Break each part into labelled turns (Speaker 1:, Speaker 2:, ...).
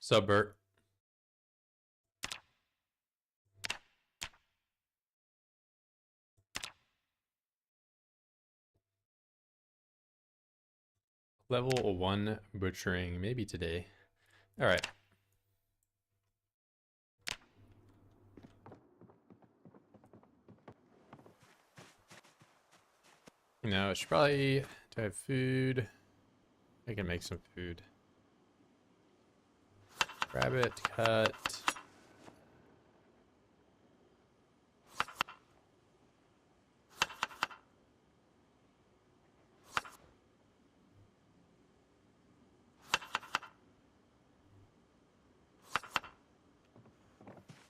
Speaker 1: Subbert. Level 1 butchering, maybe today. All right. You know, I should probably, do I have food? I can make some food. Grab it, cut.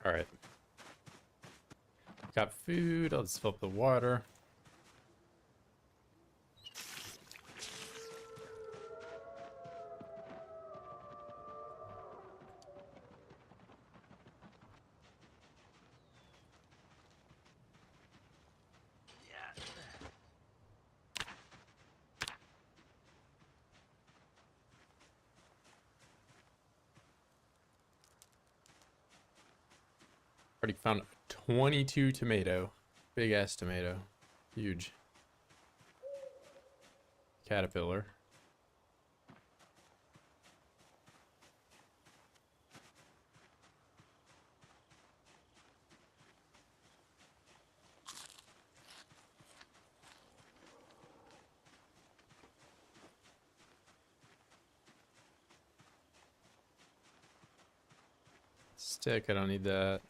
Speaker 1: All right. Got food. I'll just fill up the water. Already found 22 tomato. Big ass tomato. Huge. Caterpillar. Stick, I don't need that.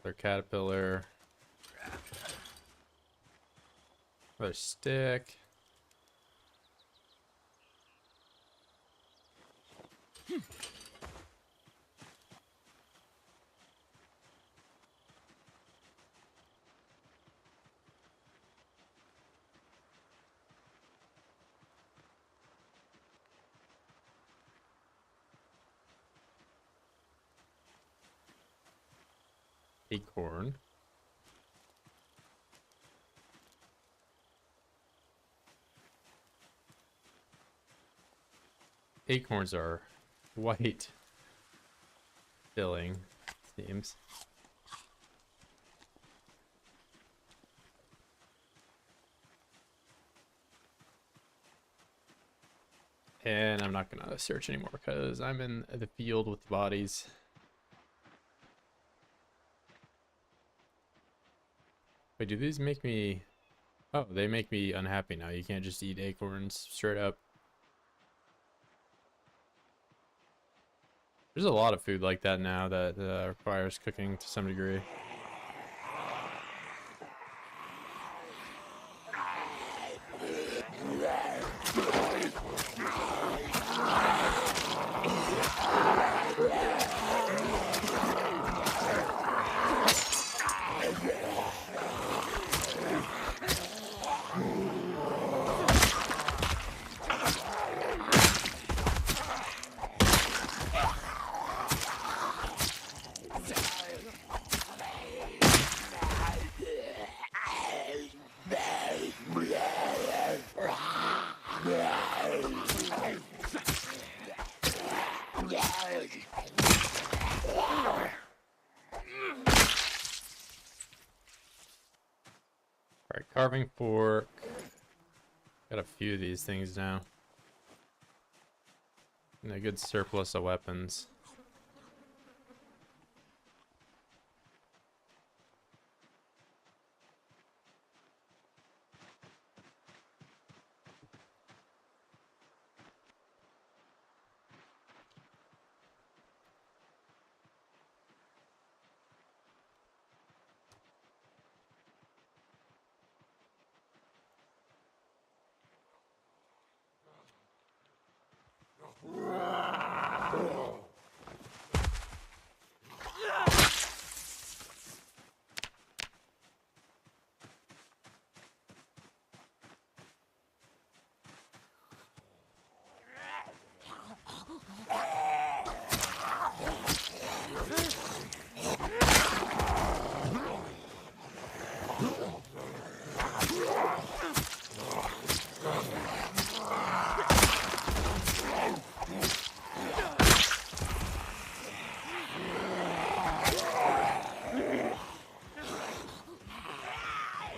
Speaker 1: Another caterpillar. Another stick. Acorn. Acorns are white filling, seems. And I'm not gonna search anymore because I'm in the field with the bodies. Wait, do these make me... Oh, they make me unhappy now. You can't just eat acorns straight up. There's a lot of food like that now that requires cooking to some degree. Alright, carving fork. Got a few of these things now. And a good surplus of weapons.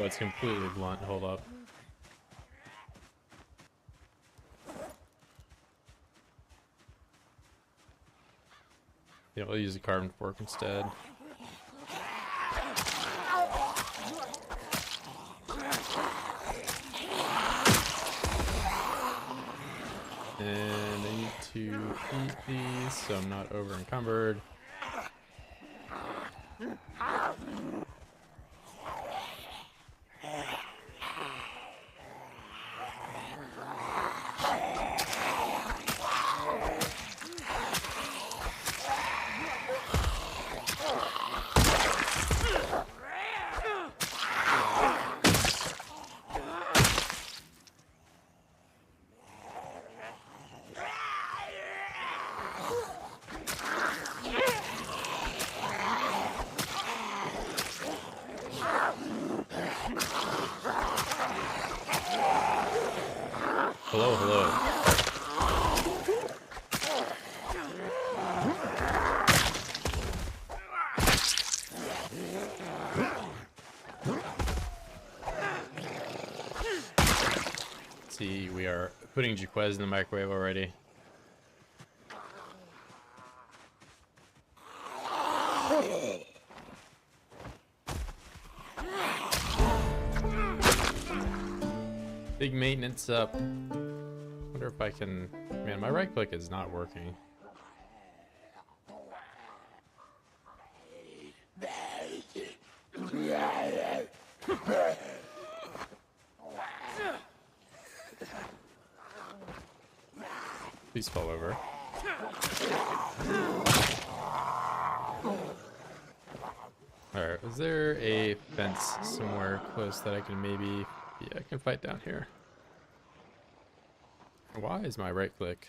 Speaker 1: it's completely blunt. Hold up. Yeah, we'll use a carbon fork instead. And I need to eat these so I'm not over encumbered. Hello, hello. See, we are putting Jaquez in the microwave already. Big maintenance up. Wonder if I can... Man, my right click is not working. Please fall over. Alright, is there a fence somewhere close that I can maybe... Yeah, I can fight down here. Why is my right click?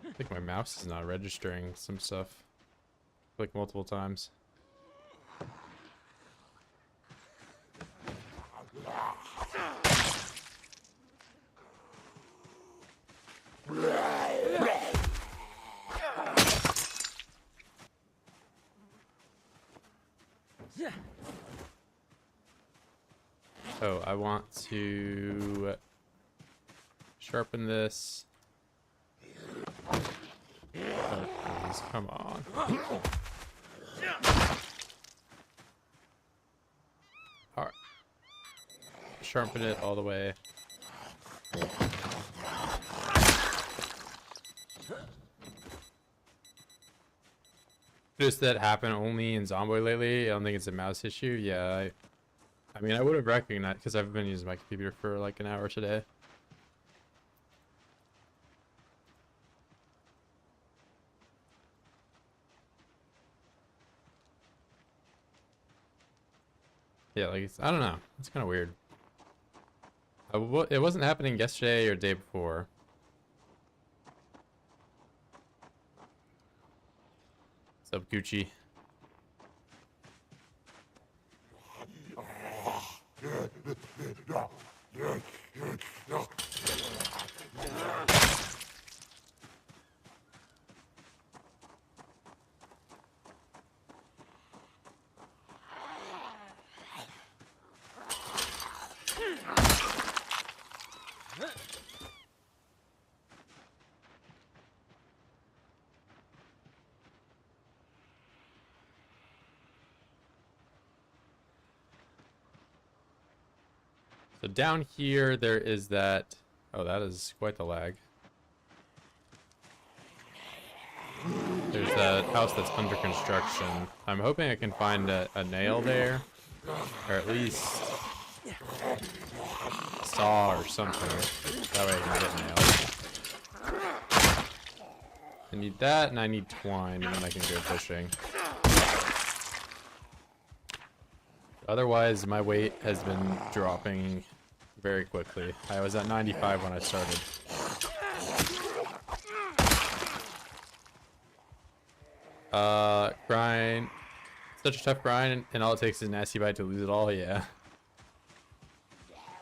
Speaker 1: I think my mouse is not registering some stuff. Click multiple times. Oh, I want to sharpen this. Oh, please, come on. Alright. Sharpen it all the way. Does that happen only in Zomboid lately? I don't think it's a mouse issue. Yeah, I mean, I would have recognized because I've been using my computer for like an hour today. Yeah, like I don't know. It's kind of weird. It wasn't happening yesterday or the day before. What's up, Gucci? So down here, there is that... Oh, that is quite the lag. There's that house that's under construction. I'm hoping I can find a nail there. Or at least... saw or something. That way I can get nails. I need that, and I need twine, and then I can go fishing. Otherwise, my weight has been dropping very quickly. I was at 95 when I started. Grind. Such a tough grind, and all it takes is a nasty bite to lose it all, yeah.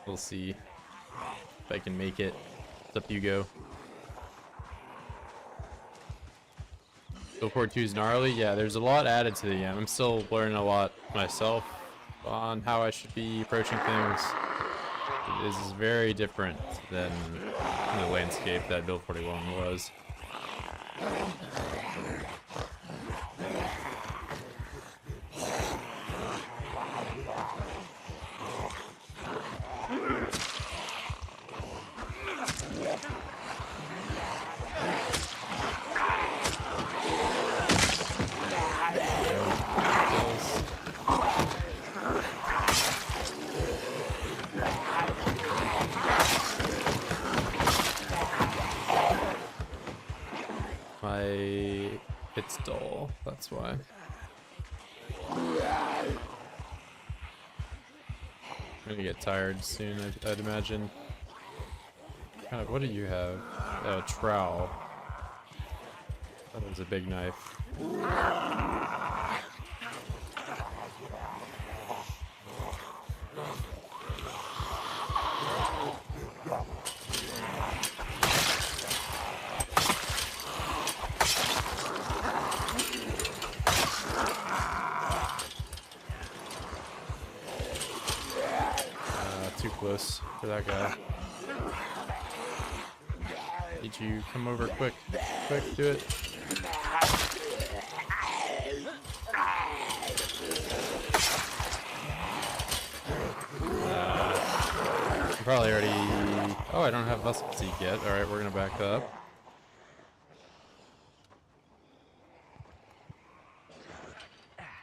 Speaker 1: We'll see if I can make it. It's up to you, go. Build 42 is gnarly. Yeah, there's a lot added to the game. I'm still learning a lot myself on how I should be approaching things. It is very different than the landscape that Build 41 was. It's dull, that's why. I'm gonna get tired soon, I'd imagine. Kind of, what do you have? A trowel. That was a big knife. Too close for that guy. Need you come over quick. Quick, do it. I'm probably already... Oh, I don't have muscle fatigue yet. Alright, we're gonna back up.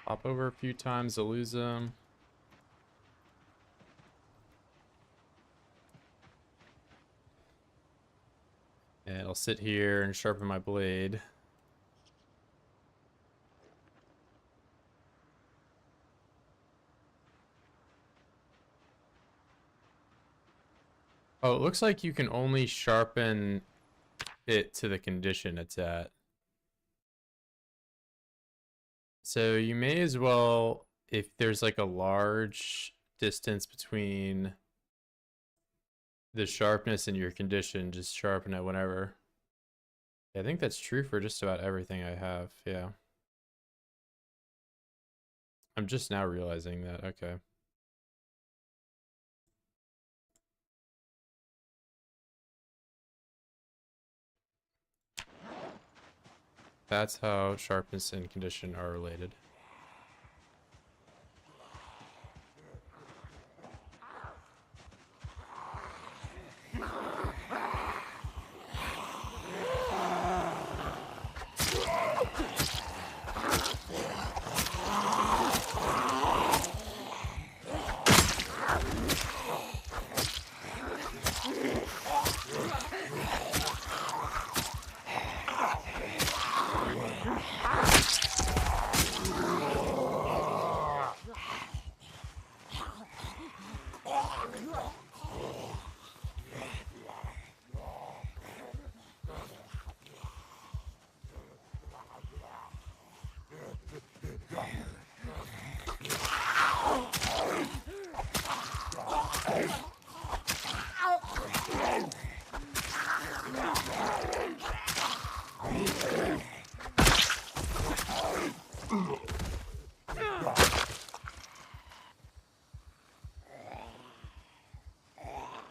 Speaker 1: Hop over a few times to lose him. And I'll sit here and sharpen my blade. Oh, it looks like you can only sharpen it to the condition it's at. So you may as well, if there's like a large distance between the sharpness and your condition, just sharpen it whenever. I think that's true for just about everything I have, yeah. I'm just now realizing that, okay. That's how sharpness and condition are related.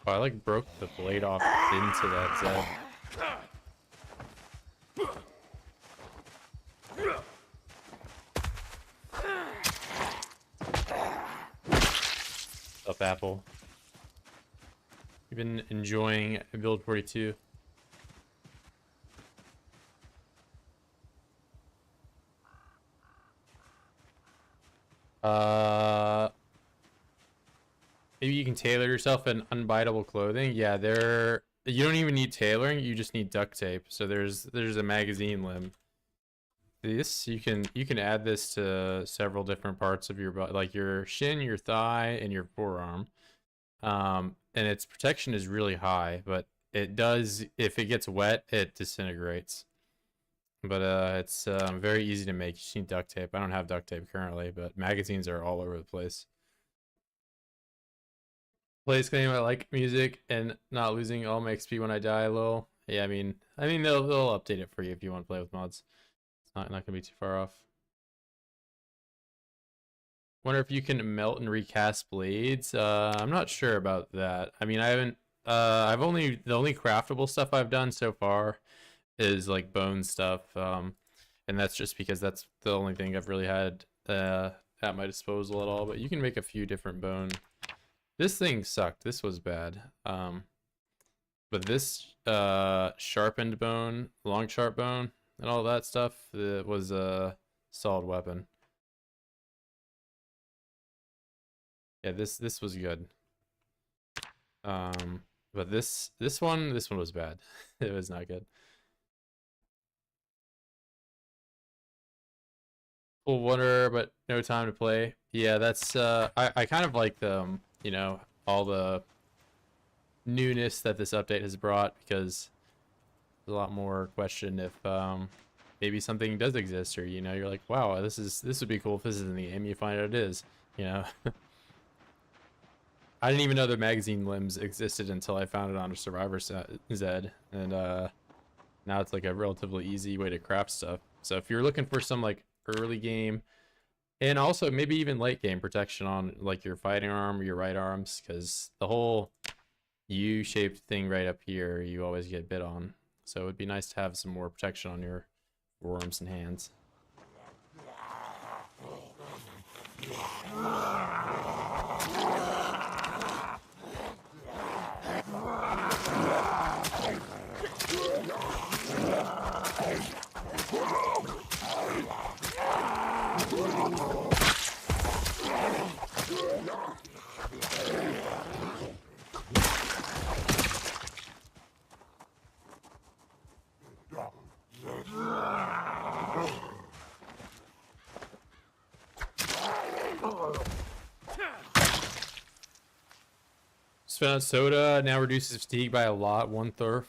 Speaker 1: Oh, I like broke the blade off into that Zed. Up, Apple. You've been enjoying Build 42. Maybe you can tailor yourself in unbiteable clothing. Yeah, you don't even need tailoring, you just need duct tape. So there's a magazine limb. This you can add this to several different parts of your body, like your shin, your thigh, and your forearm. And its protection is really high, but it does, if it gets wet, it disintegrates. But it's very easy to make. You just need duct tape. I don't have duct tape currently, but magazines are all over the place. Plays game, I like music and not losing all my XP when I die, lol. Yeah, I mean they'll update it for you if you want to play with mods. Not gonna be too far off. Wonder if you can melt and recast blades. I'm not sure about that. I mean, I haven't. The only craftable stuff I've done so far is like bone stuff. And that's just because that's the only thing I've really had at my disposal at all. But you can make a few different bone. This thing sucked. This was bad. But this sharpened bone, long sharp bone, and all that stuff, it was a solid weapon. Yeah, this was good. But this one was bad. It was not good. Full wonder, but no time to play. Yeah, that's I kind of like the you know, all the newness that this update has brought, because there's a lot more question if maybe something does exist, or you know, you're like, wow, this would be cool if this is in the game. You find out it is, you know. I didn't even know the magazine limbs existed until I found it on a Survivor Zed, and now it's like a relatively easy way to craft stuff. So if you're looking for some like early game, and also maybe even late game protection on like your fighting arm or your right arms, because the whole U-shaped thing right up here you always get bit on, so it would be nice to have some more protection on your forearms and hands. Spin out soda now reduces fatigue by a lot. 1/4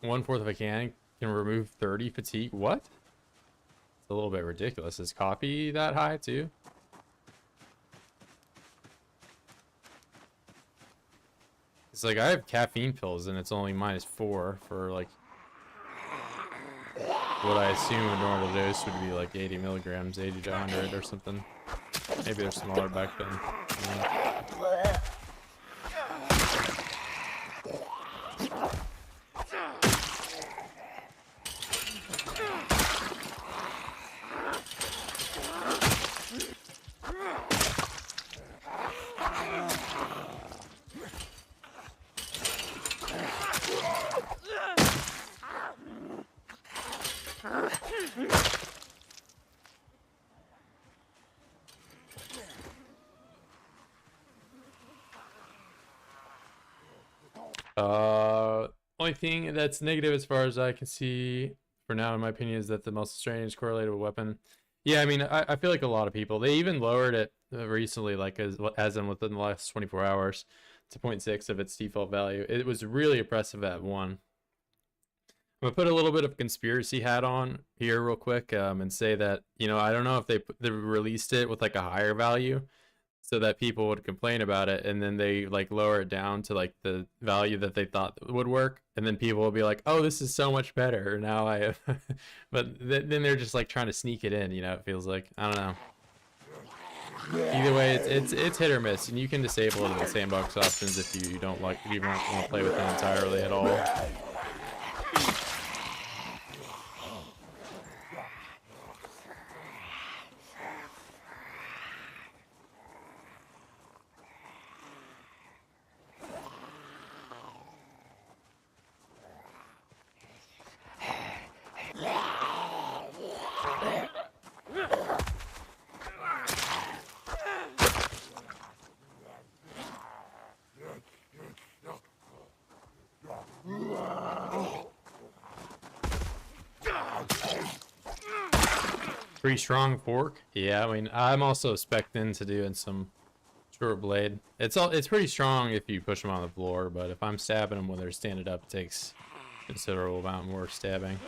Speaker 1: of a can can remove 30 fatigue. What? It's a little bit ridiculous. Is coffee that high too? It's like I have caffeine pills and it's only -4 for like what I assume a normal dose would be like 80 milligrams, 80 to 100 or something. Maybe they're smaller back then. Yeah. Only thing that's negative as far as I can see for now, in my opinion, is that the muscle strain is correlated with weapon. Yeah, I mean, I feel like a lot of people, they even lowered it recently, like as in within the last 24 hours to 0.6 of its default value. It was really oppressive at 1. I'm gonna put a little bit of conspiracy hat on here real quick, and say that, you know, I don't know if they released it with like a higher value so that people would complain about it, and then they like lower it down to like the value that they thought would work, and then people will be like, oh, this is so much better now I have but then they're just like trying to sneak it in, you know. It feels like, I don't know. Either way, it's hit or miss, and you can disable it in the sandbox options if you don't want to play with it entirely at all. Pretty strong fork. Yeah, I mean, I'm also spec'd into doing some short blade. It's pretty strong if you push them on the floor, but if I'm stabbing them when they're standing up, it takes a considerable amount more stabbing.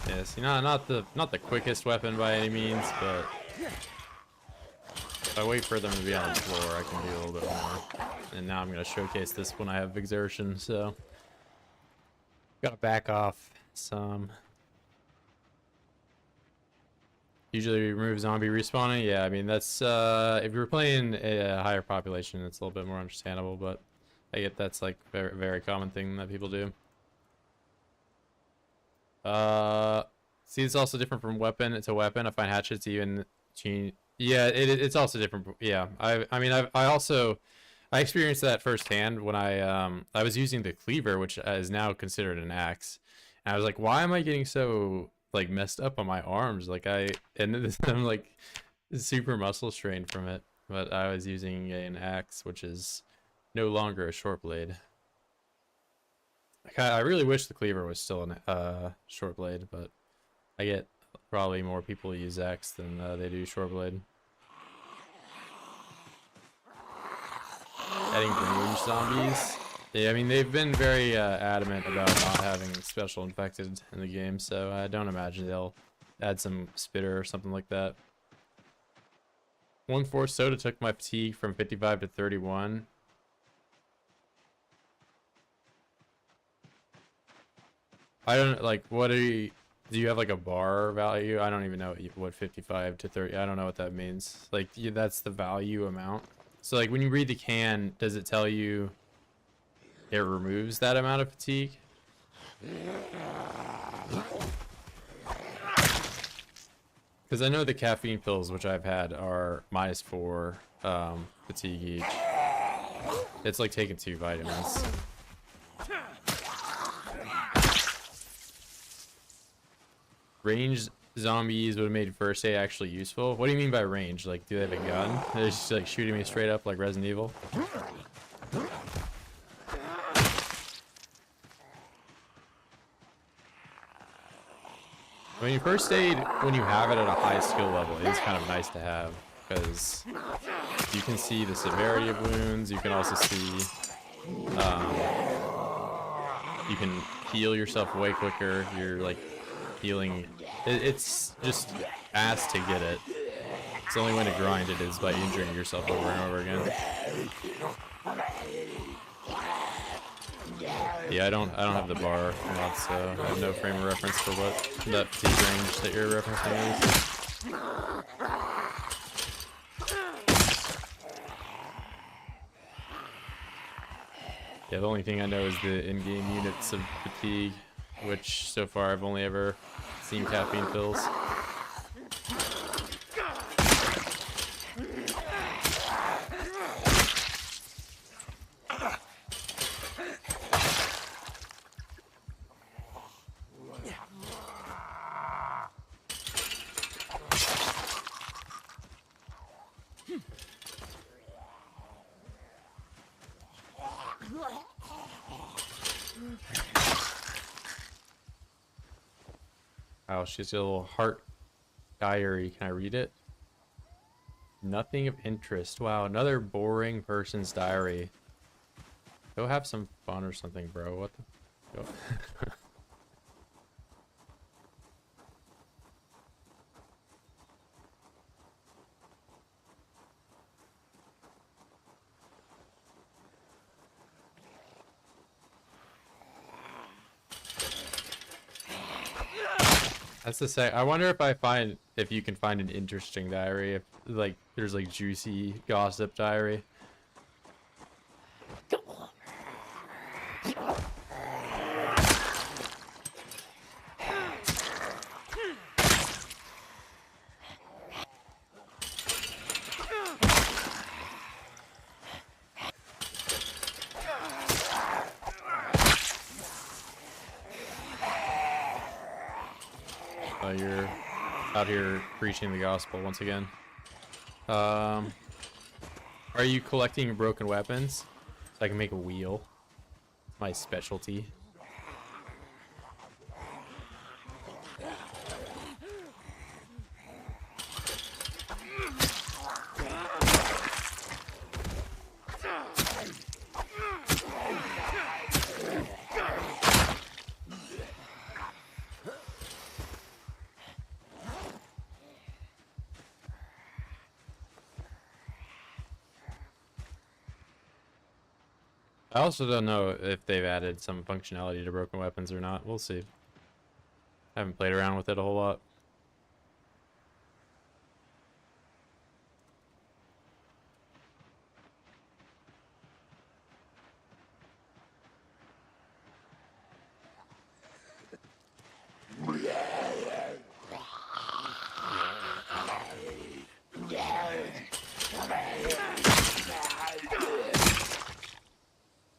Speaker 1: Yeah, nice. You know, not the quickest weapon by any means, but if I wait for them to be on the floor, I can do a little bit more. And now I'm gonna showcase this when I have exertion, so gotta back off some. Usually remove zombie respawning. Yeah, I mean that's if you're playing a higher population, it's a little bit more understandable, but I get that's like very very common thing that people do. See, it's also different from weapon to weapon. I find hatchets even change. Yeah, it's also different. Yeah, I mean I experienced that firsthand when I was using the cleaver, which is now considered an axe, and I was like, why am I getting so like messed up on my arms? Like I'm like super muscle strained from it, but I was using an axe, which is no longer a short blade. I really wish the cleaver was still a short blade, but I get probably more people use axe than they do short blade. Adding range zombies. Yeah, I mean they've been very adamant about not having special infected in the game, so I don't imagine they'll add some spitter or something like that. 1-4 soda took my fatigue from 55 to 31. I don't like what do you have like a bar value? I don't even know what 55 to 30. I don't know what that means. Like that's the value amount. So like when you read the can, does it tell you it removes that amount of fatigue? Because I know the caffeine pills, which I've had, are -4 fatigue each. It's like taking 2 vitamins. Ranged zombies would have made first aid actually useful. What do you mean by range? Like, do they have a gun? They're just like shooting me straight up like Resident Evil. I mean, first aid, when you have it at a high skill level, is kind of nice to have, because you can see the severity of wounds. You can also see, you can heal yourself way quicker. You're like healing. It's just ass to get it. It's the only way to grind it is by injuring yourself over and over again. Yeah, I don't have the bar mod, so I have no frame of reference for what that fatigue range that you're referencing is. Yeah, the only thing I know is the in-game units of fatigue, which so far I've only ever seen caffeine pills. Wow, she's got a little heart diary. Can I read it? Nothing of interest. Wow, another boring person's diary. Go have some fun or something, bro. What the? Go. That's the say. I wonder if you can find an interesting diary. If like there's like juicy gossip diary. You're out here preaching the gospel once again. Are you collecting broken weapons so I can make a wheel? My specialty. I also don't know if they've added some functionality to broken weapons or not. We'll see. I haven't played around with it a whole lot.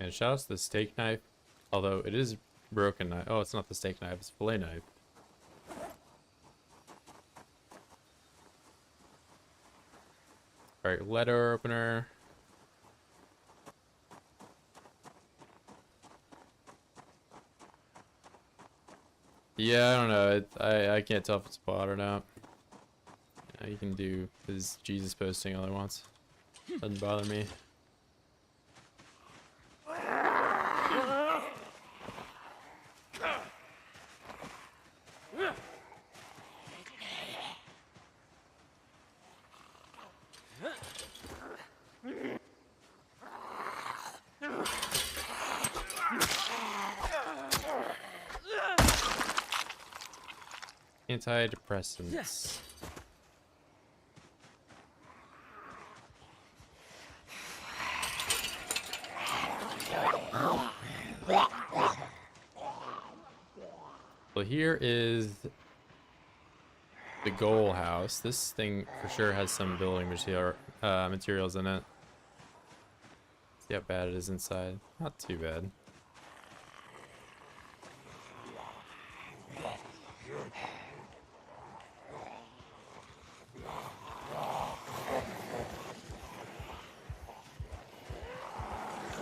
Speaker 1: And shout out to the steak knife, although it is broken knife. Oh, it's not the steak knife, it's fillet knife. Alright, letter opener. Yeah, I don't know. I can't tell if it's a bot or not. You can do his Jesus posting all he wants. Doesn't bother me. Antidepressants. Well, here is the goal house. This thing for sure has some building materials in it. See how bad it is inside. Not too bad.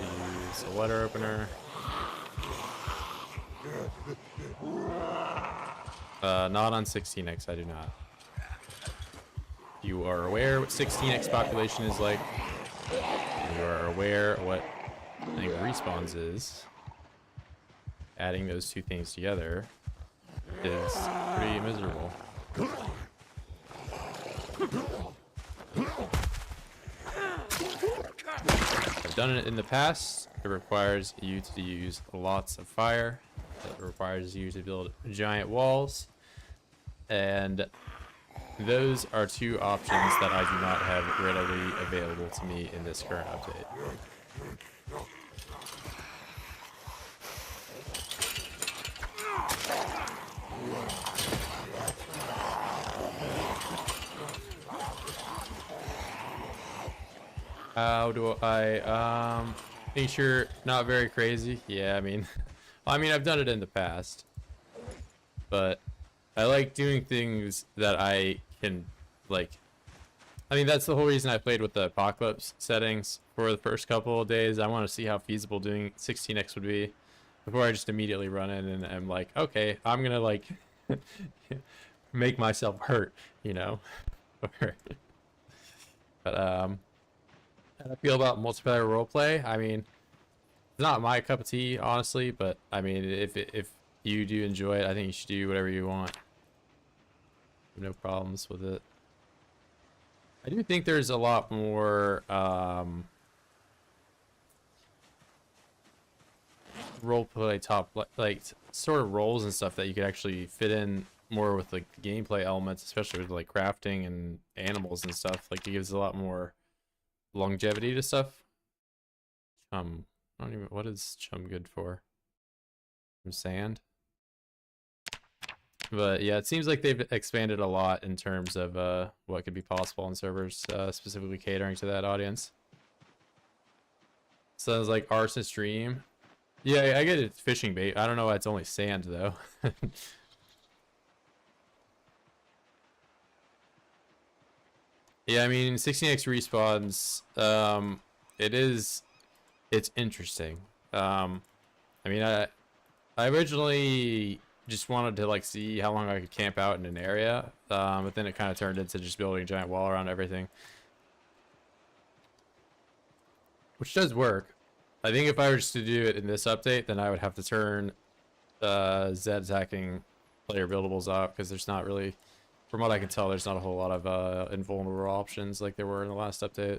Speaker 1: Use a letter opener. Not on 16x, I do not. You are aware what 16x population is like. You are aware what I think respawns is. Adding those two things together is pretty miserable. I've done it in the past. It requires you to use lots of fire. It requires you to build giant walls. And those are two options that I do not have readily available to me in this current update. How do I, make sure not very crazy? Yeah, I mean, I've done it in the past, but I like doing things that I can, like, that's the whole reason I played with the apocalypse settings for the first couple of days. I want to see how feasible doing 16x would be before I just immediately run in and I'm like, okay, I'm gonna, like, make myself hurt, you know? But, how I feel about multiplayer roleplay. It's not my cup of tea, honestly, but if you do enjoy it, I think you should do whatever you want. No problems with it. I do think there's a lot more roleplay like sort of roles and stuff that you could actually fit in more with like the gameplay elements, especially with like crafting and animals and stuff. Like it gives a lot more longevity to stuff. I don't even, what is chum good for? From sand? But yeah, it seems like they've expanded a lot in terms of what could be possible on servers, specifically catering to that audience. Sounds like arson stream. Yeah, I get it, fishing bait. I don't know why it's only sand though. Yeah, 16x respawns. It's interesting. I originally just wanted to like see how long I could camp out in an area, but then it kind of turned into just building a giant wall around everything, which does work. I think if I were just to do it in this update, then I would have to turn Zed attacking player buildables out, because there's not really, from what I can tell, there's not a whole lot of invulnerable options like there were in the last update.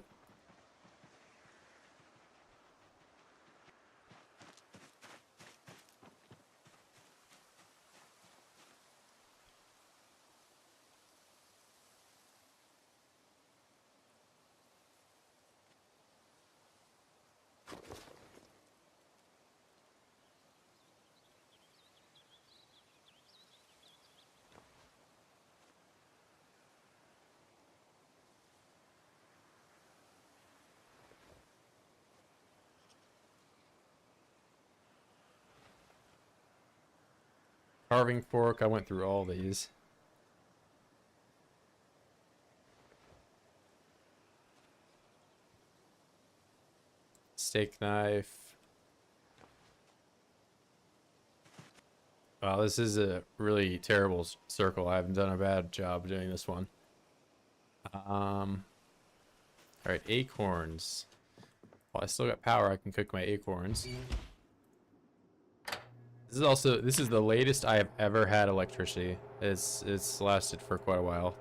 Speaker 1: Carving fork, I went through all these. Steak knife. Wow, this is a really terrible circle. I haven't done a bad job doing this one. All right, acorns. Well, I still got power. I can cook my acorns. This is the latest I have ever had electricity. It's lasted for quite a while.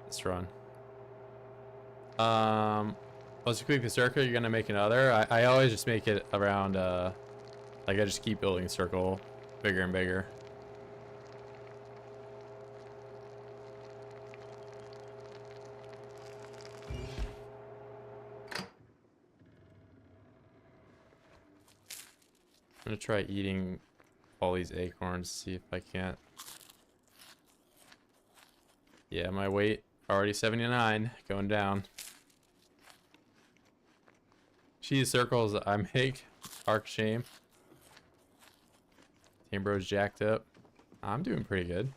Speaker 1: This run. Once you complete the circle, you're gonna make another. I always just make it around. Like I just keep building a circle, bigger and bigger. I'm gonna try eating all these acorns, see if I can't. Yeah, my weight already 79, going down. Cheese circles I make, arc shame. Tambro's jacked up. I'm doing pretty good.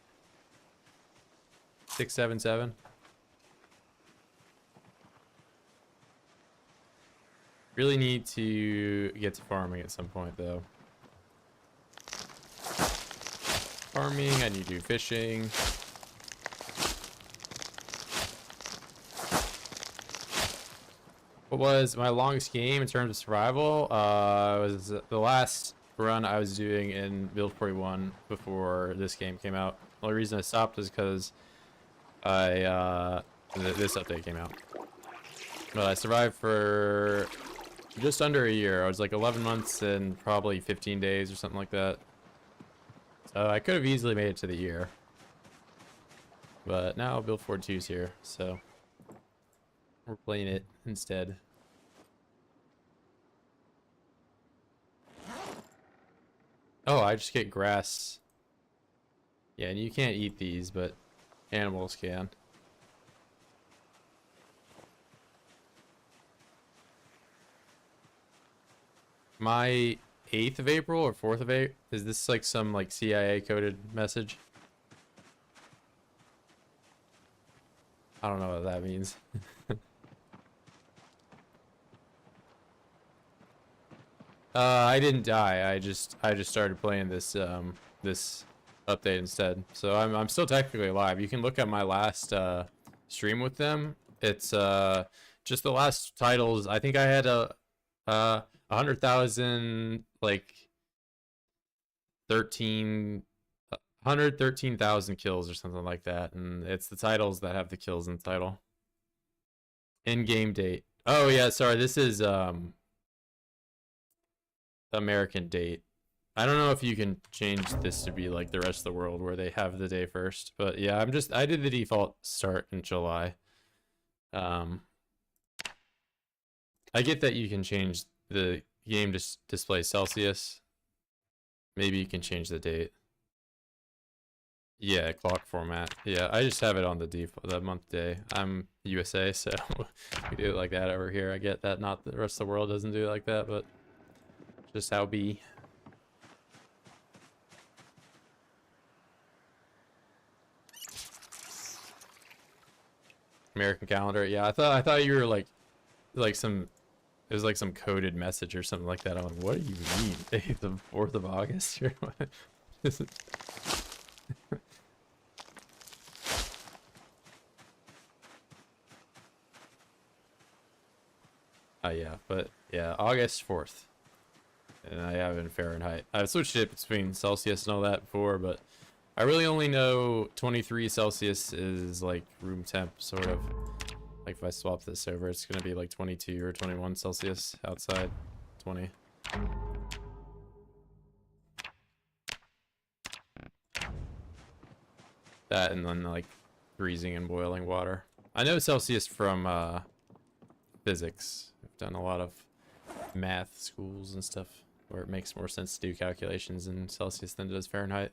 Speaker 1: 677. Really need to get to farming at some point though. Farming, I need to do fishing. What was my longest game in terms of survival? Was the last run I was doing in Build 41 before this game came out. The only reason I stopped is because this update came out. But I survived for just under a year. I was like 11 months and probably 15 days or something like that. So I could have easily made it to the year. But now Build 42 is here, so we're playing it instead. Oh, I just get grass. Yeah, and you can't eat these, but animals can. My 8th of April or 4th of April? Is this like some like CIA coded message? I don't know what that means. I didn't die. I just started playing this this update instead. So I'm still technically alive. You can look at my last stream with them. It's just the last titles. I think I had a 100,000 like 113,000 kills or something like that, and it's the titles that have the kills in the title. In-game date. Oh yeah, sorry. This is American date. I don't know if you can change this to be like the rest of the world where they have the day first, but yeah, I did the default start in July. I get that you can change the game display Celsius. Maybe you can change the date. Yeah, clock format. Yeah, I just have it on the default, the month day. I'm USA, so we do it like that over here. I get that not the rest of the world doesn't do it like that, but just how it be. American calendar. Yeah, I thought you were like some, it was like some coded message or something like that. I'm like, what do you mean? 8th of 4th of August? Yeah, but yeah, August 4th. And I have it in Fahrenheit. I've switched it between Celsius and all that before, but I really only know 23 Celsius is like room temp, sort of. Like if I swap this over, it's gonna be like 22 or 21 Celsius outside. 20. That and then like freezing and boiling water. I know Celsius from physics. I've done a lot of math schools and stuff where it makes more sense to do calculations in Celsius than it does Fahrenheit.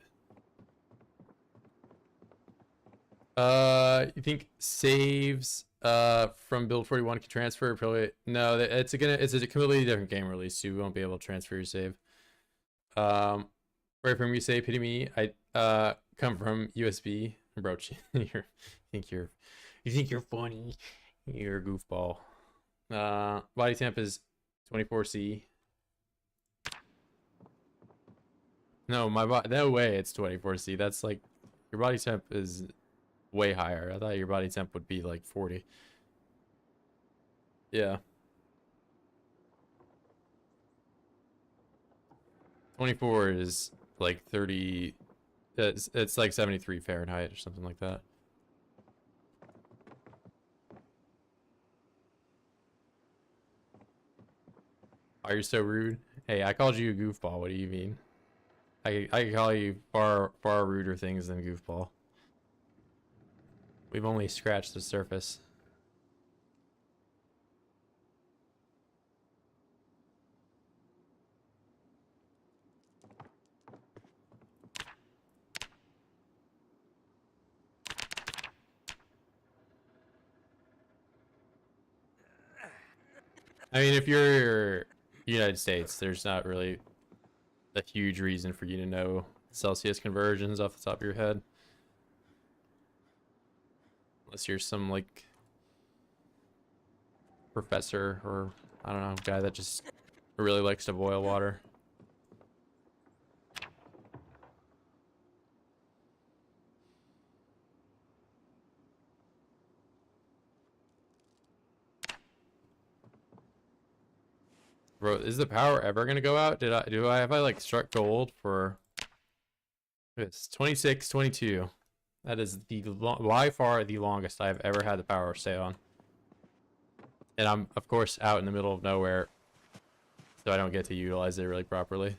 Speaker 1: You think saves from Build 41 can transfer? Probably no. It's a completely different game release. So you won't be able to transfer your save. Right from you say, pity me. come from USB, bro. Think you're you think you're funny. You're a goofball. Body temp is 24C. No, no way it's 24C. That's like your body temp is way higher. I thought your body temp would be like 40. Yeah. 24 is like 30. It's like 73 Fahrenheit or something like that. Oh, you're so rude. Hey, I called you a goofball. What do you mean? I can call you far ruder things than goofball. We've only scratched the surface. I mean, if you're United States, there's not really a huge reason for you to know Celsius conversions off the top of your head. Unless you're some, like, professor or, I don't know, guy that just really likes to boil water. Bro, is the power ever gonna go out? Have I like struck gold for it's 26, 22. That is by far the longest I've ever had the power stay on. And I'm of course out in the middle of nowhere, so I don't get to utilize it really properly.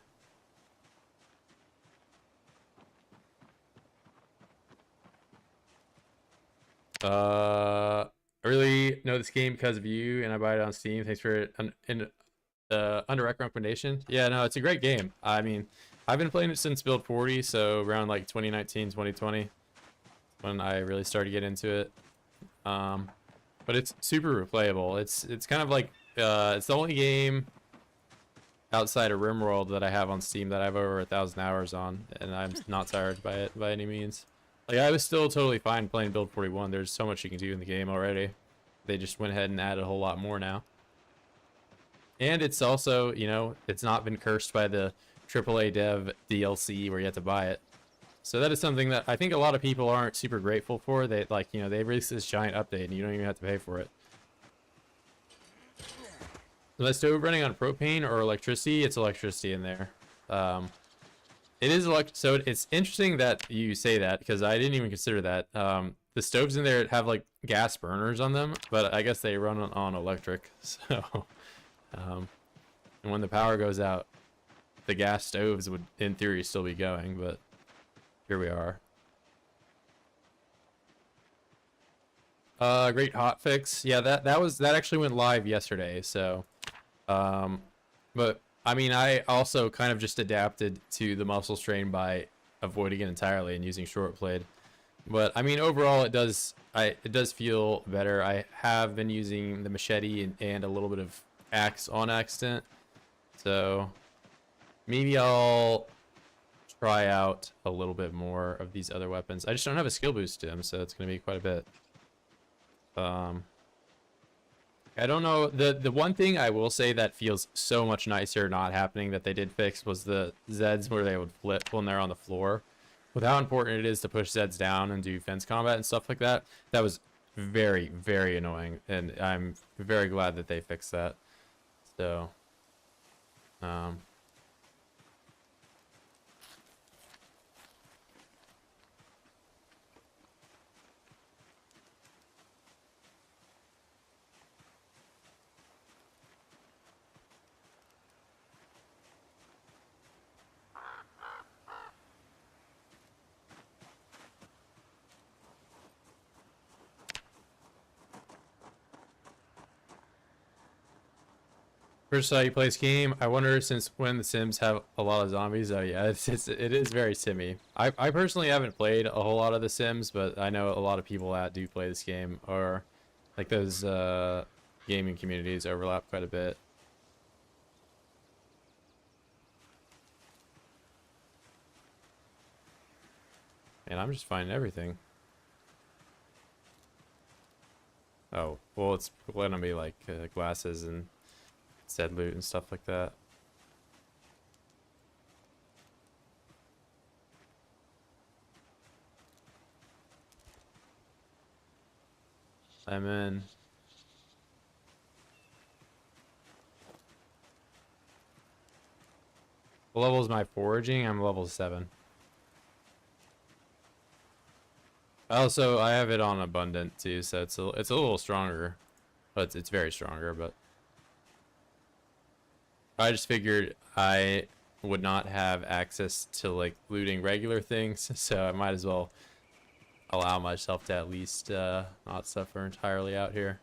Speaker 1: I really know this game because of you, and I buy it on Steam. Thanks for it. Underrect recommendation. Yeah, no, it's a great game. I mean, I've been playing it since build 40, so around like 2019, 2020, when I really started to get into it. But it's super replayable. It's kind of like it's the only game outside of RimWorld that I have on Steam that I have over 1,000 hours on, and I'm not tired by it by any means. Like, I was still totally fine playing build 41. There's so much you can do in the game already. They just went ahead and added a whole lot more now. And it's also, you know, it's not been cursed by the AAA dev DLC where you have to buy it. So that is something that I think a lot of people aren't super grateful for. They, like, you know, they released this giant update and you don't even have to pay for it. The stove running on propane or electricity? It's electricity in there. It is so it's interesting that you say that because I didn't even consider that. The stoves in there have like gas burners on them, but I guess they run on electric. So, and when the power goes out, the gas stoves would, in theory, still be going. But here we are. Great hotfix. Yeah, that actually went live yesterday. So, but I mean, I also kind of just adapted to the muscle strain by avoiding it entirely and using short blade. But I mean, overall, it does feel better. I have been using the machete and a little bit of axe on accident, so maybe I'll try out a little bit more of these other weapons. I just don't have a skill boost to them, so it's gonna be quite a bit. I don't know. The one thing I will say that feels so much nicer not happening that they did fix was the Zeds where they would flip when they're on the floor. With how important it is to push Zeds down and do fence combat and stuff like that, that was very, very annoying. And I'm very glad that they fixed that. So, first how you play this game, I wonder since when the Sims have a lot of zombies. Oh yeah, it is very simmy. I personally haven't played a whole lot of the Sims, but I know a lot of people that do play this game, or like those gaming communities overlap quite a bit. And I'm just finding everything. Oh, well, it's gonna be like glasses and dead loot and stuff like that. I'm in. What level is my foraging? I'm level 7. Also, I have it on abundant too, so it's a little stronger. But it's very stronger, but I just figured I would not have access to like looting regular things, so I might as well allow myself to at least not suffer entirely out here.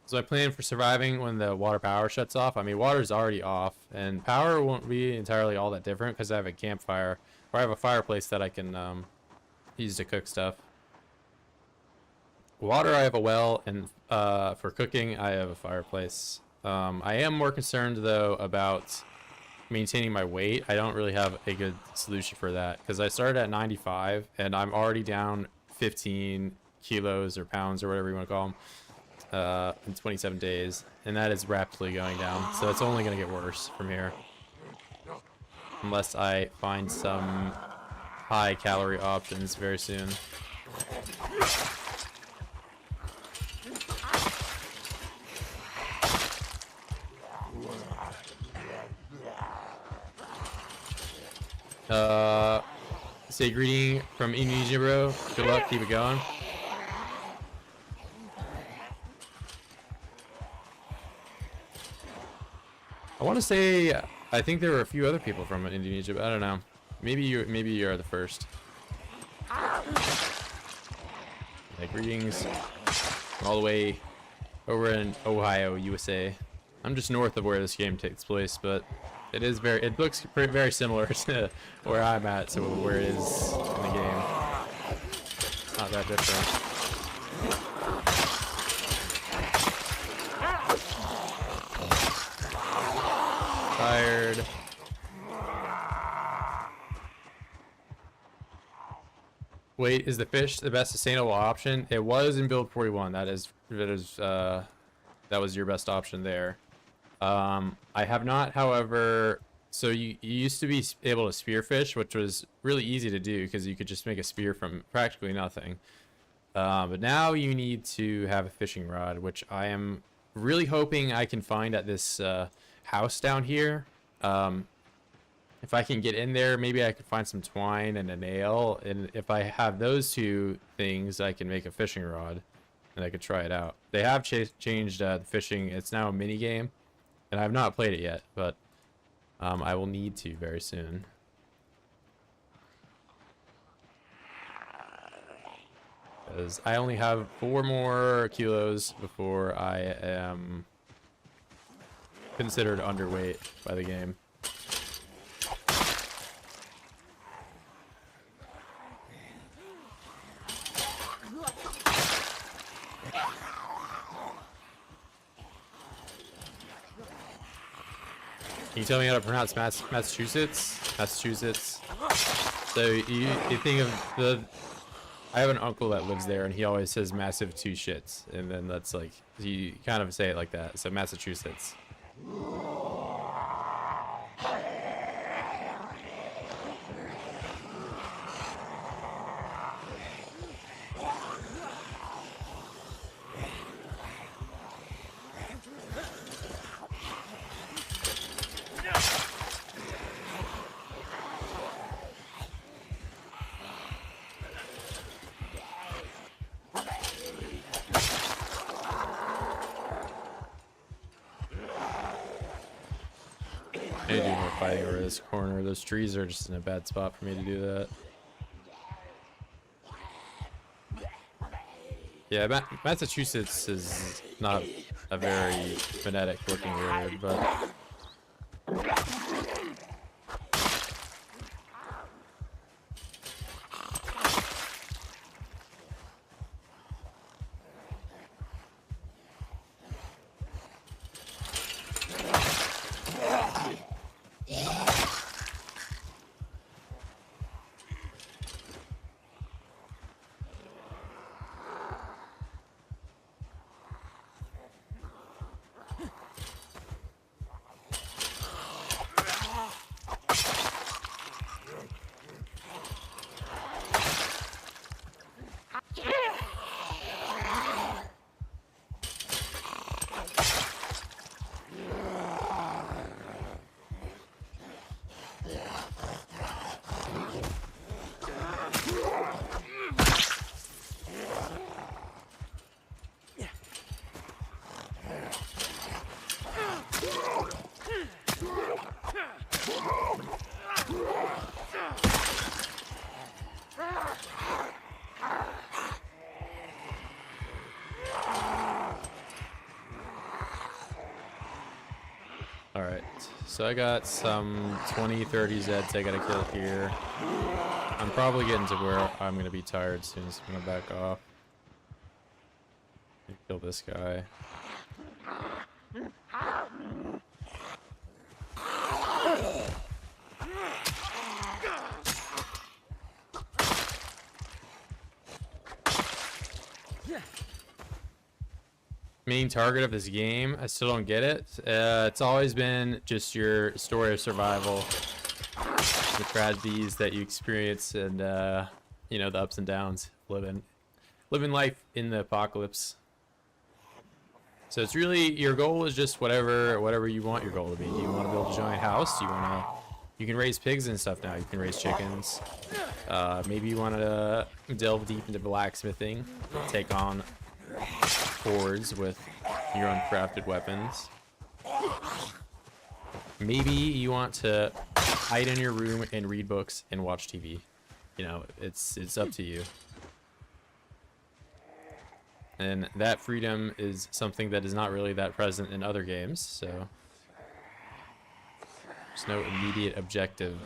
Speaker 1: So I plan for surviving when the water power shuts off. I mean, water's already off, and power won't be entirely all that different because I have a campfire, or I have a fireplace that I can use to cook stuff. Water, I have a well, and for cooking, I have a fireplace. I am more concerned, though, about maintaining my weight. I don't really have a good solution for that because I started at 95, and I'm already down 15 kilos or pounds or whatever you want to call them. In 27 days, and that is rapidly going down, so it's only going to get worse from here unless I find some high calorie options very soon. Say greeting from Indonesia, bro. Good luck, keep it going. I want to say, I think there were a few other people from Indonesia, but I don't know. Maybe you are the first. Like, greetings from all the way over in Ohio, USA. I'm just north of where this game takes place, but it looks very similar to where I'm at to where it is in the game. Not that different. Tired. Wait, is the fish the best sustainable option? It was in build 41. That was your best option there. I have not, however. So you used to be able to spearfish, which was really easy to do because you could just make a spear from practically nothing. But now you need to have a fishing rod, which I am really hoping I can find at this house down here. If I can get in there, maybe I can find some twine and a nail, and if I have those two things, I can make a fishing rod and I could try it out. They have changed the fishing. It's now a mini game, and I have not played it yet, but I will need to very soon. Because I only have 4 more kilos before I am considered underweight by the game. Can you tell me how to pronounce Massachusetts? Massachusetts. So you think of I have an uncle that lives there, and he always says massive 2 shits, and then that's like, you kind of say it like that. So Massachusetts. I need to do more fighting over this corner. Those trees are just in a bad spot for me to do that. Yeah, Massachusetts is not a very phonetic looking word, but Alright, so I got some 20, 30 Zeds I gotta kill here. I'm probably getting to where I'm gonna be tired soon, so I'm gonna back off. Kill this guy. Main target of this game, I still don't get it. It's always been just your story of survival, the tragedies that you experience, and you know, the ups and downs, living life in the apocalypse. So it's really, your goal is just whatever you want your goal to be. Do you want to build a giant house? You can raise pigs and stuff now. You can raise chickens. Maybe you want to delve deep into blacksmithing, take on hordes with your own crafted weapons. Maybe you want to hide in your room and read books and watch TV. You know, it's up to you. And that freedom is something that is not really that present in other games, so there's no immediate objective.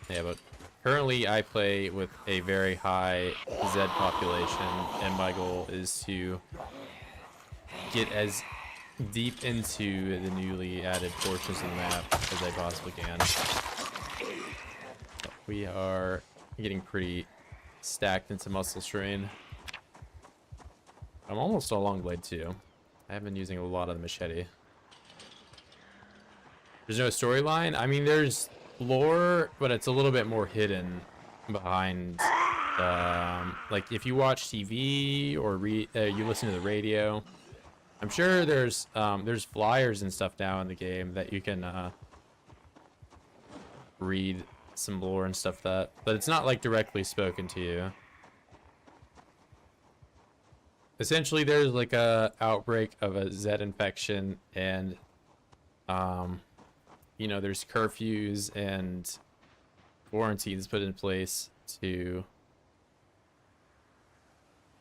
Speaker 1: Yeah, but currently I play with a very high Z population, and my goal is to get as deep into the newly added portions of the map as I possibly can. We are getting pretty stacked into muscle strain. I'm almost all long blade too. I have been using a lot of the machete. There's no storyline. I mean, there's lore, but it's a little bit more hidden behind. Like if you watch TV or you listen to the radio, I'm sure there's flyers and stuff now in the game that you can read some lore and stuff but it's not like directly spoken to you. Essentially, there's like a outbreak of a Z infection, and you know, there's curfews and quarantines put in place to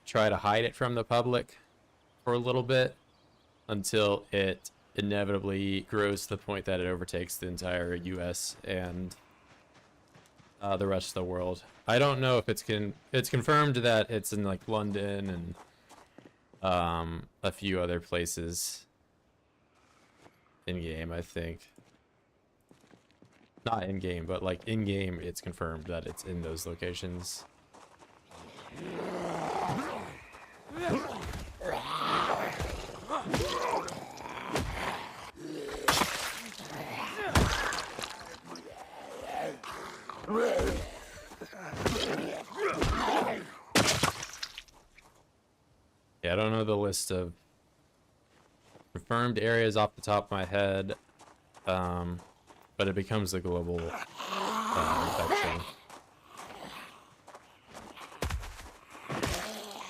Speaker 1: try to hide it from the public for a little bit, until it inevitably grows to the point that it overtakes the entire US and the rest of the world. I don't know if it's confirmed that it's in like London and a few other places in game, I think. Not in game, but like in game it's confirmed that it's in those locations. Yeah, I don't know the list of confirmed areas off the top of my head, but it becomes a global infection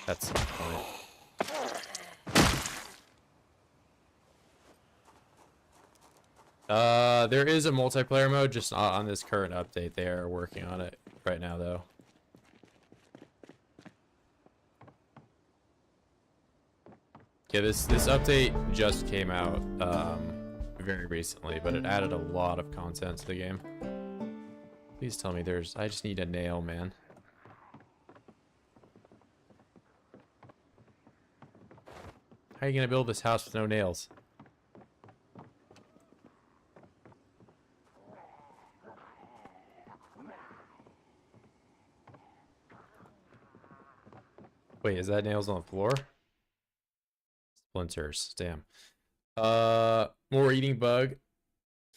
Speaker 1: at some point. There is a multiplayer mode, just not on this current update. They are working on it right now, though. Yeah, this update just came out very recently, but it added a lot of content to the game. Please tell me there's... I just need a nail, man. How are you gonna build this house with no nails? Wait, is that nails on the floor? Splinters, damn. More eating bug.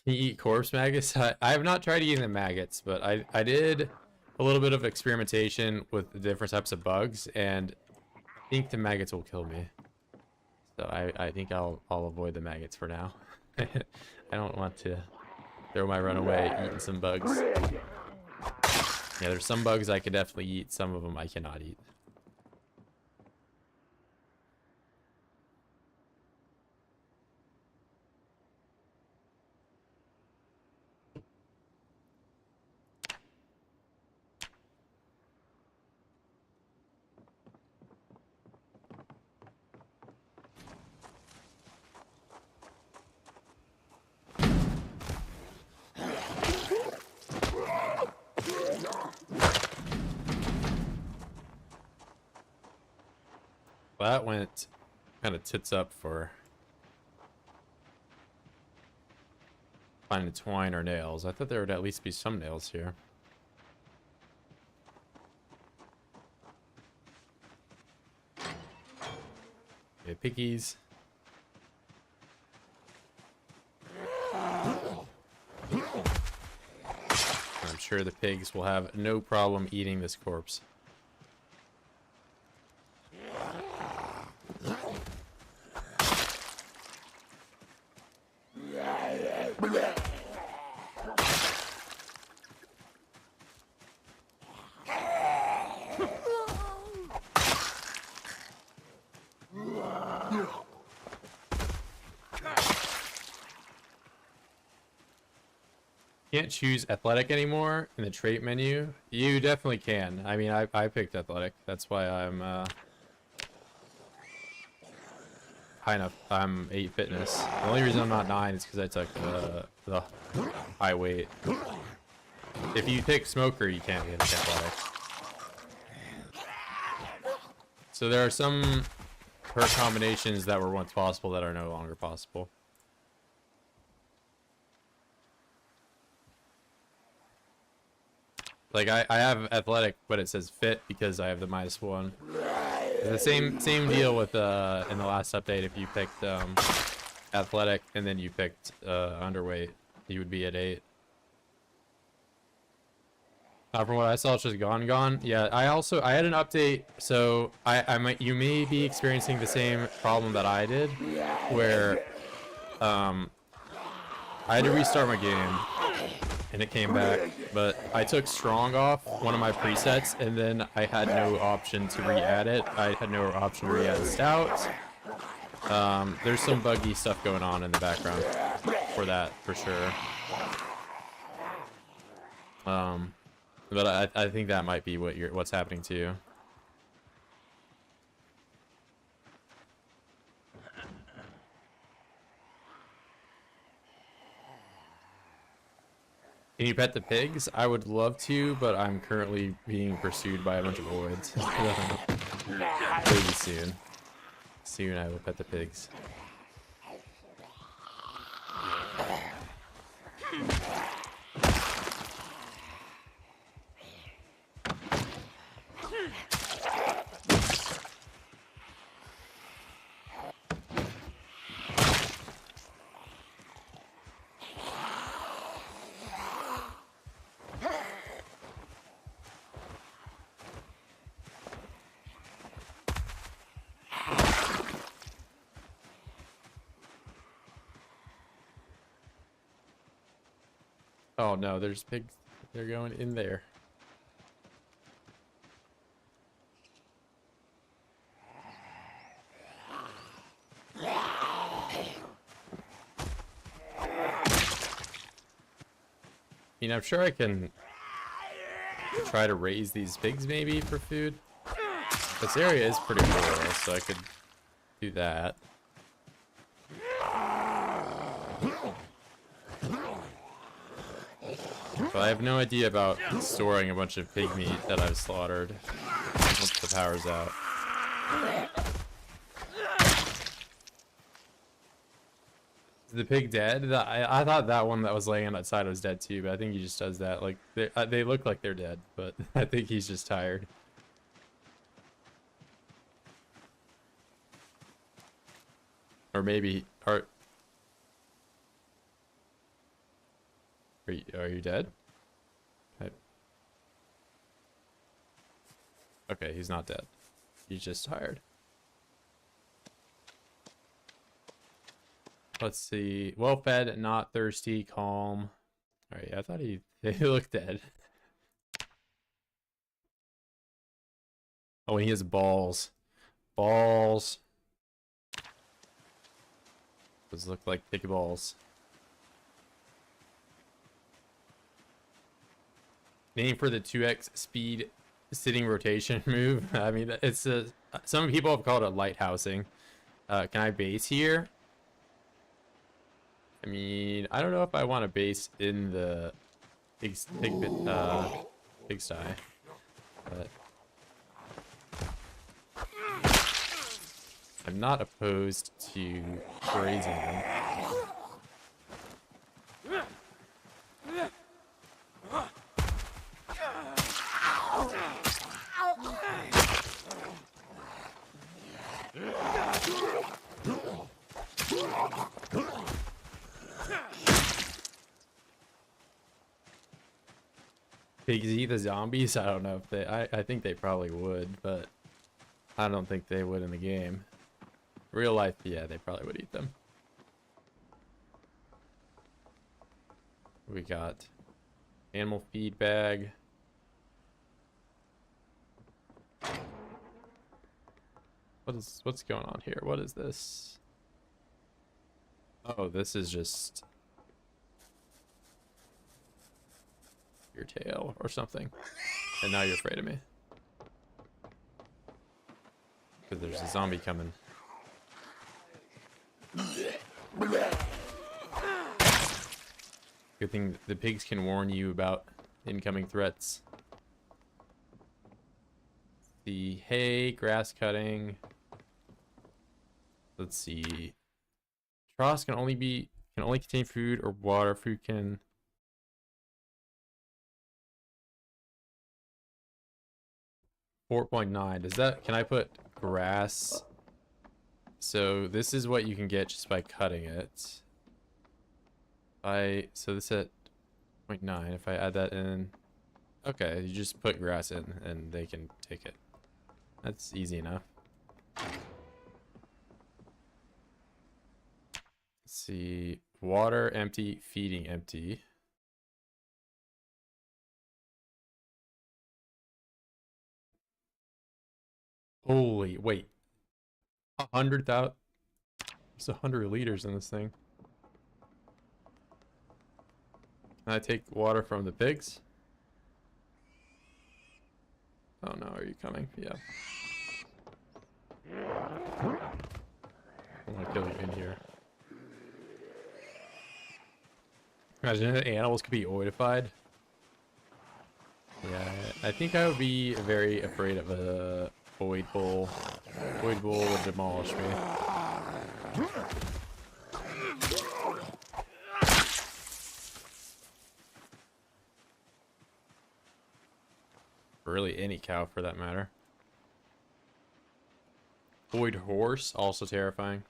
Speaker 1: Can you eat corpse maggots? I have not tried eating the maggots, but I did a little bit of experimentation with the different types of bugs, and I think the maggots will kill me. So I think I'll avoid the maggots for now. I don't want to throw my run away eating some bugs. Yeah, there's some bugs I could definitely eat, some of them I cannot eat. that went kind of tits up for finding twine or nails. I thought there would at least be some nails here. Okay, piggies. I'm sure the pigs will have no problem eating this corpse. Can't choose athletic anymore in the trait menu. You definitely can. I mean, I picked athletic. That's why I'm high enough. I'm 8 fitness. The only reason I'm not 9 is because I took the high weight. If you pick smoker, you can't get athletic. So there are some perk combinations that were once possible that are no longer possible. Like I have athletic, but it says fit because I have the -1. It's the same deal with in the last update. If you picked athletic and then you picked underweight, you would be at 8. From what I saw, it's just gone. Yeah, I had an update, so you may be experiencing the same problem that I did, where I had to restart my game. And it came back, but I took strong off one of my presets, and then I had no option to re-add it. I had no option to re-add stout. There's some buggy stuff going on in the background for that, for sure. But I think that might be what's happening to you. Can you pet the pigs? I would love to, but I'm currently being pursued by a bunch of voids. Maybe soon. Soon I will pet the pigs. Oh no, there's pigs. They're going in there. You know, I'm sure I can try to raise these pigs maybe for food. This area is pretty rural, so I could do that. But I have no idea about storing a bunch of pig meat that I've slaughtered once the power's out. Is the pig dead? I thought that one that was laying outside was dead too, but I think he just does that. Like they look like they're dead, but I think he's just tired. Or maybe are you dead? Okay, he's not dead. He's just tired. Let's see. Well fed, not thirsty, calm. Alright, I thought they looked dead. Oh, and he has balls. Balls. Those look like pig balls. Name for the 2x speed sitting rotation move. I mean, it's some people have called it lighthousing. Can I base here? I mean, I don't know if I want to base in the pigsty, but I'm not opposed to grazing them. Pigs eat the zombies? I don't know if they... I think they probably would, but I don't think they would in the game. Real life, yeah, they probably would eat them. We got animal feed bag. What's going on here? What is this? Oh, this is just your tail or something. And now you're afraid of me. Because there's a zombie coming. Good thing the pigs can warn you about incoming threats. The hay, grass cutting. Let's see. Troughs can only contain food or water. Food can... .9. Does that... Can I put grass? So this is what you can get just by cutting it. So this at 0.9. If I add that in... Okay, you just put grass in and they can take it. That's easy enough. Let's see. Water empty, feeding empty. Holy, wait. 100,000? There's 100 liters in this thing. Can I take water from the pigs? Oh no, are you coming? Yeah. I want to kill you in here. Imagine animals could be oidified. Yeah, I think I would be very afraid of a oid bull. Oid bull would demolish me. Really, any cow for that matter. Oid horse, also terrifying.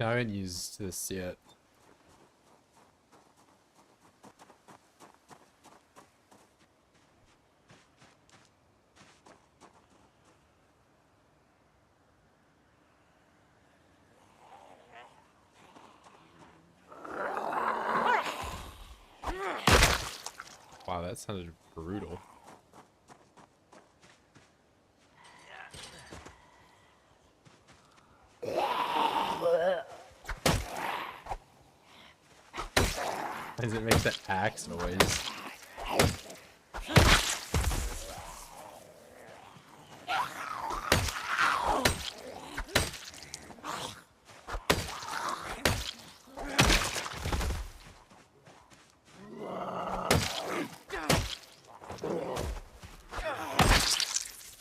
Speaker 1: I haven't used this yet. Wow, that sounded brutal. Does it make the axe noise?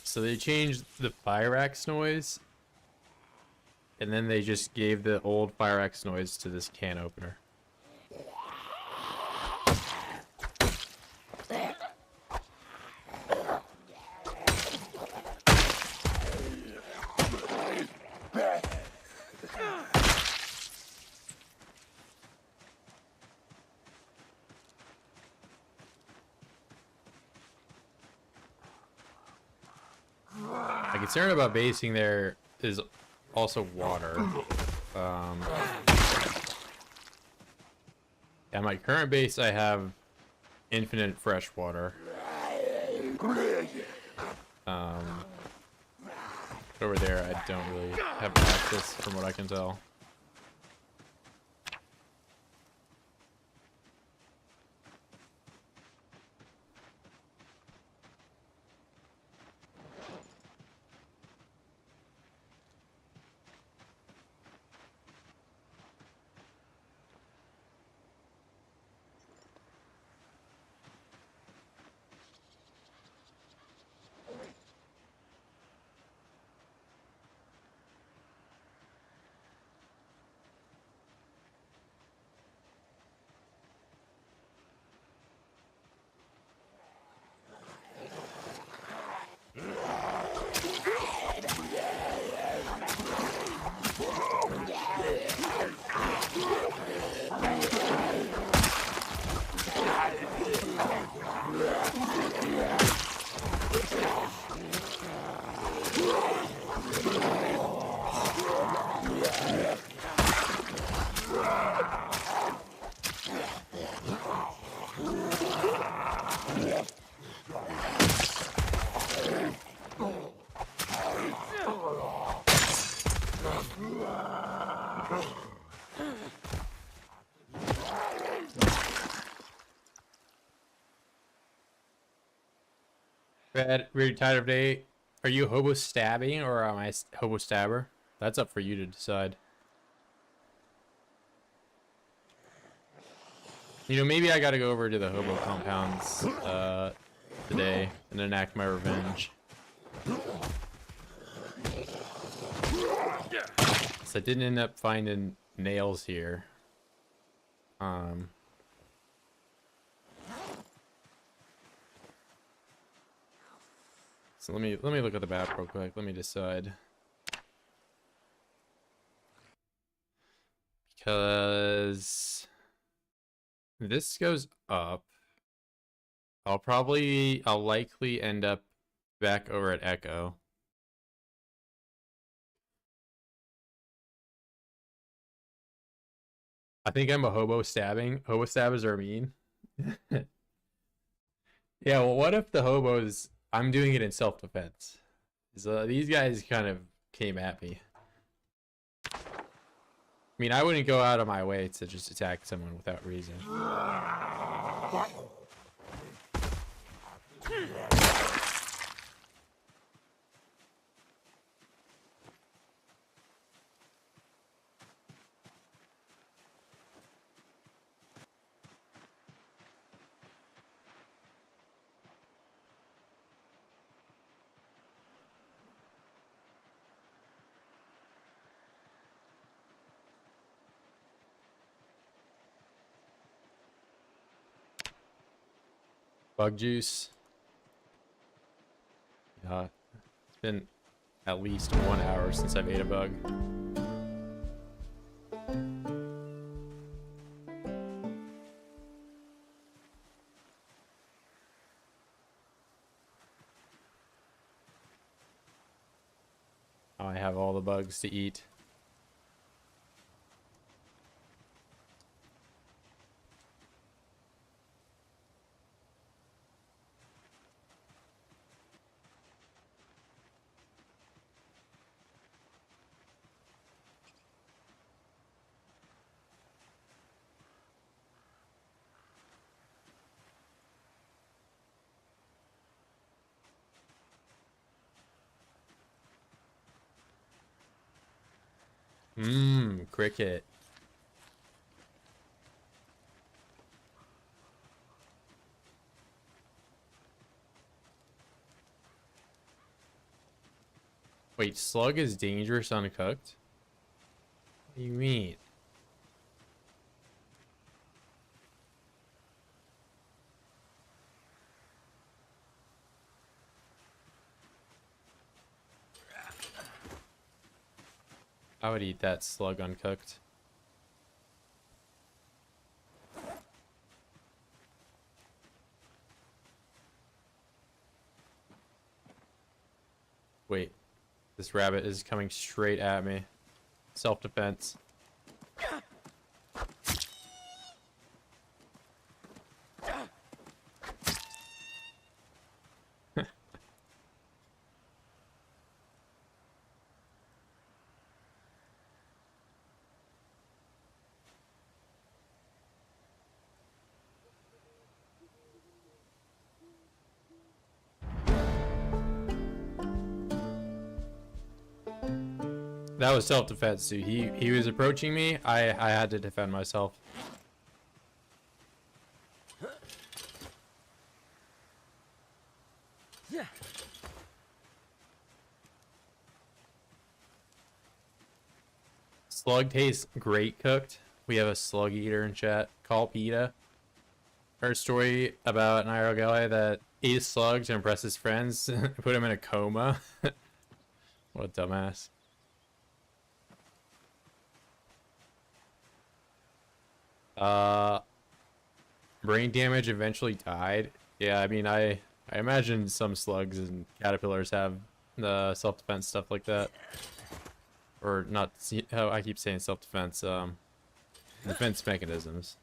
Speaker 1: So they changed the fire axe noise, and then they just gave the old fire axe noise to this can opener. concern about basing there is also water. At my current base, I have infinite fresh water. Over there, I don't really have access from what I can tell. Brad, really tired of day. Are you hobo stabbing or am I hobo stabber? That's up for you to decide. You know, maybe I gotta go over to the hobo compounds today and enact my revenge. So I didn't end up finding nails here. So let me look at the map real quick. Let me decide. Because this goes up. I'll likely end up back over at Echo. I think I'm a hobo stabbing. Hobo stabbers are mean. Yeah, well, what if the hobos... I'm doing it in self-defense. So these guys kind of came at me. I mean, I wouldn't go out of my way to just attack someone without reason. Bug juice. It's been at least 1 hour since I've ate a bug. Oh, I have all the bugs to eat. Cricket. Wait, slug is dangerous uncooked? What do you mean? I would eat that slug uncooked. Wait, This rabbit is coming straight at me. Self-defense. That was self-defense too. He was approaching me. I had to defend myself. Slug tastes great cooked. We have a slug eater in chat. Call PETA. Heard a story about an IRL guy that ate a slug to impress his friends. Put him in a coma. What a dumbass. Brain damage eventually died. Yeah, I mean, I imagine some slugs and caterpillars have the self-defense stuff like that. Or not, how I keep saying self-defense, defense mechanisms.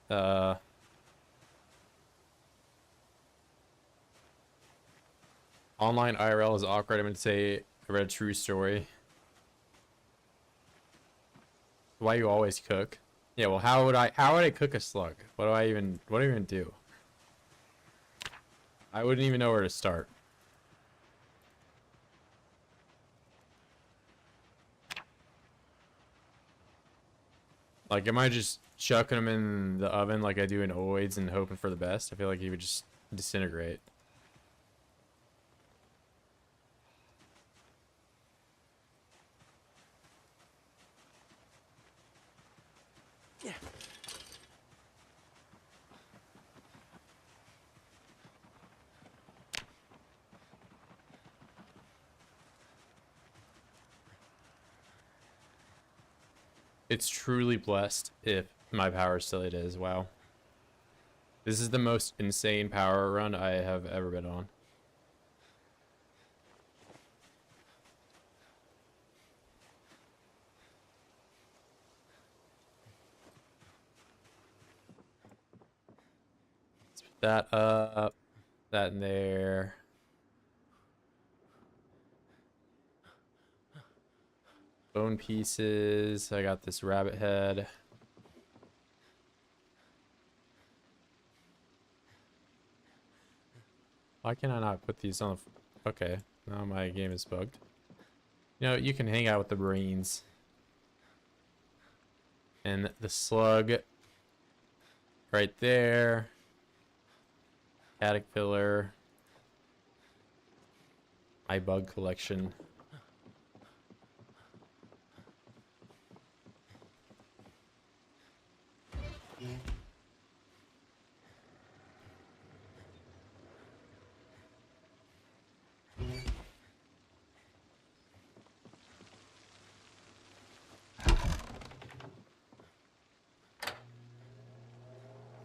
Speaker 1: Online IRL is awkward. I'm gonna say I read a true story. Why you always cook? Yeah, well, how would I cook a slug? What do I even do? I wouldn't even know where to start. Like, am I just chucking them in the oven like I do in oids and hoping for the best? I feel like he would just disintegrate. It's truly blessed if my power still it is. Wow. This is the most insane power run I have ever been on. Let's put that up, that in there. Bone pieces. I got this rabbit head. Why can I not put these on the... Okay, now my game is bugged. You know, you can hang out with the brains. And the slug right there. Caterpillar. My bug collection.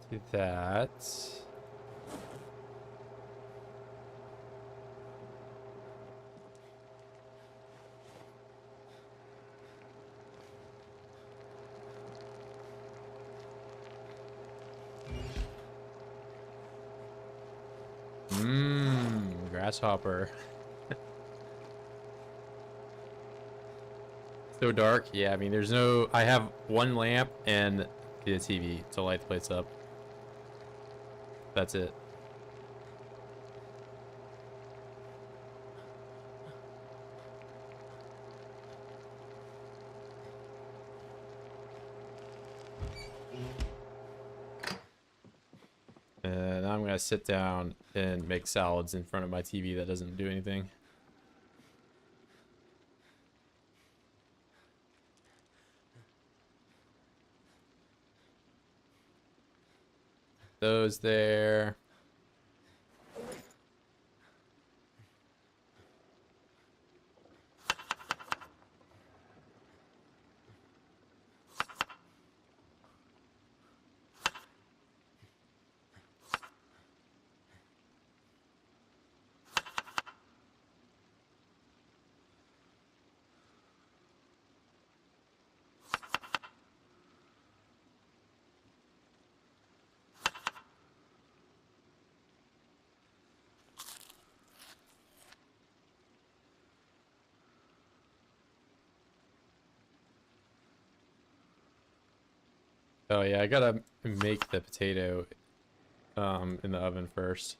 Speaker 1: Do that. Grasshopper. So dark. Yeah, I mean, there's no... I have one lamp and the TV to light the place up. That's it. And I'm gonna sit down and make salads in front of my TV that doesn't do anything. Those there. Oh yeah, I gotta make the potato in the oven first.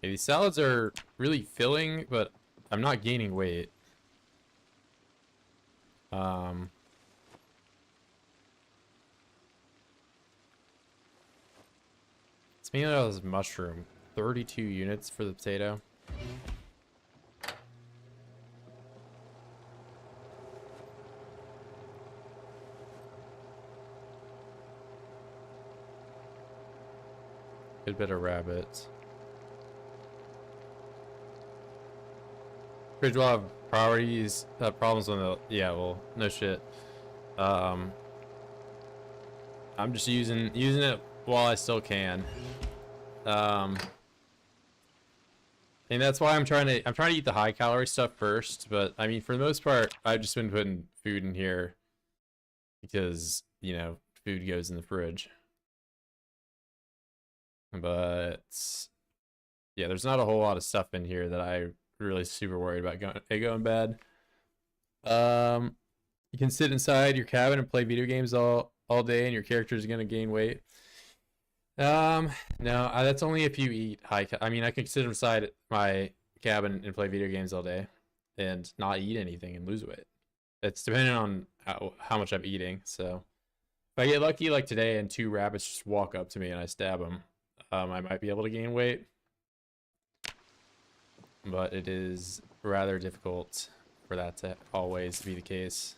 Speaker 1: Yeah, these salads are really filling, but I'm not gaining weight. Um, it's mainly all this mushroom. 32 units for the potato. Good bit of rabbit. Fridge will have priorities, problems when the, yeah, well, no shit. Um, I'm just using it while I still can. And that's why I'm trying to eat the high calorie stuff first, but I mean for the most part I've just been putting food in here because, you know, food goes in the fridge. But yeah, there's not a whole lot of stuff in here that I really super worried about going bad. You can sit inside your cabin and play video games all day and your character is gonna gain weight. No, that's only if you eat I mean, I can sit inside my cabin and play video games all day and not eat anything and lose weight. It's depending on how much I'm eating. So if I get lucky like today and two rabbits just walk up to me and I stab them, I might be able to gain weight. But it is rather difficult for that to always be the case.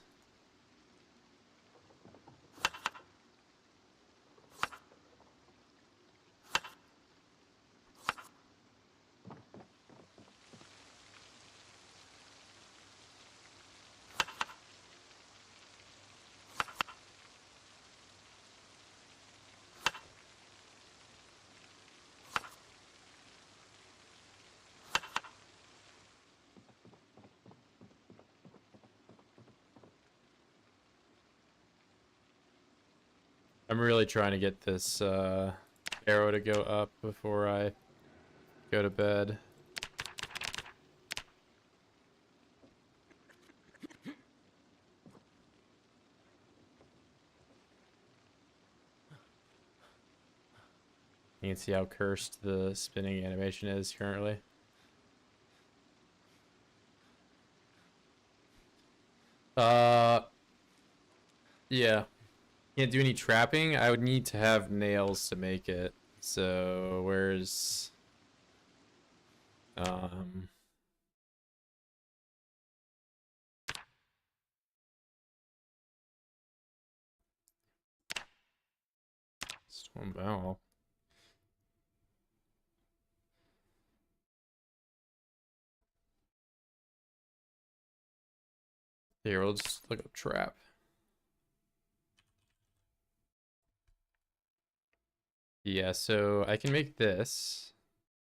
Speaker 1: I'm really trying to get this arrow to go up before I go to bed. You can see how cursed the spinning animation is currently. Yeah. Can't do any trapping. I would need to have nails to make it. So where's um stone bowel. Here, we'll just look up trap. Yeah, so I can make this,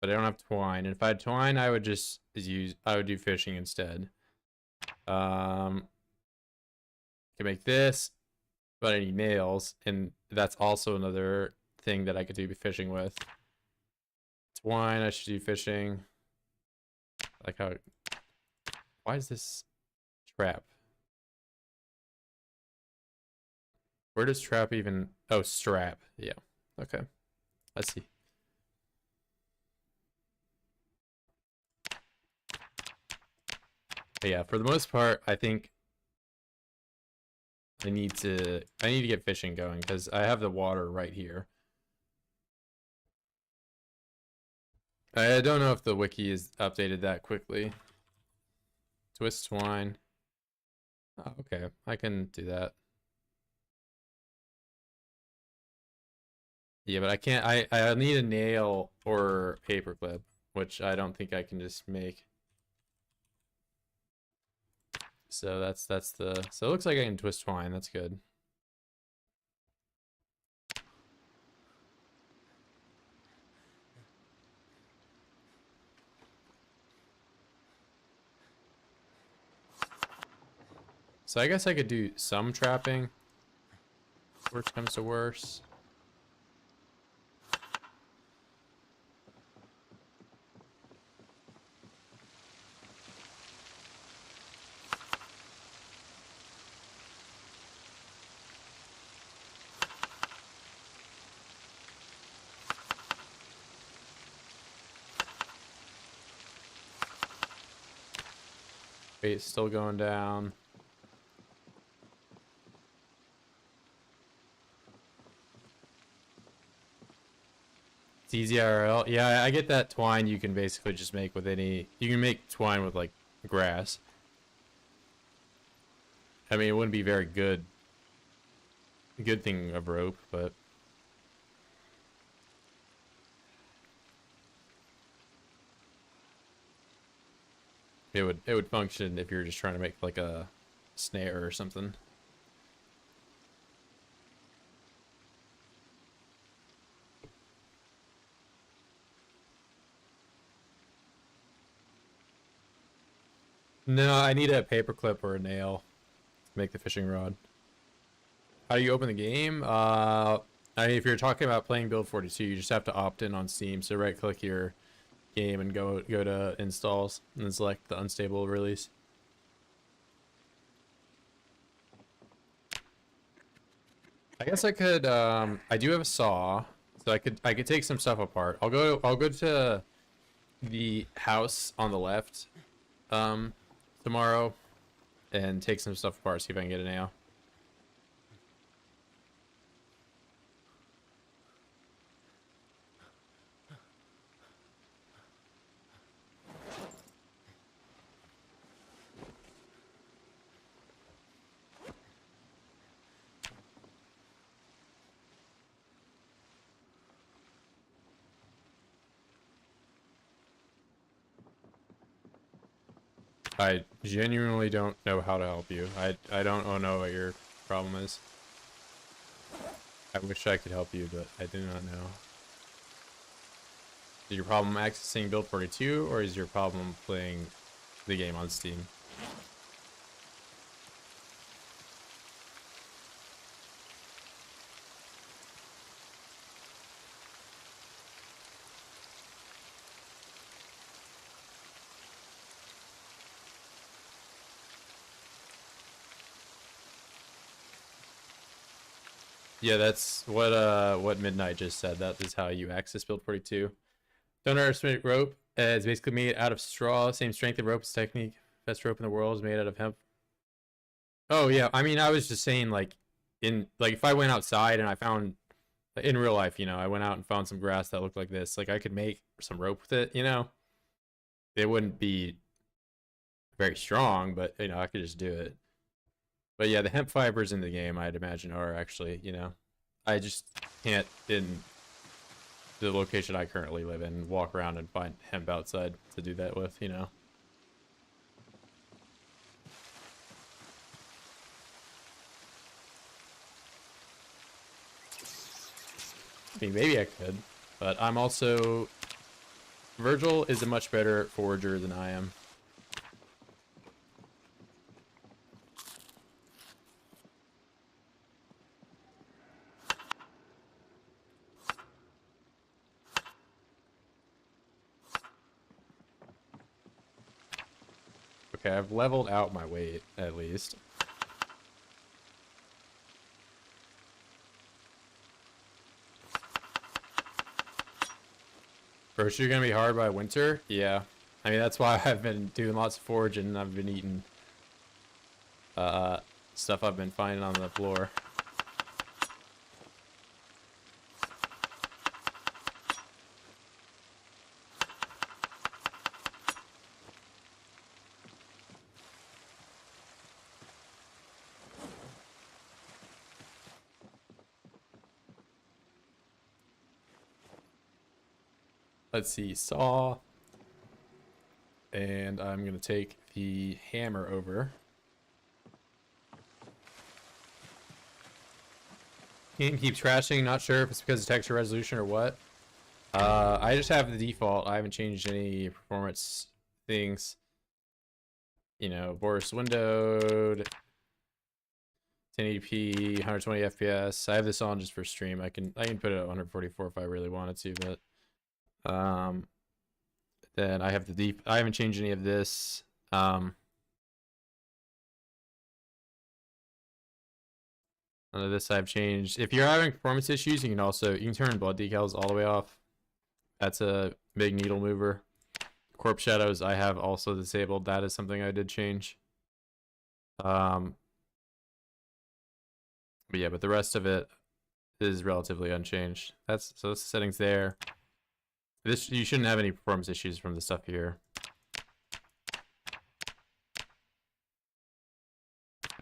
Speaker 1: but I don't have twine. And if I had twine, I would just do fishing instead. Can make this, but I need nails, and that's also another thing that I could do fishing with. Twine, I should do fishing. Like how, why is this trap? Where does trap even, oh, strap, yeah, okay, let's see. But yeah, for the most part, I think I need to get fishing going because I have the water right here. I don't know if the wiki is updated that quickly. Twist twine. Oh, okay, I can do that. Yeah, but I can't. I need a nail or paper clip, which I don't think I can just make. So that's the. So it looks like I can twist twine. That's good. So I guess I could do some trapping. Worst comes to worst. Weight's still going down. It's easy IRL. Yeah, I get that twine you can basically just make with any... You can make twine with, like, grass. I mean, it wouldn't be very good. Good thing of rope, but... It would function if you're just trying to make, like, a snare or something. No, I need a paper clip or a nail to make the fishing rod. How do you open the game? I mean, if you're talking about playing Build 42, you just have to opt in on Steam. So right-click your game and go to installs and then select the unstable release. I guess I could. I do have a saw, so I could take some stuff apart. I'll go to the house on the left. Tomorrow and take some stuff apart, see if I can get a nail. I genuinely don't know how to help you. I don't know what your problem is. I wish I could help you, but I do not know. Is your problem accessing Build 42, or is your problem playing the game on Steam? Yeah, that's what Midnight just said. That is how you access Build 42. Don't underestimate rope. It's basically made out of straw. Same strength of rope as technique. Best rope in the world is made out of hemp. Oh yeah, I mean, I was just saying, like, if I went outside and I found, in real life, you know, I went out and found some grass that looked like this, like I could make some rope with it, you know. It wouldn't be very strong, but you know, I could just do it. But yeah, the hemp fibers in the game, I'd imagine, are actually, you know, I just can't, in the location I currently live in, walk around and find hemp outside to do that with, you know. I mean, maybe I could, but I'm also... Virgil is a much better forager than I am. Okay, I've leveled out my weight, at least. First, you're gonna be hard by winter? Yeah. I mean, that's why I've been doing lots of foraging and I've been eating stuff I've been finding on the floor. Let's see, saw. And I'm gonna take the hammer over. Game keeps crashing, not sure if it's because of texture resolution or what. I just have the default. I haven't changed any performance things. You know, Boris windowed. 1080p, 120 FPS. I have this on just for stream. I can put it at 144 if I really wanted to, but then I have the deep. I haven't changed any of this. None of this I've changed. If you're having performance issues, you can turn blood decals all the way off. That's a big needle mover. Corpse shadows I have also disabled. That is something I did change. But yeah, but the rest of it is relatively unchanged. That's the settings there. This, you shouldn't have any performance issues from the stuff here.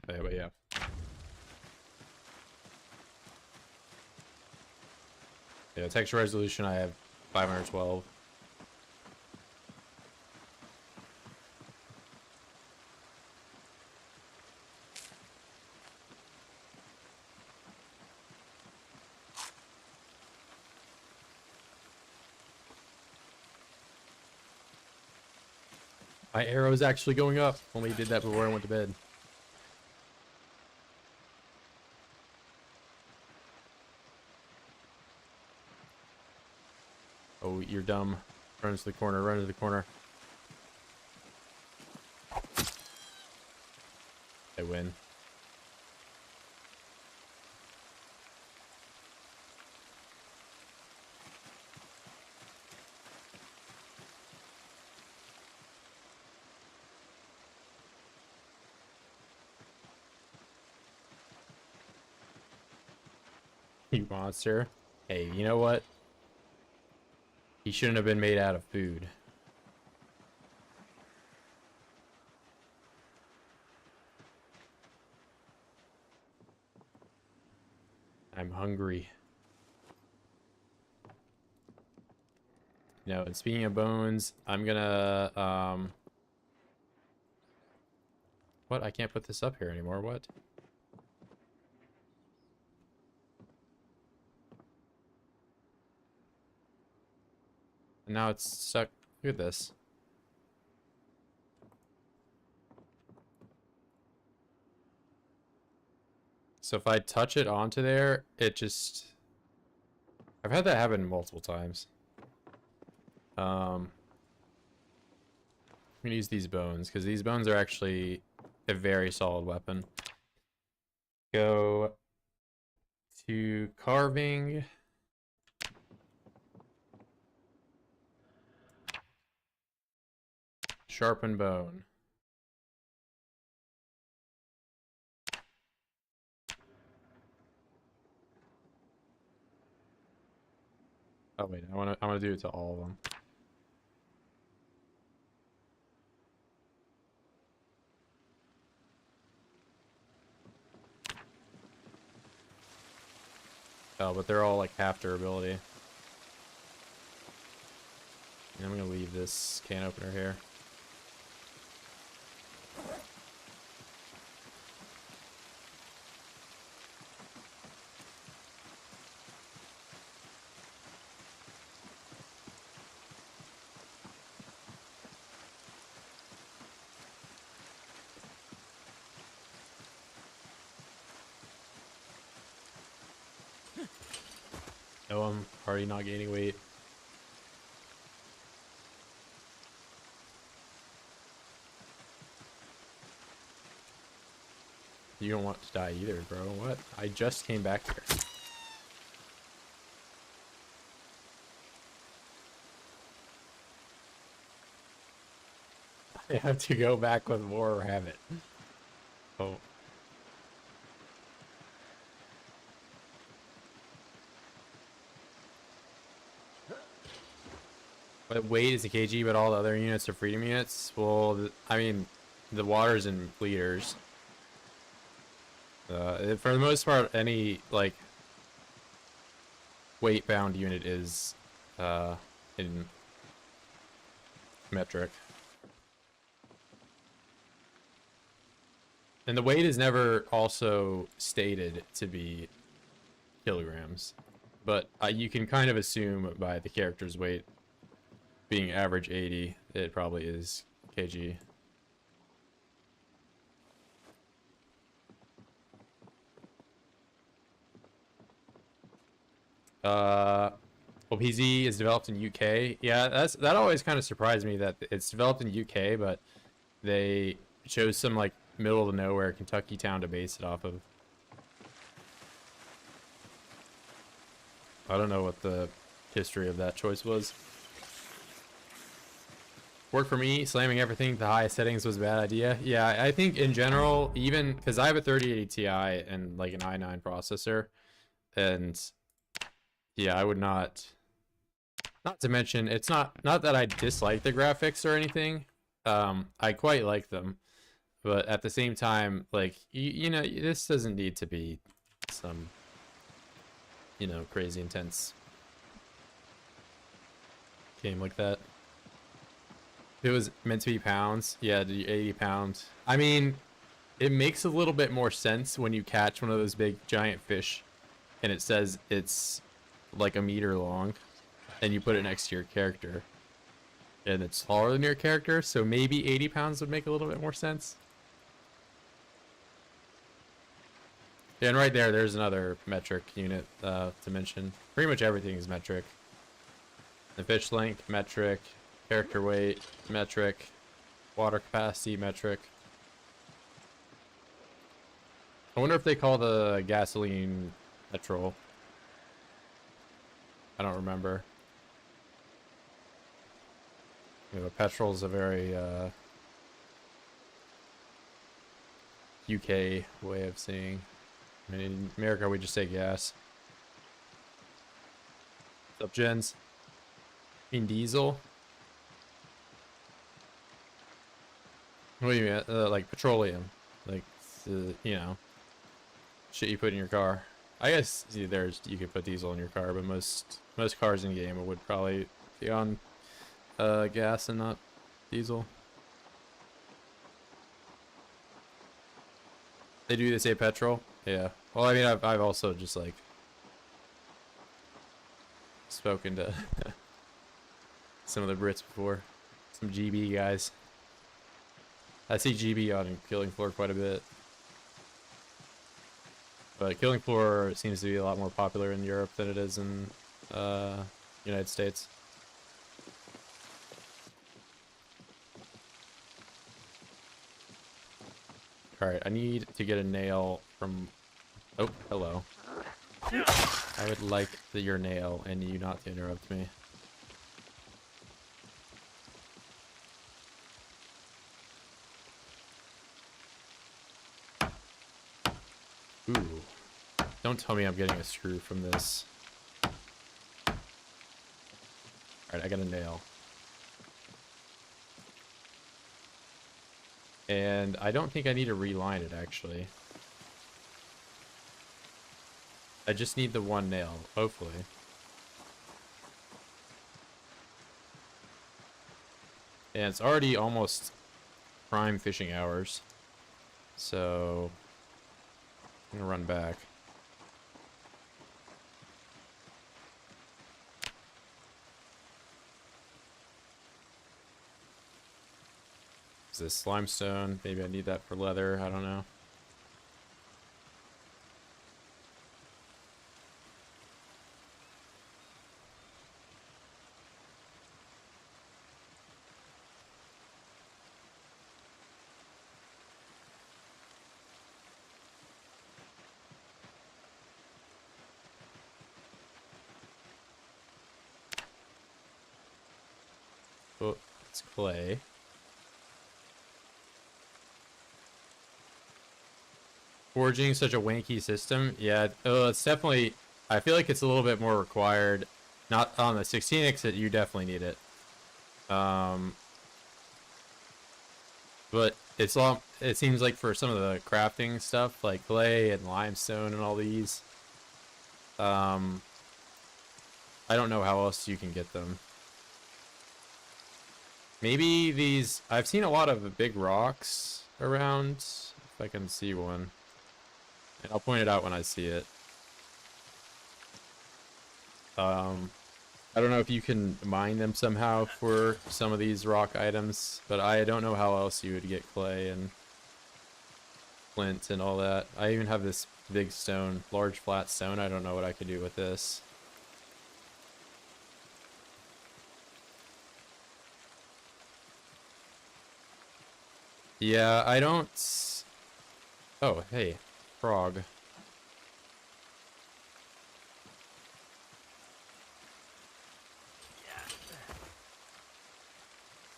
Speaker 1: Yeah, but yeah. Yeah, texture resolution I have 512. My arrow is actually going up. Only did that before I went to bed. Oh, you're dumb. Run to the corner, run to the corner. I win. You monster. Hey, you know what? He shouldn't have been made out of food. I'm hungry. No, and speaking of bones, I'm gonna, what? I can't put this up here anymore. What? And now it's stuck. Look at this. So if I touch it onto there, it just... I've had that happen multiple times. I'm gonna use these bones, because these bones are actually a very solid weapon. Go to carving. Sharpen bone. Oh wait, I wanna do it to all of them. Oh, but they're all like half durability. And I'm gonna leave this can opener here. No, I'm already not gaining weight. You don't want to die either, bro. What? I just came back here. I have to go back with more rabbit. Oh. But weight is a kg, but all the other units are freedom units. Well, I mean, the water's in liters. For the most part, any like weight-bound unit is in metric. And the weight is never also stated to be kilograms, but you can kind of assume by the character's weight being average 80, it probably is kg. Well, PZ is developed in UK. Yeah, that always kind of surprised me that it's developed in UK, but they chose some like middle of nowhere Kentucky town to base it off of. I don't know what the history of that choice was. Work for me, slamming everything to the highest settings was a bad idea. Yeah, I think in general, even because I have a 3080 Ti and like an i9 processor, and yeah, I would not. Not to mention, it's not that I dislike the graphics or anything. I quite like them, but at the same time, like you know, this doesn't need to be some, you know, crazy intense game like that. If it was meant to be pounds, yeah, 80 pounds. I mean, it makes a little bit more sense when you catch one of those big giant fish and it says it's like a meter long and you put it next to your character and it's taller than your character, so maybe 80 pounds would make a little bit more sense. Yeah, and right there's another metric unit to mention. Pretty much everything is metric. The fish length, metric. Character weight, metric. Water capacity, metric. I wonder if they call the gasoline petrol. I don't remember. You know, petrol is a very UK way of saying. I mean, in America we just say gas. What's up, gens? In diesel? What do you mean? Like petroleum, like you know, shit you put in your car. I guess you could put diesel in your car, but most cars in game would probably be on gas and not diesel. They say petrol? Yeah. Well, I mean, I've also just like spoken to some of the Brits before, some GB guys. I see GB on Killing Floor quite a bit. But Killing Floor seems to be a lot more popular in Europe than it is in United States. Alright, I need to get a nail from... Oh, hello. I would like your nail and you not to interrupt me. Ooh. Don't tell me I'm getting a screw from this. Alright, I got a nail. And I don't think I need to reline it, actually. I just need the one nail, hopefully. And it's already almost prime fishing hours. So... I'm gonna run back. Is this limestone? Maybe I need that for leather. I don't know. Oh, it's clay. Forging such a wanky system. Yeah, it's definitely... I feel like it's a little bit more required. Not on the 16X, you definitely need it. But it seems like for some of the crafting stuff, like clay and limestone and all these, I don't know how else you can get them. Maybe these... I've seen a lot of big rocks around, if I can see one. And I'll point it out when I see it. I don't know if you can mine them somehow for some of these rock items, but I don't know how else you would get clay and flint and all that. I even have this big stone, large flat stone. I don't know what I could do with this. Yeah, I don't... Oh, hey, frog.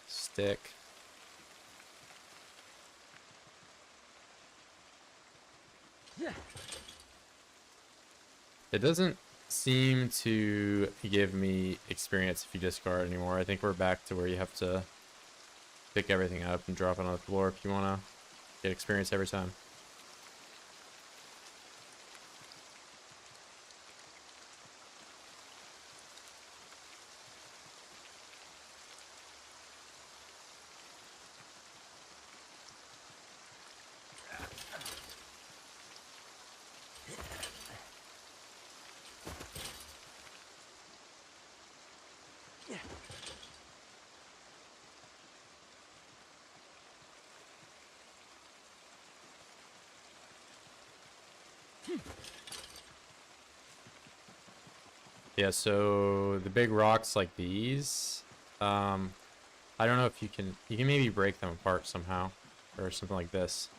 Speaker 1: Stick. It doesn't seem to give me experience if you discard anymore. I think we're back to where you have to pick everything up and drop it on the floor if you want to get experience every time. Yeah, so the big rocks like these, I don't know if you can maybe break them apart somehow or something like this,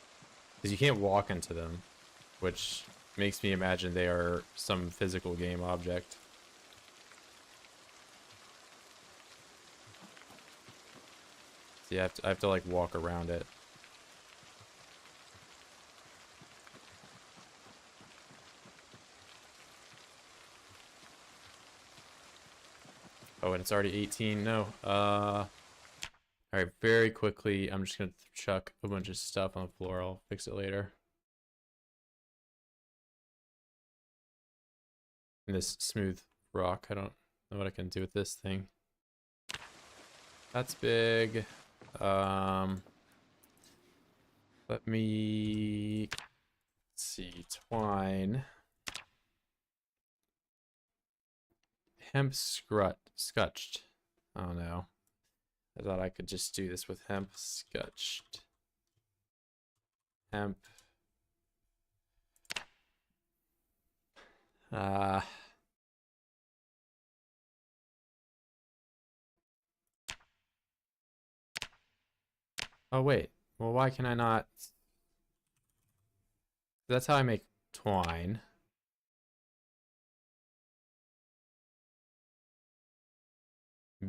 Speaker 1: because you can't walk into them, which makes me imagine they are some physical game object. So you I have to like walk around it. Oh, and it's already 18. No. All right, very quickly, I'm just gonna chuck a bunch of stuff on the floor. I'll fix it later. And this smooth rock, I don't know what I can do with this thing. That's big. Let me see, twine. Hemp scutched. Oh no. I thought I could just do this with hemp scutched. Hemp. Oh wait. Well, why can I not? That's how I make twine.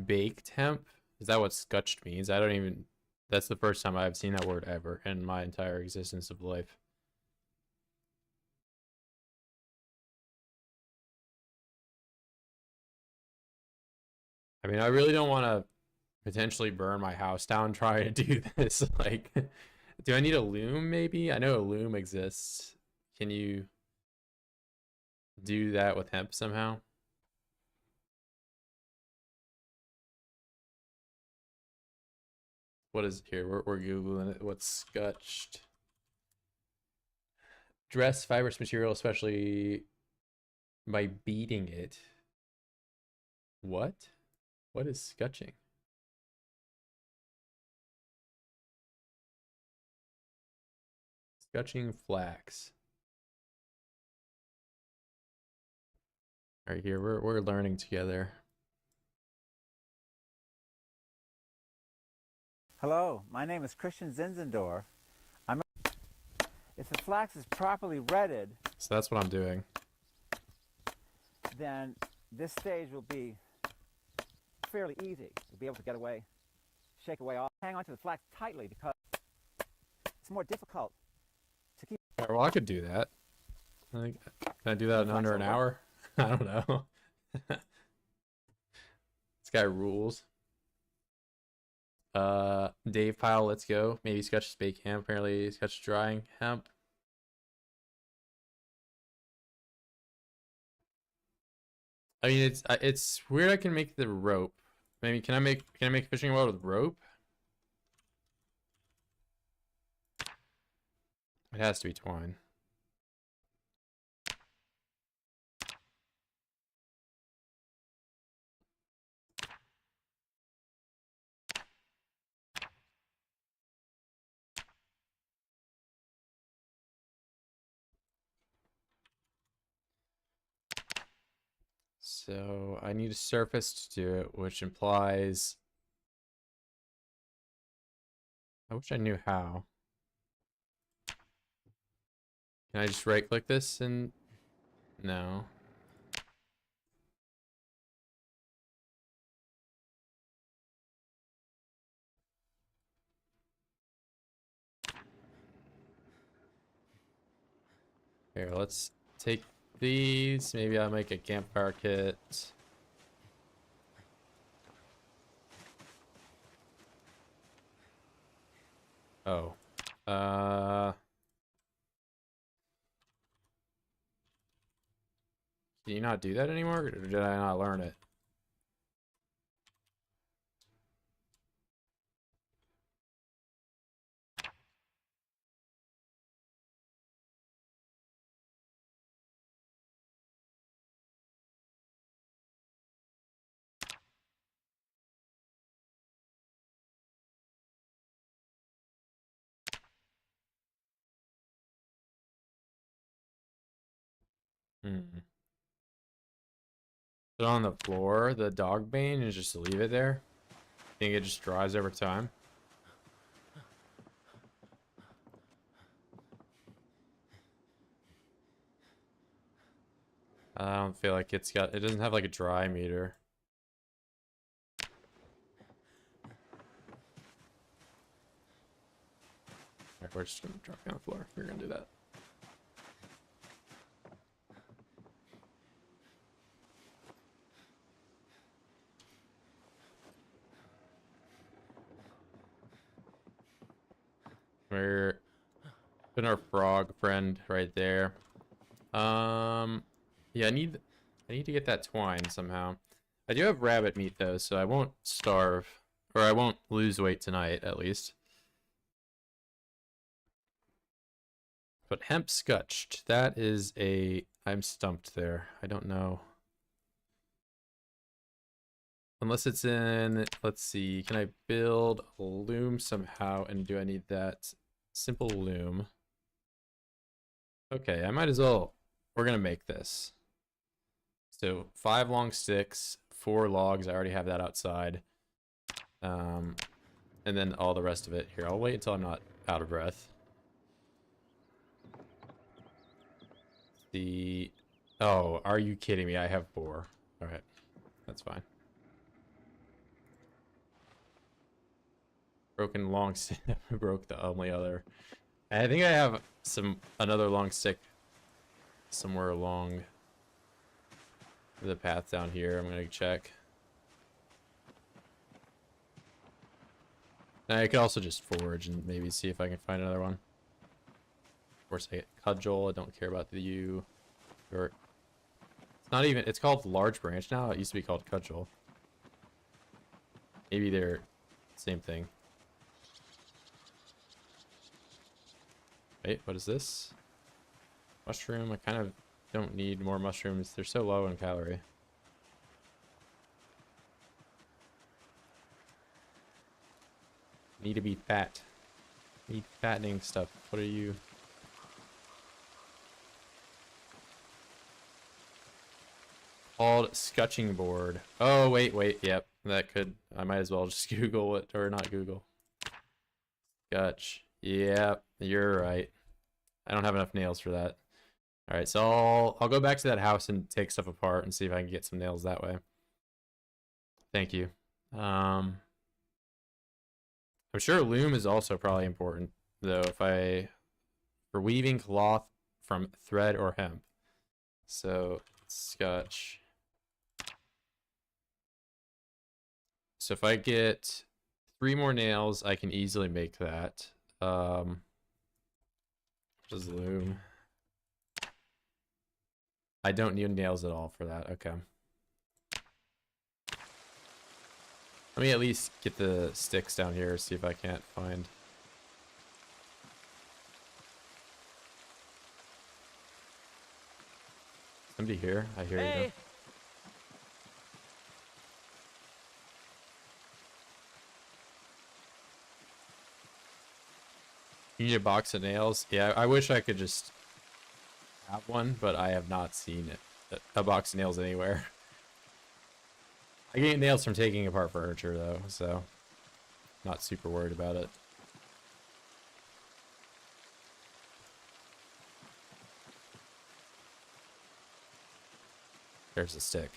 Speaker 1: Baked hemp? Is that what scutched means? I don't even... That's the first time I've seen that word ever in my entire existence of life. I mean, I really don't want to potentially burn my house down trying to do this. Like, do I need a loom maybe? I know a loom exists. Can you do that with hemp somehow? What is here? We're Googling it. What's scutched? Dress fibrous material, especially by beating it. What? What is scutching? Scutching flax. All right, here we're learning together.
Speaker 2: Hello, my name is Christian Zinzendorf. If the flax is properly retted,
Speaker 1: So that's what I'm doing.
Speaker 2: then this stage will be fairly easy. You'll be able to get away, shake away off, hang on to the flax tightly because it's more difficult to keep.
Speaker 1: All right, well, I could do that. Can I do that in under an hour? I don't know. This guy rules. Dave Pyle, let's go. Maybe Scotch bake hemp. Apparently, Scotch drying hemp. I mean, it's weird. I can make the rope. Maybe can I make a fishing rod with rope? It has to be twine. So I need a surface to do it, which implies I wish I knew how. Can I just right click this and no. Here, let's take these. Maybe I'll make a campfire kit. Oh. Can you not do that anymore? Or did I not learn it? Hmm. Put it on the floor, the dog bane, and just leave it there. Think it just dries over time. I don't feel like it doesn't have like a dry meter. Alright, we're just gonna drop it on the floor. We're gonna do that. We're putting our frog friend right there. Yeah, I need to get that twine somehow. I do have rabbit meat though, so I won't starve, or I won't lose weight tonight at least. But hemp scutched, that is I'm stumped there. I don't know. Unless it's in, let's see, can I build a loom somehow, and do I need that simple loom? Okay, I might as well, we're gonna make this. So 5 long sticks, 4 logs, I already have that outside. And then all the rest of it. Here, I'll wait until I'm not out of breath. Oh, are you kidding me? I have 4. Alright, that's fine. Broken long stick. Broke the only other. I think I have another long stick somewhere along the path down here. I'm gonna check. I could also just forage and maybe see if I can find another one. Of course, I get cudgel. I don't care about the U. Or it's not even. It's called large branch now. It used to be called cudgel. Maybe they're same thing. Wait, what is this? Mushroom. I kind of don't need more mushrooms. They're so low in calorie. Need to be fat. Need fattening stuff. What are you? Called scutching board. Oh, wait. Yep. That could. I might as well just Google it. Or not Google. Scutch. Yep. You're right. I don't have enough nails for that. Alright, so I'll go back to that house and take stuff apart and see if I can get some nails that way. Thank you. I'm sure loom is also probably important, though, for weaving cloth from thread or hemp. So, scotch. So if I get 3 more nails, I can easily make that. What is loom? I don't need nails at all for that. Okay. Let me at least get the sticks down here, see if I can't find. Somebody here? I hear you. You need a box of nails? Yeah, I wish I could just have one, but I have not seen a box of nails anywhere. I get nails from taking apart furniture, though, so not super worried about it. There's the stick.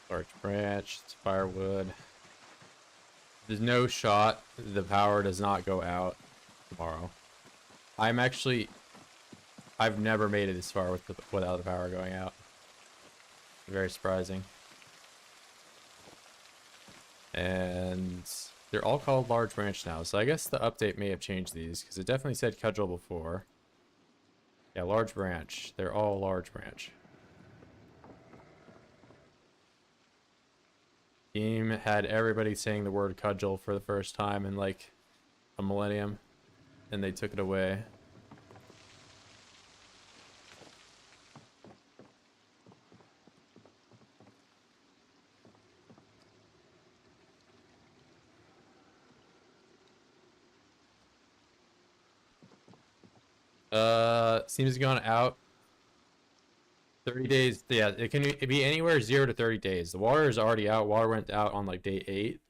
Speaker 1: Large branch, it's firewood. There's no shot the power does not go out tomorrow. I've never made it this far without the power going out. Very surprising. And they're all called large branch now, so I guess the update may have changed these, because it definitely said cudgel before. Yeah, large branch. They're all large branch. Game had everybody saying the word cudgel for the first time in like a millennium, and they took it away. Seems to have gone out 30 days. Yeah, it can be anywhere 0 to 30 days. The water is already out. Water went out on like day 8.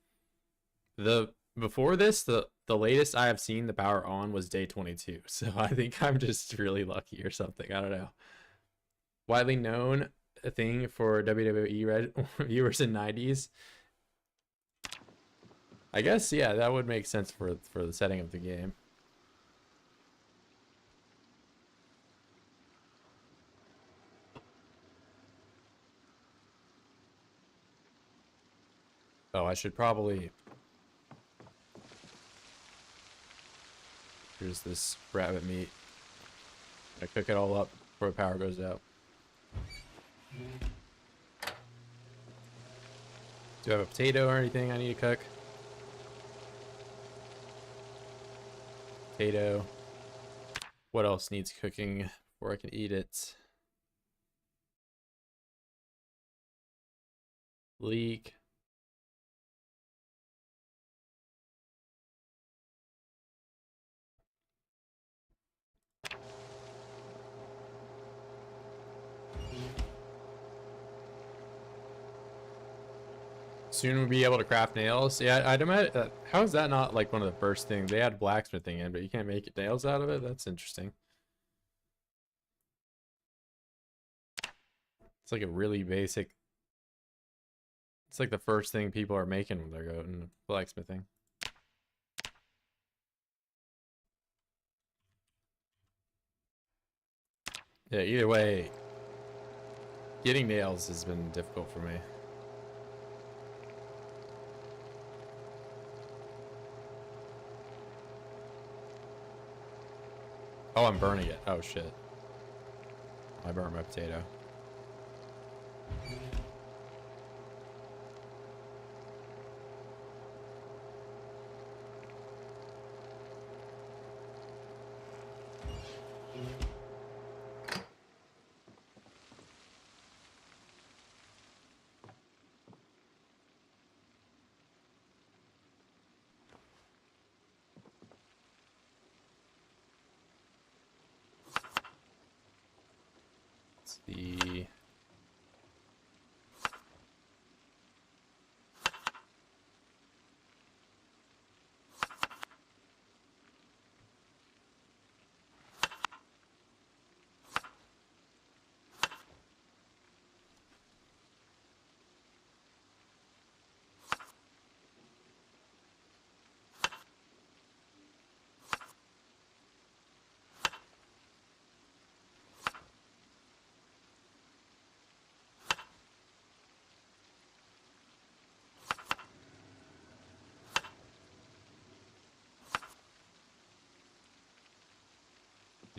Speaker 1: Before this, the latest I have seen the power on was day 22. So I think I'm just really lucky or something. I don't know. Widely known thing for WWE viewers in 90s. I guess, yeah, that would make sense for the setting of the game. Oh, I should probably... Here's this rabbit meat. I cook it all up before the power goes out. Do I have a potato or anything I need to cook? Potato. What else needs cooking before I can eat it? Leek. Soon we'll be able to craft nails. Yeah, I'd imagine. How is that not like one of the first things? They had blacksmithing in, but you can't make nails out of it? That's interesting. It's like a really basic... It's like the first thing people are making when they're going blacksmithing. Yeah, either way, getting nails has been difficult for me. Oh, I'm burning it. Oh, shit. I burned my potato. The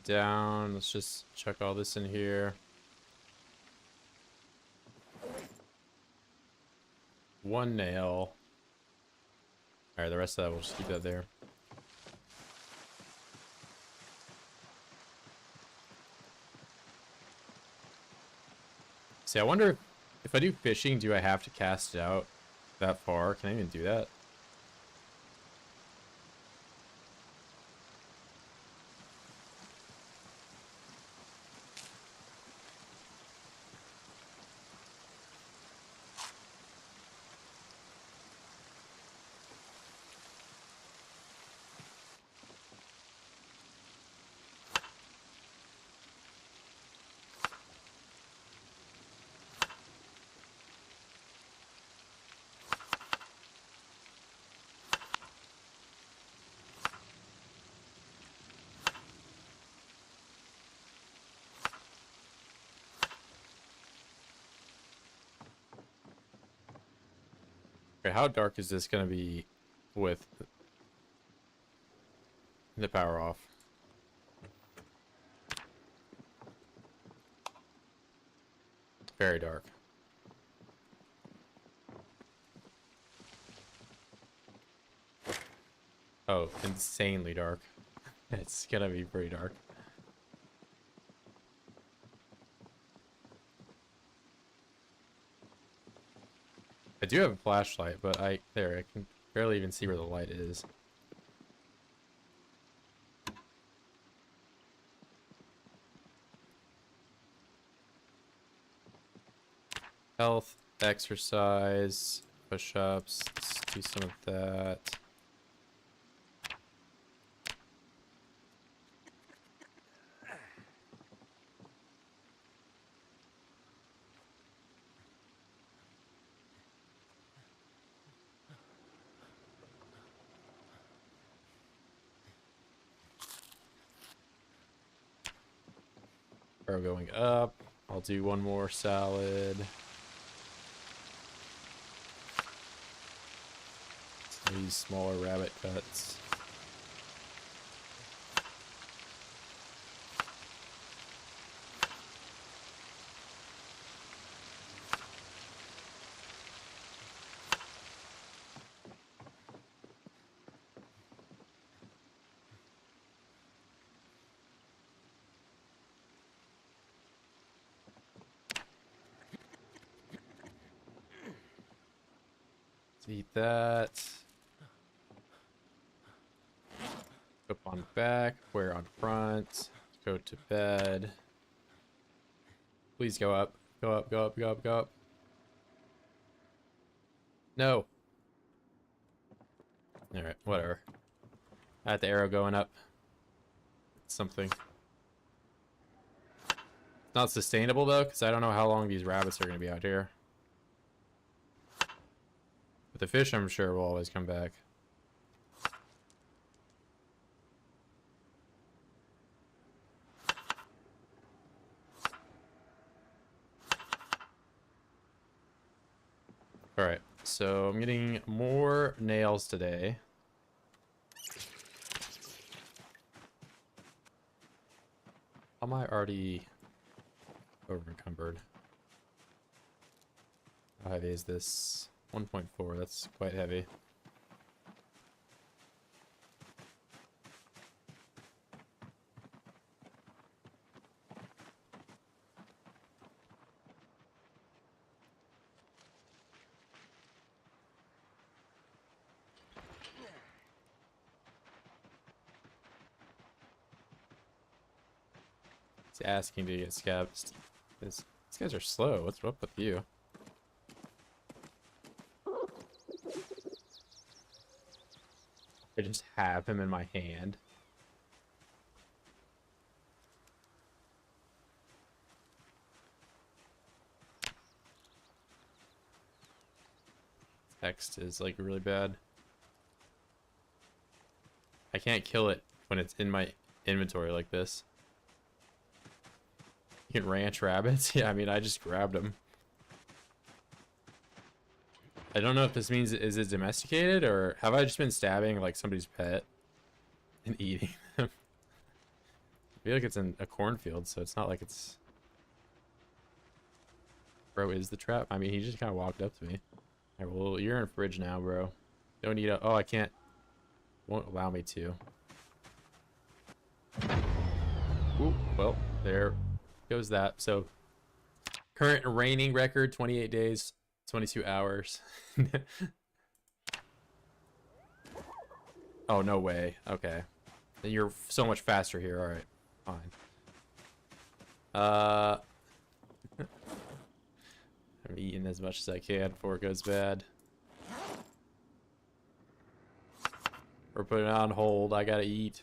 Speaker 1: down. Let's just chuck all this in here. One nail. Alright, the rest of that we'll just keep that there. See, I wonder if I do fishing, do I have to cast it out that far? Can I even do that? Okay, how dark is this gonna be with the power off? Very dark. Oh, insanely dark. It's gonna be pretty dark. I do have a flashlight, but I can barely even see where the light is. Health, exercise, push-ups. Let's do some of that. Arrow going up. I'll do one more salad. These smaller rabbit cuts. Let's eat that. Up on back, wear on front, go to bed. Please go up, go up, go up, go up, go up. No. Alright, whatever. I had the arrow going up. Something. Not sustainable though, because I don't know how long these rabbits are going to be out here. But the fish, I'm sure, will always come back. Alright, so I'm getting more nails today. How am I already over encumbered? How heavy is this? 1.4, that's quite heavy. It's asking to get scabs. These guys are slow. What's up with you? I just have him in my hand. Text is like really bad. I can't kill it when it's in my inventory like this. You can ranch rabbits? Yeah, I mean, I just grabbed them. I don't know if this means, is it domesticated, or have I just been stabbing like somebody's pet and eating them? I feel like it's in a cornfield, so it's not like it's... Bro, is the trap? I mean, he just kind of walked up to me. Alright, well, you're in a fridge now, bro. Don't need a... Oh, I can't... Won't allow me to. Ooh, well, there goes that. So, current reigning record, 28 days, 22 hours. Oh, no way. Okay. Then you're so much faster here. Alright, fine. I'm eating as much as I can before it goes bad. We're putting it on hold. I gotta eat.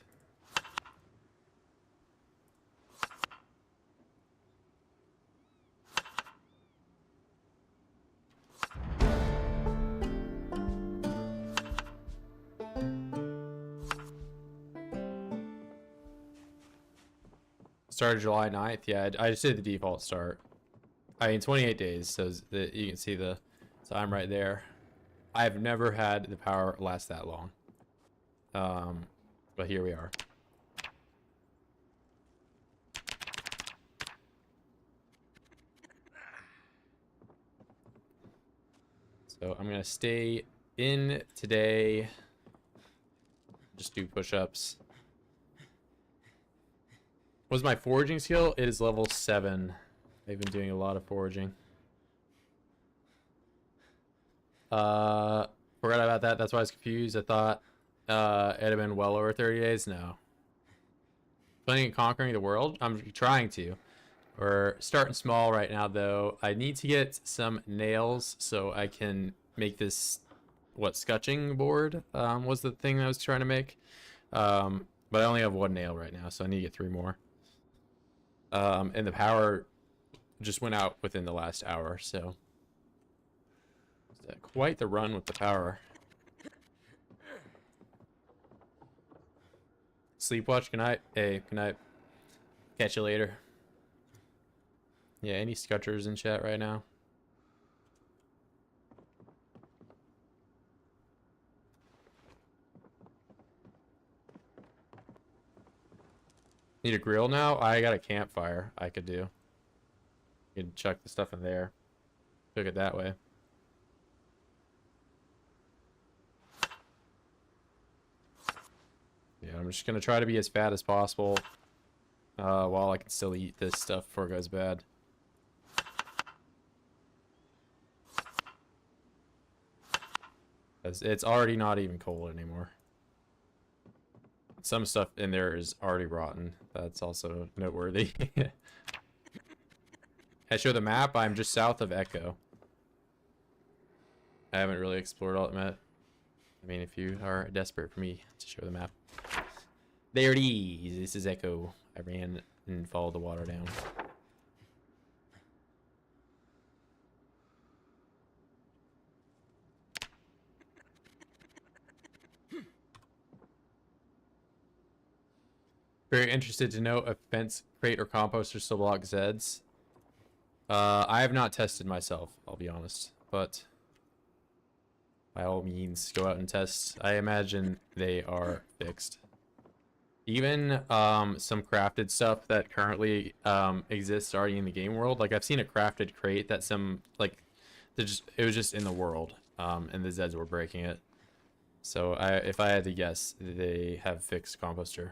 Speaker 1: Started July 9th. Yeah, I just did the default start. I mean, 28 days, so that you can see the... So I'm right there. I've never had the power last that long. But here we are. So I'm gonna stay in today. Just do push-ups. What's my foraging skill? It is level 7. I've been doing a lot of foraging. Forgot about that. That's why I was confused. I thought it'd have been well over 30 days. No. Planning on conquering the world? I'm trying to. We're starting small right now, though. I need to get some nails so I can make this, what, scutching board was the thing I was trying to make. But I only have 1 nail right now, so I need to get 3 more. And the power just went out within the last hour, so quite the run with the power. Sleepwatch, good night. Hey, good night. Catch you later. Yeah, any scutchers in chat right now? Need a grill now? I got a campfire I could do. You can chuck the stuff in there. Cook it that way. Yeah, I'm just gonna try to be as fat as possible while I can still eat this stuff before it goes bad. It's already not even cold anymore. Some stuff in there is already rotten. That's also noteworthy. I show the map. I'm just south of Echo. I haven't really explored all that map. I mean, if you are desperate for me to show the map. There it is. This is Echo. I ran and followed the water down. Very interested to know if fence crate or composter still block Zeds. I have not tested myself, I'll be honest, but by all means, go out and test. I imagine they are fixed. Even some crafted stuff that currently exists already in the game world. Like I've seen a crafted crate that some like it was just in the world, and the Zeds were breaking it. So if I had to guess, they have fixed composter.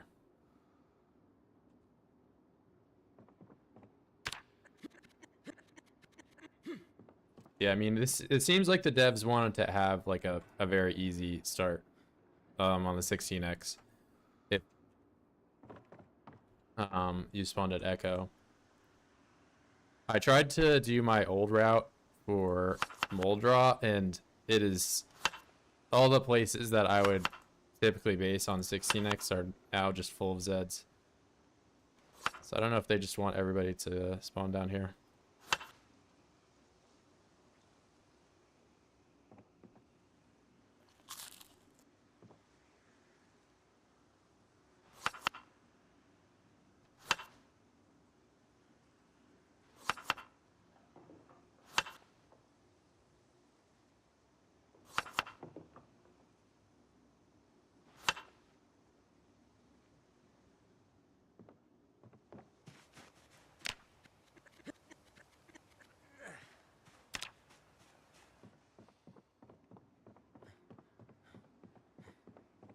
Speaker 1: Yeah, I mean, it seems like the devs wanted to have like a very easy start on the 16x. If you spawned at Echo. I tried to do my old route for mold draw, and it is all the places that I would typically base on 16x are now just full of Zeds. So I don't know if they just want everybody to spawn down here.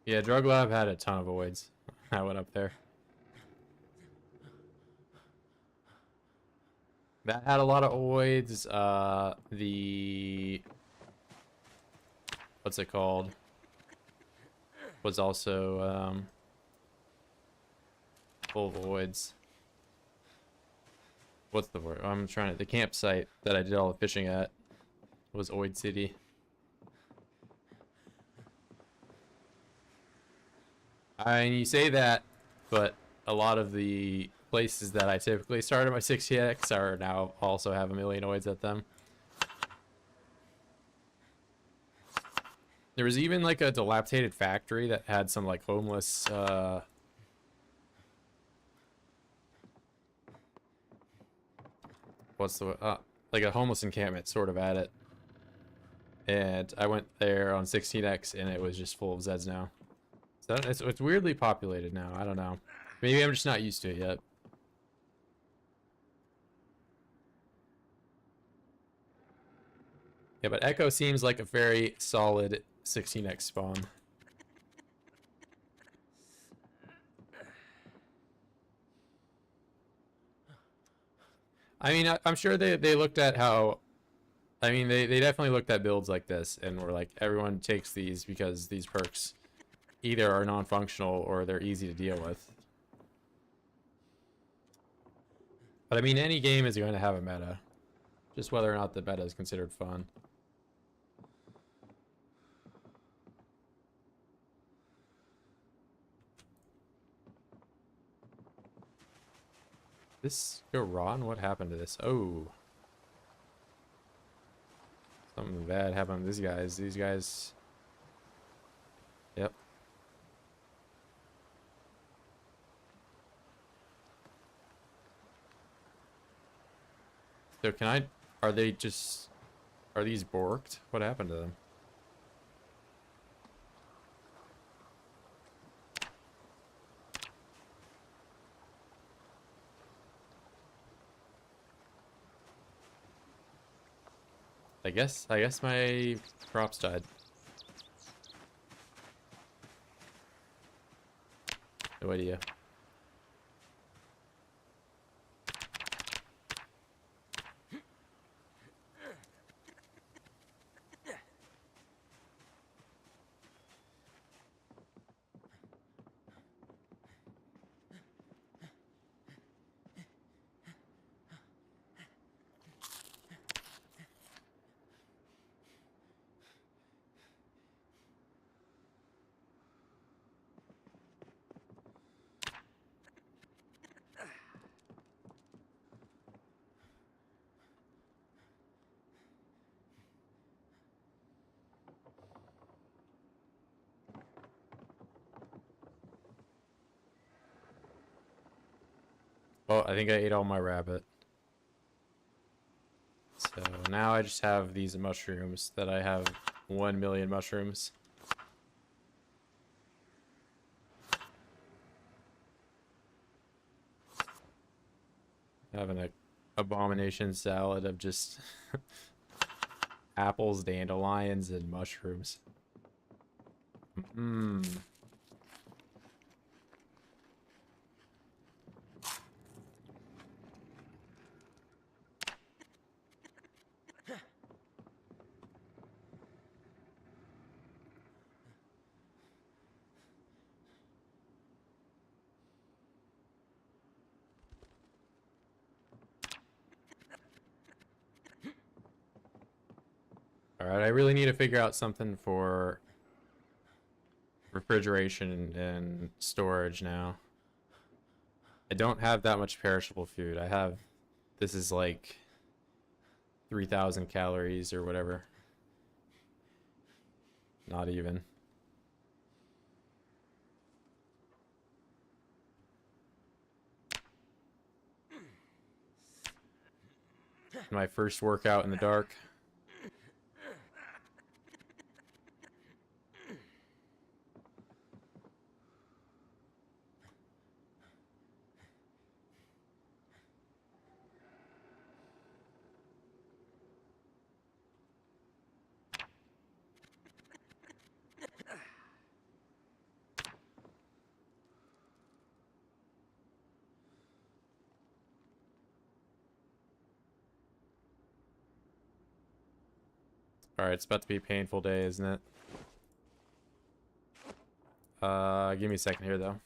Speaker 1: Yeah, Drug Lab had a ton of voids. I went up there. That had a lot of voids. What's it called? Was also full of voids. What's the word? I'm trying to. The campsite that I did all the fishing at was Oid City. And you say that, but a lot of the places that I typically start at my 60x are now also have a million oids at them. There was even like a dilapidated factory that had some like homeless what's the like a homeless encampment sort of at it. and I went there on 16x, and it was just full of Zeds now. So it's weirdly populated now. I don't know. Maybe I'm just not used to it yet. Yeah, but Echo seems like a very solid 16x spawn. I mean, I'm sure they looked at how... I mean, they definitely looked at builds like this and were like, everyone takes these because these perks either are non-functional or they're easy to deal with. But I mean, any game is going to have a meta. Just whether or not the meta is considered fun. This go rotten? What happened to this? Oh. Something bad happened to these guys. These guys... Yep. So can I... Are they just... Are these borked? What happened to them? I guess my props died. No idea. Well, I think I ate all my rabbit. So now I just have these mushrooms that I have 1 million mushrooms. Having a abomination salad of just apples, dandelions, and mushrooms. Mmm. Alright, I really need to figure out something for refrigeration and storage now. I don't have that much perishable food. I have... This is like 3,000 calories or whatever. Not even. My first workout in the dark. Alright, it's about to be a painful day, isn't it? Give me a second here, though.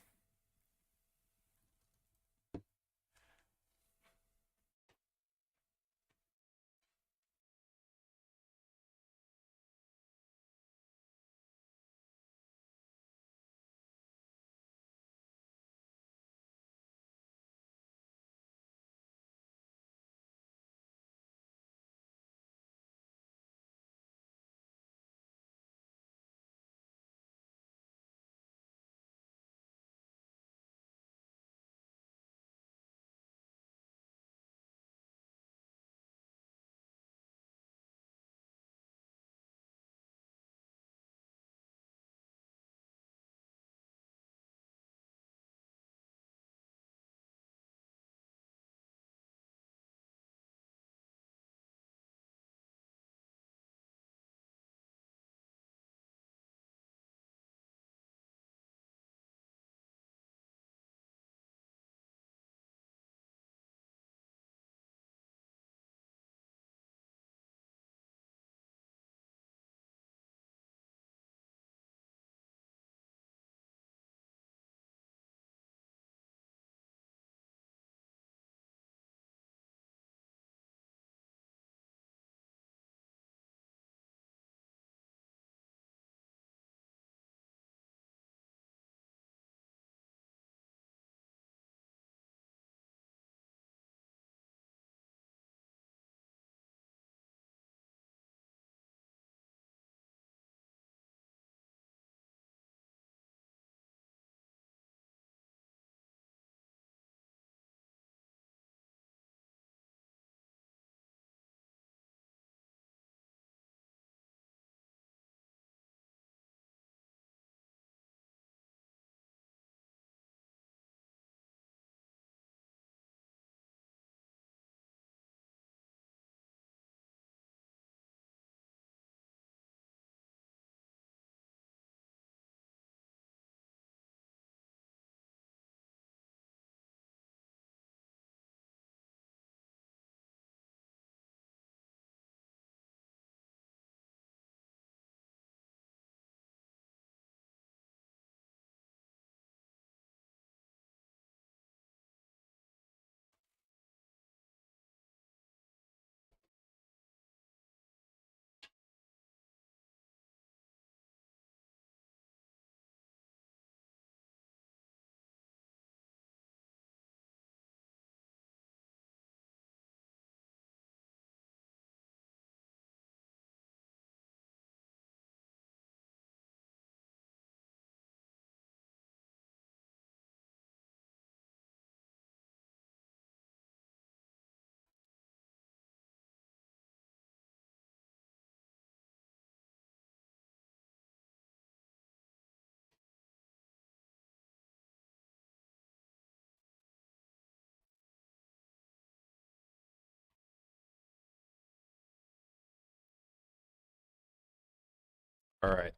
Speaker 1: All right.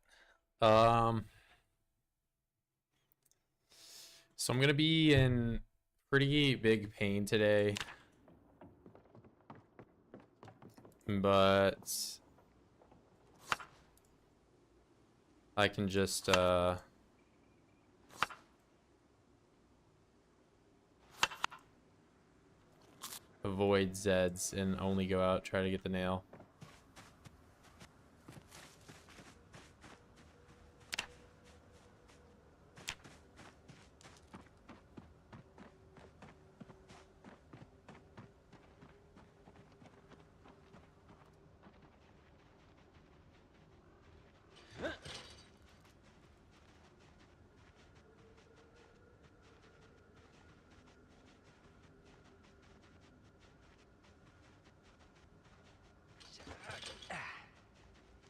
Speaker 1: Um, so I'm gonna be in pretty big pain today, but I can just avoid Zeds and only go out try to get the nail.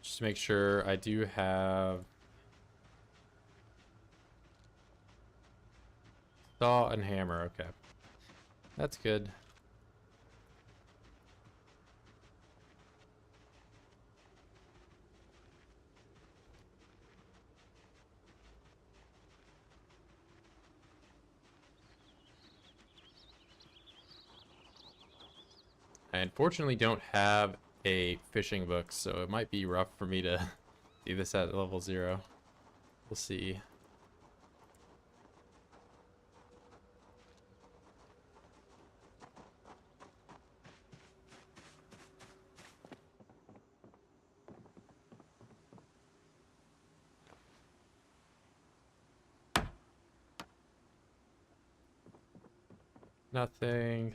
Speaker 1: Just to make sure I do have saw and hammer. Okay, that's good. I unfortunately don't have a fishing book, so it might be rough for me to do this at level 0. We'll see. Nothing.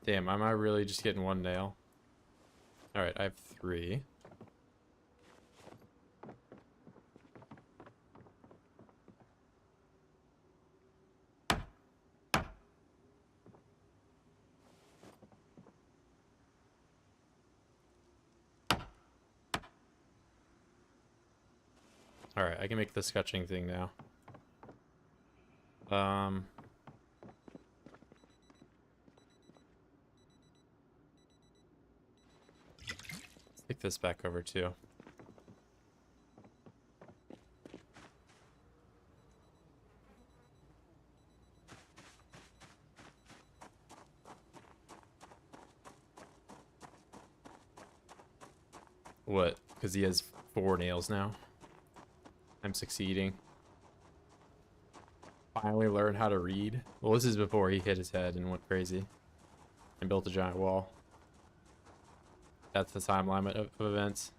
Speaker 1: Damn, am I really just getting one nail? Alright, I have 3. Alright, I can make the sketching thing now. Let's take this back over too. What? Because he has 4 nails now. I'm succeeding. Finally learn how to read. Well, this is before he hit his head and went crazy and built a giant wall. That's the timeline of events.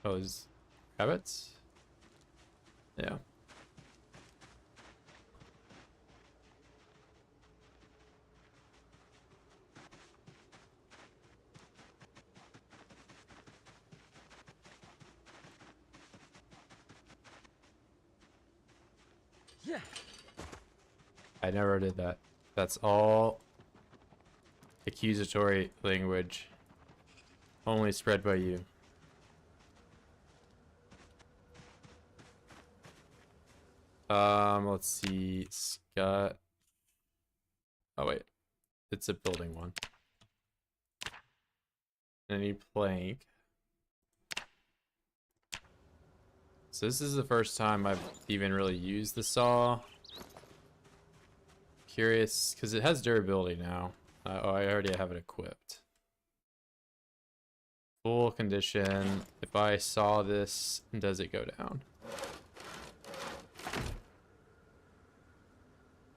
Speaker 1: Oh, there's rabbits? Yeah.
Speaker 2: Yeah.
Speaker 1: I never did that. That's all accusatory language. Only spread by you. Let's see. Scott. Oh, wait. It's a building one. Any plank. So this is the first time I've even really used the saw. Curious, because it has durability now. Oh, I already have it equipped. Full condition. If I saw this, does it go down?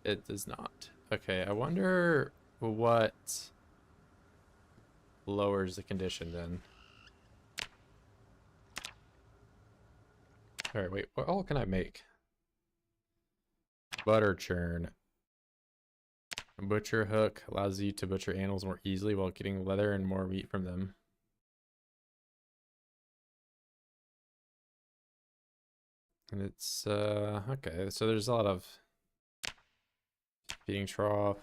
Speaker 1: It does not. Okay, I wonder what lowers the condition then. Alright, wait, what all can I make? Butter churn. Butcher hook allows you to butcher animals more easily while getting leather and more meat from them. And it's, okay, so there's a lot of feeding trough,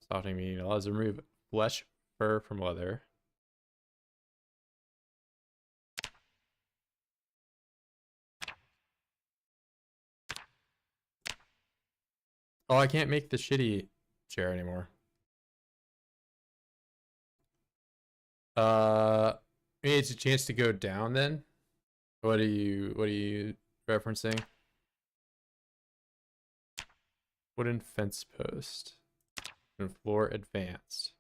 Speaker 1: softening medium, allows to remove flesh, fur from leather. Oh, I can't make the shitty chair anymore. Maybe it's a chance to go down then? What are you referencing? Wooden fence post. And floor advanced.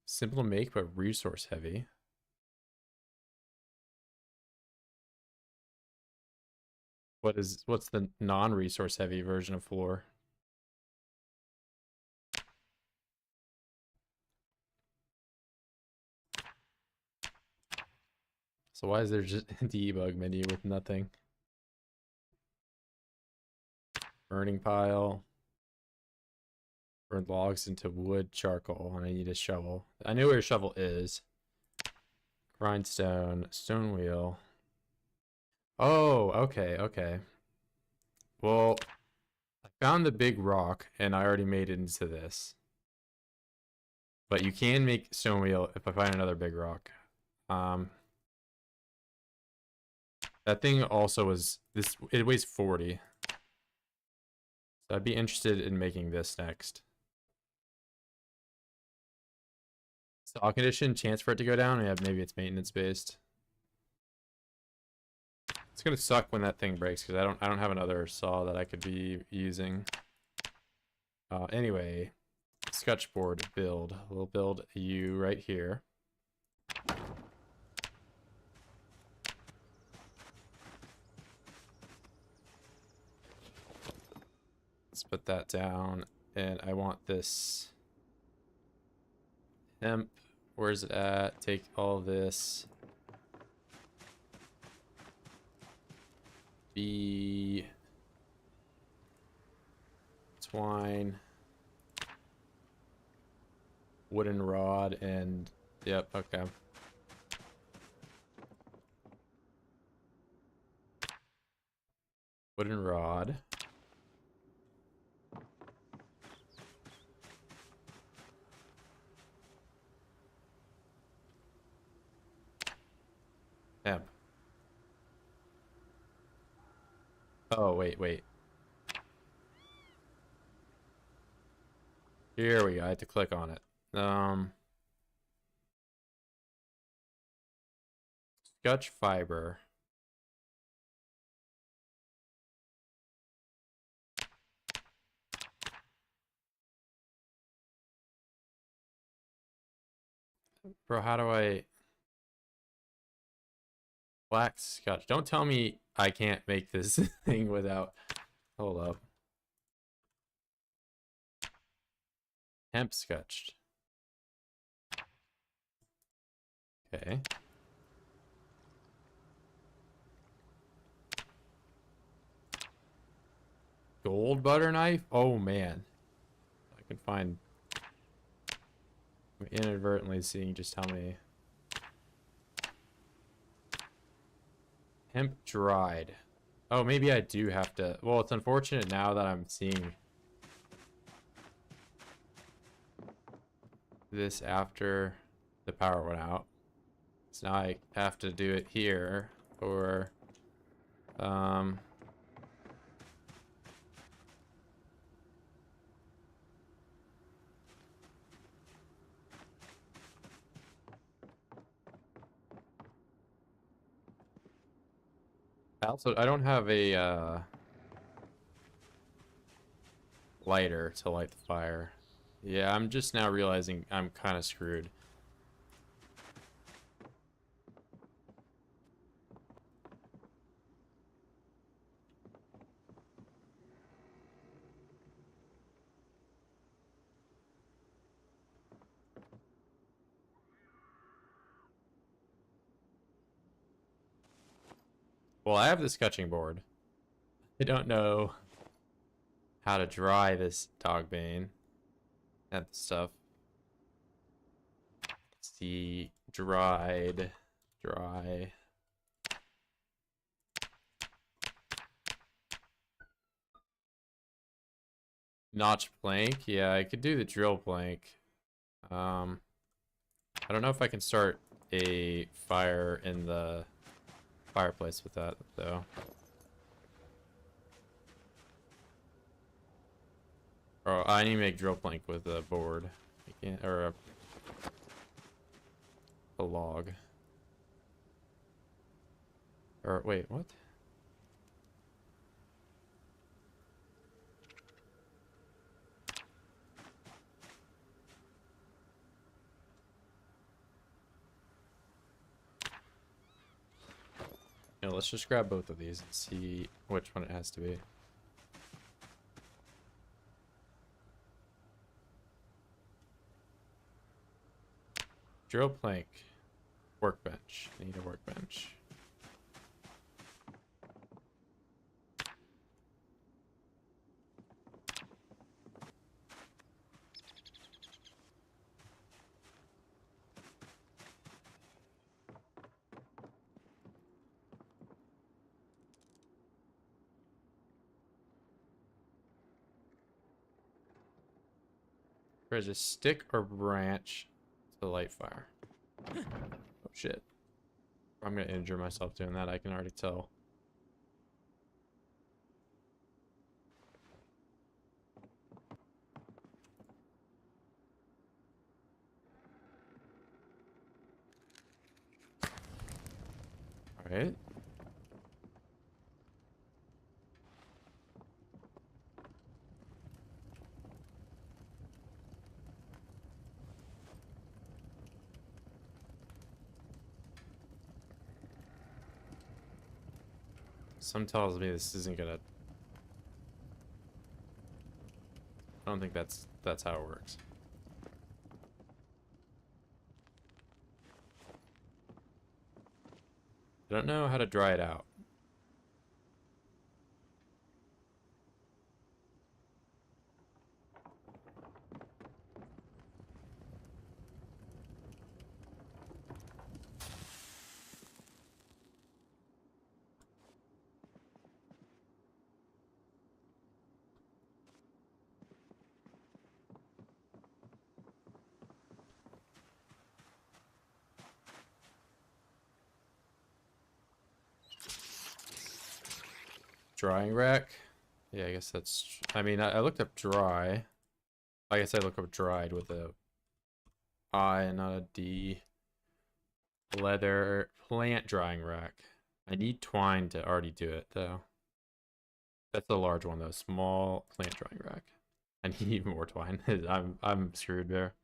Speaker 1: Simple to make, but resource heavy. What's the non-resource heavy version of floor? So why is there just a debug menu with nothing? Burning pile. Burn logs into wood charcoal, and I need a shovel. I know where a shovel is. Grindstone, stone wheel. Oh, okay, okay. Well, I found the big rock, and I already made it into this. But you can make stone wheel if I find another big rock. That thing also was this. It weighs 40. So I'd be interested in making this next. Saw condition, chance for it to go down. Yeah, maybe it's maintenance based. It's gonna suck when that thing breaks because I don't have another saw that I could be using. Anyway, sketchboard build. We'll build a U right here. Let's put that down, and I want this hemp. Where's it at? Take all this. Bee. Twine. Wooden rod and yep, okay. Wooden rod. Hemp. Oh, wait. Here we go. I had to click on it. Scotch fiber. Bro, how do I... Black scotch. Don't tell me I can't make this thing without... Hold up. Hemp scotched. Okay. Gold butter knife? Oh, man. I can find... I'm inadvertently seeing just how many... Hemp dried. Oh, maybe I do have to... Well, it's unfortunate now that I'm seeing... this after the power went out. So now I have to do it here, or... I don't have a, lighter to light the fire. Yeah, I'm just now realizing I'm kind of screwed. Well, I have the sketching board. I don't know how to dry this dog bane and stuff. see, dried, dry. Notch plank. Yeah, I could do the drill plank. I don't know if I can start a fire in the fireplace with that, though. Oh, I need to make drill plank with a board. I can't, or a log. Or, wait, what? You know, let's just grab both of these and see which one it has to be. Drill plank. Workbench. I need a workbench. There's a stick or branch to light fire. Oh shit. I'm gonna injure myself doing that, I can already tell. Alright. Some tells me this isn't gonna... I don't think that's how it works. I don't know how to dry it out. Drying rack? Yeah, I guess that's... I mean, I looked up dry. I guess I look up dried with a I and not a D. Leather plant drying rack. I need twine to already do it, though. That's the large one, though. Small plant drying rack. I need even more twine. I'm screwed there.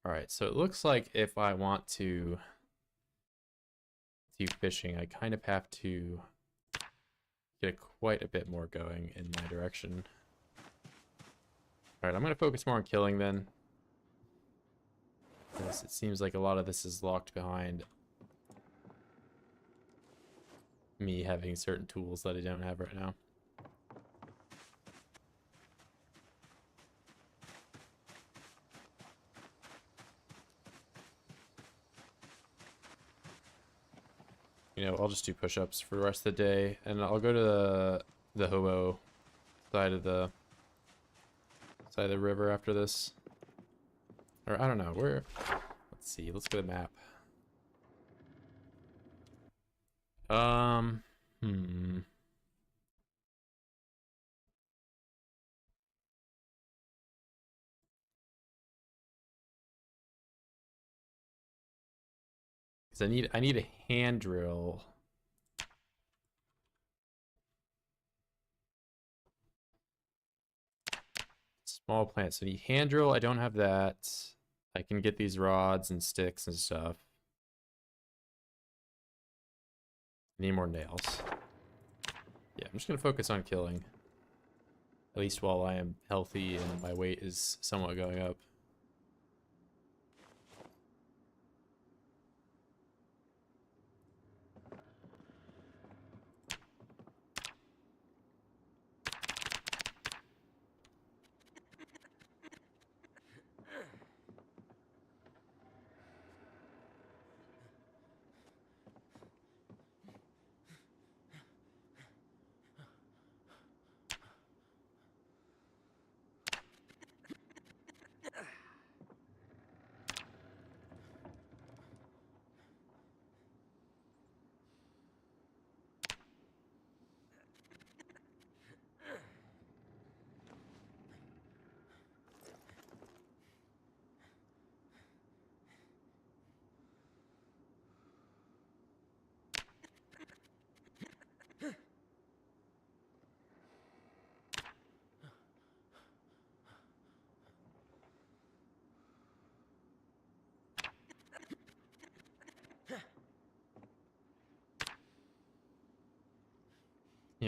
Speaker 1: Alright, so it looks like if I want to do fishing, I kind of have to get quite a bit more going in my direction. Alright, I'm going to focus more on killing then. Because it seems like a lot of this is locked behind me having certain tools that I don't have right now. You know, I'll just do push-ups for the rest of the day, and I'll go to the hobo side of the river after this. Or I don't know, where... Let's see, let's get a map. Because I need a hand drill. Small plants. So I need hand drill. I don't have that. I can get these rods and sticks and stuff. I need more nails. Yeah, I'm just gonna focus on killing. At least while I am healthy and my weight is somewhat going up.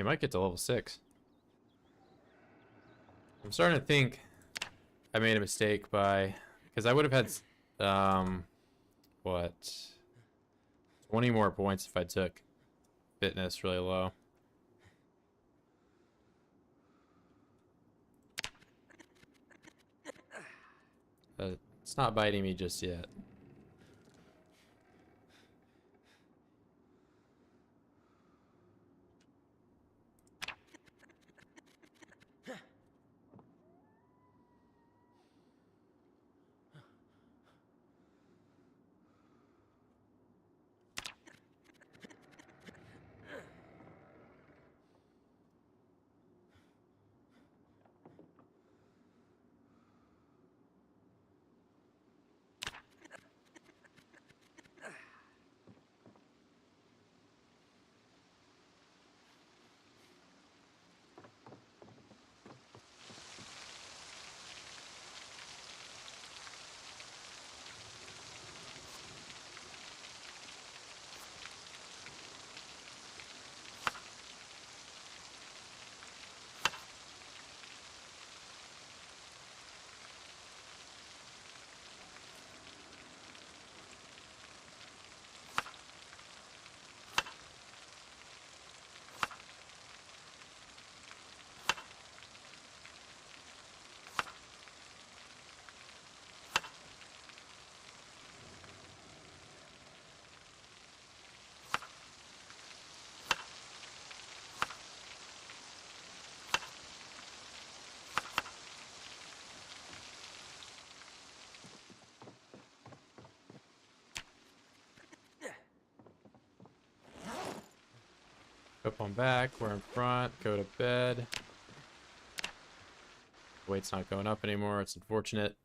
Speaker 1: He might get to level 6. I'm starting to think I made a mistake by, because I would have had, what, 20 more points if I took fitness really low. It's not biting me just yet. Up on back, we're in front, go to bed. Weight's not going up anymore, it's unfortunate.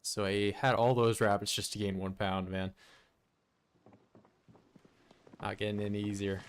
Speaker 1: So I had all those rabbits just to gain 1 pound, man. Not getting any easier.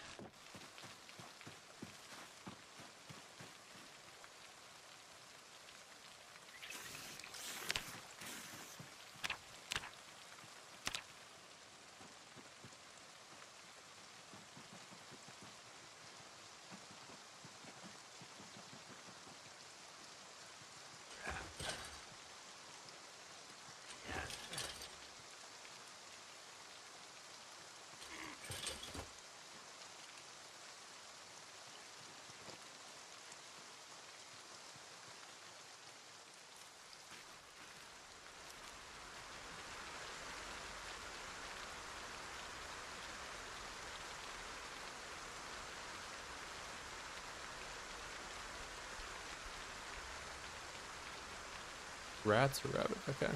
Speaker 1: Rats or rabbit? Okay.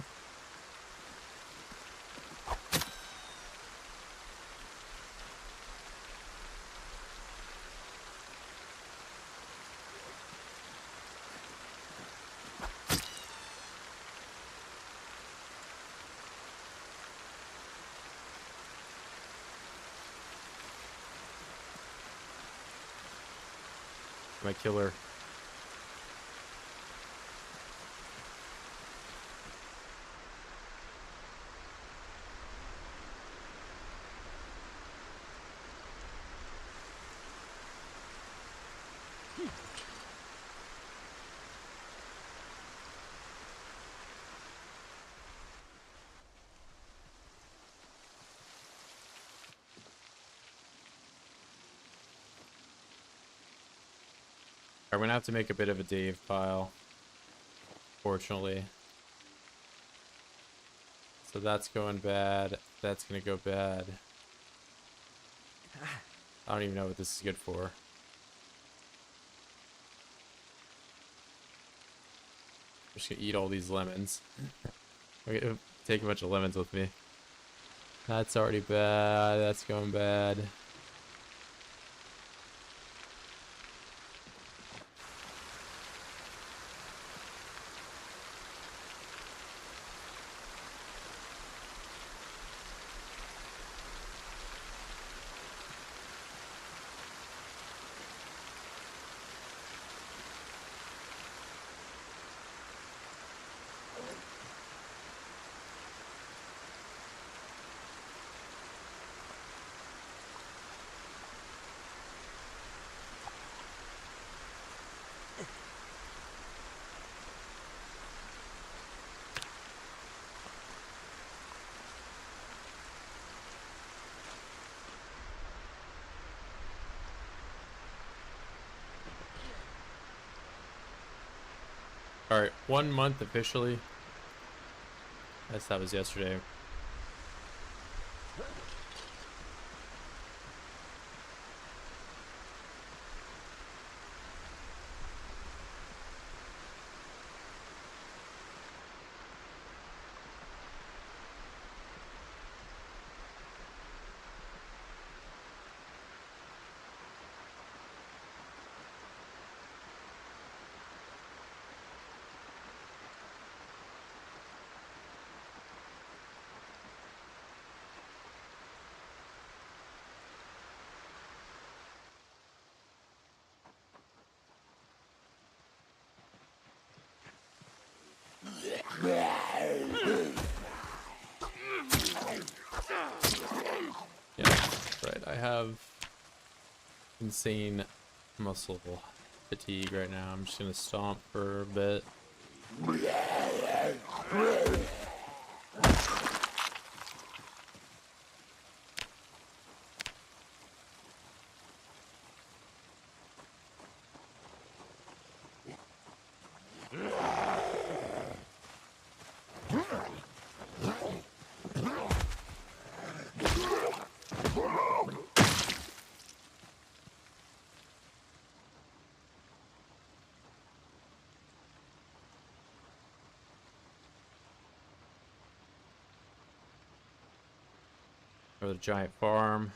Speaker 1: My killer. I'm gonna have to make a bit of a Dave pile, fortunately. So that's going bad. That's gonna go bad. I don't even know what this is good for. I'm just gonna eat all these lemons. I'm gonna take a bunch of lemons with me. That's already bad. That's going bad. All right, 1 month officially. Yes, that was yesterday. Yeah, right. I have insane muscle fatigue right now. I'm just gonna stomp for a bit. Or the giant farm.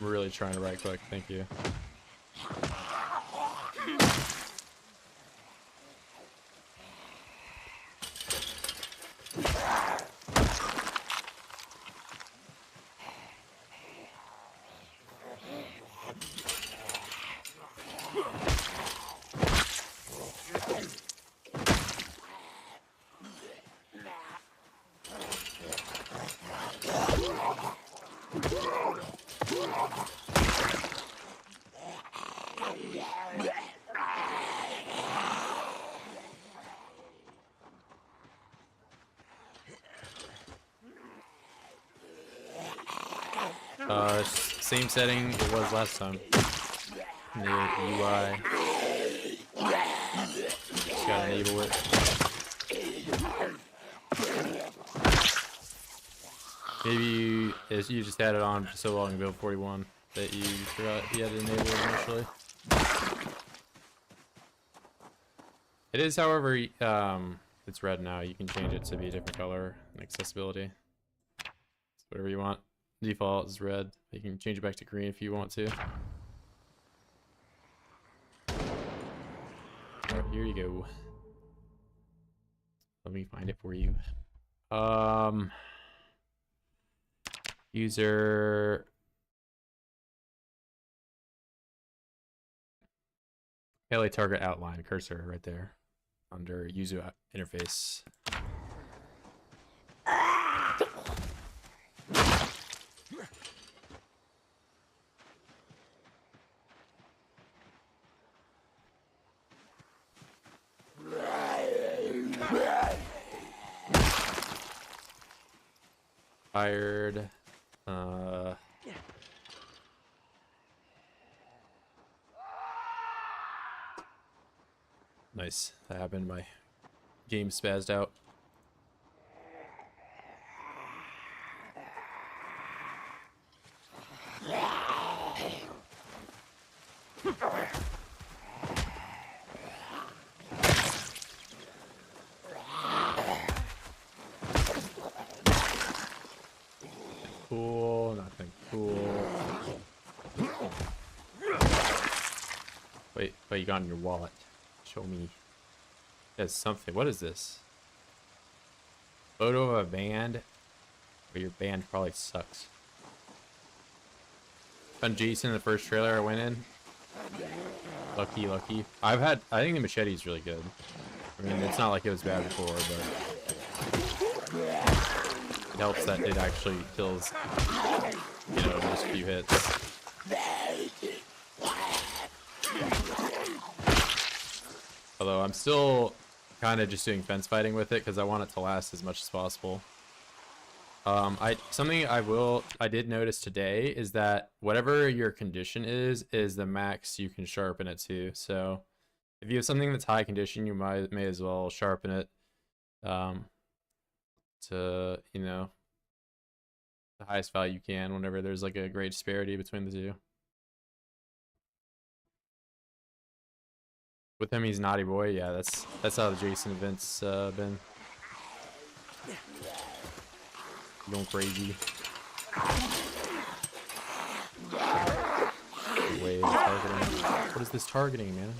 Speaker 1: I'm really trying to right click, thank you. Same setting it was last time. The UI. Just gotta enable it. Maybe you just had it on for so long in build 41 that you forgot you had to enable it initially. It is, however, it's red now. You can change it to be a different color and accessibility. It's whatever you want. Default is red. You can change it back to green if you want to. Alright, here you go. Let me find it for you. User LA target outline cursor right there under user interface. Fired. Nice. That happened. My game spazzed out. Cool, nothing cool. Wait, you got in your wallet. Show me. There's something. What is this? Photo of a band? But your band probably sucks. Found Jason in the first trailer I went in. Lucky. I think the machete is really good. I mean, it's not like it was bad before, but it helps that it actually kills, you know, just a few hits. Although I'm still kind of just doing fence fighting with it because I want it to last as much as possible. Something I did notice today is that whatever your condition is the max you can sharpen it to. So if you have something that's high condition, you may as well sharpen it to, you know, the highest value you can whenever there's like a great disparity between the two. With him, he's naughty boy. Yeah, that's how the Jason event's been. Going crazy. Wave targeting. What is this targeting, man?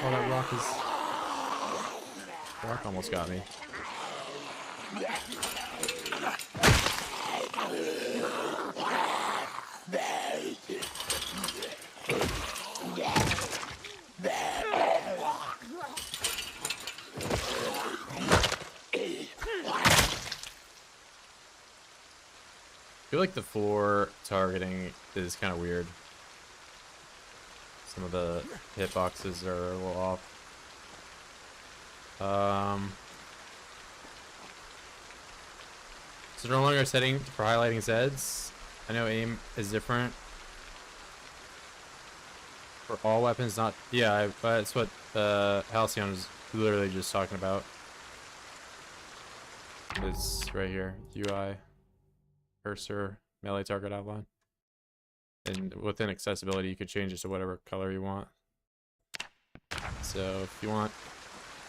Speaker 1: Oh, that rock almost got me. I feel like the floor targeting is kind of weird. Some of the hitboxes are a little off. So no longer setting for highlighting Zeds. I know aim is different for all weapons. Not that's what Halcyon is literally just talking about. This right here, UI. Cursor, melee target outline. And within accessibility, you could change it to whatever color you want. So if you want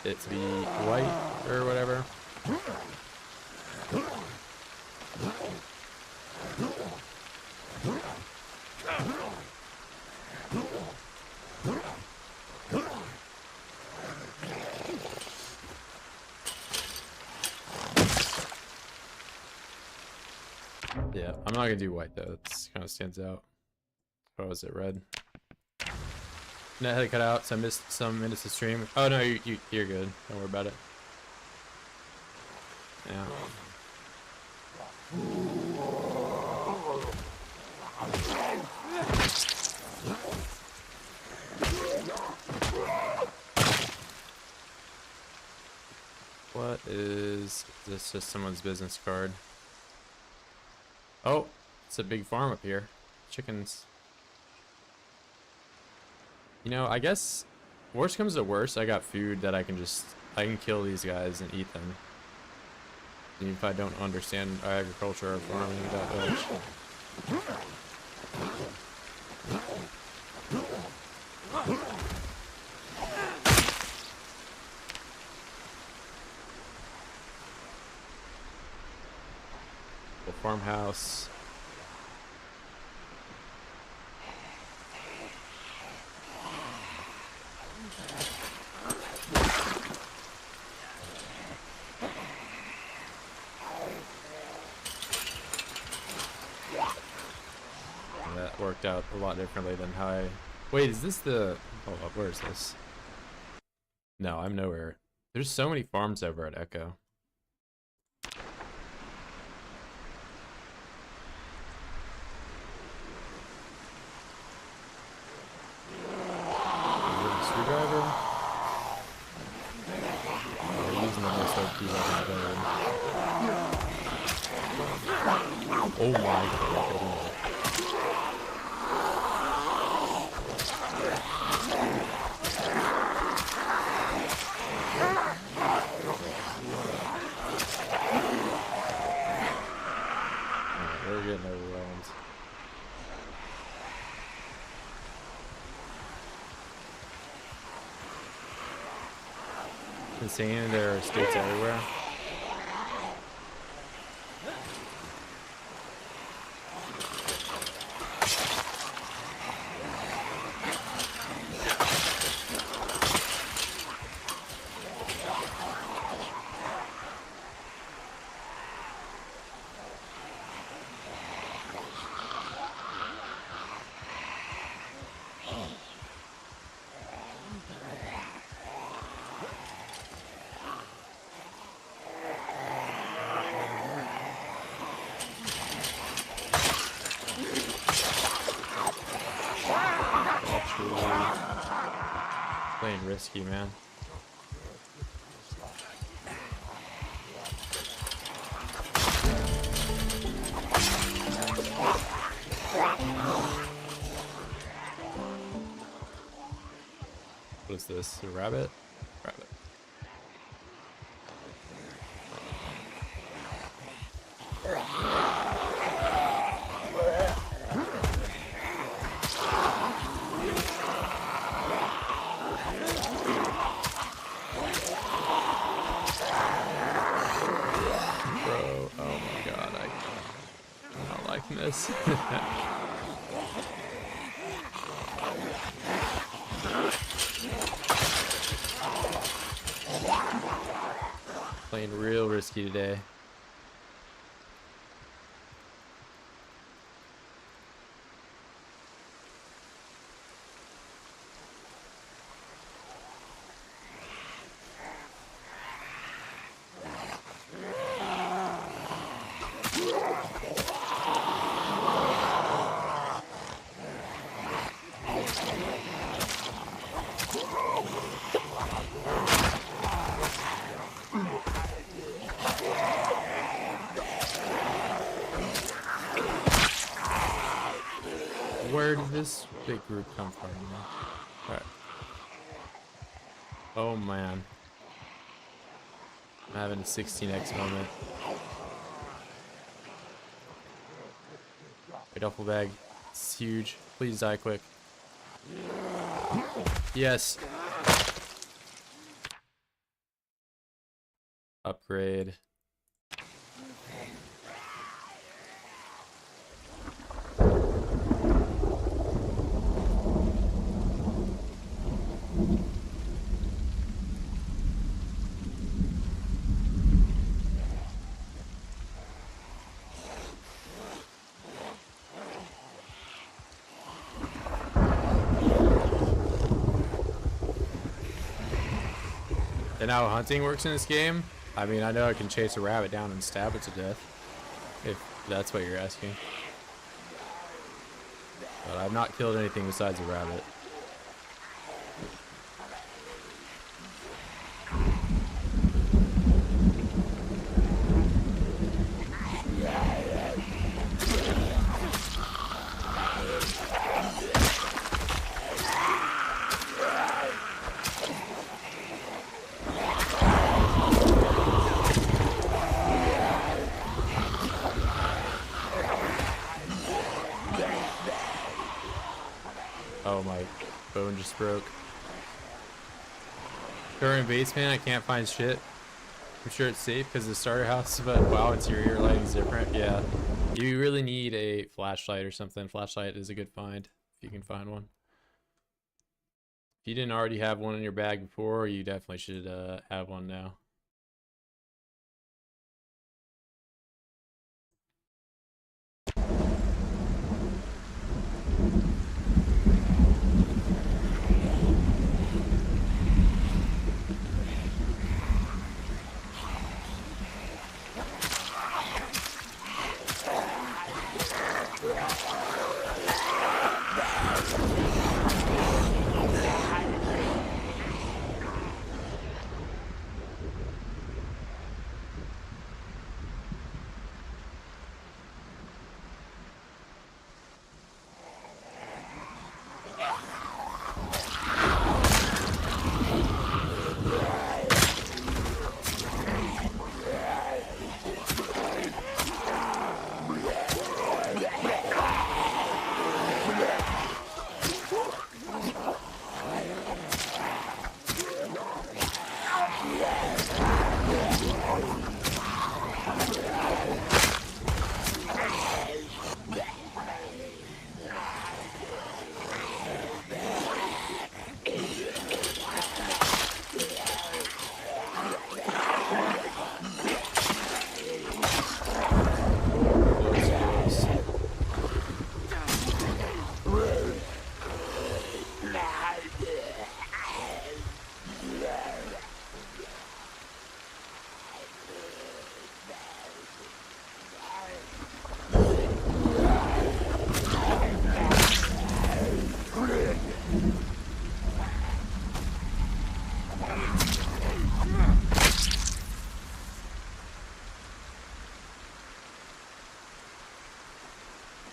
Speaker 1: it to be white or whatever. Yeah, I'm not gonna do white though. That's kind of stands out. Oh, is it red? Net had to cut out, so I missed some minutes of stream. Oh no, you're good. Don't worry about it. Yeah. What is this? Just someone's business card. Oh, it's a big farm up here. Chickens. You know, I guess worst comes to worst, I got food that I can kill these guys and eat them. Even if I don't understand agriculture or farming that much. Farmhouse. That worked out a lot differently than how I... Wait, is this the... Hold up, where is this? No, I'm nowhere. There's so many farms over at Echo. Oh my god. We're getting overwhelmed. Insane, there are states everywhere. Playing risky, man. is this? A rabbit? Rabbit. Bro, oh my god, I'm not liking this. Playing real risky today. Where did this big group come from? Alright. Oh man. I'm having a 16x moment. A duffel bag. It's huge. Please die quick. Yes. Upgrade. And how hunting works in this game? I mean, I know I can chase a rabbit down and stab it to death, if that's what you're asking. But I've not killed anything besides a rabbit. Oh, my phone just broke. Current basement, I can't find shit. I'm sure it's safe because the starter house, but wow, interior lighting's different. Yeah, you really need a flashlight or something. Flashlight is a good find if you can find one. If you didn't already have one in your bag before, you definitely should have one now.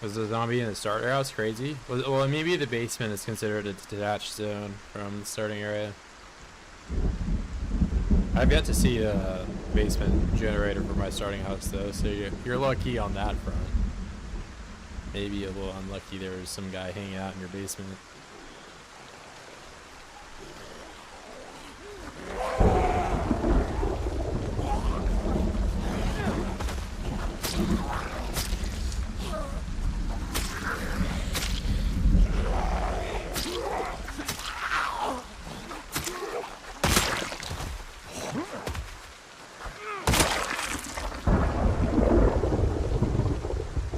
Speaker 1: Was the zombie in the starter house crazy? Well, maybe the basement is considered a detached zone from the starting area. I've yet to see a basement generator for my starting house though, so you're lucky on that front. Maybe a little unlucky there was some guy hanging out in your basement.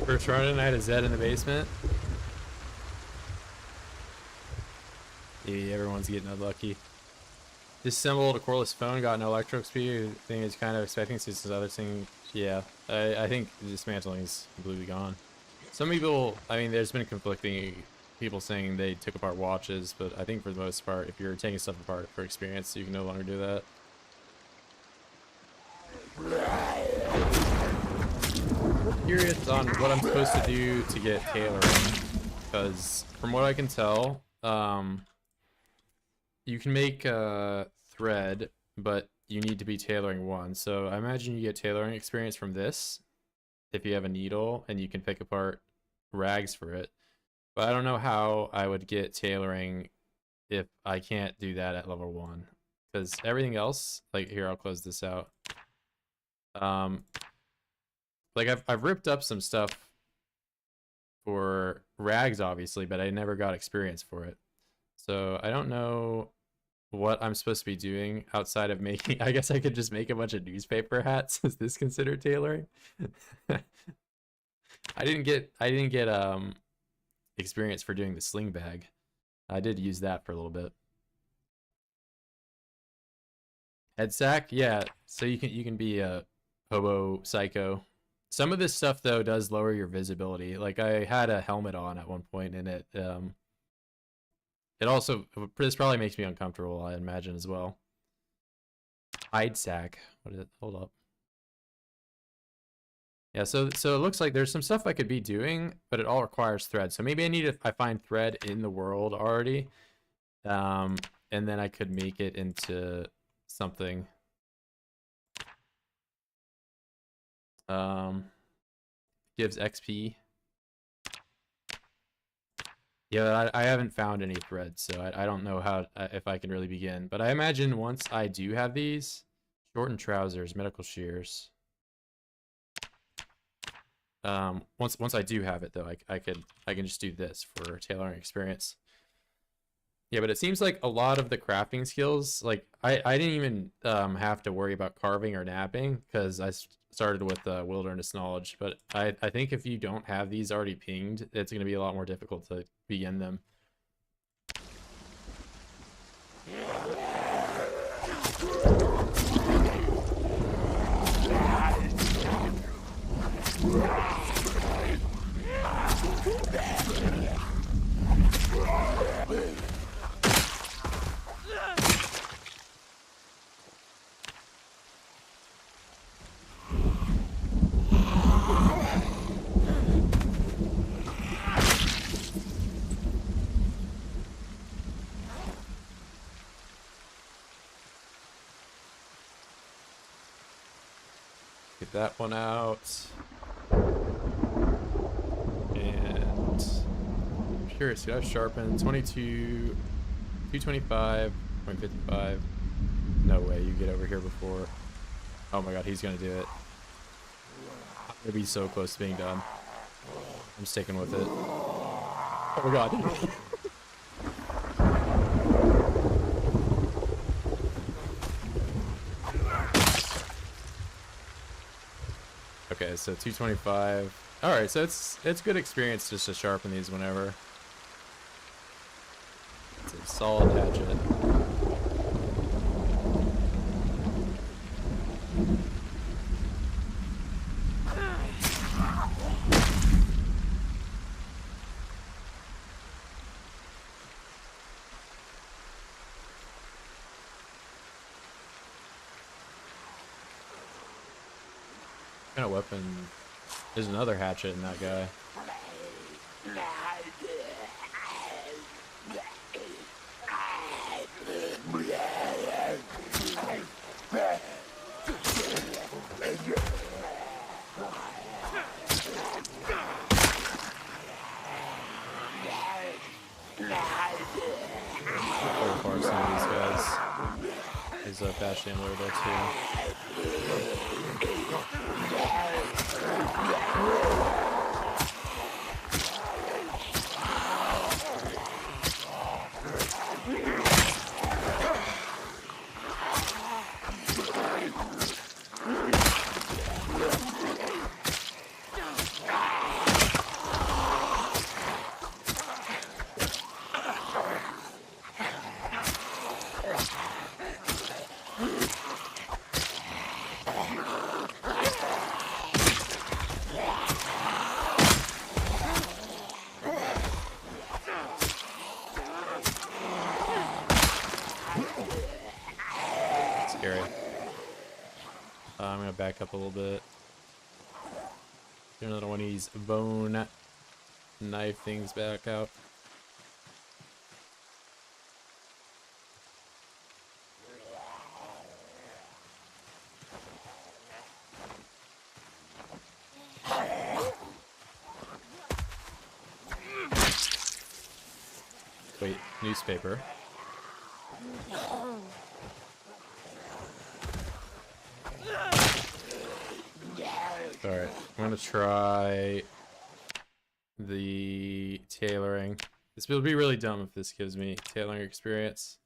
Speaker 1: First run and I had a Zed in the basement. Maybe everyone's getting unlucky. Disassembled a cordless phone, got an electric speed. Thing is kind of expecting since this other thing. Yeah, I think dismantling is completely gone. Some people, I mean, there's been conflicting people saying they took apart watches, but I think for the most part, if you're taking stuff apart for experience, you can no longer do that. Curious on what I'm supposed to do to get tailoring, because from what I can tell, you can make a thread, but you need to be tailoring one. So I imagine you get tailoring experience from this if you have a needle and you can pick apart rags for it. But I don't know how I would get tailoring if I can't do that at level 1, because everything else, like here, I'll close this out. Like I've ripped up some stuff for rags obviously, but I never got experience for it. So I don't know what I'm supposed to be doing outside of making. I guess I could just make a bunch of newspaper hats. Is this considered tailoring? I didn't get experience for doing the sling bag. I did use that for a little bit. Head sack, yeah. So you can be a hobo psycho. Some of this stuff though does lower your visibility. Like I had a helmet on at one point, and it also, this probably makes me uncomfortable, I imagine as well. Hide sack. What is it? Hold up. Yeah, so it looks like there's some stuff I could be doing, but it all requires thread. So maybe I find thread in the world already, and then I could make it into something. Gives XP. Yeah, I haven't found any threads, so I don't know how if I can really begin. But I imagine once I do have these, shortened trousers, medical shears. Once I do have it though, I can just do this for tailoring experience. Yeah, but it seems like a lot of the crafting skills, like I didn't even have to worry about carving or napping because I started with wilderness knowledge. But I think if you don't have these already pinged, it's going to be a lot more difficult to begin them. Get that one out. And I'm curious, did I sharpen 22, 225, 0.55? No way, you get over here before. Oh my god, he's gonna do it. It'll be so close to being done. I'm sticking with it. Oh my god. Okay, so 225. All right, so it's good experience just to sharpen these whenever. It's a solid hatchet. What kind of weapon? There's another hatchet in that guy. Go for some of these guys. There's a fast handler there too. Scary. I'm gonna back up a little bit. Get another one of these bone knife things back out. Wait, newspaper. Alright, I'm gonna try the tailoring. This will be really dumb if this gives me tailoring experience.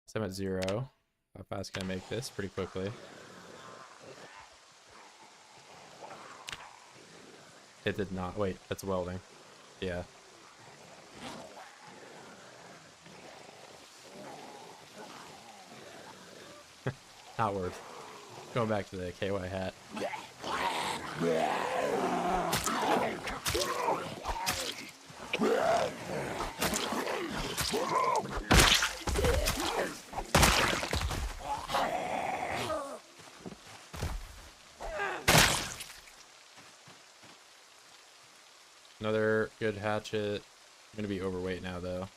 Speaker 1: So I'm at 0. How fast can I make this? Pretty quickly. It did not. Wait, that's welding. Yeah. Not worth. Going back to the KY hat. Another good hatchet. I'm gonna be overweight now though.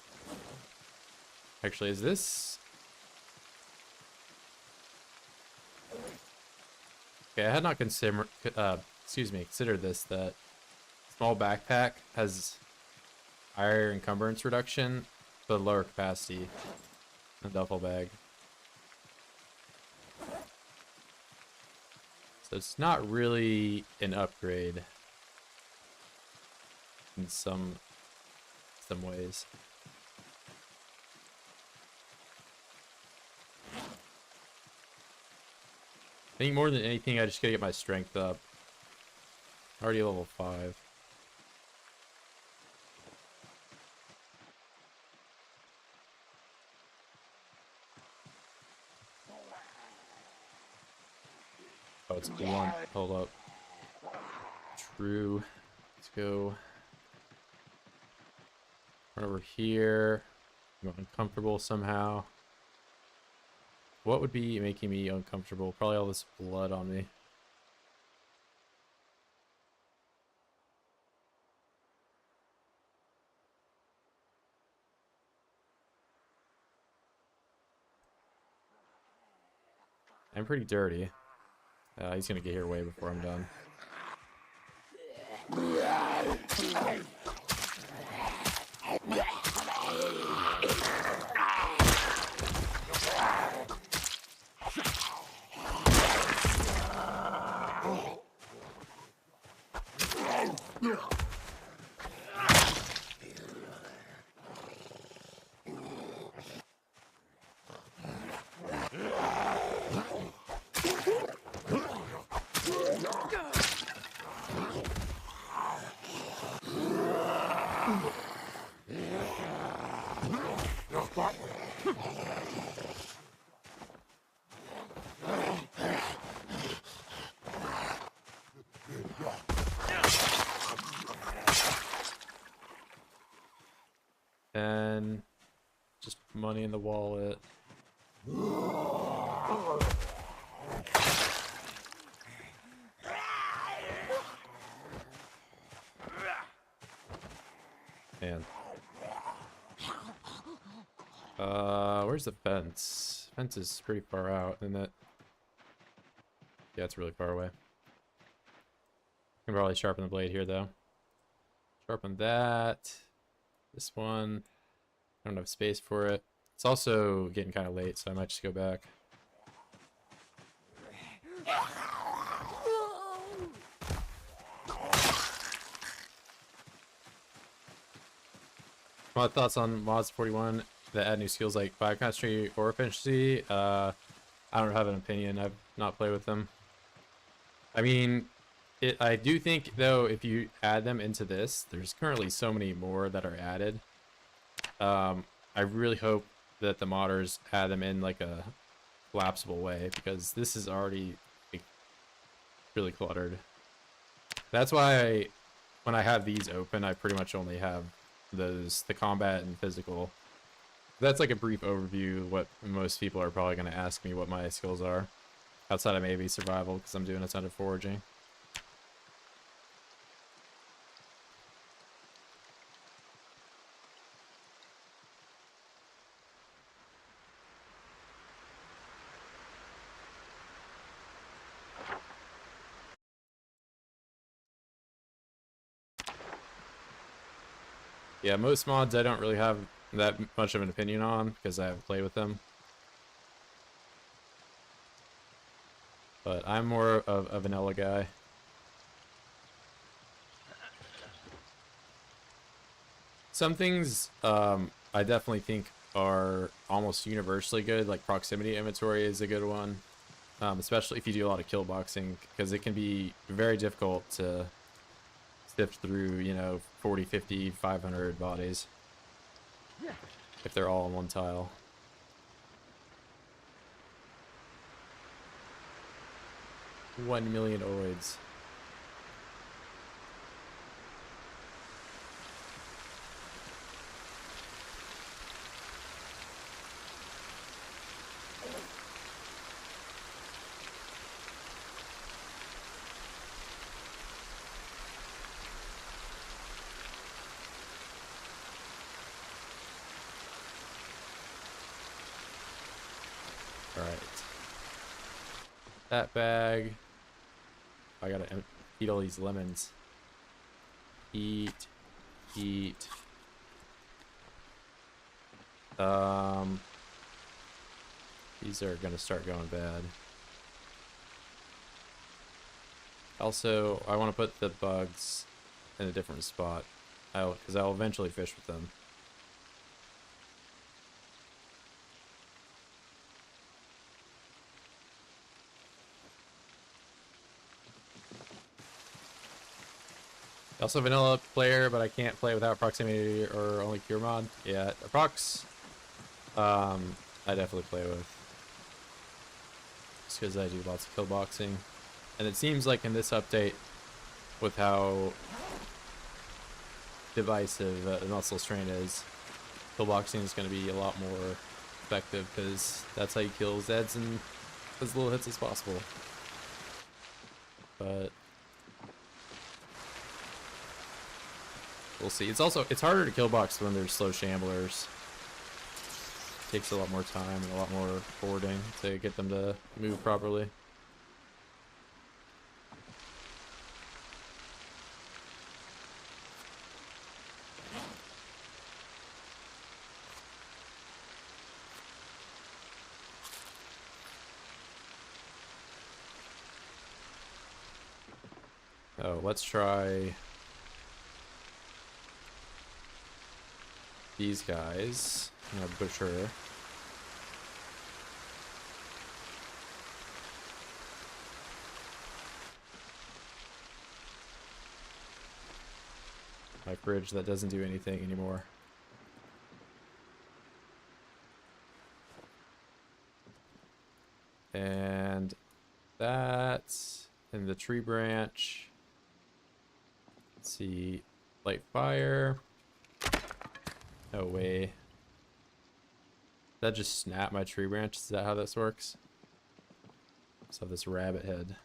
Speaker 1: Actually, is this... Okay, I had not considered this, that small backpack has higher encumbrance reduction, but lower capacity. A duffel bag. So it's not really an upgrade in some ways. I think more than anything, I just gotta get my strength up. Already level 5. Oh, it's blunt. Hold up. True. Let's go. Run over here. I'm uncomfortable somehow. What would be making me uncomfortable? Probably all this blood on me. I'm pretty dirty. He's gonna get here way before I'm done. And just money in the wallet. Man. Where's the fence? Fence is pretty far out, isn't it? Yeah, it's really far away. Can probably sharpen the blade here, though. Sharpen that. This one. I don't have space for it. It's also getting kind of late, so I might just go back. My thoughts on mods 41 that add new skills like biochemistry or efficiency? I don't have an opinion. I've not played with them. I mean, I do think, though, if you add them into this, there's currently so many more that are added. I really hope that the modders add them in like a collapsible way, because this is already like, really cluttered. That's why when I have these open, I pretty much only have the combat and physical. That's like a brief overview of what most people are probably going to ask me what my skills are, outside of maybe survival, because I'm doing a ton of foraging. Yeah, most mods I don't really have that much of an opinion on because I haven't played with them. But I'm more of a vanilla guy. Some things I definitely think are almost universally good, like proximity inventory is a good one. Especially if you do a lot of kill boxing, because it can be very difficult to sift through, you know, 40, 50, 500 bodies if they're all in one tile. $1 million oids. Alright. That bag. I gotta eat all these lemons. Eat. Eat. These are gonna start going bad. Also, I want to put the bugs in a different spot, because I'll eventually fish with them. Also vanilla player, but I can't play without proximity or only pure mod. Yeah, prox, I definitely play with. Just because I do lots of kill boxing. And it seems like in this update, with how divisive the muscle strain is, kill boxing is going to be a lot more effective, because that's how you kill Zeds in as little hits as possible. But we'll see. It's harder to kill box when there's slow shamblers. It takes a lot more time and a lot more forwarding to get them to move properly. Oh, let's try these guys. I'm gonna butcher. My fridge that doesn't do anything anymore. And that's in the tree branch. Let's see. Light fire. No way. That just snap my tree branch? Is that how this works? So this rabbit head.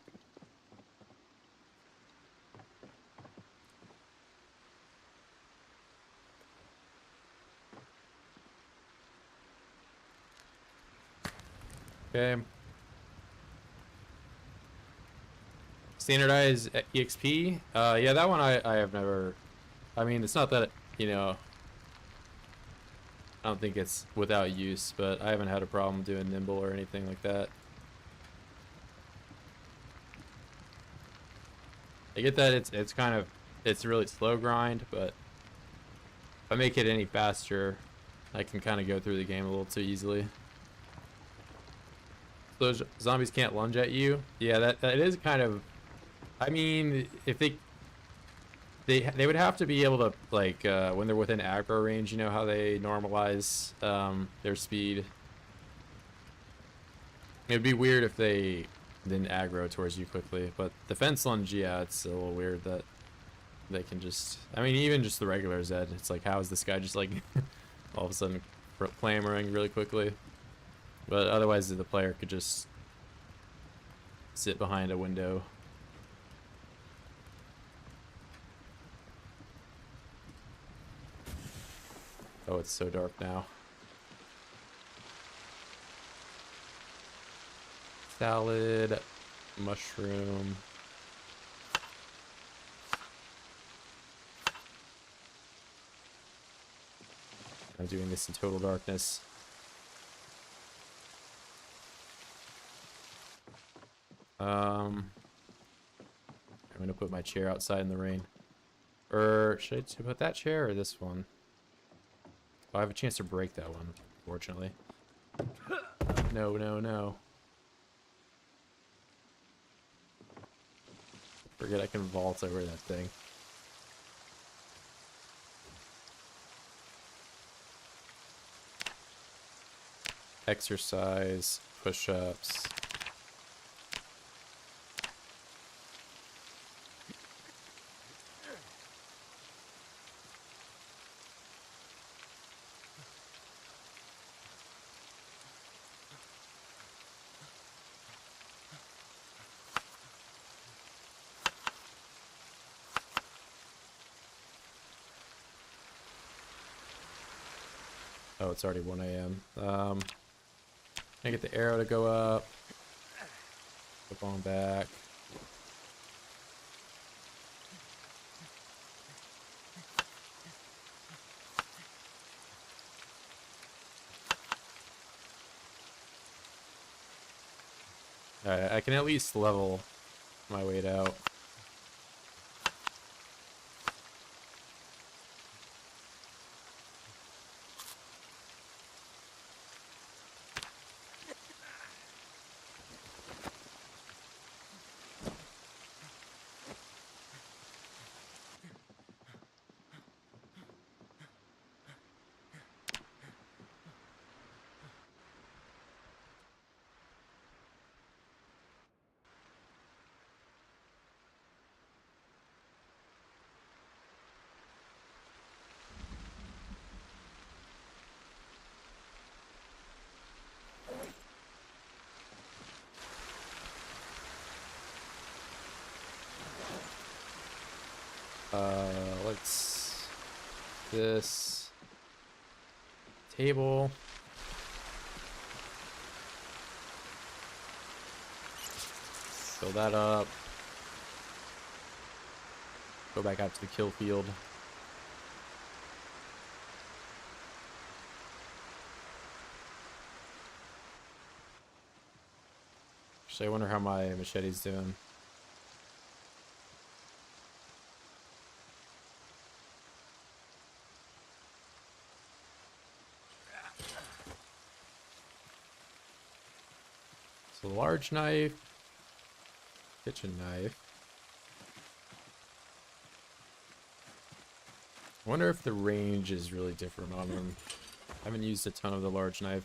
Speaker 1: Okay. Standardized EXP. Yeah, that one I have never. I mean, it's not that, you know, I don't think it's without use, but I haven't had a problem doing nimble or anything like that. I get that it's kind of, it's a really slow grind, but if I make it any faster, I can kind of go through the game a little too easily. Those zombies can't lunge at you. Yeah, that is kind of, I mean, if they would have to be able to, like, when they're within aggro range, you know how they normalize their speed. It'd be weird if they didn't aggro towards you quickly, but the fence lunge, yeah, it's a little weird that they can just, I mean, even just the regular Zed, it's like, how is this guy just like all of a sudden clamoring really quickly? But otherwise the player could just sit behind a window. Oh, it's so dark now. Salad, mushroom. I'm doing this in total darkness. I'm gonna put my chair outside in the rain. Or should I put that chair or this one? Oh, I have a chance to break that one, fortunately. No, no, no. Forget I can vault over that thing. Exercise, push-ups. Oh, it's already 1 a.m. Can I get the arrow to go up? Flip on back. Alright, I can at least level my weight out. Let's this table. Fill that up. Go back out to the kill field. Actually, I wonder how my machete's doing. So large knife, kitchen knife. I wonder if the range is really different on them. I haven't used a ton of the large knife.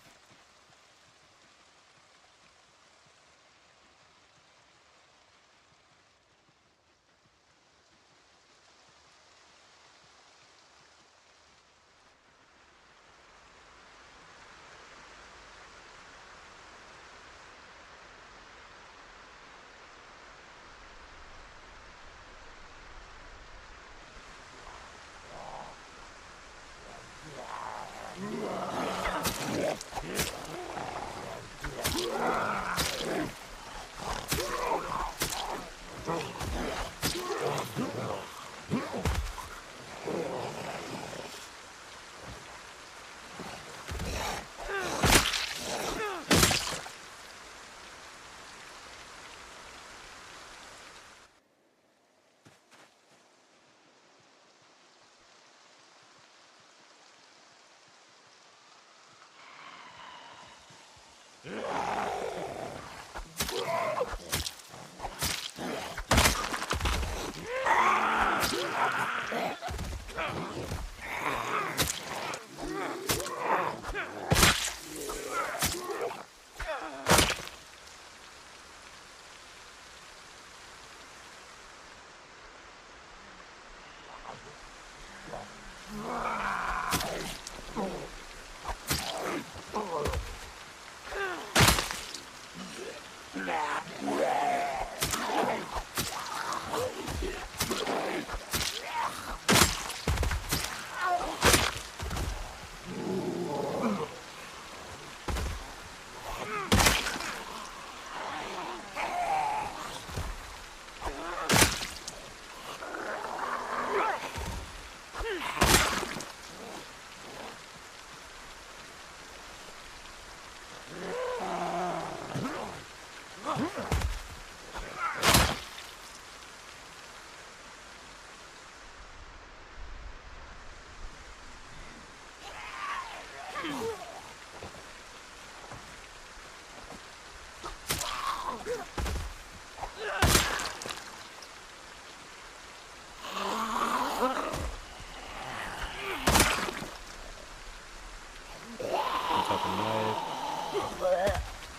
Speaker 1: Type of knife.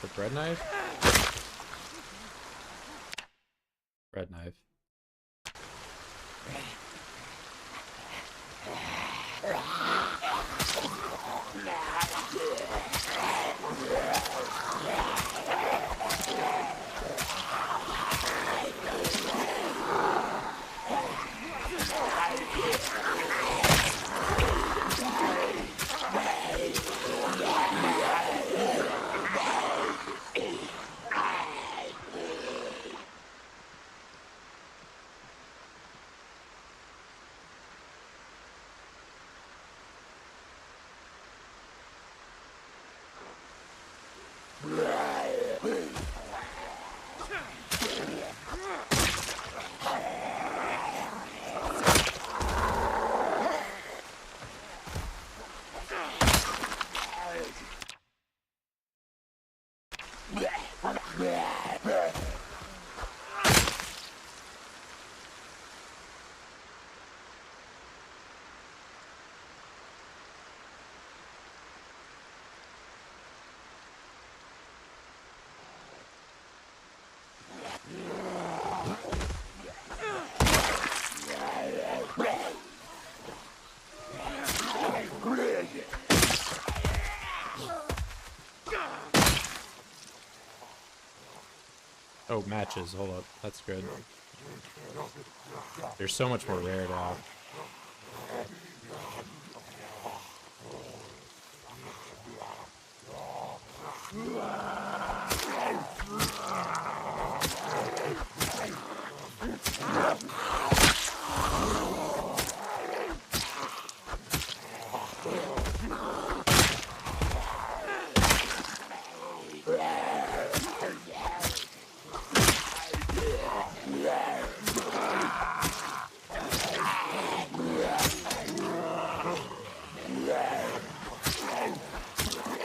Speaker 1: The bread knife? Bread knife. Oh, matches. Hold up. That's good. There's so much more rare now.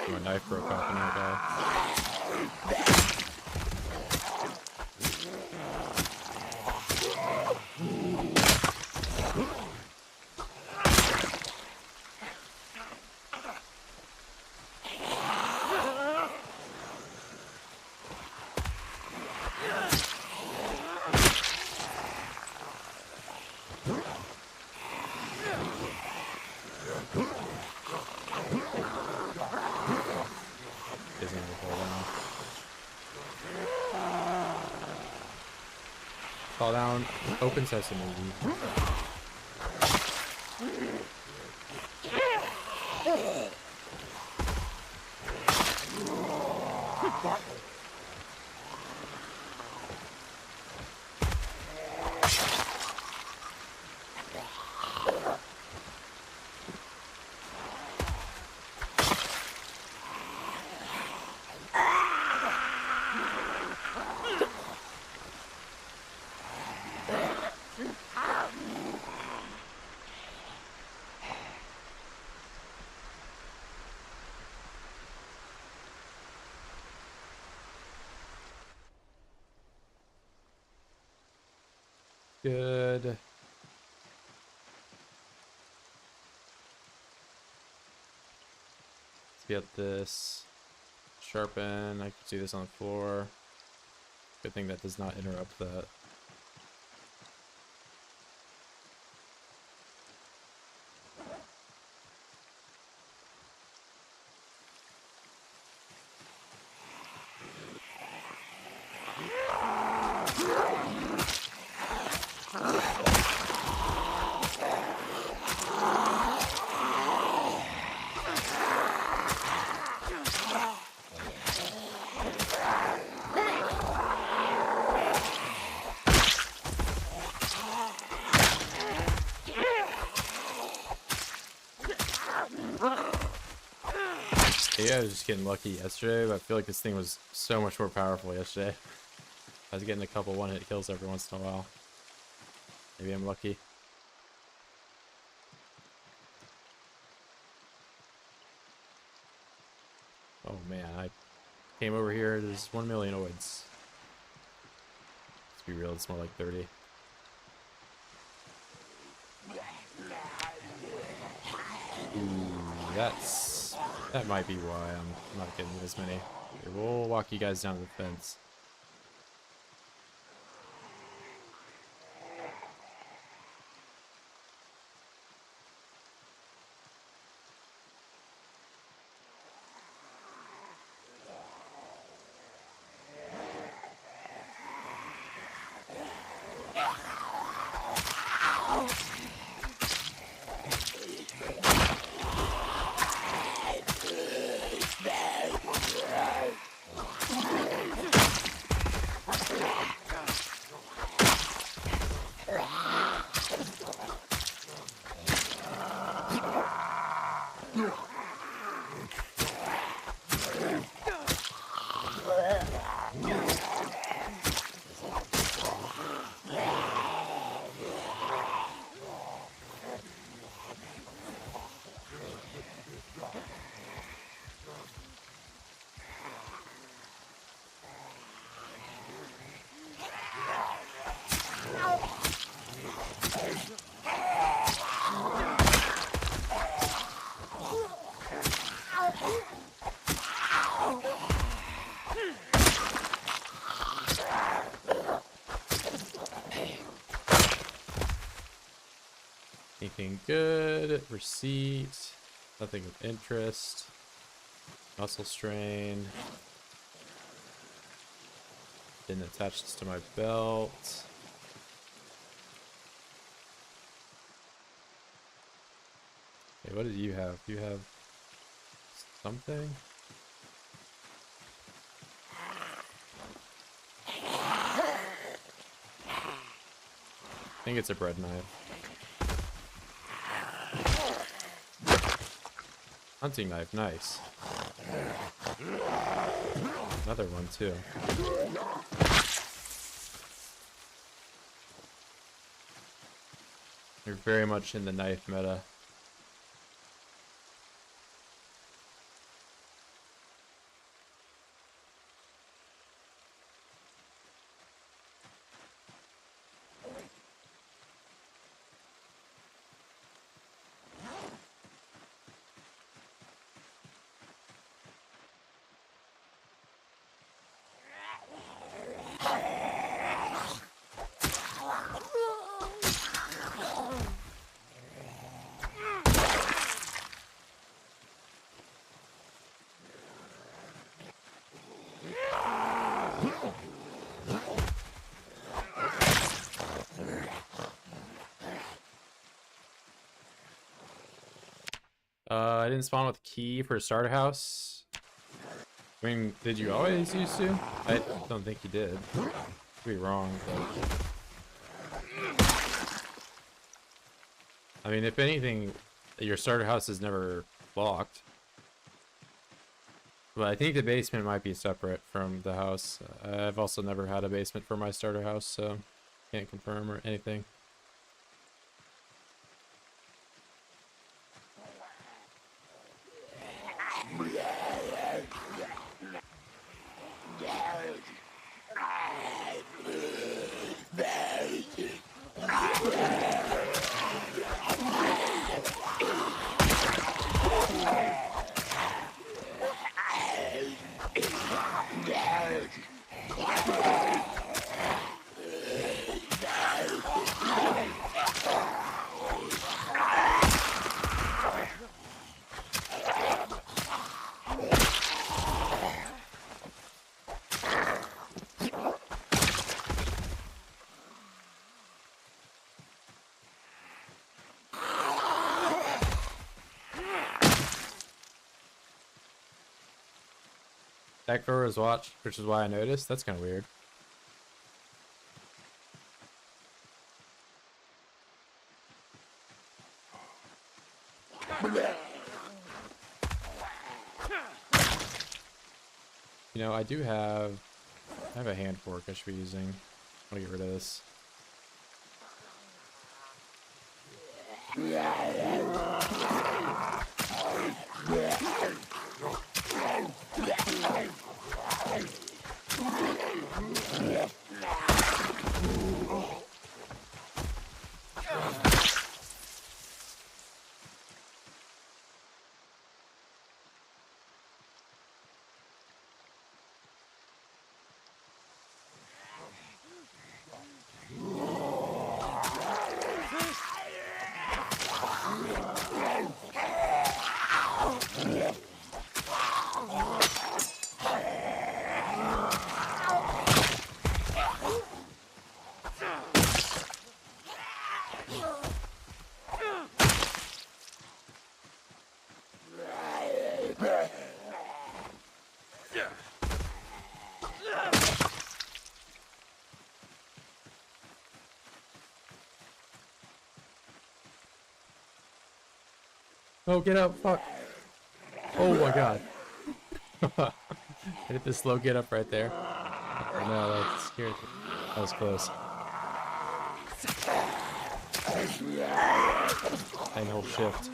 Speaker 1: My knife broke off in that guy. Isn't gonna fall down. Fall down. Open sesame. Good. Let's get this. Sharpen. I can see this on the floor. Good thing that does not interrupt that. Maybe I was just getting lucky yesterday, but I feel like this thing was so much more powerful yesterday. I was getting a couple one-hit kills every once in a while. Maybe I'm lucky. Oh man, I came over here. There's 1 million oids. Let's be real, it's more like 30. Ooh, that might be why I'm not getting as many. Here, we'll walk you guys down to the fence. Anything good? Receipt. Nothing of interest. Muscle strain. Didn't attach this to my belt. Okay, what did you have? You have something? I think it's a bread knife. Hunting knife, nice. Another one too. You're very much in the knife meta. I didn't spawn with a key for a starter house. I mean, did you always used to? I don't think you did. Could be wrong, but I mean, if anything, your starter house is never locked. But I think the basement might be separate from the house. I've also never had a basement for my starter house, so can't confirm or anything. Back for his watch, which is why I noticed. That's kind of weird. You know, I have a hand fork I should be using. I'm gonna get rid of this. Oh, get up! Fuck! Oh my god! I hit the slow get up right there. Oh, no, that scared me. That was close. And hold shift.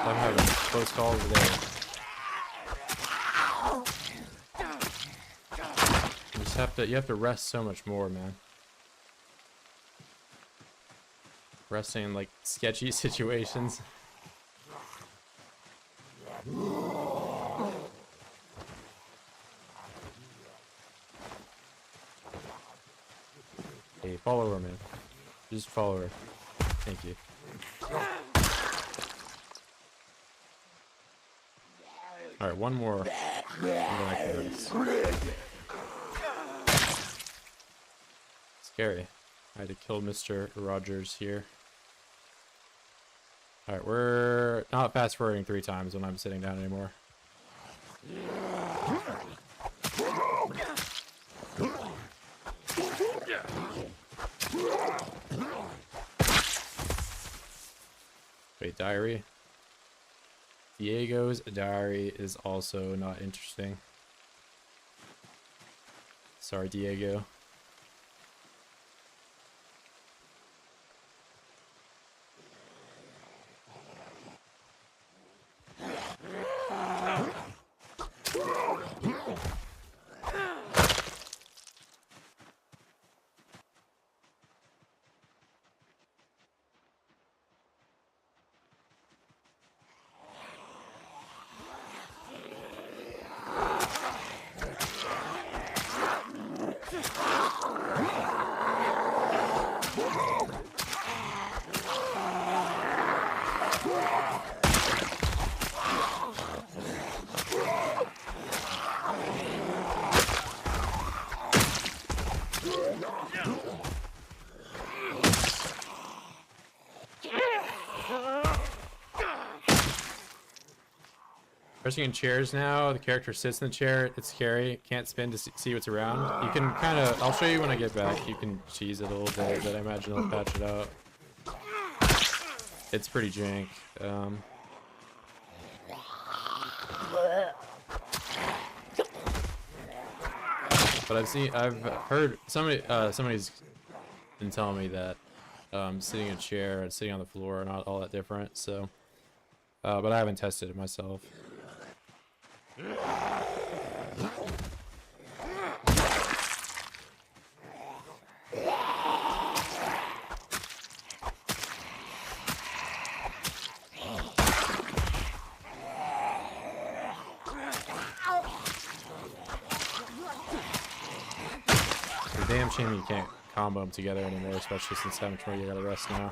Speaker 1: I'm having a close call over there. You have to rest so much more, man. Resting in like sketchy situations. Hey, follow her, man. Just follow her. Thank you. Alright, one more. Scary. I had to kill Mr. Rogers here. Alright, we're not fast forwarding 3 times when I'm sitting down anymore. Wait, diary? Diego's diary is also not interesting. Sorry, Diego. Pressing in chairs now, the character sits in the chair, it's scary, can't spin to see what's around. You can kind of, I'll show you when I get back, you can cheese it a little bit, but I imagine I'll patch it out. It's pretty jank. But I've heard, somebody's been telling me that sitting in a chair and sitting on the floor are not all that different, so, but I haven't tested it myself. It's a damn shame you can't combo them together anymore, especially since 720 you gotta rest now.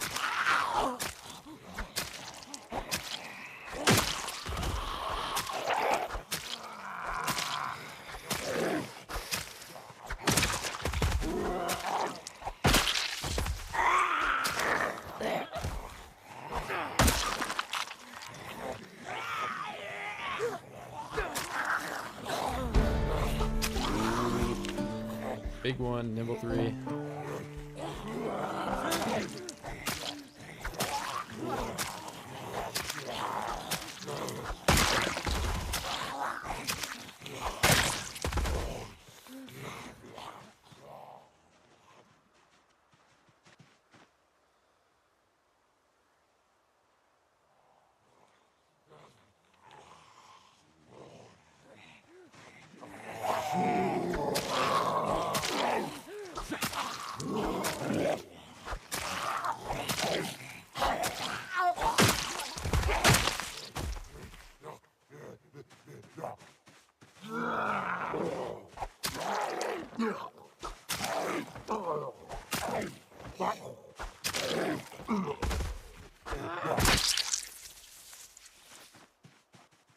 Speaker 1: Big one, nimble 3.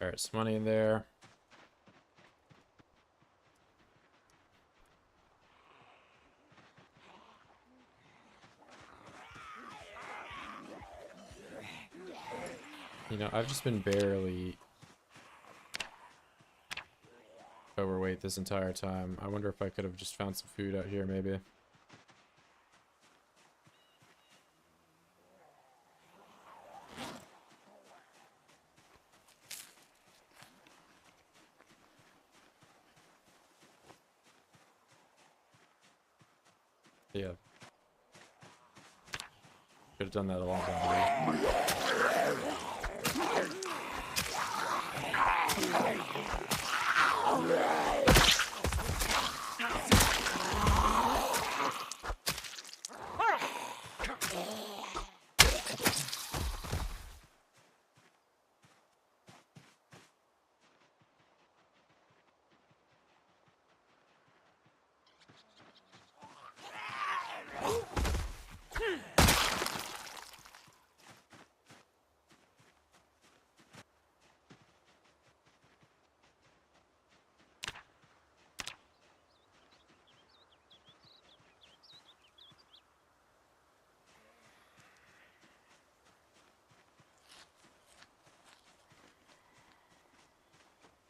Speaker 1: Alright, some money in there. You know, I've just been barely overweight this entire time. I wonder if I could have just found some food out here, maybe. Yeah. Could have done that a long time ago.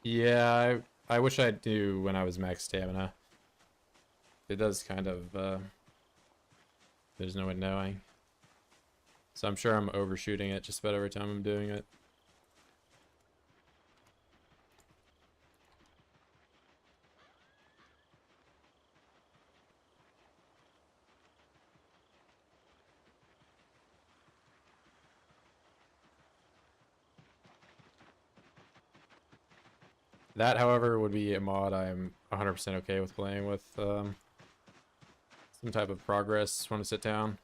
Speaker 1: Yeah, I wish I knew when I was max stamina. It does kind of, there's no way knowing. So I'm sure I'm overshooting it just about every time I'm doing it. That, however, would be a mod I'm 100% okay with playing with some type of progress when I sit down.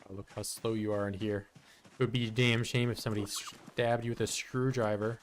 Speaker 1: Oh, look how slow you are in here. It would be a damn shame if somebody stabbed you with a screwdriver.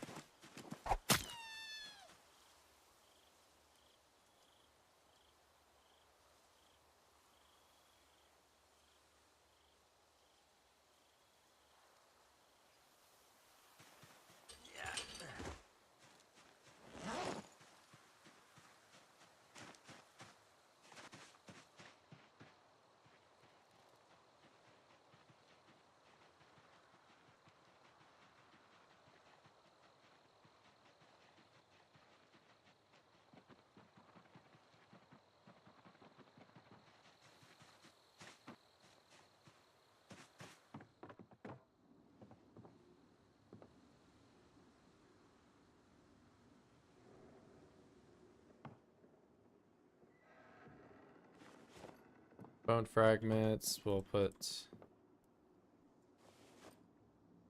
Speaker 1: Bone fragments, we'll put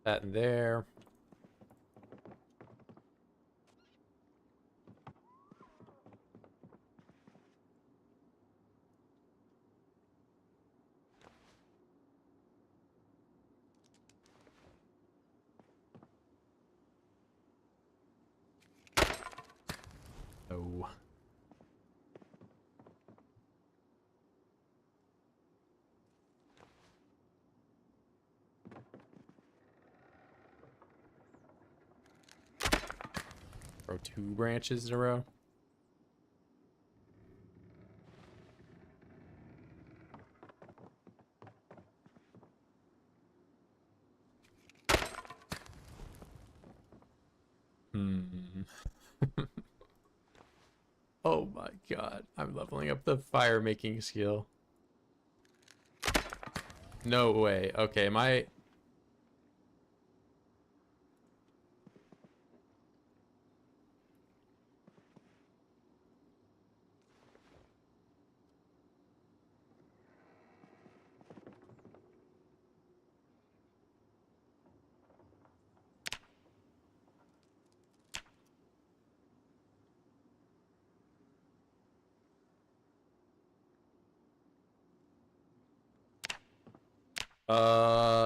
Speaker 1: that in there. Oh. Grow 2 branches in a row. Oh my god, I'm leveling up the fire making skill. No way. Okay, my...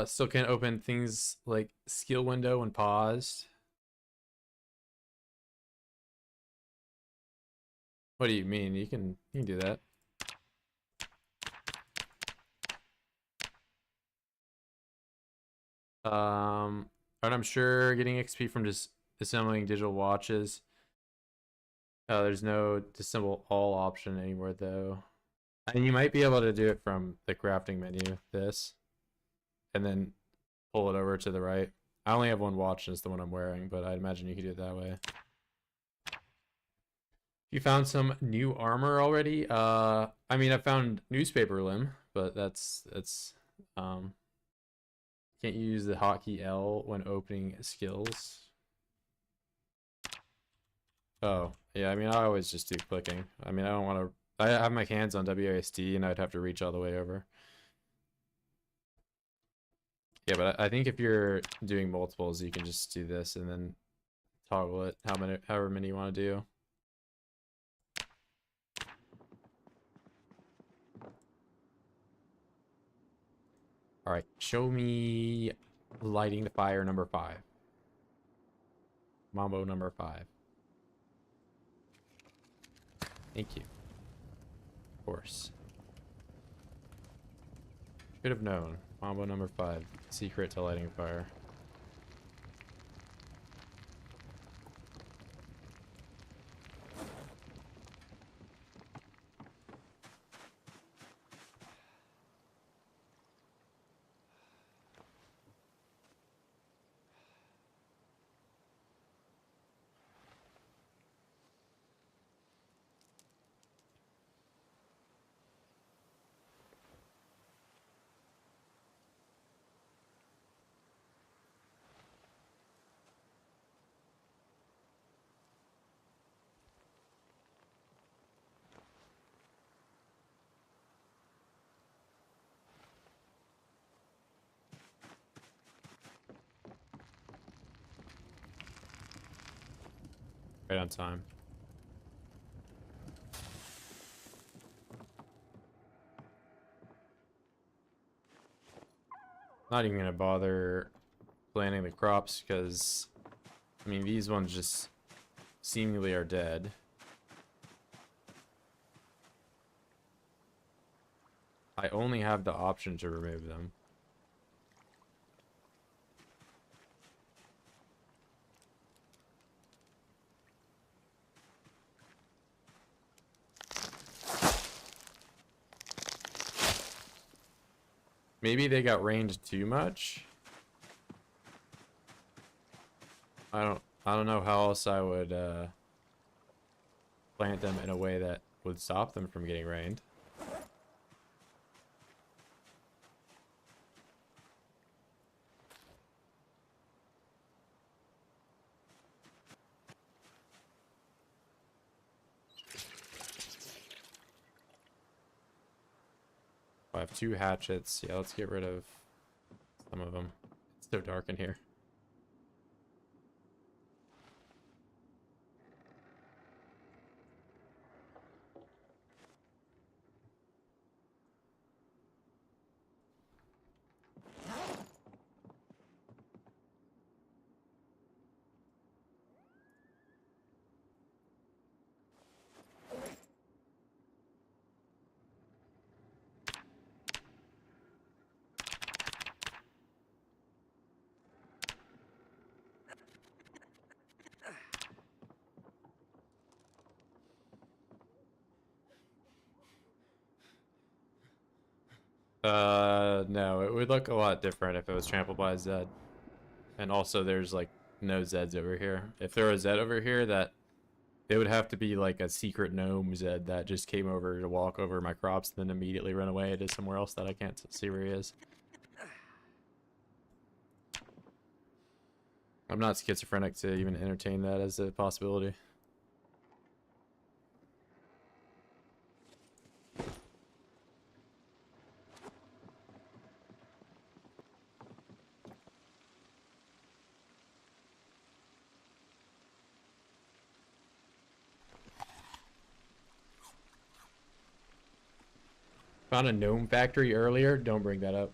Speaker 1: Still can't open things like skill window when paused. What do you mean? You can do that. And I'm sure getting XP from just assembling digital watches. There's no disassemble all option anymore though. And you might be able to do it from the crafting menu, this, and then pull it over to the right. I only have one watch and it's the one I'm wearing, but I'd imagine you could do it that way. You found some new armor already? I mean, I found newspaper limb, but that's can't use the hotkey L when opening skills. Oh, yeah, I mean, I always just do clicking. I mean, I don't want to... I have my hands on WASD and I'd have to reach all the way over. Yeah, but I think if you're doing multiples, you can just do this and then toggle it however many you want to do. All right, show me lighting the fire number 5. Mambo number 5. Thank you. Of course. Should have known. Mambo number 5. Secret to lighting a fire. Right on time. Not even gonna bother planting the crops because, I mean, these ones just seemingly are dead. I only have the option to remove them. Maybe they got rained too much. I don't know how else I would plant them in a way that would stop them from getting rained. I have 2 hatchets. Yeah, let's get rid of some of them. It's so dark in here. No, it would look a lot different if it was trampled by a Zed. And also there's like no Zeds over here. If there was a Zed over here, that it would have to be like a secret gnome Zed that just came over to walk over my crops and then immediately run away to somewhere else that I can't see where he is. I'm not schizophrenic to even entertain that as a possibility. Found a gnome factory earlier. Don't bring that up.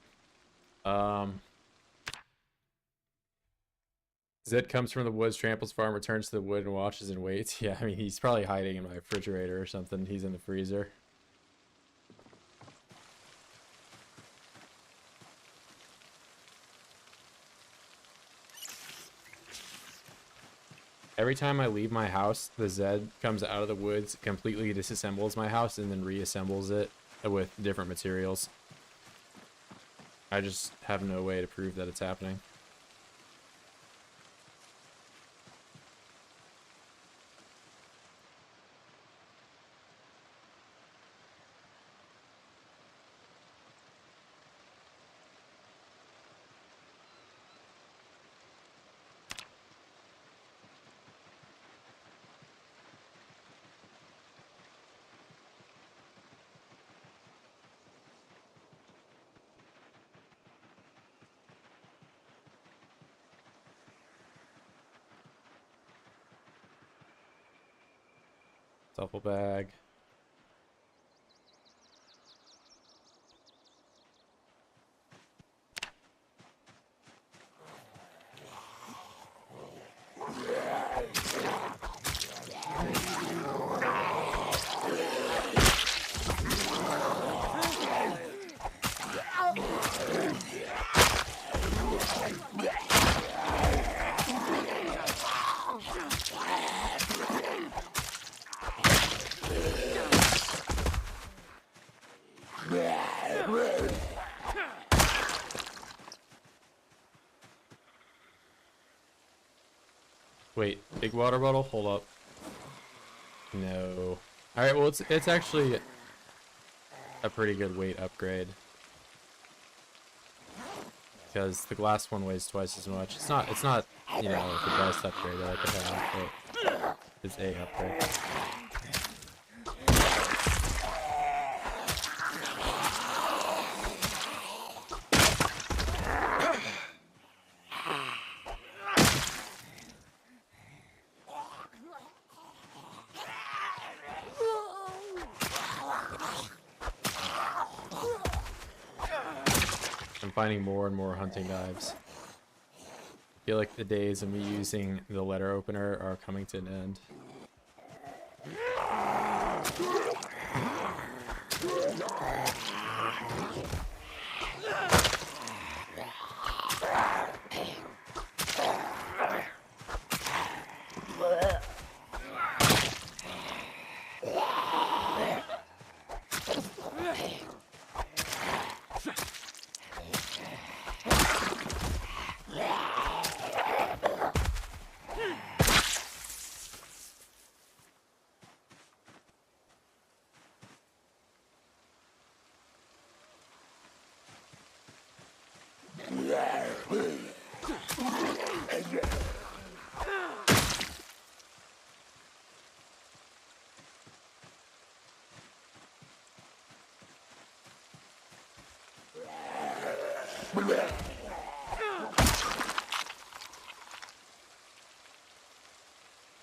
Speaker 1: Zed comes from the woods, tramples farm, returns to the wood, and watches and waits. Yeah, I mean, he's probably hiding in my refrigerator or something. He's in the freezer. Every time I leave my house, the Zed comes out of the woods, completely disassembles my house, and then reassembles it with different materials. I just have no way to prove that it's happening. Duffel bag. Wait, big water bottle? Hold up. No. Alright, well it's actually a pretty good weight upgrade. Because the glass one weighs twice as much. It's not, you know, the best upgrade that I could have, but it's a upgrade. Finding more and more hunting knives. I feel like the days of me using the letter opener are coming to an end.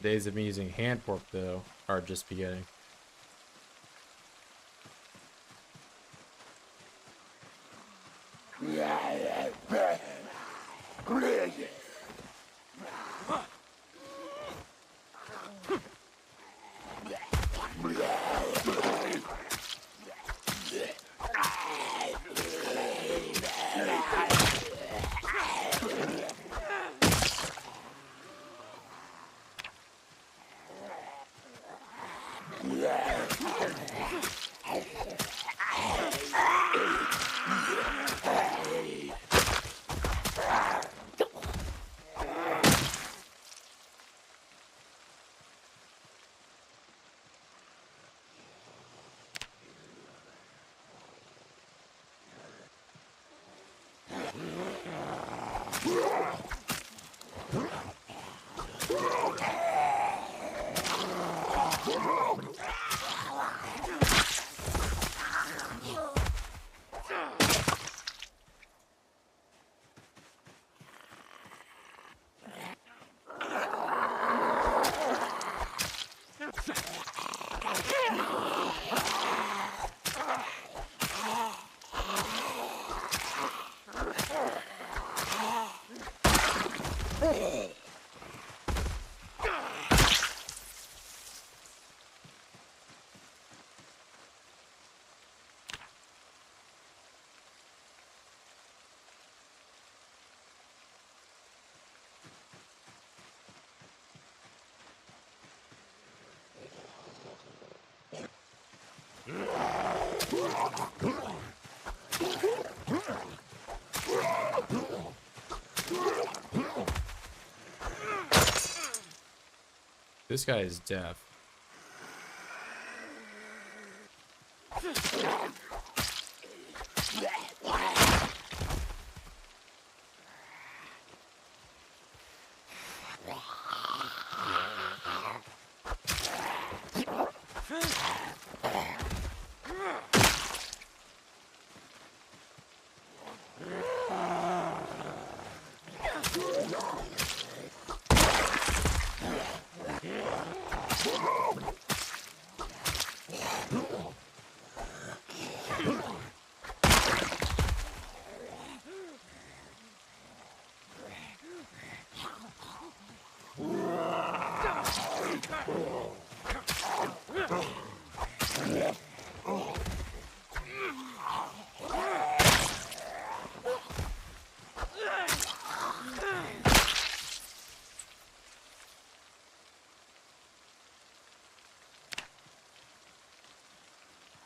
Speaker 1: Days of me using hand pork, though, are just beginning. This guy is deaf.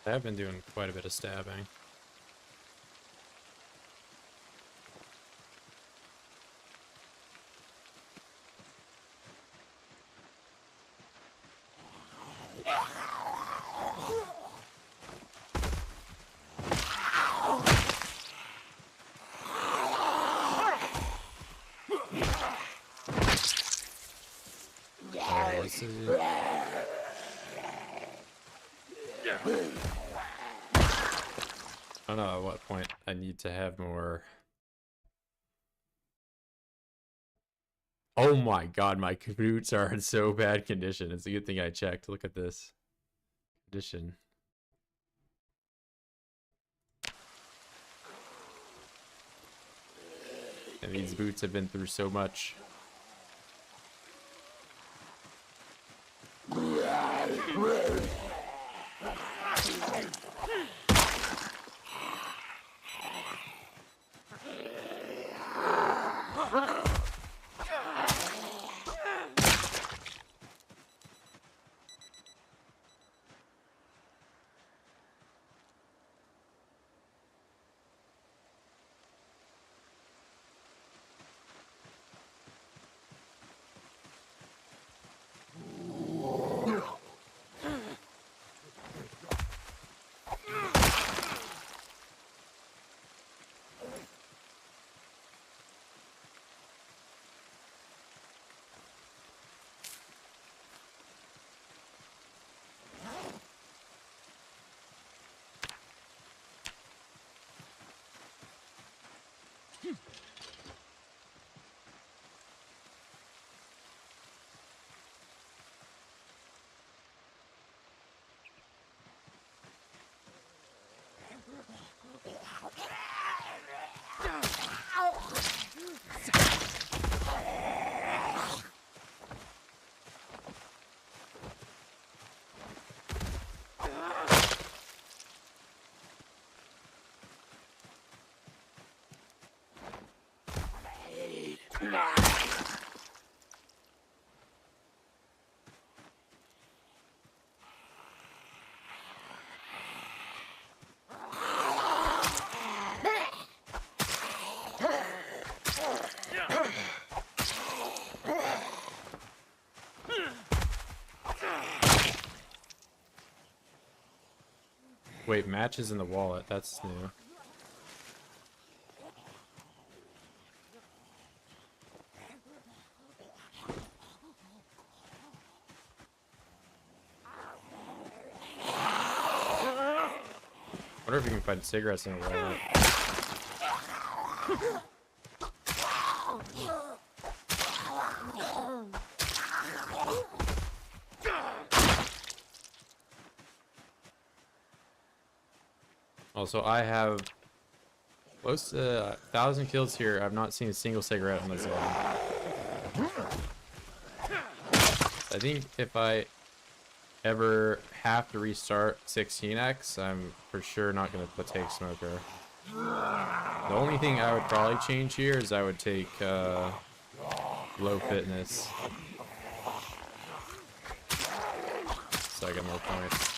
Speaker 1: I've been doing quite a bit of stabbing. Oh, this is... I don't know at what point I need to have more. Oh my god, my boots are in so bad condition. It's a good thing I checked. Look at this condition. And these boots have been through so much. Wait, matches in the wallet. That's new. wonder if you can find cigarettes in a wallet. Also, I have close to 1,000 kills here. I've not seen a single cigarette in this game. I think if I ever have to restart 16x, I'm for sure not going to take smoker. The only thing I would probably change here is I would take low fitness, so I get more points.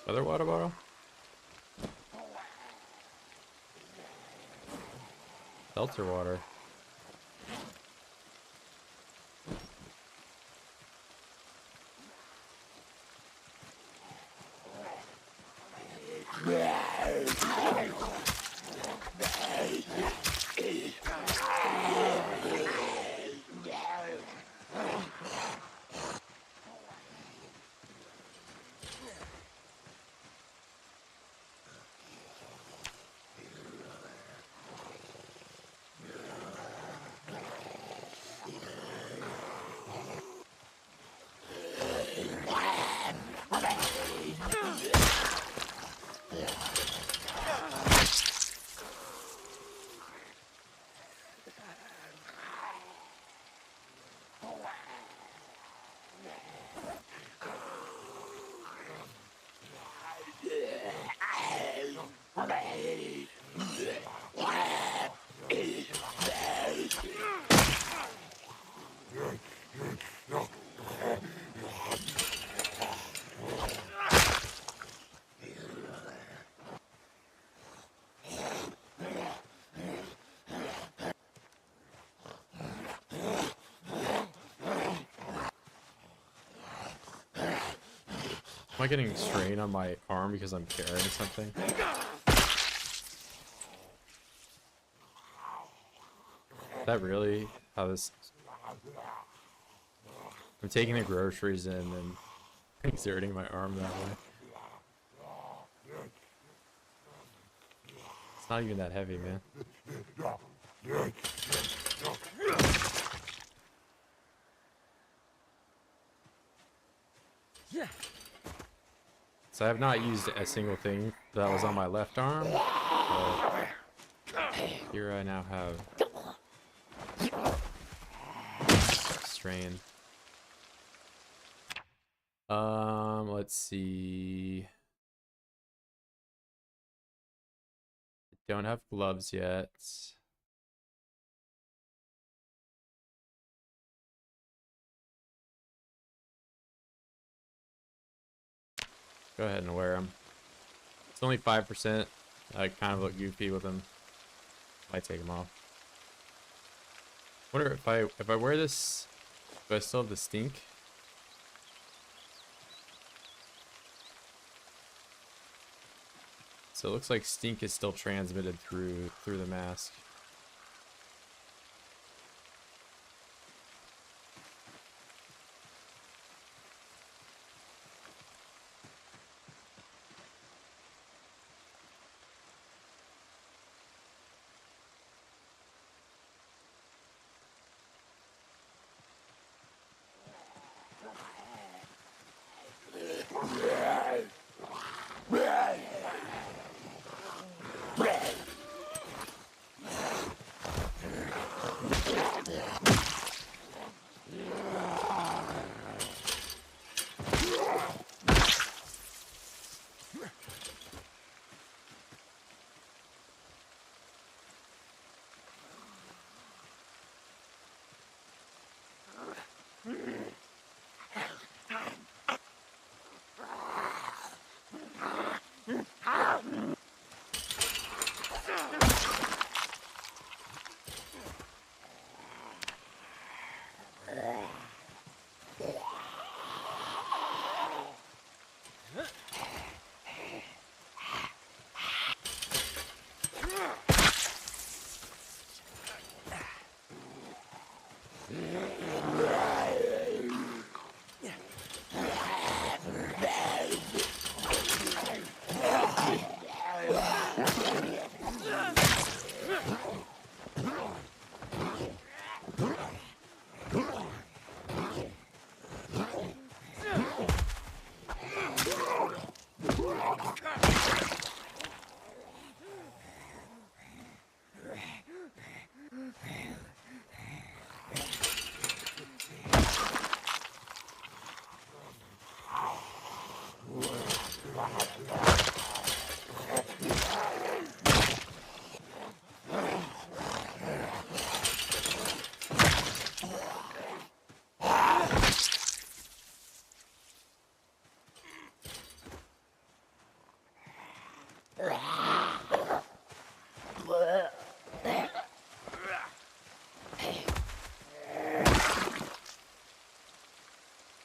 Speaker 1: Other water bottle? Seltzer water. Am I getting strain on my arm because I'm carrying something? Is that really how this... I'm taking the groceries in and exerting my arm that way. It's not even that heavy, man.
Speaker 2: Yeah.
Speaker 1: So I have not used a single thing that was on my left arm. But here I now have strain. Let's see. Don't have gloves yet. Go ahead and wear them. It's only 5%. I kind of look goofy with them. Might take them off. Wonder if I wear this, do I still have the stink? So it looks like stink is still transmitted through the mask.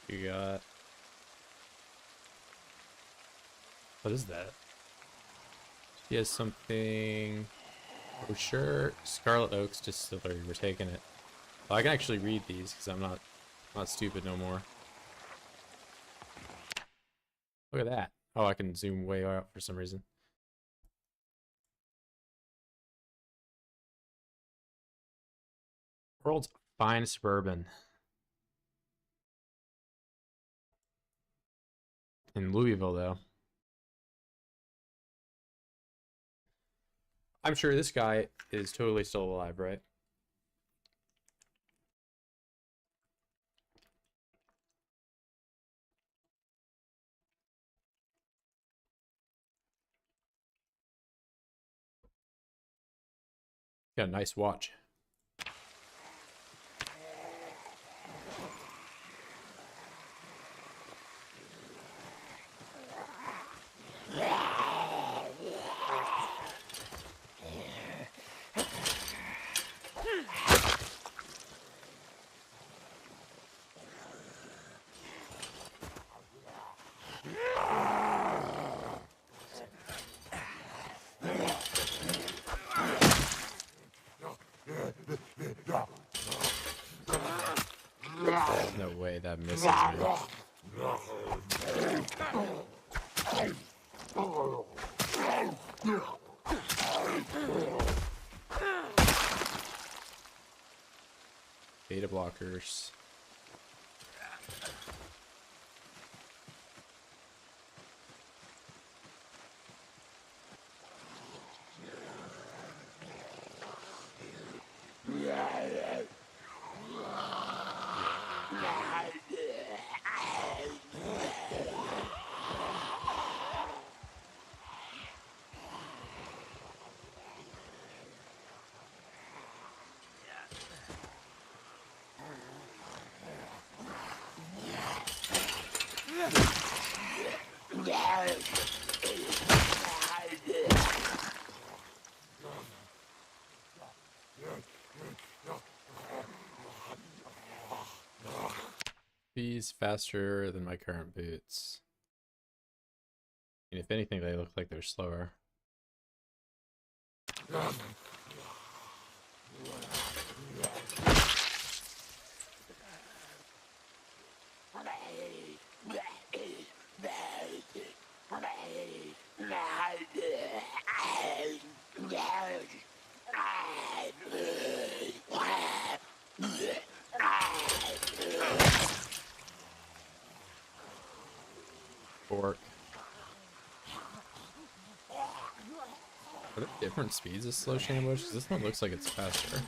Speaker 1: You got... What is that? He has something... Oh, sure. Scarlet Oaks Distillery. We're taking it. Well, I can actually read these because I'm not stupid no more. Look at that. Oh, I can zoom way out for some reason. World's finest bourbon. In Louisville, though. I'm sure this guy is totally still alive, right? Got a nice watch. No way that misses me. Beta blockers. These faster than my current boots. And if anything, they look like they're slower. Fork. Are there different speeds of slow ambush? This one looks like it's faster.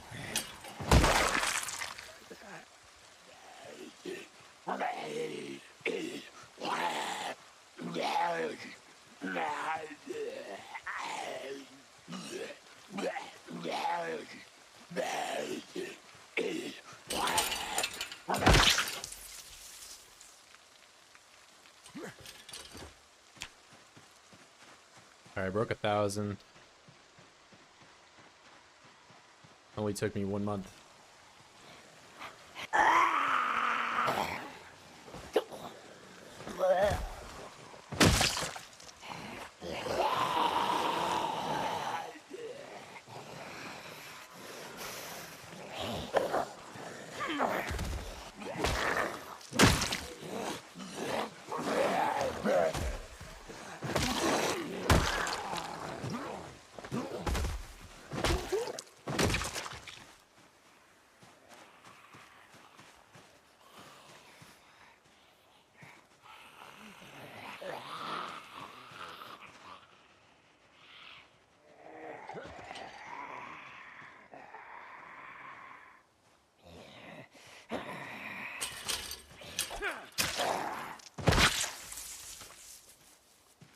Speaker 1: All right, I broke 1,000. Only took me 1 month.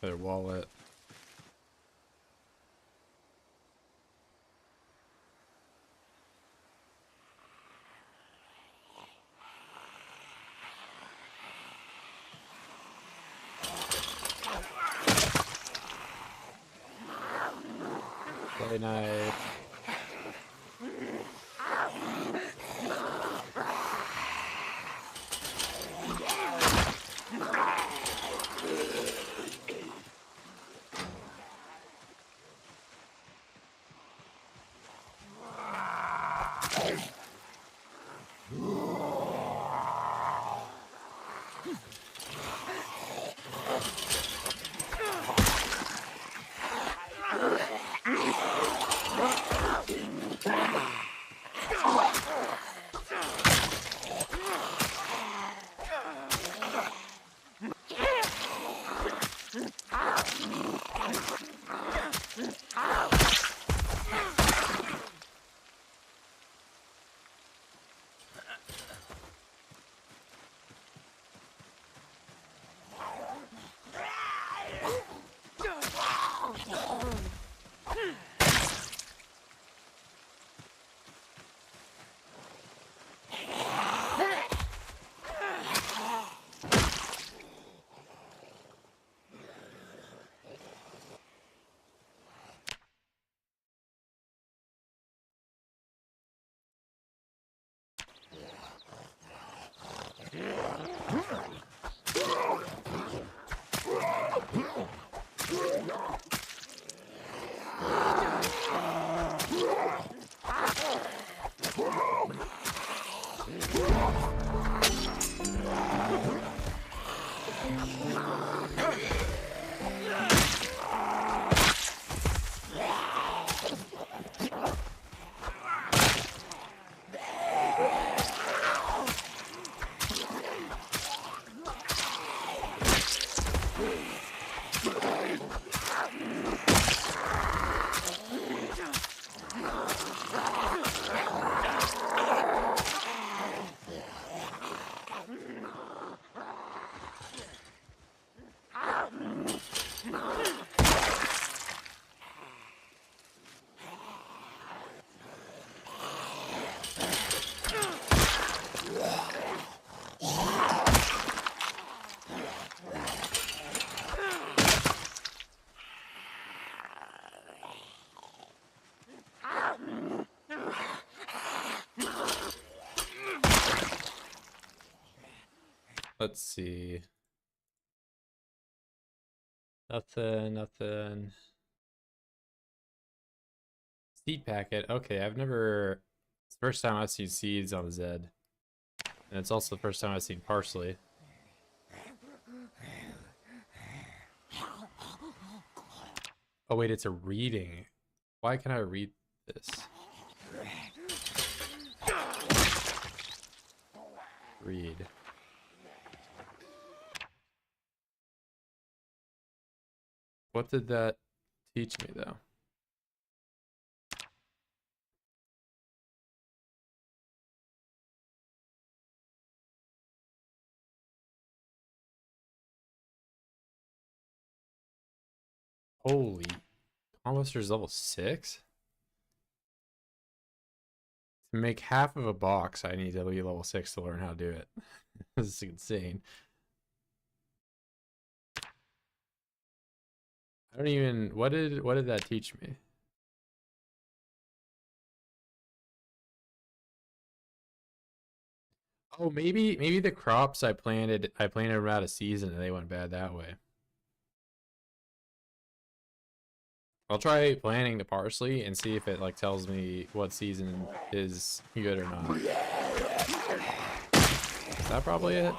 Speaker 1: Their wallet. Very nice. Let's see. Nothing. Seed packet. Okay, I've never. It's the first time I've seen seeds on Zed. And it's also the first time I've seen parsley. Oh wait, it's a reading. Why can I read this? Read. What did that teach me though? Holy, Combuster's level 6? To make half of a box, I need to be level 6 to learn how to do it. This is insane. I don't even, what did that teach me? Oh, maybe the crops I planted them out of season and they went bad that way. I'll try planting the parsley and see if it like tells me what season is good or not. Is that probably it?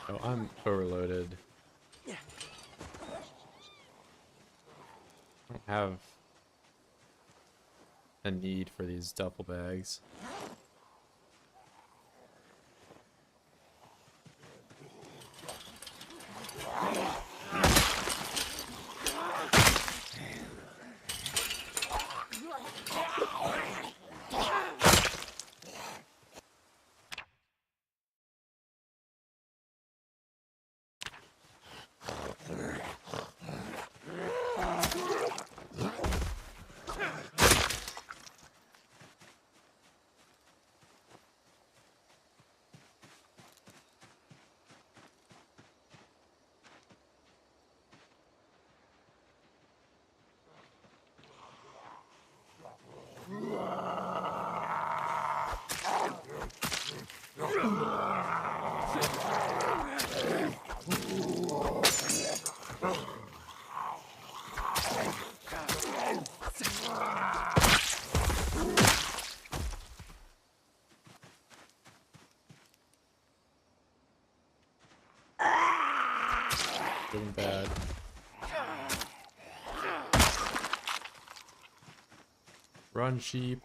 Speaker 1: Oh, I'm overloaded. I don't have a need for these duffel bags. Doing bad. Run, sheep.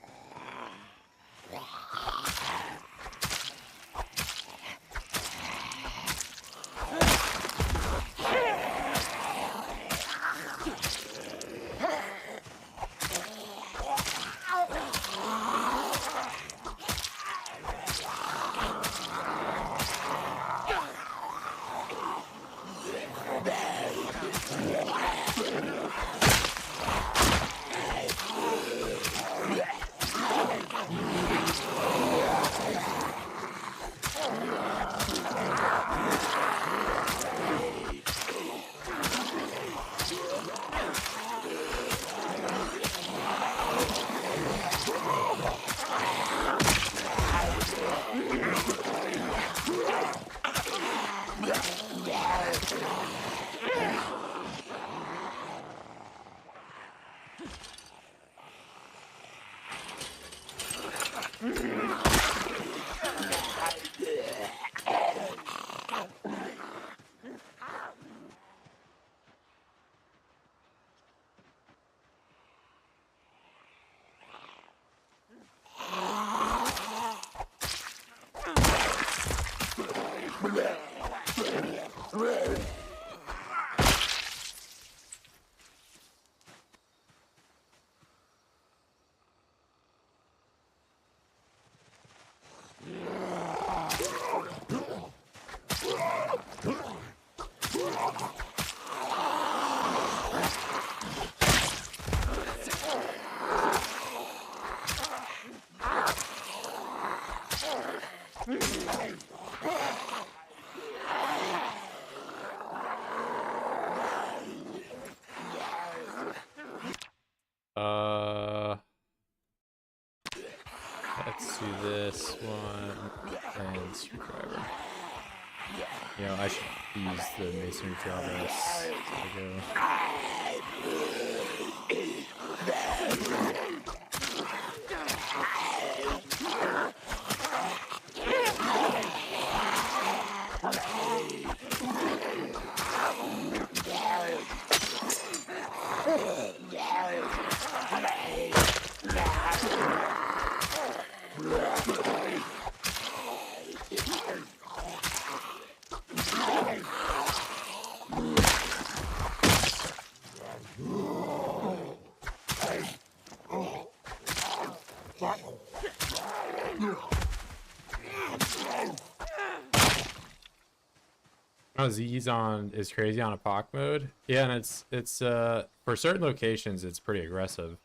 Speaker 1: Let's do this one and screwdriver. You know, I should use the masonry job as I go. Oh, Z's on is crazy on Apoc mode. Yeah, and it's for certain locations it's pretty aggressive,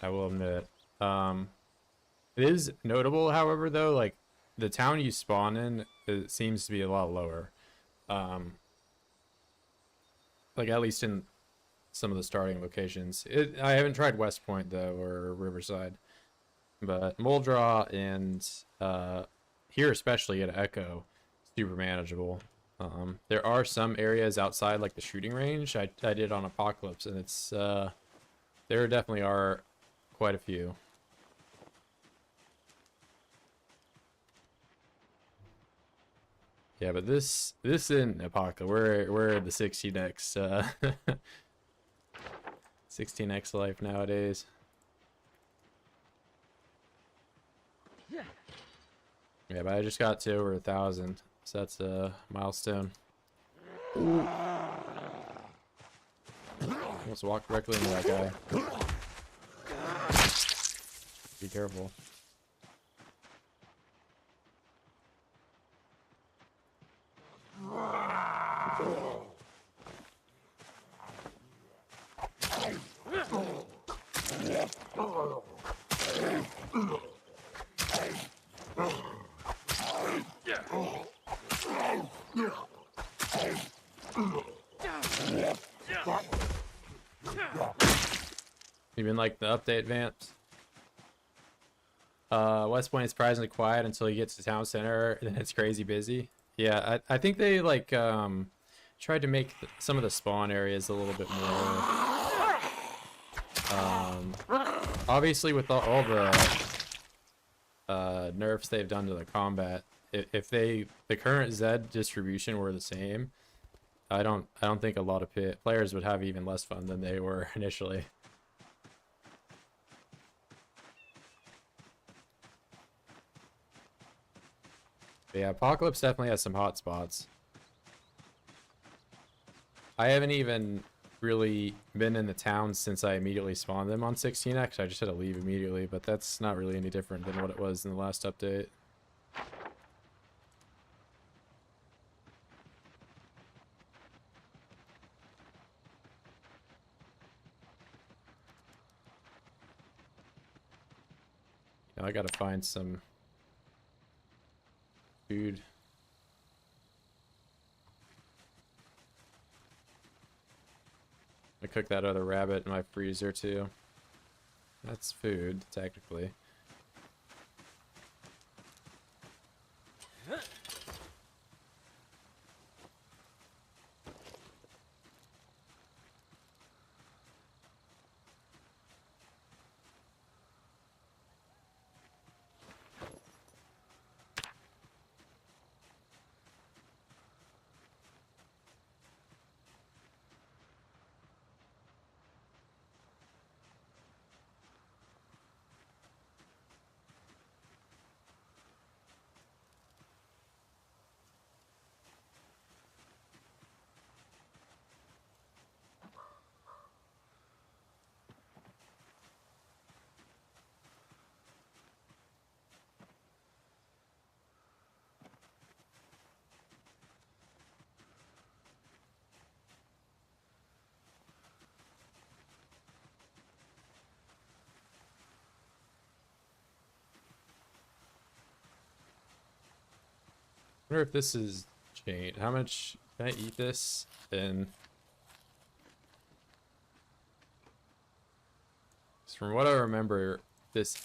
Speaker 1: I will admit. It is notable, however, though, like the town you spawn in, it seems to be a lot lower. Like at least in some of the starting locations. I haven't tried West Point though, or Riverside, but Muldraw and here especially at Echo, super manageable. There are some areas outside like the shooting range I did on Apocalypse, and it's there definitely are quite a few. Yeah, but this isn't Apocalypse. We're the 16x 16x life nowadays. Yeah, but I just got to over 1,000, so that's a milestone. Ooh. Almost walked directly into that guy. Be careful. Even like the update vamps. West Point is surprisingly quiet until you get to town center, and then it's crazy busy. Yeah, I think they like tried to make some of the spawn areas a little bit more obviously with all the nerfs they've done to the combat. If the current Z distribution were the same, I don't think a lot of players would have even less fun than they were initially. But yeah, Apocalypse definitely has some hot spots. I haven't even really been in the town since I immediately spawned them on 16x. I just had to leave immediately, but that's not really any different than what it was in the last update. Now I gotta find some food. I cook that other rabbit in my freezer too. That's food, technically. I wonder if this is changed. How much can I eat this? And from what I remember, this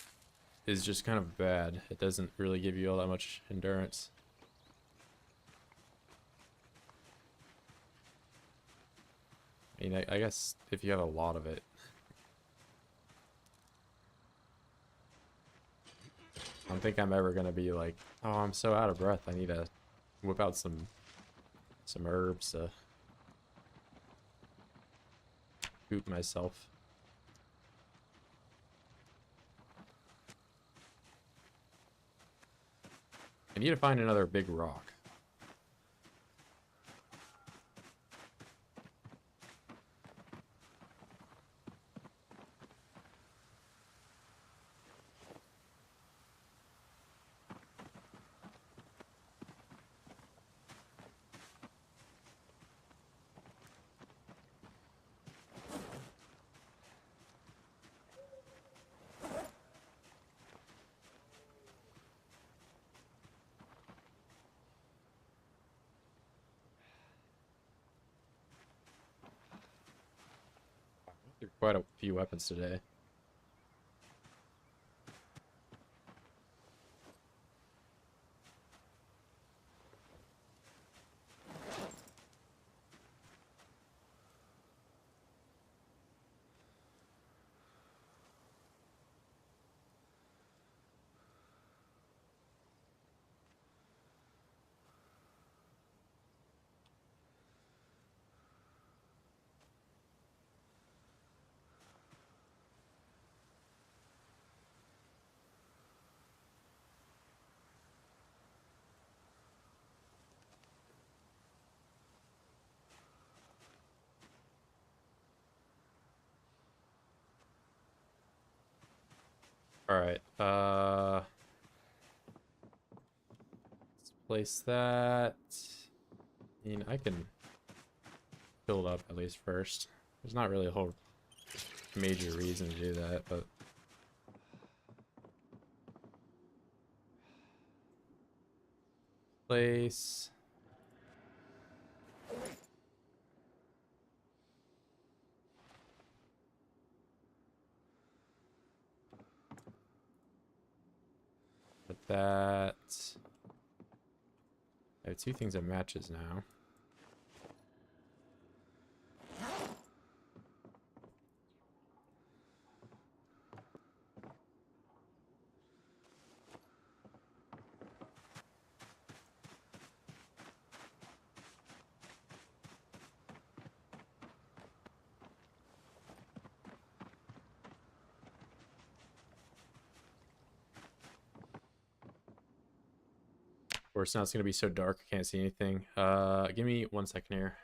Speaker 1: is just kind of bad. It doesn't really give you all that much endurance. I mean, I guess if you have a lot of it. I don't think I'm ever gonna be like, oh, I'm so out of breath. I need to whip out some herbs to boot myself. I need to find another big rock. Through quite a few weapons today. All right. Let's place that. I mean, I can build up at least first. There's not really a whole major reason to do that, but place. Put that. I have two things that matches now. Of course, now it's gonna be so dark I can't see anything. Give me 1 second here.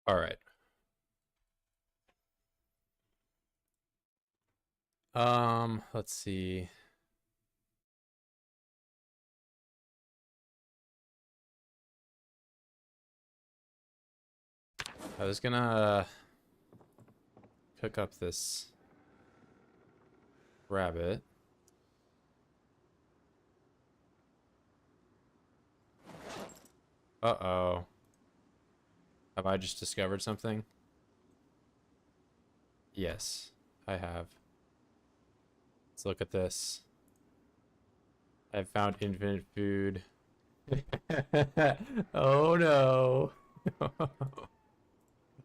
Speaker 1: All right. Let's see. I was gonna cook up this rabbit. Uh-oh. Have I just discovered something? Yes, I have. Let's look at this. I've found infinite food. Oh no.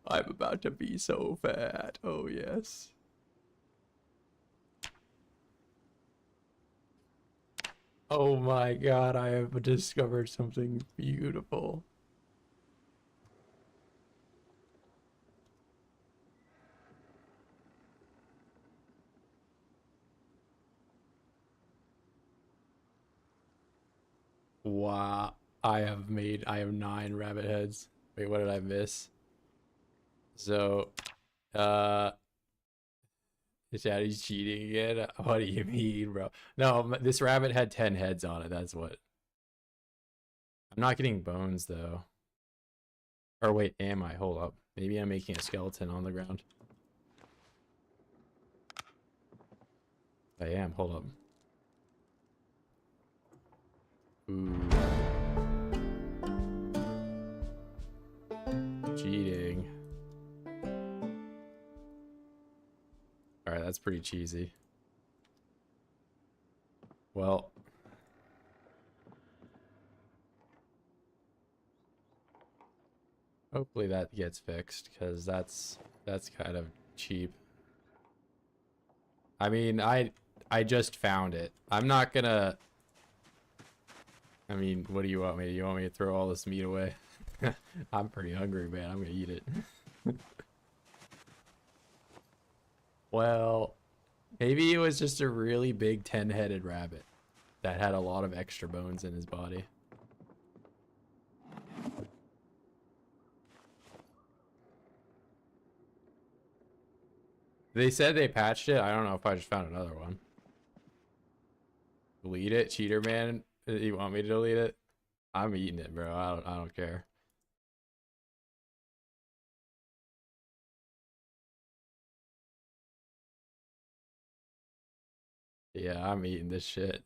Speaker 1: I'm about to be so fat. Oh yes. Oh my god, I have discovered something beautiful. Wow. I have 9 rabbit heads. Wait, what did I miss? So, uh, Daddy's cheating again? What do you mean, bro? No, this rabbit had 10 heads on it. That's what. I'm not getting bones, though. Or wait, am I? Hold up. Maybe I'm making a skeleton on the ground. I am. Hold up. Ooh. Cheating. Alright, that's pretty cheesy. Well. Hopefully that gets fixed, because that's kind of cheap. I mean, I just found it. I'm not gonna... I mean, what do you want me to... You want me to throw all this meat away? I'm pretty hungry, man. I'm gonna eat it. Well, maybe it was just a really big 10-headed rabbit that had a lot of extra bones in his body. They said they patched it. I don't know if I just found another one. Delete it, cheater man. You want me to delete it? I'm eating it, bro. I don't care. Yeah, I'm eating this shit.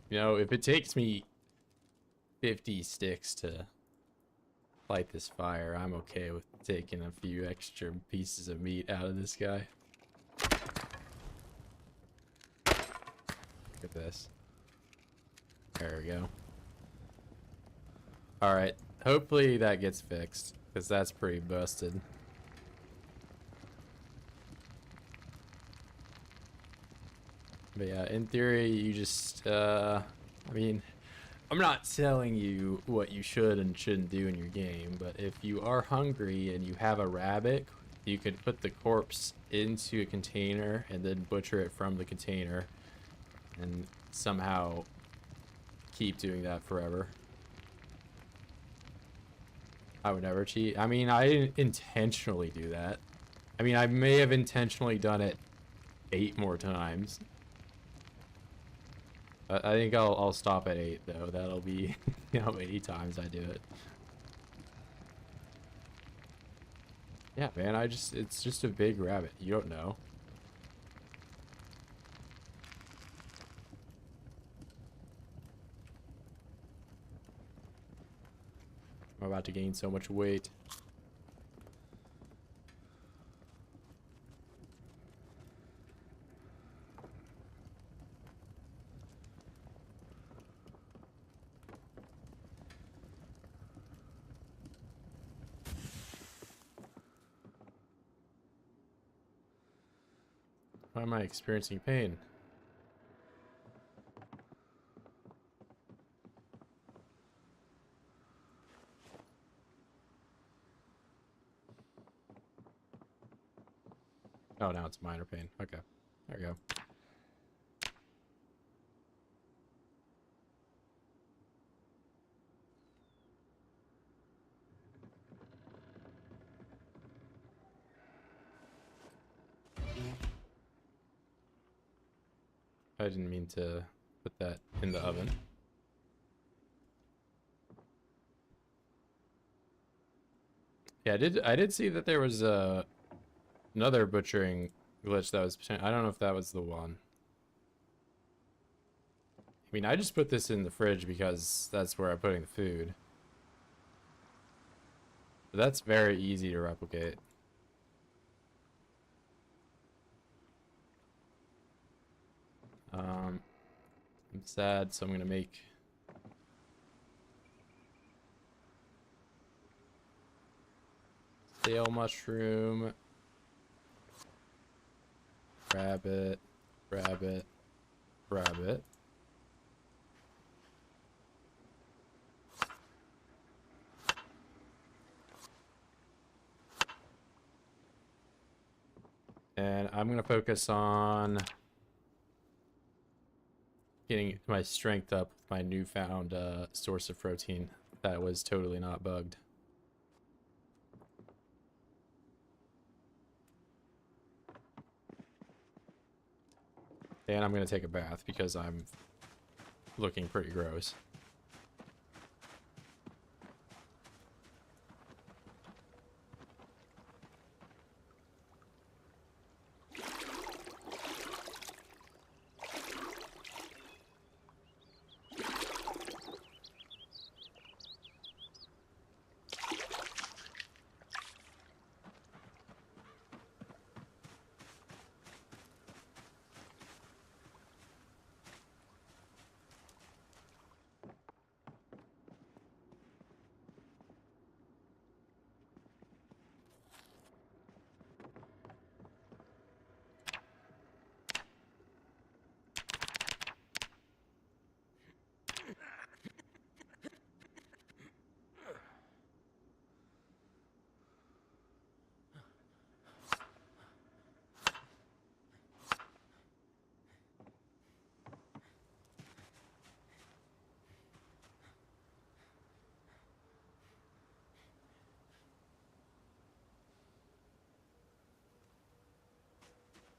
Speaker 1: You know, if it takes me 50 sticks to light this fire, I'm okay with taking a few extra pieces of meat out of this guy. Look at this. There we go. Alright, hopefully that gets fixed, because that's pretty busted. But yeah, in theory, you just, I mean, I'm not telling you what you should and shouldn't do in your game, but if you are hungry and you have a rabbit, you could put the corpse into a container and then butcher it from the container and somehow keep doing that forever. I would never cheat. I mean, I didn't intentionally do that. I mean, I may have intentionally done it 8 more times. I think I'll stop at 8 though. That'll be how many times I do it. Yeah, man, it's just a big rabbit. You don't know. I'm about to gain so much weight. Why am I experiencing pain? Oh, now it's minor pain. Okay. There we go. I didn't mean to put that in the oven. Yeah, I did see that there was another butchering glitch that was, I don't know if that was the one. I mean, I just put this in the fridge because that's where I'm putting the food. But that's very easy to replicate. I'm sad, so I'm gonna make stale mushroom, rabbit, rabbit, rabbit. And I'm gonna focus on getting my strength up with my newfound source of protein that was totally not bugged. And I'm gonna take a bath because I'm looking pretty gross.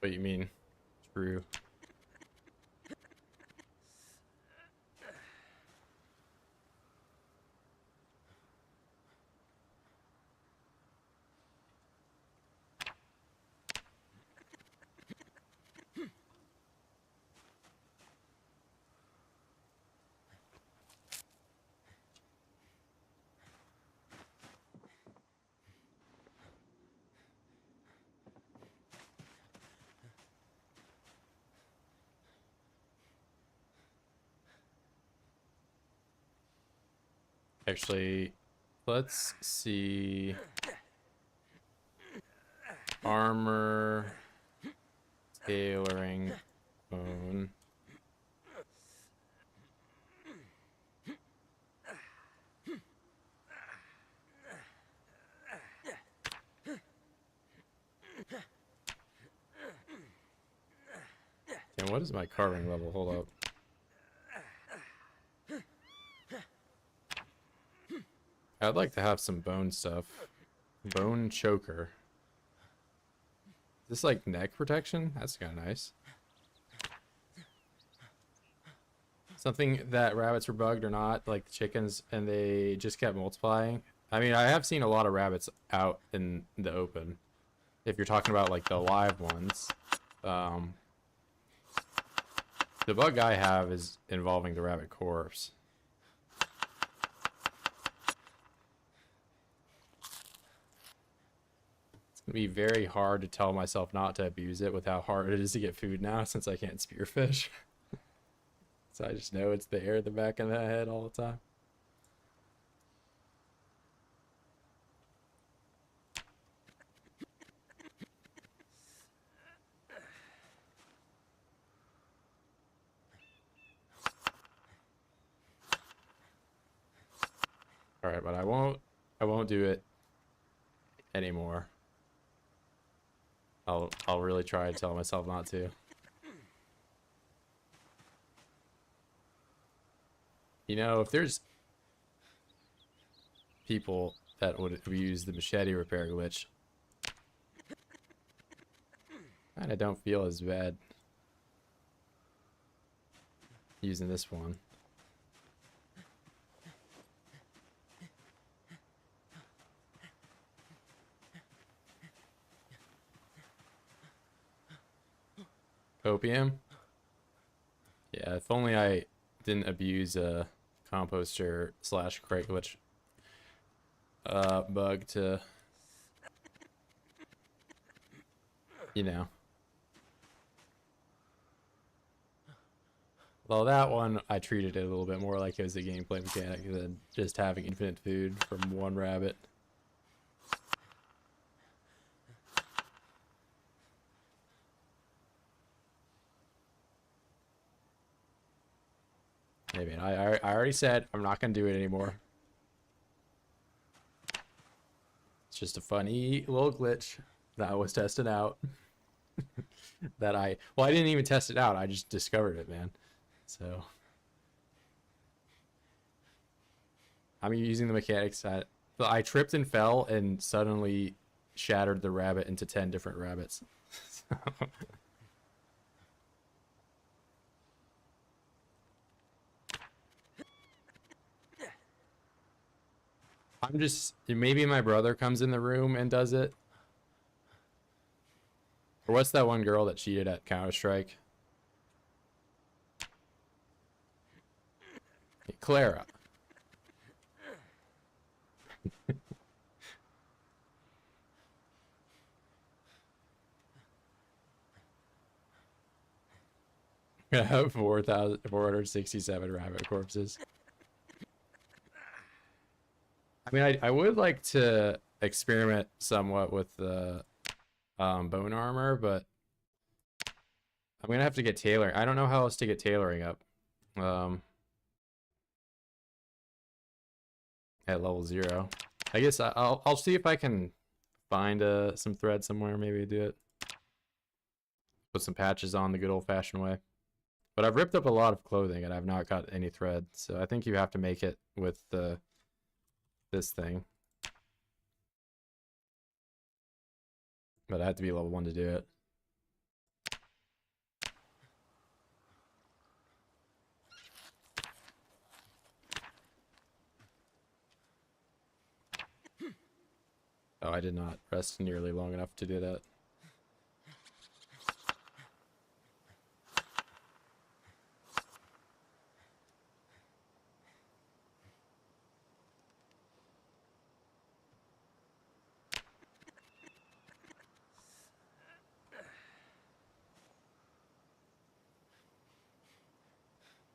Speaker 1: What you mean? True. Actually, let's see. Armor, tailoring, bone. And what is my carving level? Hold up. I'd like to have some bone stuff. Bone choker. Is this like neck protection? That's kind of nice. Something that rabbits were bugged or not, like the chickens, and they just kept multiplying. I mean, I have seen a lot of rabbits out in the open. If you're talking about like the live ones. The bug I have is involving the rabbit corpse. It's gonna be very hard to tell myself not to abuse it with how hard it is to get food now since I can't spearfish. So I just know it's there at the back of the head all the time. All right, but I won't do it anymore. I'll really try to tell myself not to. You know, if there's people that would use the machete repair glitch, I don't feel as bad using this one. Opium? Yeah, if only I didn't abuse a composter slash crate glitch bug to, you know. Well, that one, I treated it a little bit more like it was a gameplay mechanic than just having infinite food from one rabbit. Maybe. I already said I'm not going to do it anymore. It's just a funny little glitch that I was testing out. Well, I didn't even test it out. I just discovered it, man. So I'm using the mechanics that I tripped and fell and suddenly shattered the rabbit into 10 different rabbits. So. I'm just, maybe my brother comes in the room and does it. Or what's that one girl that cheated at Counter-Strike? Clara. I have 4,467 rabbit corpses. I mean, I would like to experiment somewhat with the bone armor, but I'm gonna have to get tailoring. I don't know how else to get tailoring up. At level 0. I guess I'll see if I can find some thread somewhere, maybe do it. Put some patches on the good old-fashioned way. But I've ripped up a lot of clothing and I've not got any thread, so I think you have to make it with this thing. But I have to be level 1 to do it. Oh, I did not rest nearly long enough to do that.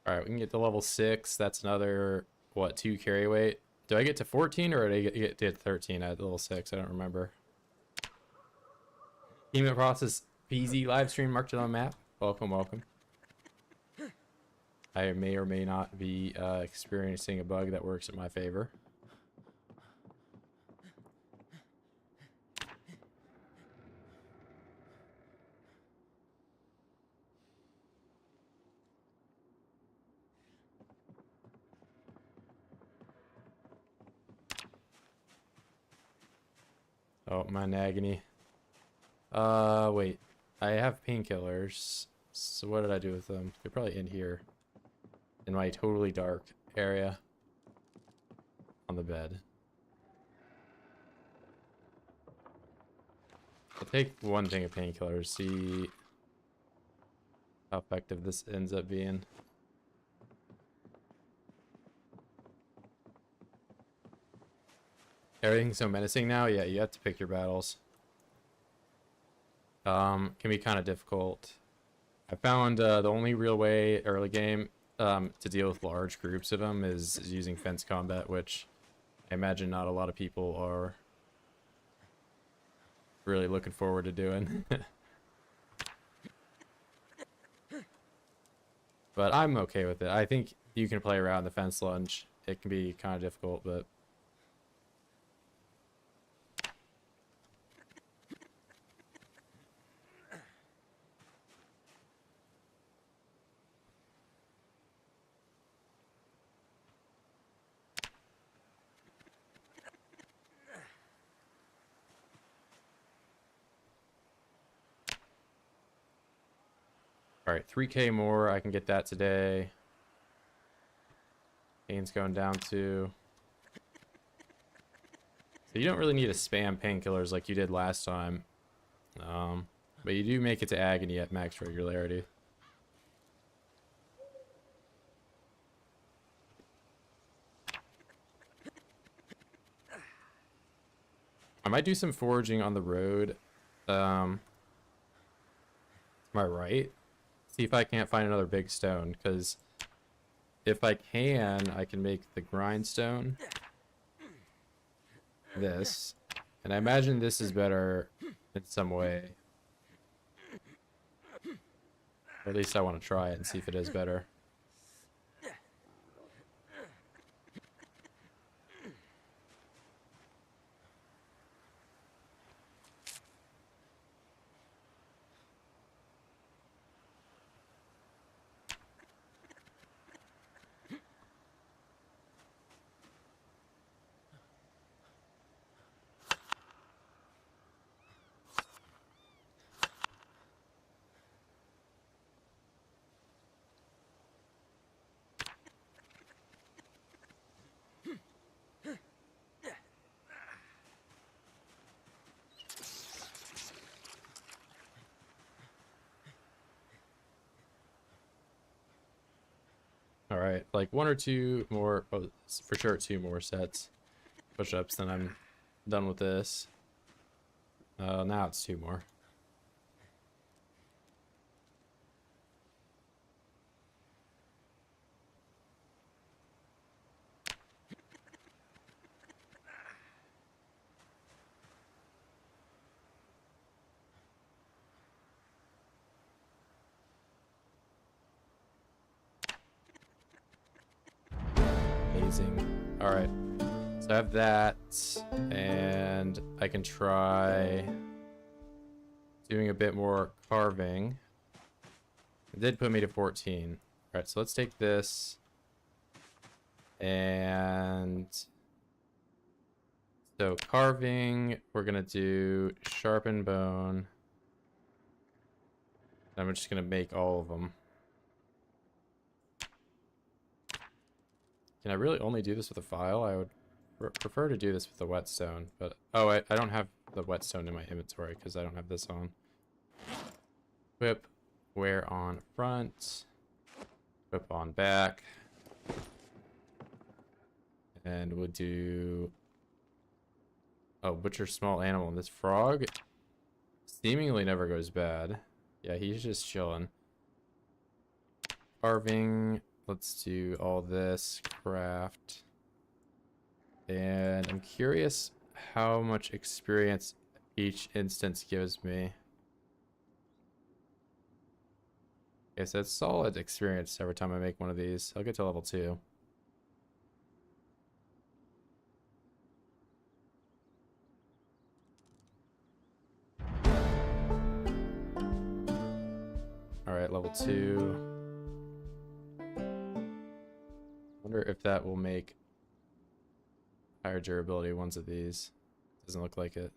Speaker 1: Alright, we can get to level 6. That's another, what, 2 carry weight? Do I get to 14 or do I get to 13 at level 6? I don't remember. Team process PZ live stream marked it on the map. Welcome, welcome. I may or may not be experiencing a bug that works in my favor. Oh, my agony. Wait. I have painkillers. So what did I do with them? They're probably in here. In my totally dark area. On the bed. I'll take one thing of painkillers, see how effective this ends up being. Everything's so menacing now? Yeah, you have to pick your battles. Can be kind of difficult. I found the only real way early game to deal with large groups of them is using fence combat, which I imagine not a lot of people are really looking forward to doing. But I'm okay with it. I think you can play around the fence lunge. It can be kind of difficult, but All right, 3K more. I can get that today. Pain's going down too. So you don't really need to spam painkillers like you did last time. But you do make it to agony at max regularity. I might do some foraging on the road. To my right. See if I can't find another big stone, because if I can, I can make the grindstone. This. And I imagine this is better in some way. Or at least I want to try it and see if it is better. All right, like one or two more, oh, for sure 2 more sets push-ups, then I'm done with this. Now it's 2 more. Amazing. All right, so I have that, and I can try doing a bit more carving. It did put me to 14. All right, so let's take this, and so carving, we're gonna do sharpen bone. I'm just gonna make all of them. Can I really only do this with a file? I would prefer to do this with the whetstone, but oh, I don't have the whetstone in my inventory because I don't have this on. Whip, wear on front, whip on back, and we'll do, oh, butcher small animal. And this frog seemingly never goes bad. Yeah, he's just chilling. Carving. Let's do all this craft. And I'm curious how much experience each instance gives me. Okay, so it's solid experience every time I make one of these. I'll get to level 2. Alright, level 2. Wonder if that will make higher durability ones of these. Doesn't look like it.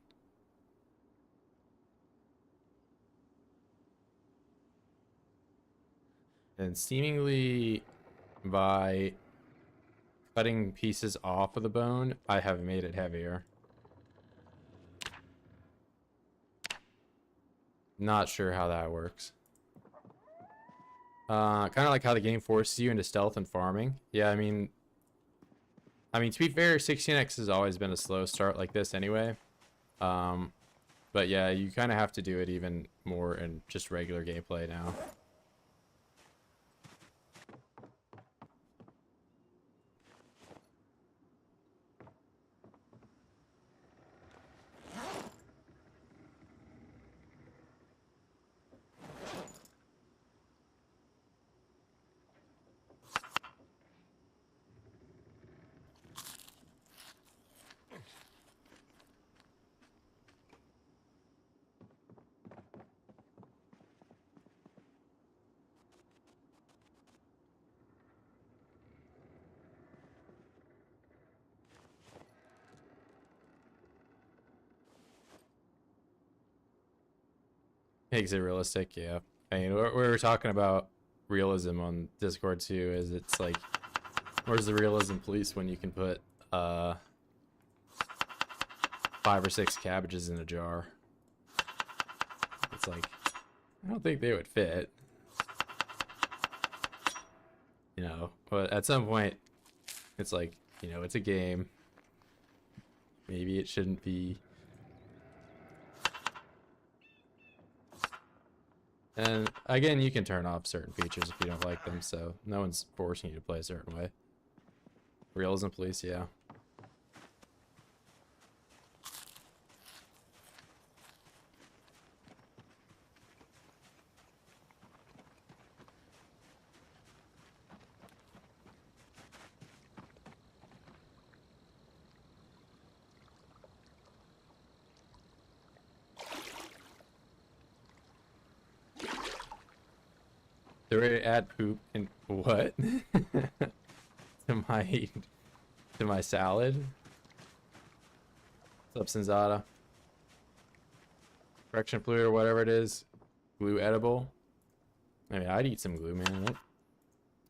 Speaker 1: And seemingly by cutting pieces off of the bone, I have made it heavier. Not sure how that works. Kind of like how the game forces you into stealth and farming. Yeah, I mean, to be fair, 16x has always been a slow start like this anyway. But yeah, you kind of have to do it even more in just regular gameplay now. Makes it realistic, yeah. I mean, we were talking about realism on Discord too. Is it's like, where's the realism police when you can put 5 or 6 cabbages in a jar? It's like, I don't think they would fit. You know, but at some point, it's like, you know, it's a game. Maybe it shouldn't be. And again, you can turn off certain features if you don't like them, so no one's forcing you to play a certain way. Realism police, yeah. They're ready to add poop and what? to my salad. What's up, Senzata? Correction fluid or whatever it is. Glue edible. I mean, I'd eat some glue, man.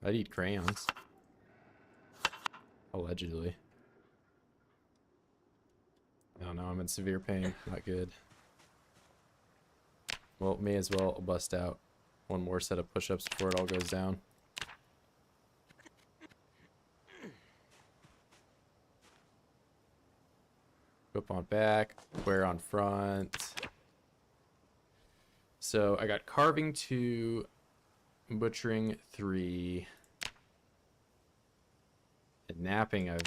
Speaker 1: I'd eat crayons. Allegedly. Oh no, I'm in severe pain. Not good. Well, may as well bust out one more set of push-ups before it all goes down. Whip on back, wear on front. So I got carving 2, butchering 3, and napping I've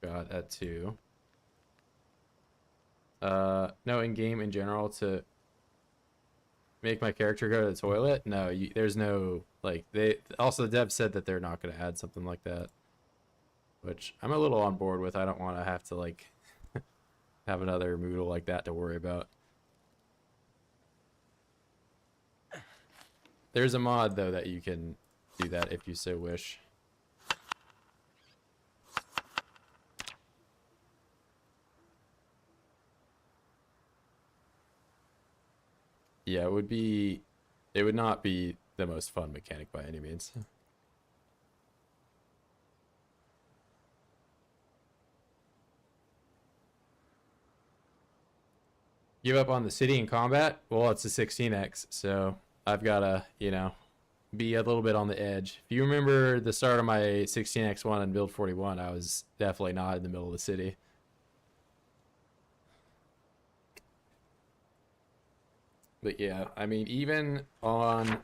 Speaker 1: got at 2. No, in game in general to make my character go to the toilet. No, there's no like they. Also, the dev said that they're not going to add something like that, which I'm a little on board with. I don't want to have to like have another Moodle like that to worry about. There's a mod though that you can do that if you so wish. Yeah, it would not be the most fun mechanic by any means. Give up on the city in combat? Well, it's a 16x, so I've got to, you know, be a little bit on the edge. If you remember the start of my 16x1 and build 41, I was definitely not in the middle of the city. But yeah, I mean, even on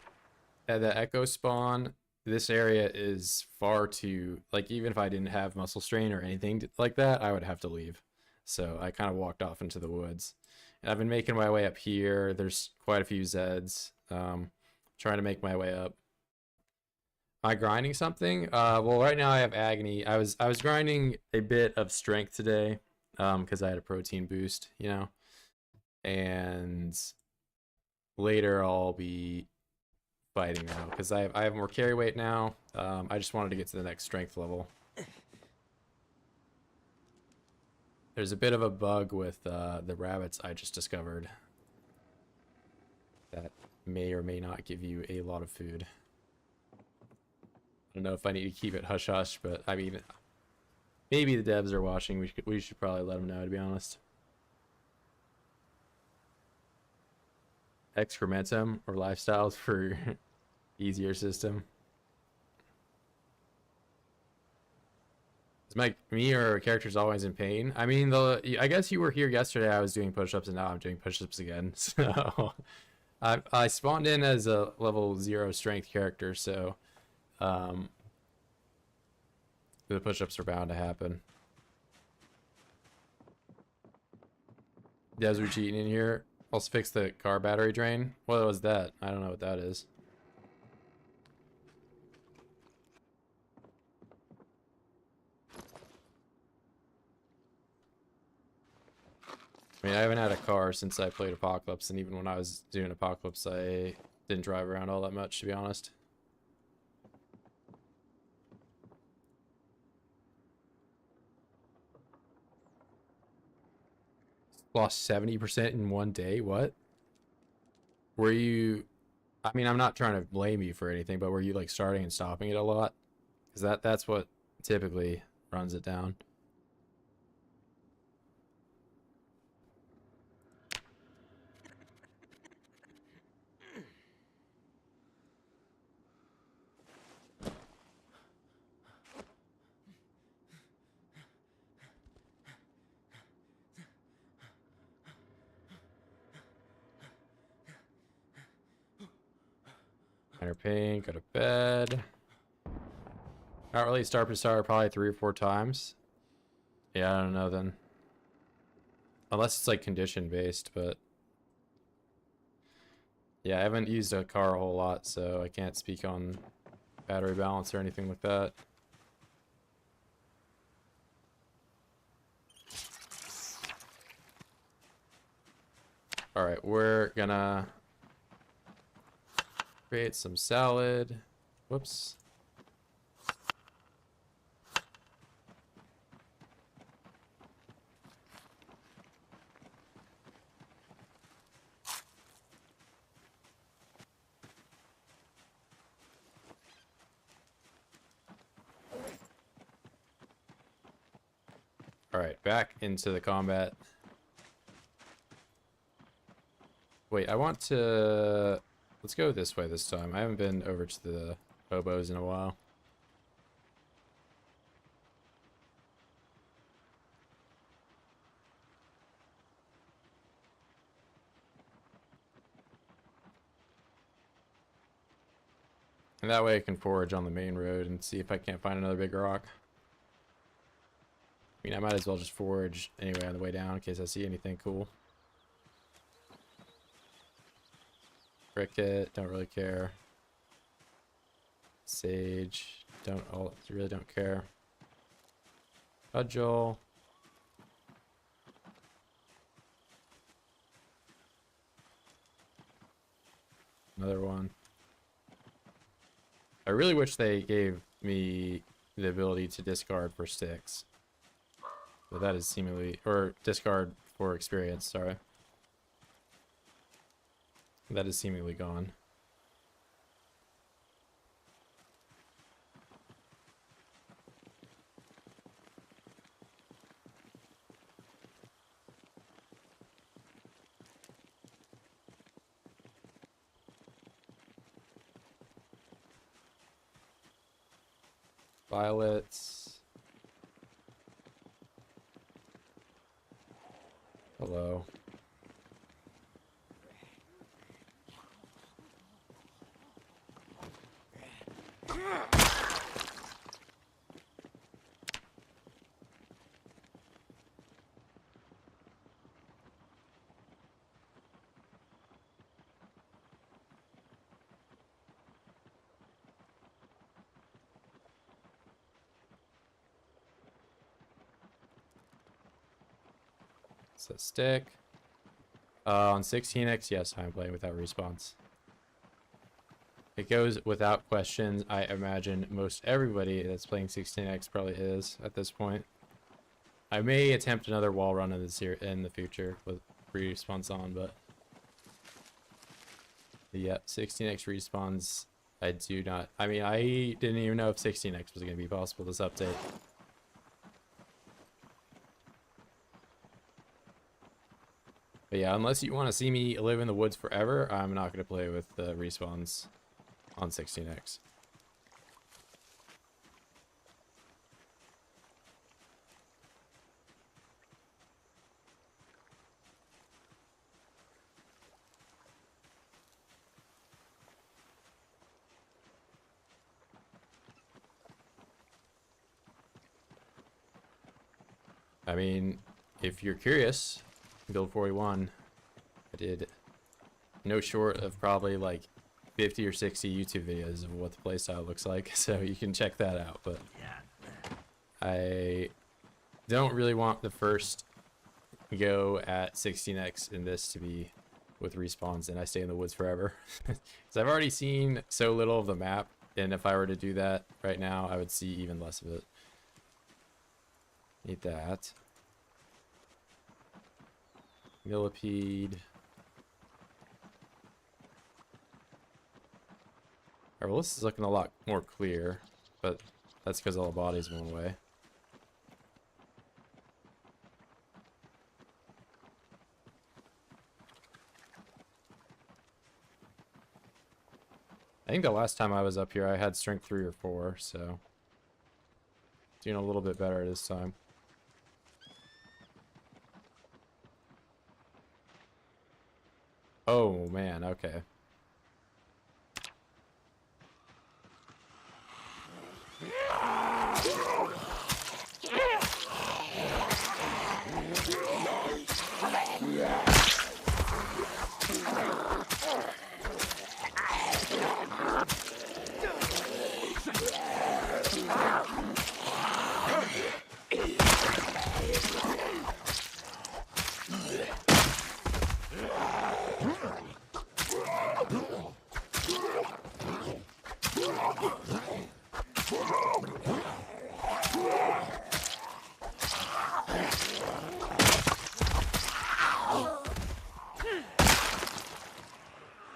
Speaker 1: the Echo spawn, this area is far too, like, even if I didn't have muscle strain or anything like that, I would have to leave. So I kind of walked off into the woods. And I've been making my way up here. There's quite a few Zeds. Trying to make my way up. Am I grinding something? Well, right now I have agony. I was grinding a bit of strength today, because I had a protein boost, you know. And later I'll be fighting now because I have more carry weight now. I just wanted to get to the next strength level. There's a bit of a bug with the rabbits I just discovered that may or may not give you a lot of food. I don't know if I need to keep it hush hush, but I mean, maybe the devs are watching. We should probably let them know, to be honest. Excrementum or lifestyles for easier system. Is me or characters always in pain? I mean, I guess you were here yesterday. I was doing push-ups and now I'm doing push-ups again. So I spawned in as a level 0 strength character, so the push-ups are bound to happen. Devs were cheating in here. Let's fix the car battery drain. What was that? I don't know what that is. I mean, I haven't had a car since I played Apocalypse, and even when I was doing Apocalypse, I didn't drive around all that much, to be honest. Lost 70% in one day? What? Were you I mean, I'm not trying to blame you for anything, but were you like starting and stopping it a lot? Because that's what typically runs it down. Minor pain, go to bed. Not really start per star, probably 3 or 4 times. Yeah, I don't know then. Unless it's like condition based, but yeah, I haven't used a car a whole lot, so I can't speak on battery balance or anything like that. Alright, we're gonna create some salad. Whoops. Alright, back into the combat. Wait, I want to... Let's go this way this time. I haven't been over to the hobos in a while. And that way I can forage on the main road and see if I can't find another big rock. I mean, I might as well just forage anyway on the way down in case I see anything cool. Cricket, don't really care. Sage, really don't care. Cudgel. Another one. I really wish they gave me the ability to discard for sticks. But that is seemingly, or discard for experience, sorry. That is seemingly gone. Violets. Hello. So stick. On 16x, yes, I'm playing without respawns. It goes without questions. I imagine most everybody that's playing 16x probably is at this point. I may attempt another wall run in the future with respawns on, but yeah, 16x respawns. I do not. I mean, I didn't even know if 16x was going to be possible this update. But yeah, unless you want to see me live in the woods forever, I'm not going to play with the respawns on 16x. I mean, if you're curious, build 41. I did no short of probably like 50 or 60 YouTube videos of what the playstyle looks like, so you can check that out. But I don't really want the first go at 16x in this to be with respawns and I stay in the woods forever. Because I've already seen so little of the map, and if I were to do that right now, I would see even less of it. Need that. Millipede. Alright, well this is looking a lot more clear, but that's because all the bodies went away. I think the last time I was up here I had strength 3 or 4, so doing a little bit better this time. Oh man, okay.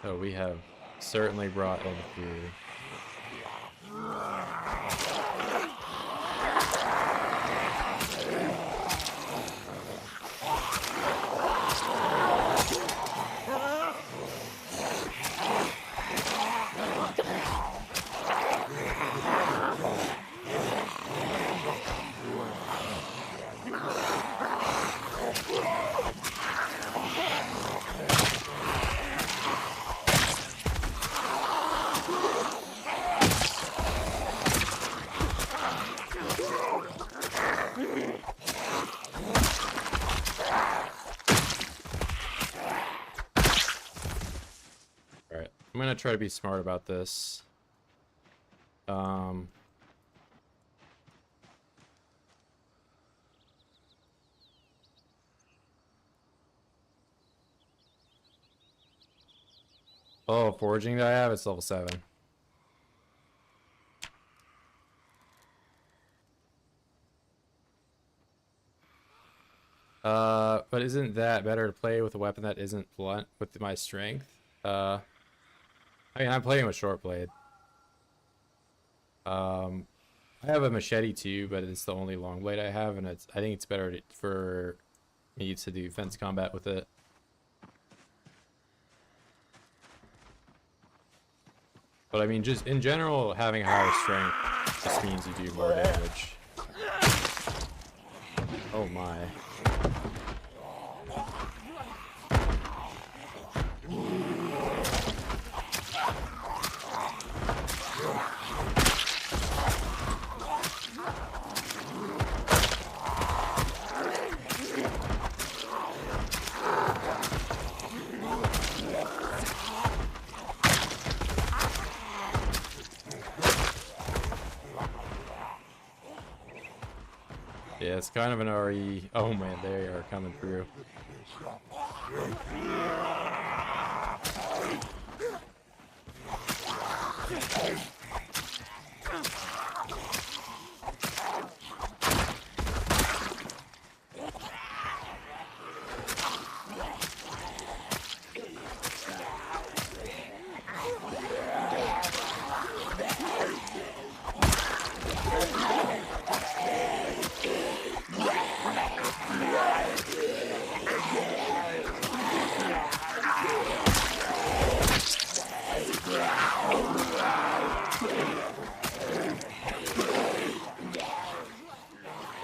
Speaker 1: So we have certainly brought in fear. Alright, I'm gonna try to be smart about this. Oh, foraging that I have, it's level 7. But isn't that better to play with a weapon that isn't blunt with my strength? I mean, I'm playing with short blade. I have a machete too, but it's the only long blade I have, and I think it's better for me to do fence combat with it. But I mean, just in general, having a higher strength just means you do more damage. Oh my. Yeah, it's kind of an RE. Oh man, they are coming through.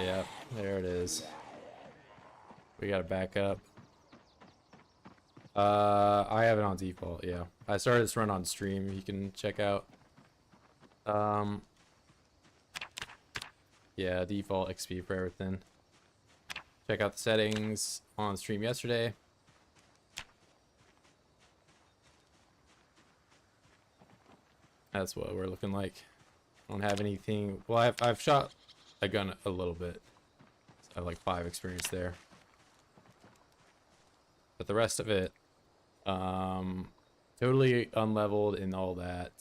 Speaker 1: Yeah, there it is. We gotta back up. I have it on default, yeah. I started this run on stream, you can check out. Yeah, default XP for everything. Check out the settings on stream yesterday. That's what we're looking like. I don't have anything. Well, I've shot a gun a little bit. I have like 5 experience there. But the rest of it, totally unleveled and all that.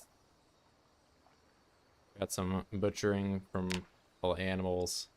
Speaker 1: Got some butchering from all the animals.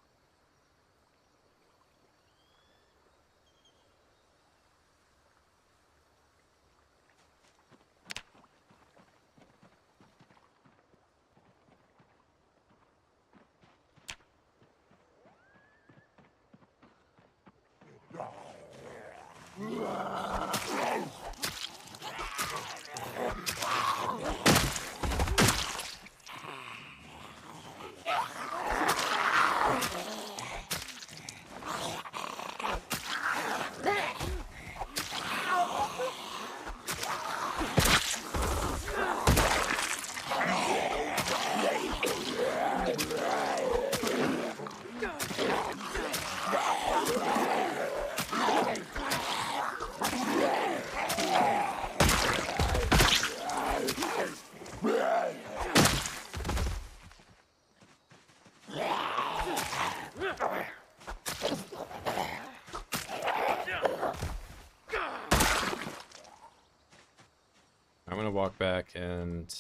Speaker 1: I'm gonna walk back and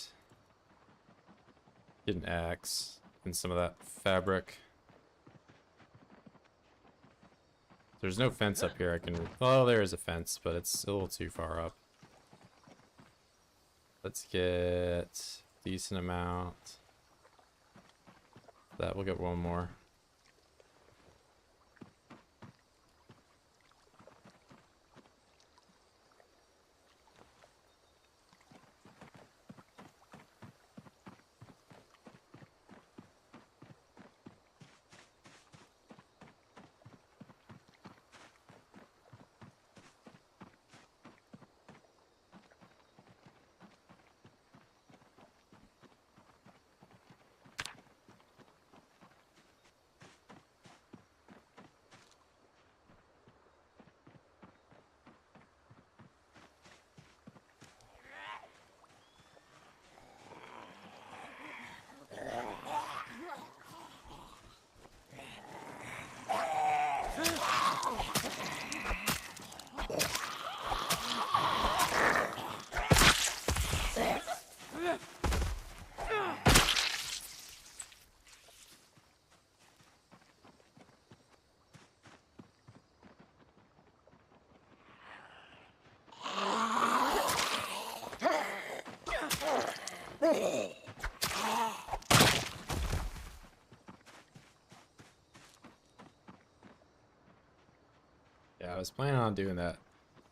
Speaker 1: get an axe and some of that fabric. There's no fence up here. I can. Well, there is a fence, but it's a little too far up. Let's get a decent amount. That we'll get one more. Yeah, I was planning on doing that,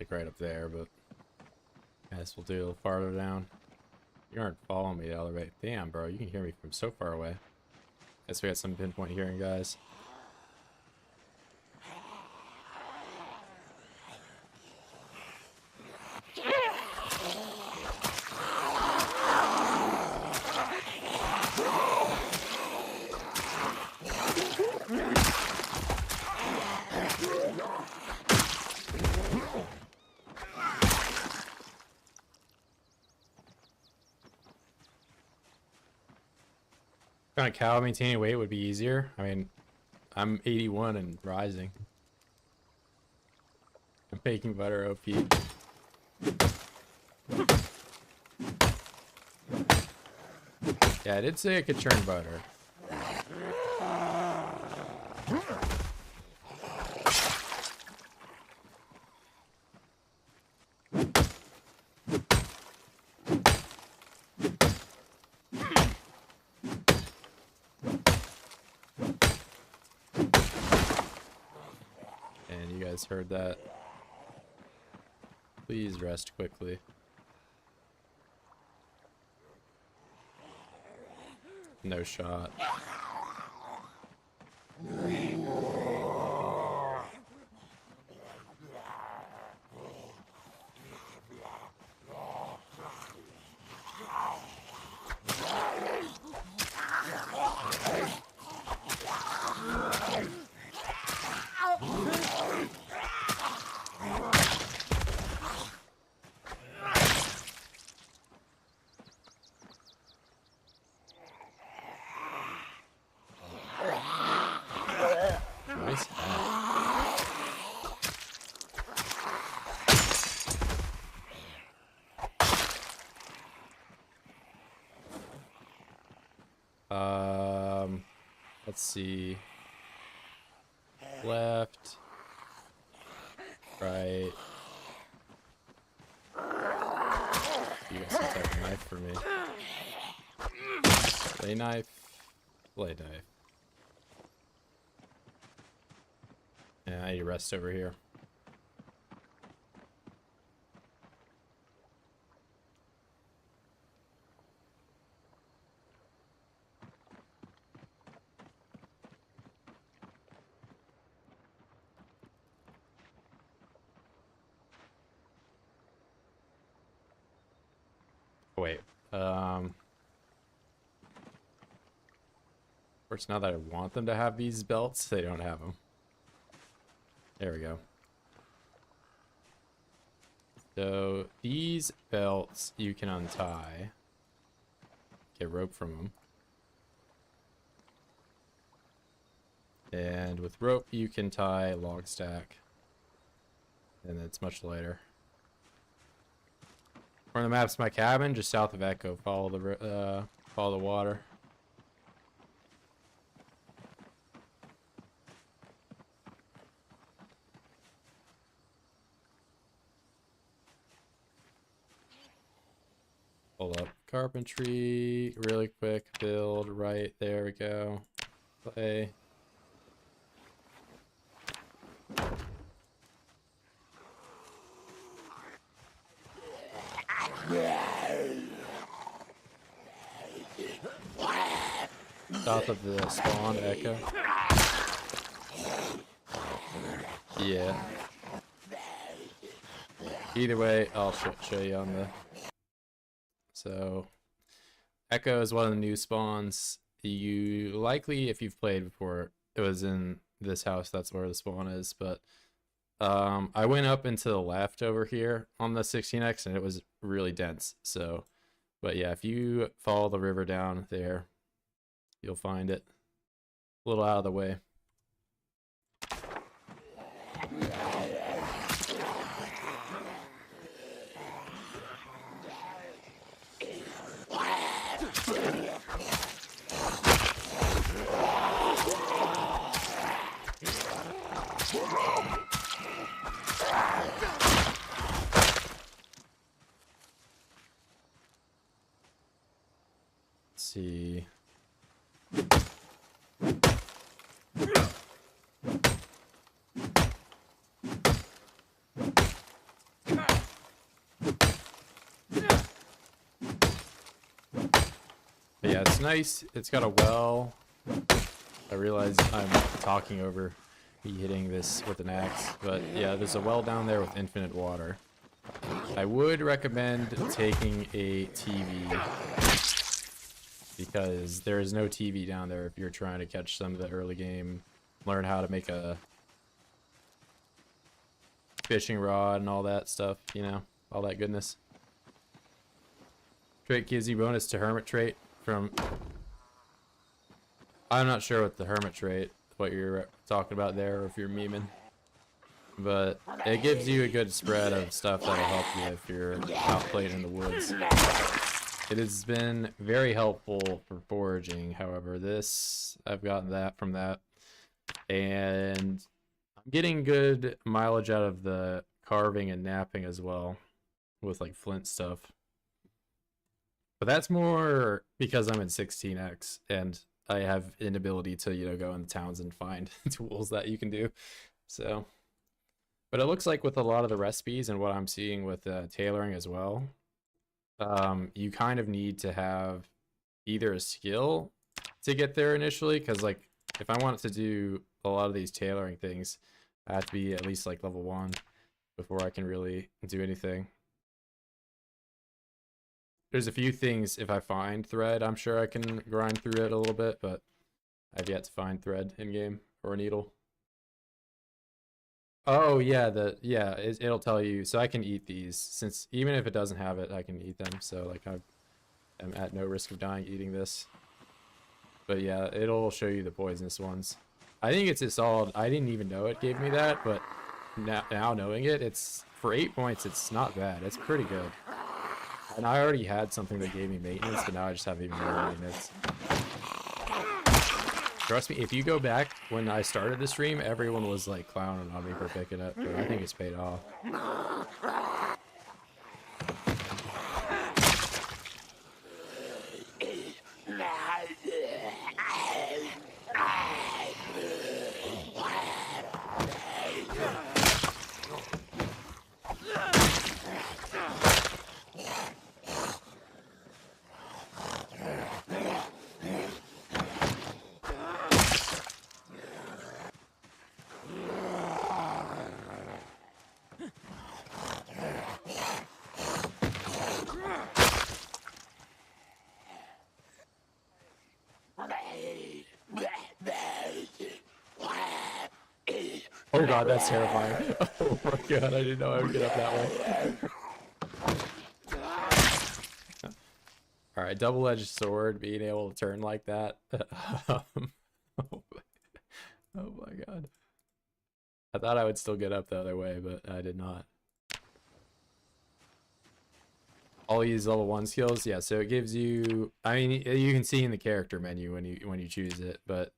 Speaker 1: like right up there, but I guess we'll do it a little farther down. You aren't following me all the way. Damn, bro, you can hear me from so far away. Guess we got some pinpoint hearing, guys. Kind of cow maintaining weight would be easier. I mean, I'm 81 and rising. I'm baking butter OP. Yeah, I did say I could churn butter. And you guys heard that. Please rest quickly. No shot. Nice. Let's see. Left. Right. You got some type of knife for me. Blade knife. Blade knife. Yeah, I need to rest over here. Wait. Of course, now that I want them to have these belts, they don't have them. There we go. So these belts you can untie. Get rope from them. And with rope you can tie a log stack. And it's much lighter. Where the map's my cabin, just south of Echo. Follow the water. Pull up carpentry, really quick build, right, there we go. Play. South of the spawn, Echo. Yeah. Either way, I'll show you on the... So, Echo is one of the new spawns. You likely, if you've played before, it was in this house, that's where the spawn is, but I went up and to the left over here on the 16x and it was really dense. So, but yeah, if you follow the river down there, you'll find it a little out of the way. Let's see. But yeah, it's nice. It's got a well. I realize I'm talking over me hitting this with an axe, but yeah, there's a well down there with infinite water. I would recommend taking a TV because there is no TV down there if you're trying to catch some of the early game, learn how to make a fishing rod and all that stuff, you know, all that goodness. Trait gives you bonus to hermit trait from... I'm not sure what the hermit trait, what you're talking about there, or if you're memeing. But it gives you a good spread of stuff that'll help you if you're out playing in the woods. It has been very helpful for foraging, however, this, I've gotten that from that. And I'm getting good mileage out of the carving and napping as well, with like flint stuff. But that's more because I'm in 16x, and I have an ability to, you know, go in the towns and find tools that you can do. So, but it looks like with a lot of the recipes and what I'm seeing with tailoring as well, you kind of need to have either a skill to get there initially, because like if I want to do a lot of these tailoring things, I have to be at least like level 1 before I can really do anything. There's a few things, if I find thread, I'm sure I can grind through it a little bit, but I've yet to find thread in game or a needle. Oh yeah, it'll tell you. So I can eat these, since even if it doesn't have it, I can eat them. So like I'm at no risk of dying eating this. But yeah, it'll show you the poisonous ones. I think it's a solid. I didn't even know it gave me that, but now knowing it, it's for 8 points. It's not bad. It's pretty good. And I already had something that gave me maintenance, but now I just have even more maintenance. Trust me, if you go back when I started the stream, everyone was like clowning on me for picking it, but I think it's paid off. Oh god, that's terrifying. Oh my god, I didn't know I would get up that way. Alright, double-edged sword, being able to turn like that. Oh my god. I thought I would still get up the other way, but I did not. all these level 1 skills. Yeah, so it gives you, I mean, you can see in the character menu when you choose it, but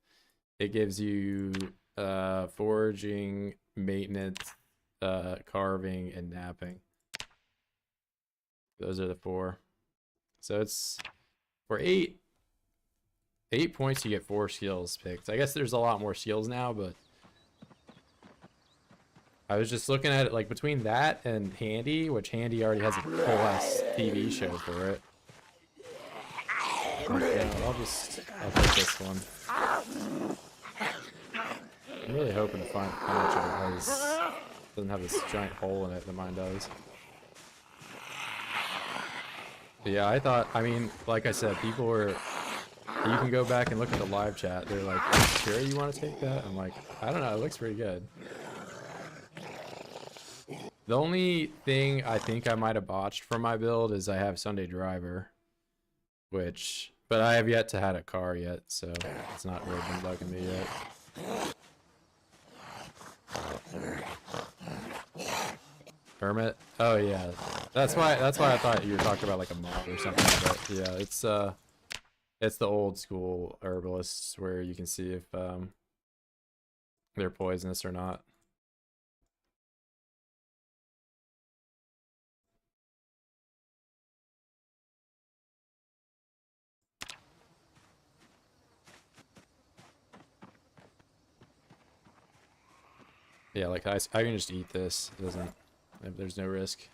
Speaker 1: it gives you foraging, maintenance, carving, and napping. Those are the 4. So it's for 8 points you get 4 skills picked. I guess there's a lot more skills now, but I was just looking at it like between that and Handy, which Handy already has a whole ass TV show for it. Yeah, I'll take this one. I'm really hoping to find how much of it has, doesn't have this giant hole in it that mine does. But yeah, I thought, I mean, like I said, people were, you can go back and look at the live chat. They're like, "Are you sure you want to take that?" I'm like, I don't know, it looks pretty good. The only thing I think I might have botched for my build is I have Sunday Driver, which, but I have yet to had a car yet, so it's not really been bugging me yet. Hermit? Oh yeah, that's why I thought you were talking about like a mod or something. But yeah, it's the old school herbalists where you can see if they're poisonous or not. Yeah, like I can just eat this. It doesn't. There's no risk.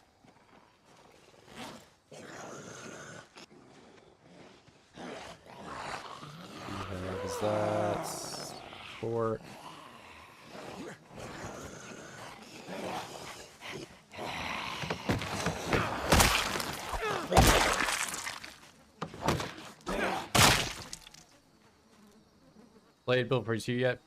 Speaker 1: Is that pork? Played build for 2 yet?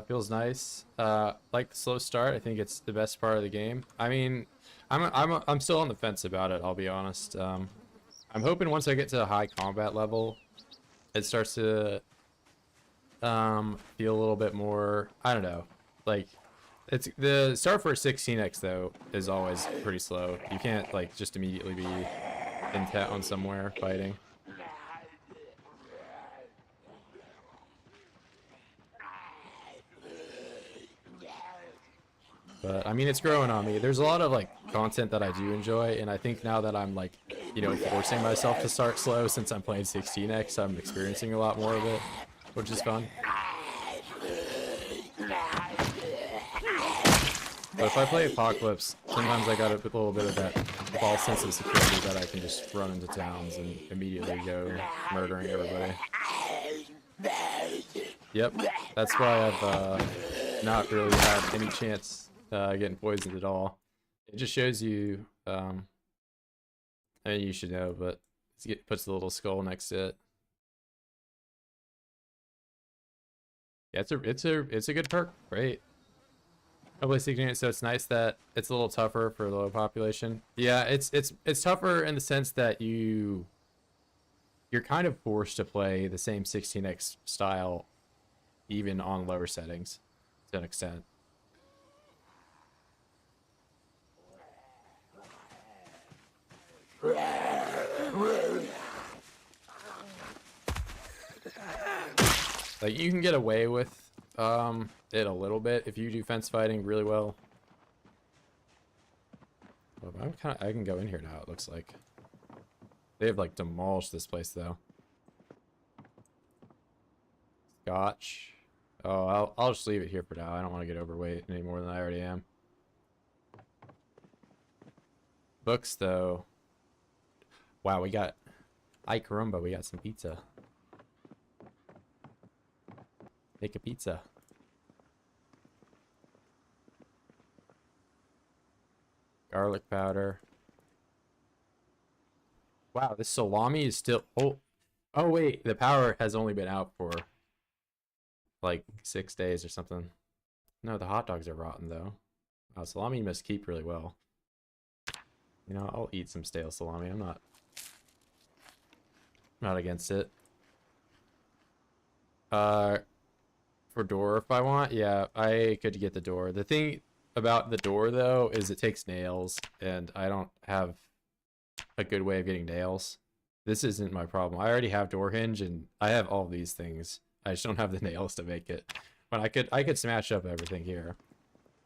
Speaker 1: Feels nice. Like the slow start. I think it's the best part of the game. I mean, I'm still on the fence about it. I'll be honest. I'm hoping once I get to a high combat level, it starts to feel a little bit more. I don't know. Like it's the start for a 16x though is always pretty slow. You can't like just immediately be intent on somewhere fighting. But I mean, it's growing on me. There's a lot of like content that I do enjoy, and I think now that I'm like, you know, forcing myself to start slow since I'm playing 16x, I'm experiencing a lot more of it, which is fun. But if I play Apocalypse, sometimes I got a little bit of that false sense of security that I can just run into towns and immediately go murdering everybody. Yep, that's why I've not really had any chance getting poisoned at all. It just shows you, I mean, you should know, but it puts the little skull next to it. Yeah, it's a good perk, right? Probably seeking it, so it's nice that it's a little tougher for the low population. Yeah, it's tougher in the sense that you're kind of forced to play the same 16x style even on lower settings to an extent. Like you can get away with it a little bit if you do fence fighting really well. Well, I can go in here now, it looks like. They have like demolished this place though. Scotch. Oh, I'll just leave it here for now. I don't want to get overweight any more than I already am. Books though. Wow, we got ay caramba, we got some pizza. Make a pizza. Garlic powder. Wow, this salami is still... Oh wait, the power has only been out for like 6 days or something. No, the hot dogs are rotten though. Salami must keep really well. You know, I'll eat some stale salami. I'm not against it. For door if I want, yeah, I could get the door. The thing about the door though is it takes nails, and I don't have a good way of getting nails. This isn't my problem. I already have door hinge and I have all these things. I just don't have the nails to make it. But I could smash up everything here.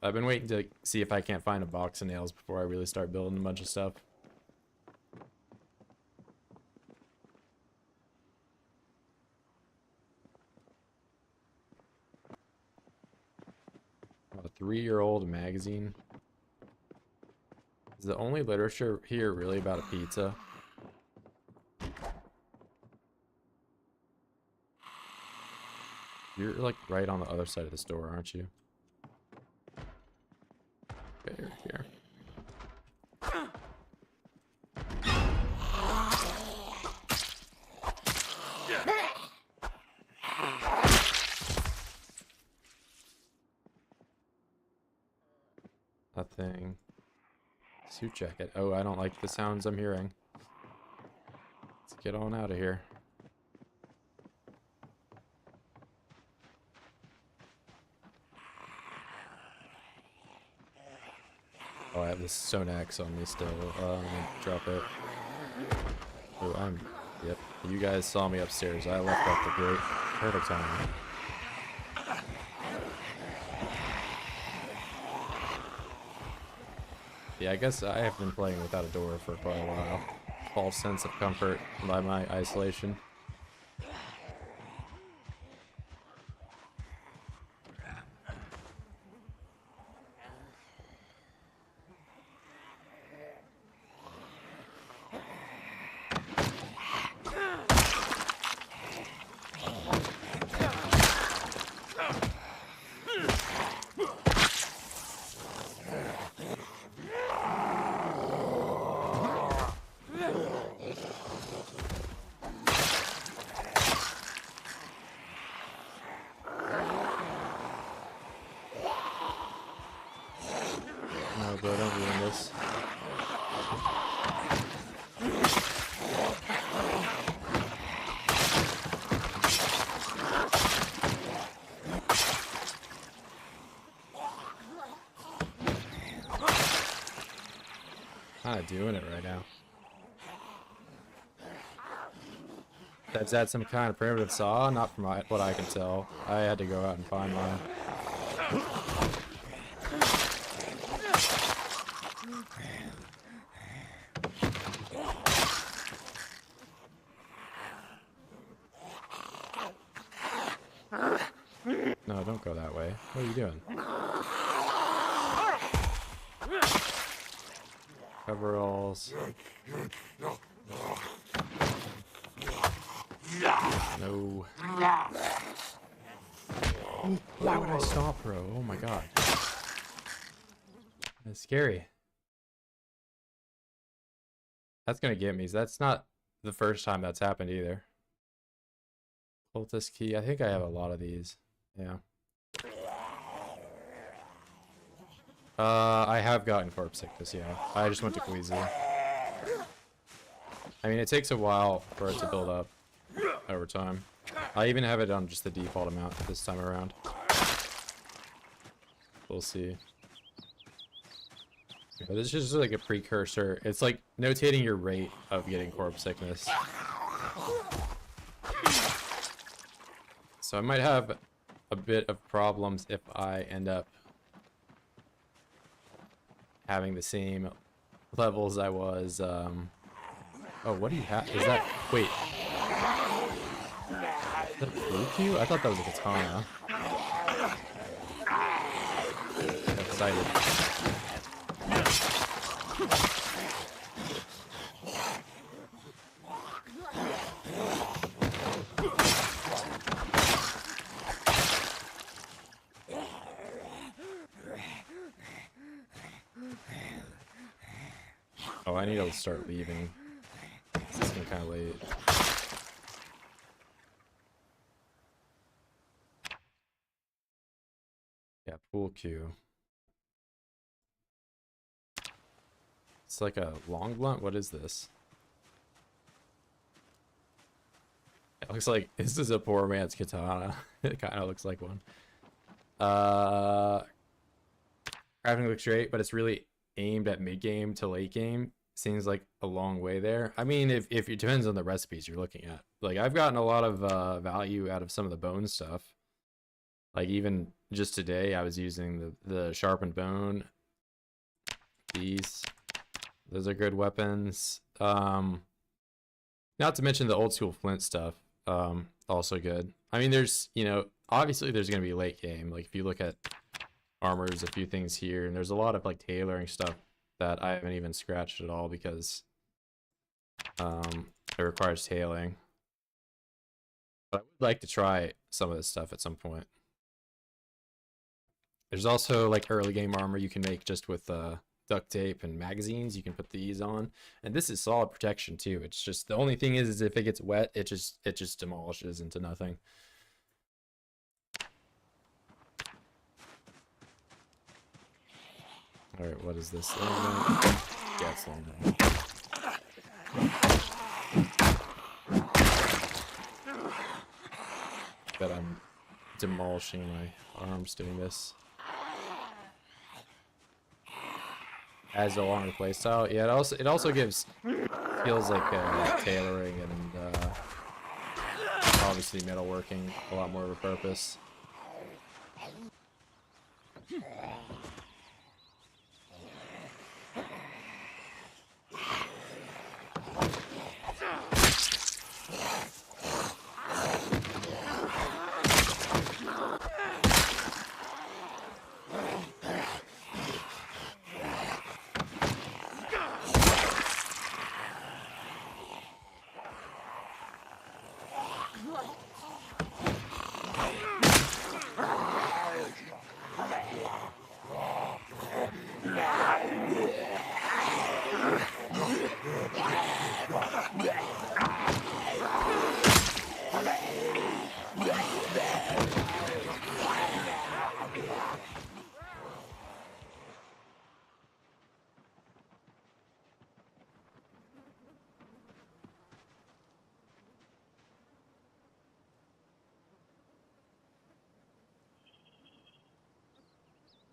Speaker 1: I've been waiting to see if I can't find a box of nails before I really start building a bunch of stuff. A 3-year-old magazine. Is the only literature here really about a pizza? You're like right on the other side of this door, aren't you? Okay, right here. That thing. Suit jacket. Oh, I don't like the sounds I'm hearing. Let's get on out of here. Oh, I have this Sonax on me still. Let me drop it. Oh, yep. You guys saw me upstairs. I left at the great, perfect time. Yeah, I guess I have been playing without a door for quite a while. False sense of comfort by my isolation. No, bro, don't ruin this. Kinda doing it right now. Is that some kind of primitive saw? Not from what I can tell. I had to go out and find mine. No, don't go that way. What are you doing? Coveralls. No. Why would I stop, bro? Oh my god. That's scary. That's gonna get me. That's not the first time that's happened either. Cultist key. I think I have a lot of these. Yeah. I have gotten corpse sickness, yeah. I just went to Queasy. I mean, it takes a while for it to build up over time. I even have it on just the default amount this time around. We'll see. But this is just like a precursor. It's like notating your rate of getting corpse sickness. So I might have a bit of problems if I end up having the same levels I was, oh, what do you have? Is that, wait. Is that a blue cue? I thought that was a katana. I'm excited. Oh, I need to start leaving. It's getting kind of late. Yeah, pool cue. It's like a long blunt. What is this? It looks like this is a poor man's katana. It kind of looks like one. Crafting looks great, but it's really aimed at mid game to late game. seems like a long way there. I mean, if it depends on the recipes you're looking at. Like I've gotten a lot of value out of some of the bone stuff. Like even just today, I was using the sharpened bone. Those are good weapons. Not to mention the old school flint stuff. Also good. I mean, there's, you know, obviously there's gonna be late game. Like if you look at armors, a few things here, and there's a lot of like tailoring stuff that I haven't even scratched at all because it requires tailing. But I would like to try some of this stuff at some point. There's also like early game armor you can make just with duct tape and magazines. You can put these on, and this is solid protection too. It's just the only thing is if it gets wet, it just demolishes into nothing. All right, what is this? Yeah, it's long down. Bet I'm demolishing my arms doing this. As a longer playstyle, yeah. It also feels like tailoring and obviously metalworking a lot more of a purpose.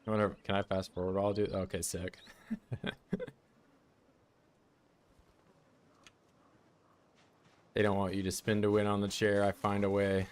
Speaker 1: I wonder, can I fast forward? I'll do. Okay, sick. They don't want you to spin to win on the chair. I find a way.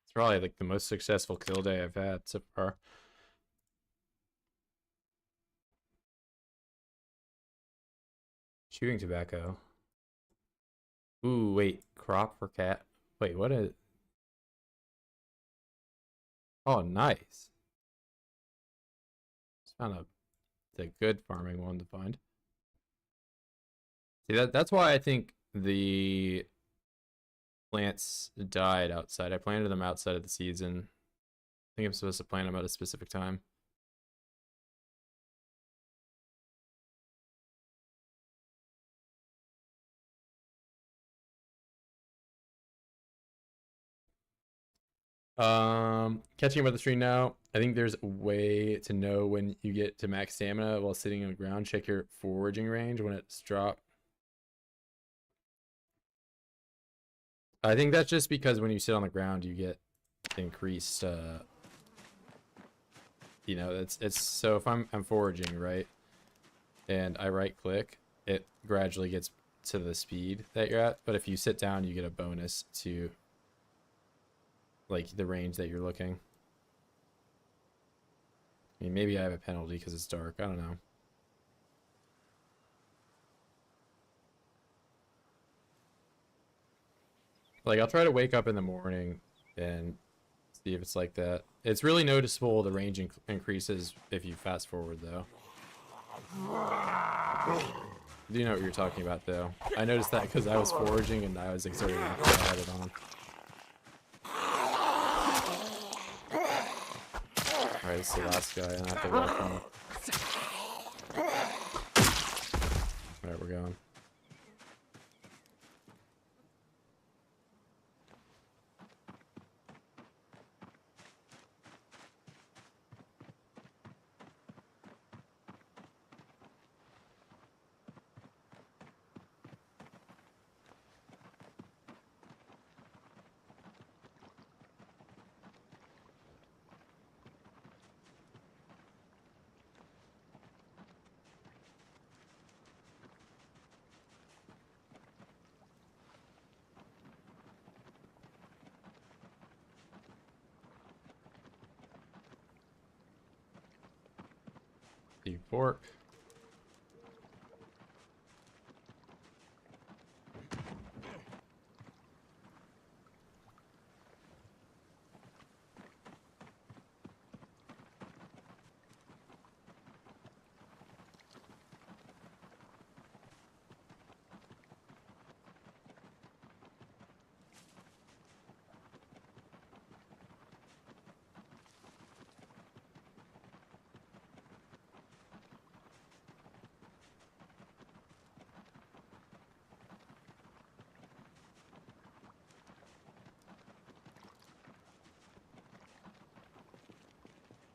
Speaker 1: It's probably like the most successful kill day I've had so far. Chewing tobacco. Ooh, wait. Crop for cat. Wait, what is... Oh, nice. It's found a good farming one to find. See, that's why I think the plants died outside. I planted them outside of the season. I think I'm supposed to plant them at a specific time. Catching up with the stream now. I think there's a way to know when you get to max stamina while sitting on the ground. Check your foraging range when it's dropped. I think that's just because when you sit on the ground, you get increased You know, it's so if I'm foraging, right, and I right click, it gradually gets to the speed that you're at. But if you sit down, you get a bonus to like the range that you're looking. I mean, maybe I have a penalty because it's dark. I don't know. Like, I'll try to wake up in the morning and see if it's like that. It's really noticeable the range increases if you fast forward, though. Do you know what you're talking about, though? I noticed that because I was foraging and I was exerting before I had it on. Alright, this is the last guy, and I have to walk him. Alright, we're going. Deep pork.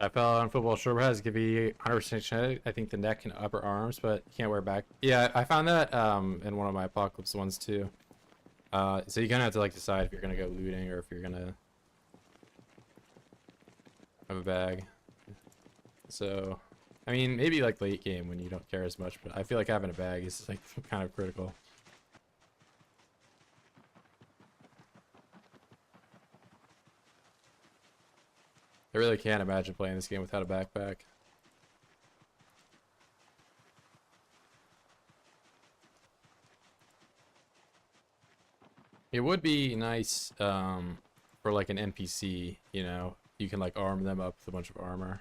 Speaker 1: I fell on football shoulder pads give you 100% genetic. I think the neck and upper arms, but you can't wear back. Yeah, I found that in one of my apocalypse ones too. So you kind of have to like decide if you're gonna go looting or if you're gonna have a bag. So, I mean, maybe like late game when you don't care as much, but I feel like having a bag is like kind of critical. I really can't imagine playing this game without a backpack. It would be nice for like an NPC, you know, you can like arm them up with a bunch of armor.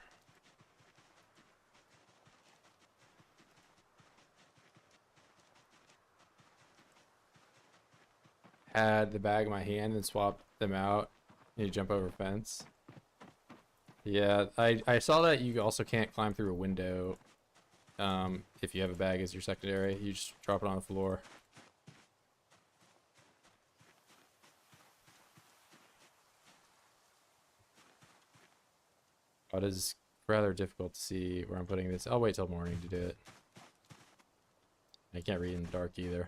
Speaker 1: Had the bag in my hand and swapped them out. You jump over a fence. Yeah, I saw that you also can't climb through a window if you have a bag as your secondary. You just drop it on the floor. Oh, it is rather difficult to see where I'm putting this. I'll wait till morning to do it. I can't read in the dark either.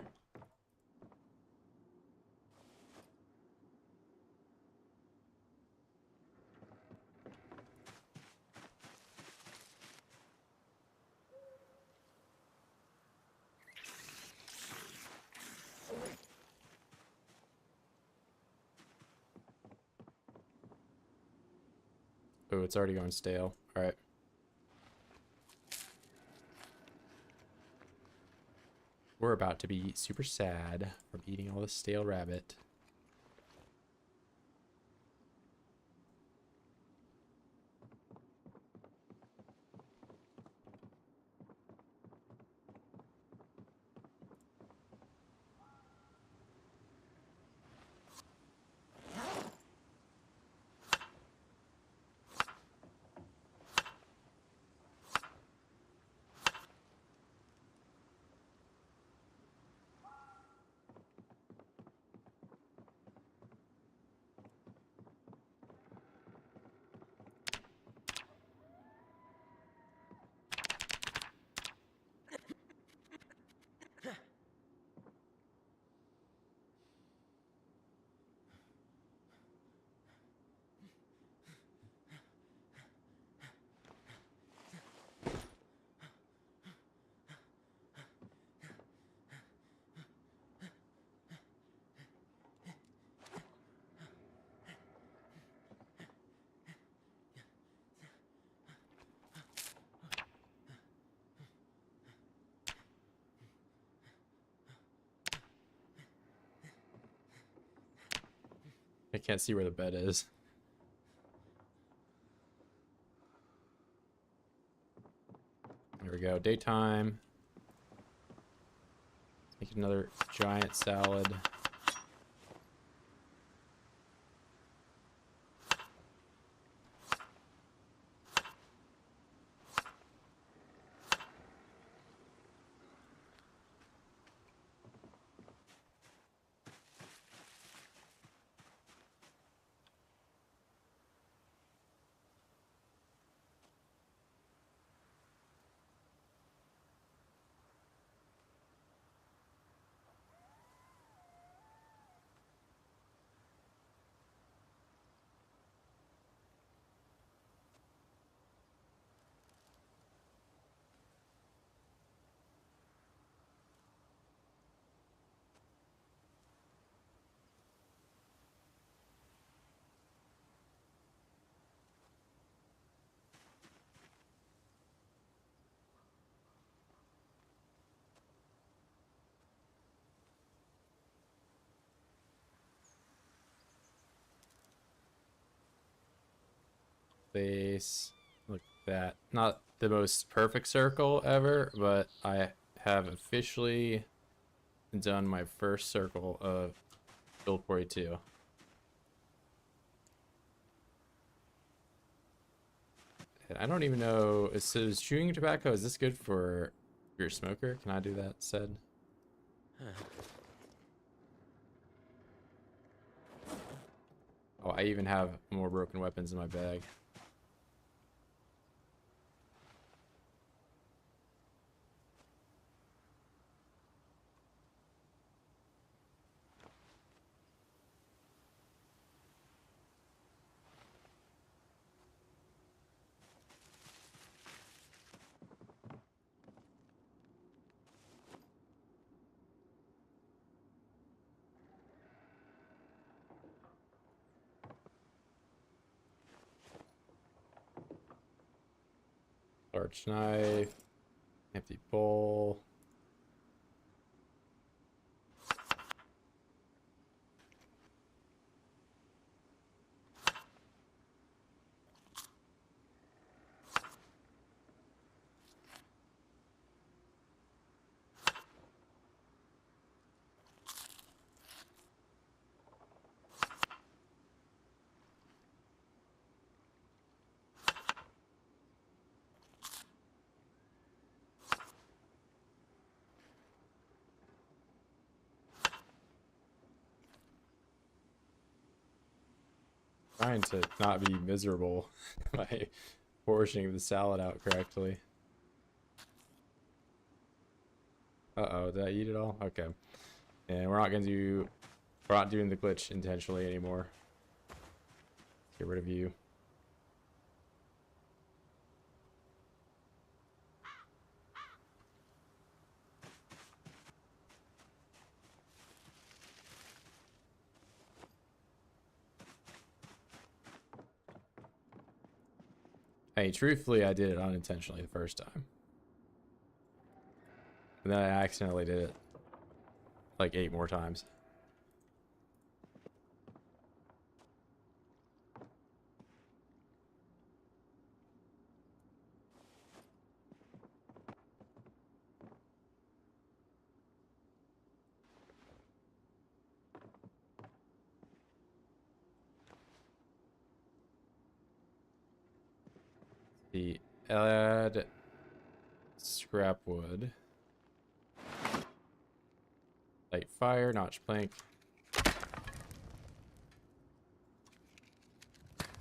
Speaker 1: Oh, it's already going stale. All right. We're about to be super sad from eating all this stale rabbit. I can't see where the bed is. There we go. Daytime. Make another giant salad. Base. Look at that. Not the most perfect circle ever, but I have officially done my first circle of Build 42. And I don't even know. It says chewing tobacco. Is this good for your smoker? Can I do that instead? Oh, I even have more broken weapons in my bag. Large knife, empty bowl. Trying to not be miserable by portioning the salad out correctly. Uh-oh, did I eat it all? Okay. And we're not doing the glitch intentionally anymore. Get rid of you. Hey, truthfully, I did it unintentionally the first time. And then I accidentally did it like 8 more times. The add scrap wood. Light fire, notch plank.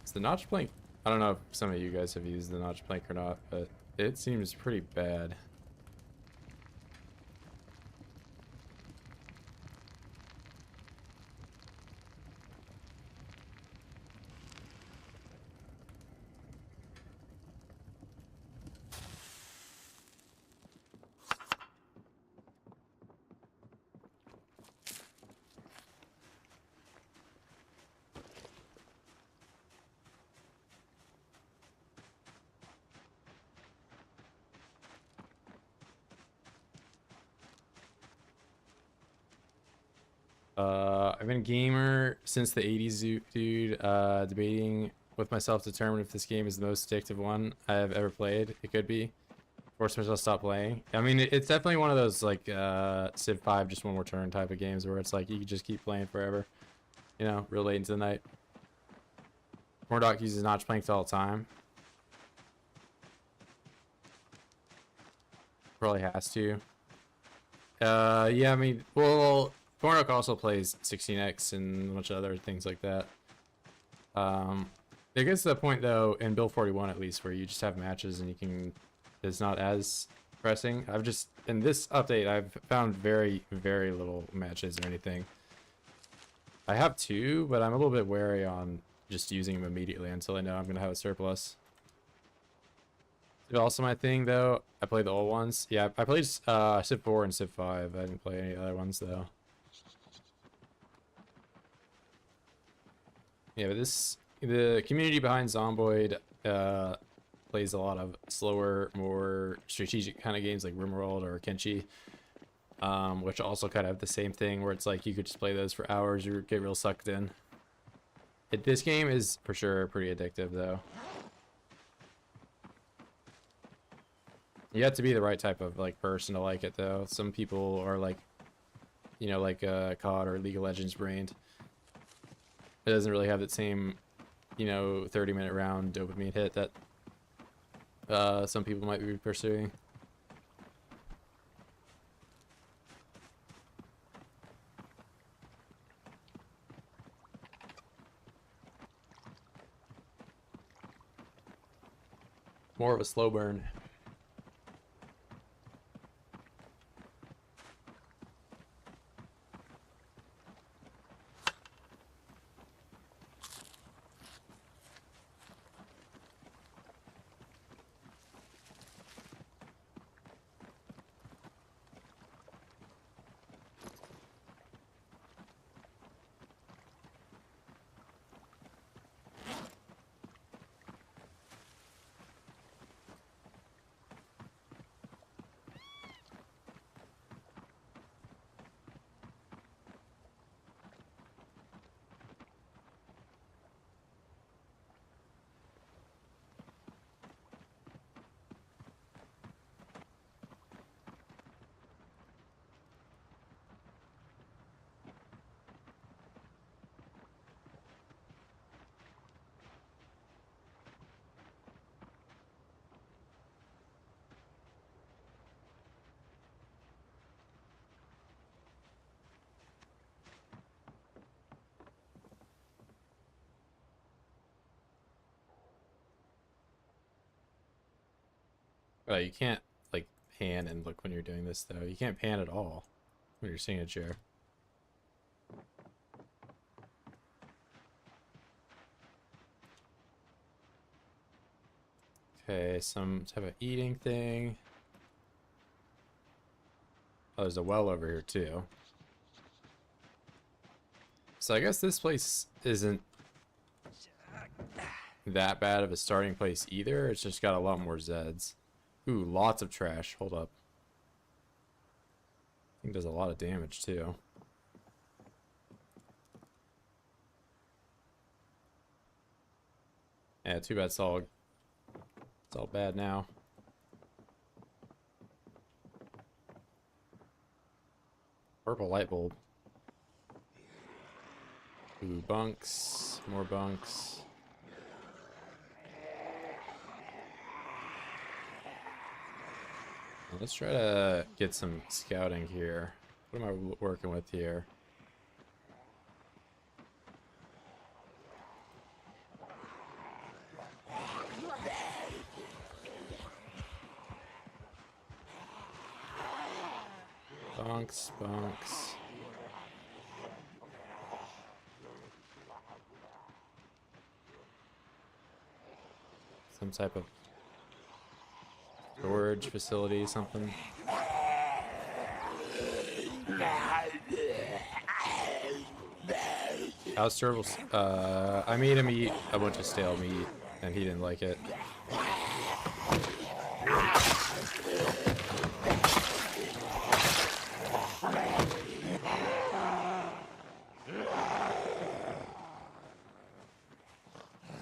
Speaker 1: Is the notch plank? I don't know if some of you guys have used the notch plank or not, but it seems pretty bad. I've been gamer since the 80s, dude. Debating with myself to determine if this game is the most addictive one I've ever played. It could be. Force myself to stop playing. I mean, it's definitely one of those like Civ 5, just one more turn type of games where it's like you can just keep playing forever. You know, real late into the night. Mordoc uses notch planks all the time. Probably has to. Yeah, I mean, well, Mordoc also plays 16x and a bunch of other things like that. It gets to the point though in Build 41 at least where you just have matches and you can. It's not as pressing. I've just in this update I've found very little matches or anything. I have two, but I'm a little bit wary on just using them immediately until I know I'm gonna have a surplus. It's also my thing though. I played the old ones. Yeah, I played Civ 4 and Civ 5. I didn't play any other ones though. Yeah, but the community behind Zomboid plays a lot of slower, more strategic kind of games like RimWorld or Kenshi, which also kind of have the same thing where it's like you could just play those for hours or get real sucked in. This game is for sure pretty addictive though. You have to be the right type of like person to like it though. Some people are like, you know, like COD or League of Legends brained. It doesn't really have that same, you know, 30-minute round dopamine hit that some people might be pursuing. More of a slow burn. You can't like pan and look when you're doing this though. You can't pan at all when you're sitting in a chair. Okay, some type of eating thing. Oh, there's a well over here too. So I guess this place isn't that bad of a starting place either. It's just got a lot more Zeds. Ooh, lots of trash. Hold up. I think does a lot of damage too. Yeah, too bad it's all bad now. Purple light bulb. Ooh, bunks. More bunks. Let's try to get some scouting here. What am I working with here? Bunks, bunks. Some type of storage facility, something. How's Turtles? I made him eat a bunch of stale meat, and he didn't like it.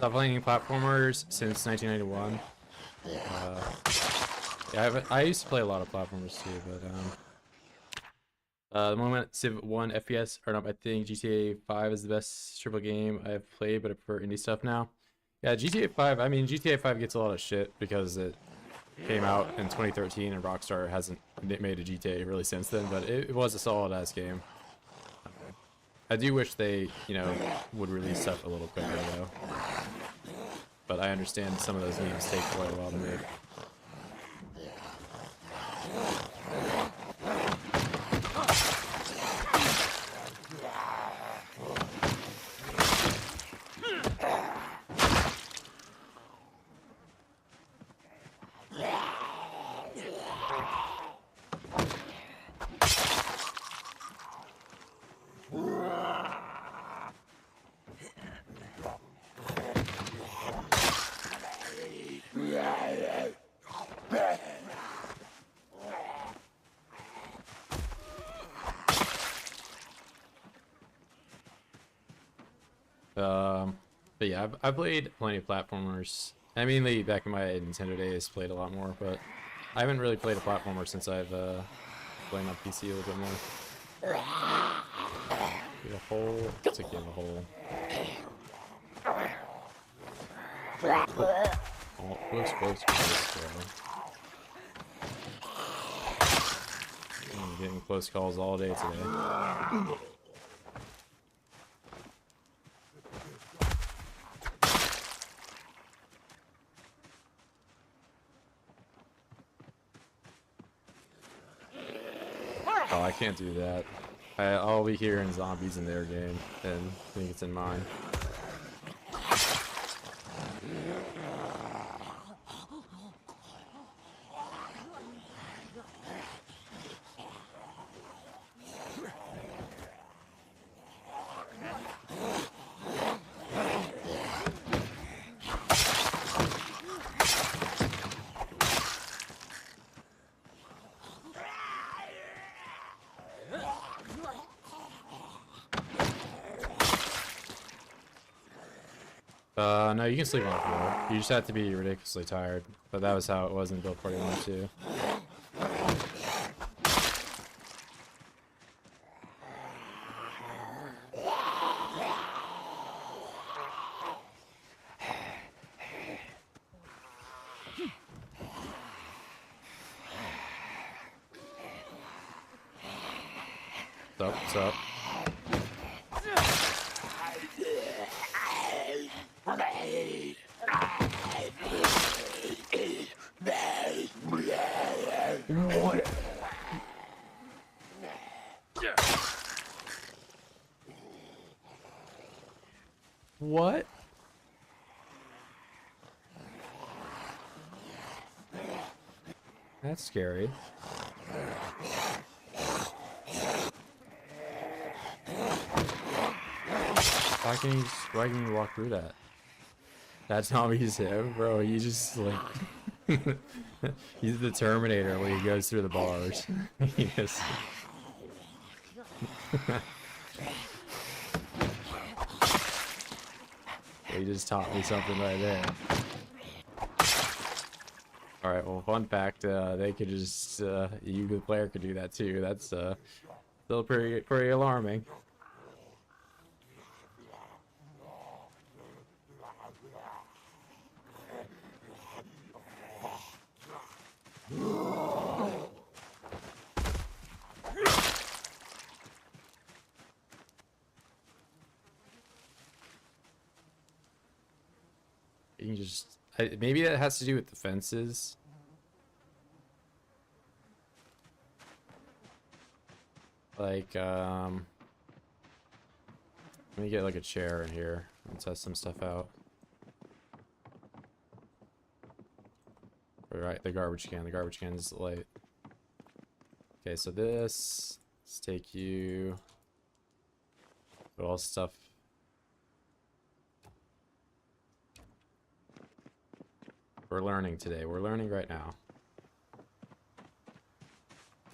Speaker 1: stopped playing platformers since 1991. Yeah, I used to play a lot of platformers too, but the moment Civ 1 FPS, or not, I think GTA 5 is the best triple game I've played, but I prefer indie stuff now. Yeah, GTA 5, I mean, GTA 5 gets a lot of shit because it came out in 2013 and Rockstar hasn't made a GTA really since then, but it was a solid ass game. I do wish they, you know, would release stuff a little quicker though. But I understand some of those games take quite a while to make. But yeah, I've played plenty of platformers. I mean, back in my Nintendo days, played a lot more, but I haven't really played a platformer since I've played on PC a little bit more. Get a hole. Let's get a hole. Oh, close. I'm getting close calls all day today. Oh, I can't do that. I'll be hearing zombies in their game and think it's in mine. No, you can sleep on the floor. You just have to be ridiculously tired. But that was how it was in Build 41 too. What's up? What? What? That's scary. Why can you walk through that? That's not he's him, bro. He just like he's the Terminator when he goes through the bars. He just he just taught me something right there. Alright, well, fun fact, they could just, you, the player, could do that too. That's, still pretty alarming. You can just, maybe that has to do with the fences. Like, let me get like a chair in here and test some stuff out. Alright, the garbage can. The garbage can is light. Okay, so this, let's take you, put all stuff. We're learning today. We're learning right now.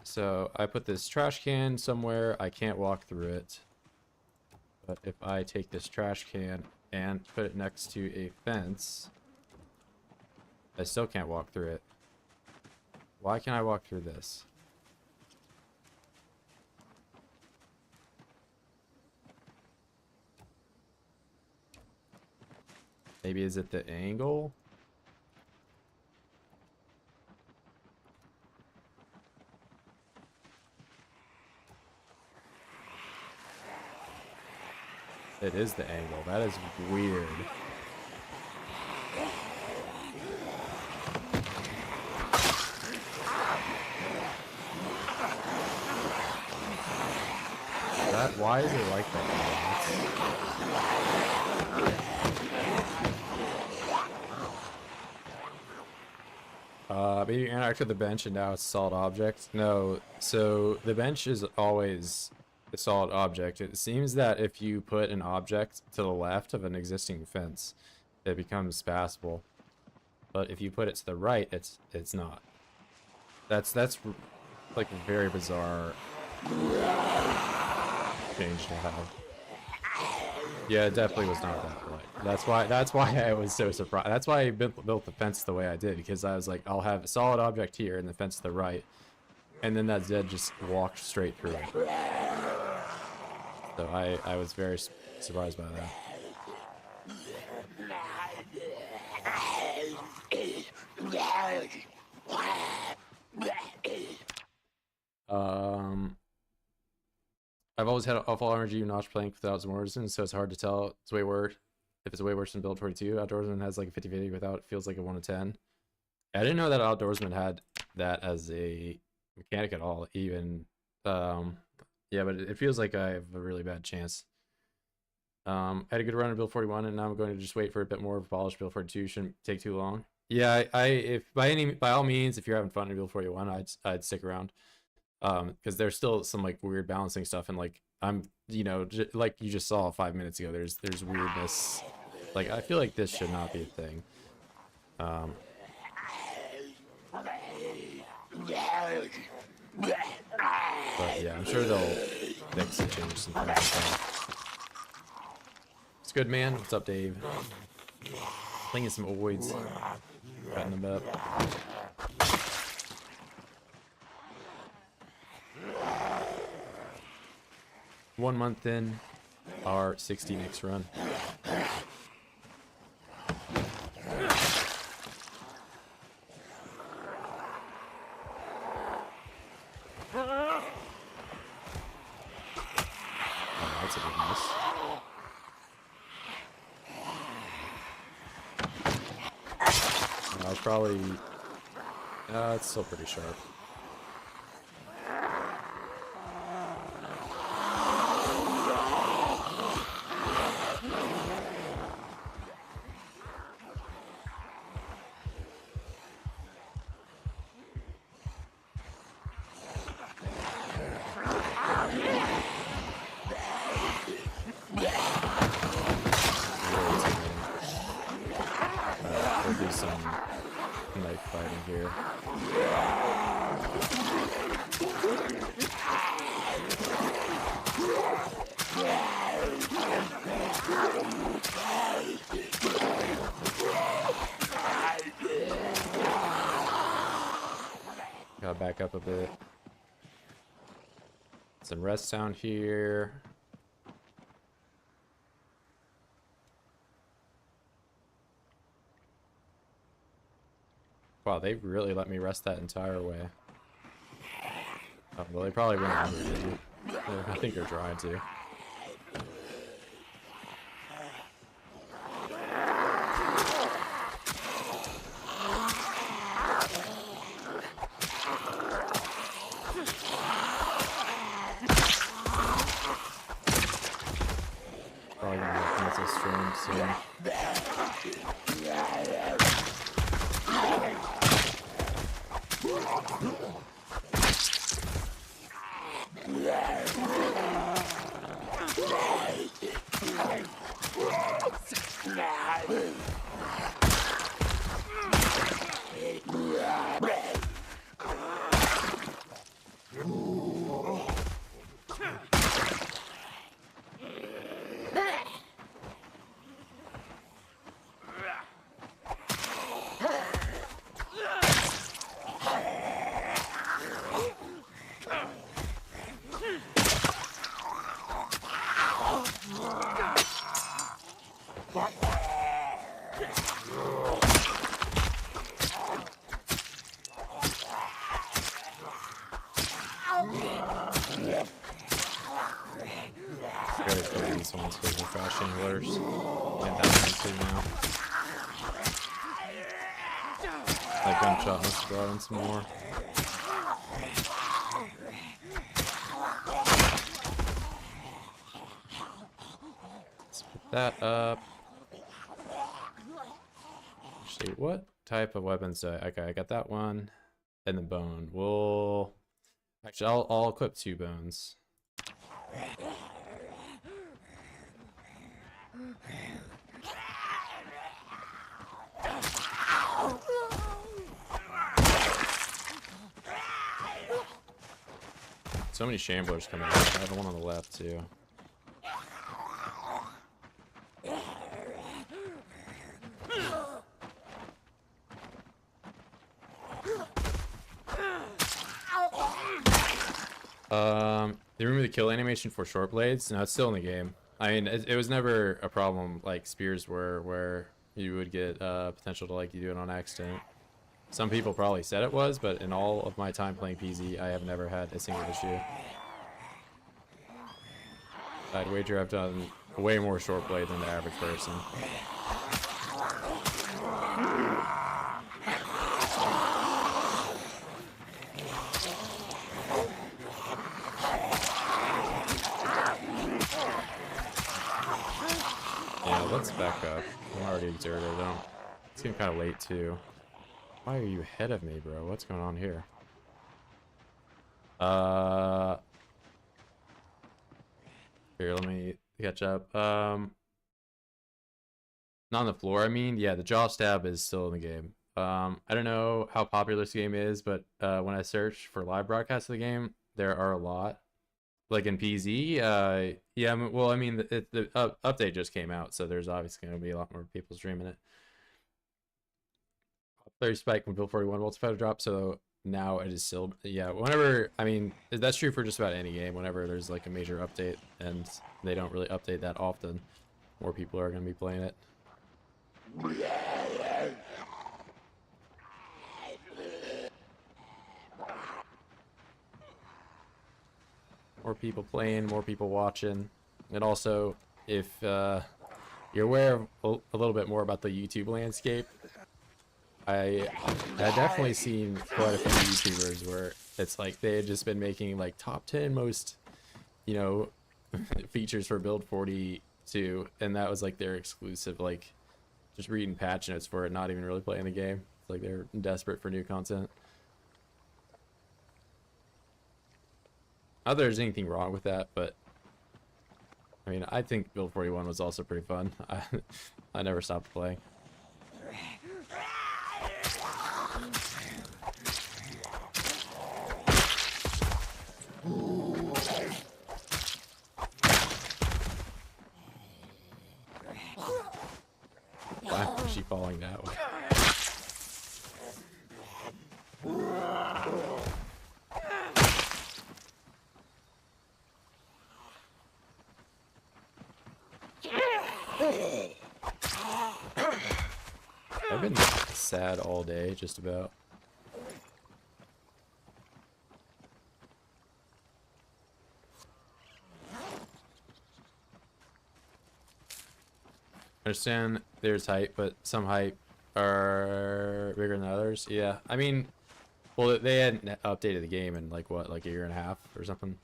Speaker 1: So I put this trash can somewhere. I can't walk through it. But if I take this trash can and put it next to a fence. I still can't walk through it. Why can't I walk through this? Maybe is it the angle? It is the angle. That is weird. Why is it like that? Maybe you interact with the bench and now it's a solid object. No, so the bench is always a solid object. It seems that if you put an object to the left of an existing fence, it becomes passable. But if you put it to the right, it's not. That's like a very bizarre change to have. Yeah, it definitely was not that polite. That's why I was so surprised. That's why I built the fence the way I did, because I was like, I'll have a solid object here and the fence to the right, and then that Zed just walked straight through it. So I was very surprised by that. I've always had awful energy notch playing without Outdoorsman, so it's hard to tell. It's way worse. If it's way worse than Build 42, Outdoorsman has like a 50-50 without. It feels like a 1 to 10. I didn't know that Outdoorsman had that as a mechanic at all. Even yeah, but it feels like I have a really bad chance. I had a good run in Build 41, and now I'm going to just wait for a bit more of polished Build 42. Shouldn't take too long. Yeah, if by all means, if you're having fun in Build 41, I'd stick around. Because there's still some like weird balancing stuff, and like like you just saw 5 minutes ago, there's weirdness. Like I feel like this should not be a thing. But yeah, I'm sure they'll fix and change some things like that. It's good, man. What's up, Dave? Playing some oids, cutting them up. 1 month in our 16x run. Oh, that's a big miss. It's probably it's still pretty sharp. Gotta back up a bit. Some rest down here. Wow, they really let me rest that entire way. Oh, well, they probably went hungry, didn't they? I think they're trying to. Probably gonna cancel stream soon. Gotta kill these ones because they're fast anglers. Get that one too now. That gunshot must have brought in some more. Let's put that up. Actually, what type of weapons do I... Okay, I got that one. And the bone. We'll... Actually, I'll equip 2 bones. So many shamblers coming out. I have one on the left too. They removed the kill animation for short blades. No, it's still in the game. I mean, it was never a problem like spears were, where you would get potential to like you do it on accident. Some people probably said it was, but in all of my time playing PZ, I have never had a single issue. I'd wager I've done way more short blade than the average person. Yeah, let's back up. I'm already exerted. It's getting kind of late too. Why are you ahead of me, bro? What's going on here? Here, let me catch up. Not on the floor, I mean. Yeah, the jaw stab is still in the game. I don't know how popular this game is, but when I search for live broadcasts of the game, there are a lot. Like in PZ, yeah, well, I mean, the update just came out, so there's obviously going to be a lot more people streaming it. Popularity spike when Build 41 multiplier drop, so now it is still, yeah, whenever, I mean, that's true for just about any game. Whenever there's like a major update, and they don't really update that often, more people are going to be playing it. More people playing, more people watching. And also, if you're aware of a little bit more about the YouTube landscape, I definitely seen quite a few YouTubers where it's like they had just been making like top 10 most, you know, features for Build 42, and that was like their exclusive, like just reading patch notes for it, not even really playing the game. It's like they're desperate for new content. Not that there's anything wrong with that, but I mean, I think Build 41 was also pretty fun. I never stopped playing. Why is she falling that way? I've been sad all day, just about. I understand there's hype, but some hype are bigger than others. Yeah, I mean, well, they hadn't updated the game in like what, like a year and a half or something.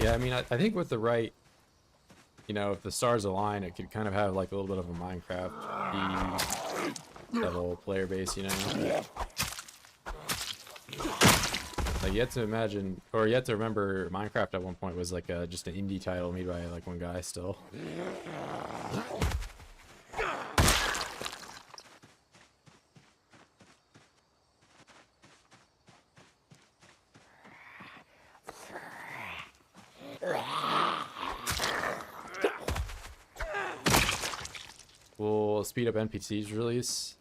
Speaker 1: Yeah, I mean, I think with the right, you know, if the stars align, it could kind of have like a little bit of a Minecraft level player base, you know? Like, you have to imagine, or you have to remember, Minecraft at one point was like just an indie title made by like one guy still. will speed up NPC's release.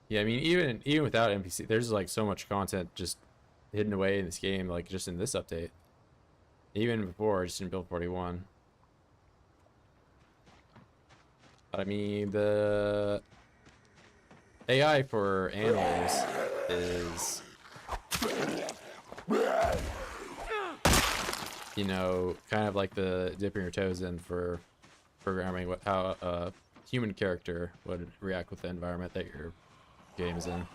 Speaker 1: Yeah, I mean, even without NPC, there's like so much content just hidden away in this game, like just in this update. Even before, just in build 41. But I mean, the AI for animals is, you know, kind of like the dipping your toes in for programming how a human character would react with the environment that your game is in.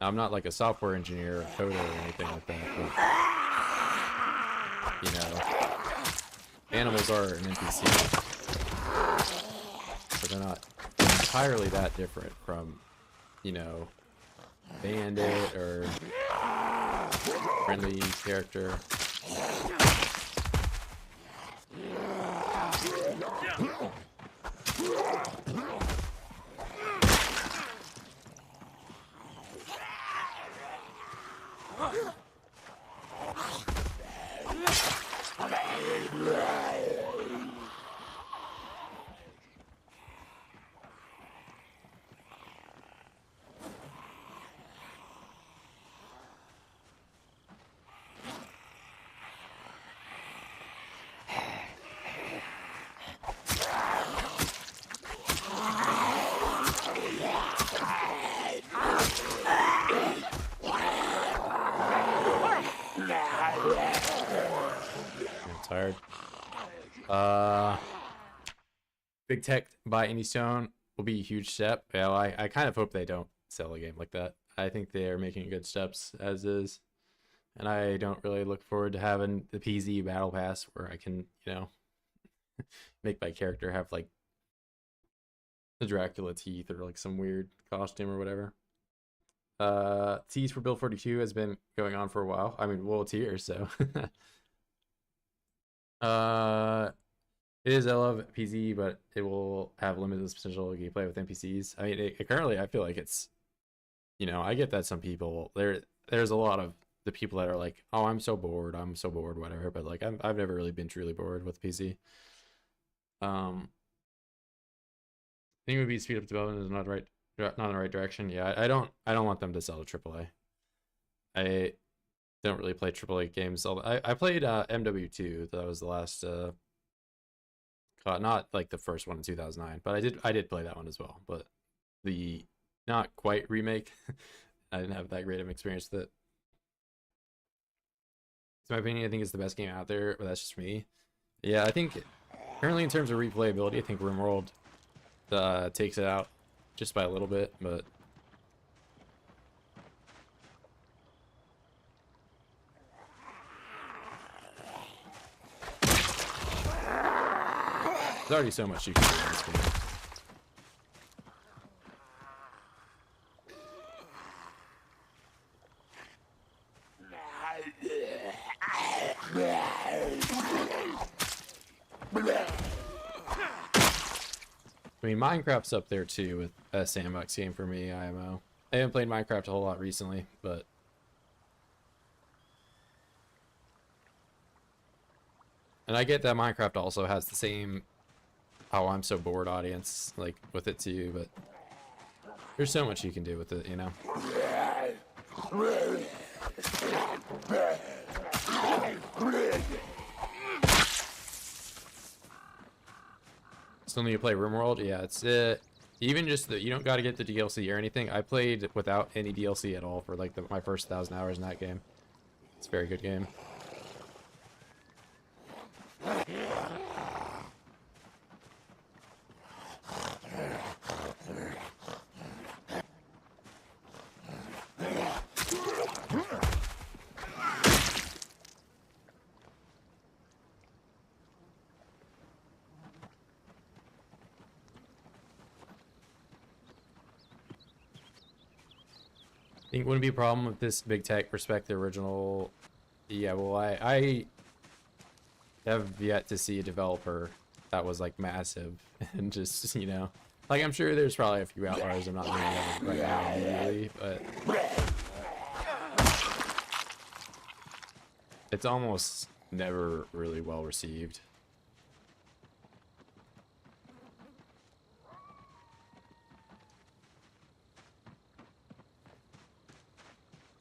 Speaker 1: I'm not like a software engineer or coder or anything like that, but, you know, animals are an NPC, so they're not entirely that different from, you know, bandit or friendly character. I'm tired. Big Tech by Indie Stone will be a huge step. Yeah, well, I kind of hope they don't sell a game like that. I think they are making good steps as is. And I don't really look forward to having the PZ Battle Pass where I can, you know, make my character have like the Dracula teeth or like some weird costume or whatever. Tease for Build 42 has been going on for a while. I mean, well, it's here, so. It is I love PZ, but it will have limited potential gameplay with NPCs. I mean, currently I feel like it's, you know, I get that some people there's a lot of the people that are like, oh, I'm so bored, whatever. But like, I've never really been truly bored with PC. I think it would be speed up development is not in the right direction. Yeah, I don't want them to sell to AAA. I don't really play AAA games. I played MW2. That was the last. Not like the first one in 2009, but I did play that one as well. But the not quite remake, I didn't have that great of an experience with it. In my opinion, I think it's the best game out there, but that's just me. Yeah, I think currently in terms of replayability, I think RimWorld takes it out just by a little bit, but there's already so much you can do in this game. I mean, Minecraft's up there too with a sandbox game for me, IMO. I haven't played Minecraft a whole lot recently, but and I get that Minecraft also has the same "oh, I'm so bored" audience like with it too, but there's so much you can do with it, you know. Still need to play RimWorld? Yeah, it's even just that you don't got to get the DLC or anything. I played without any DLC at all for like my first 1,000 hours in that game. It's a very good game. I think wouldn't be a problem with this Big Tech respect the original. Yeah, well, I have yet to see a developer that was like massive and just, you know, Like, I'm sure there's probably a few outliers I'm not thinking of right now immediately, but it's almost never really well received.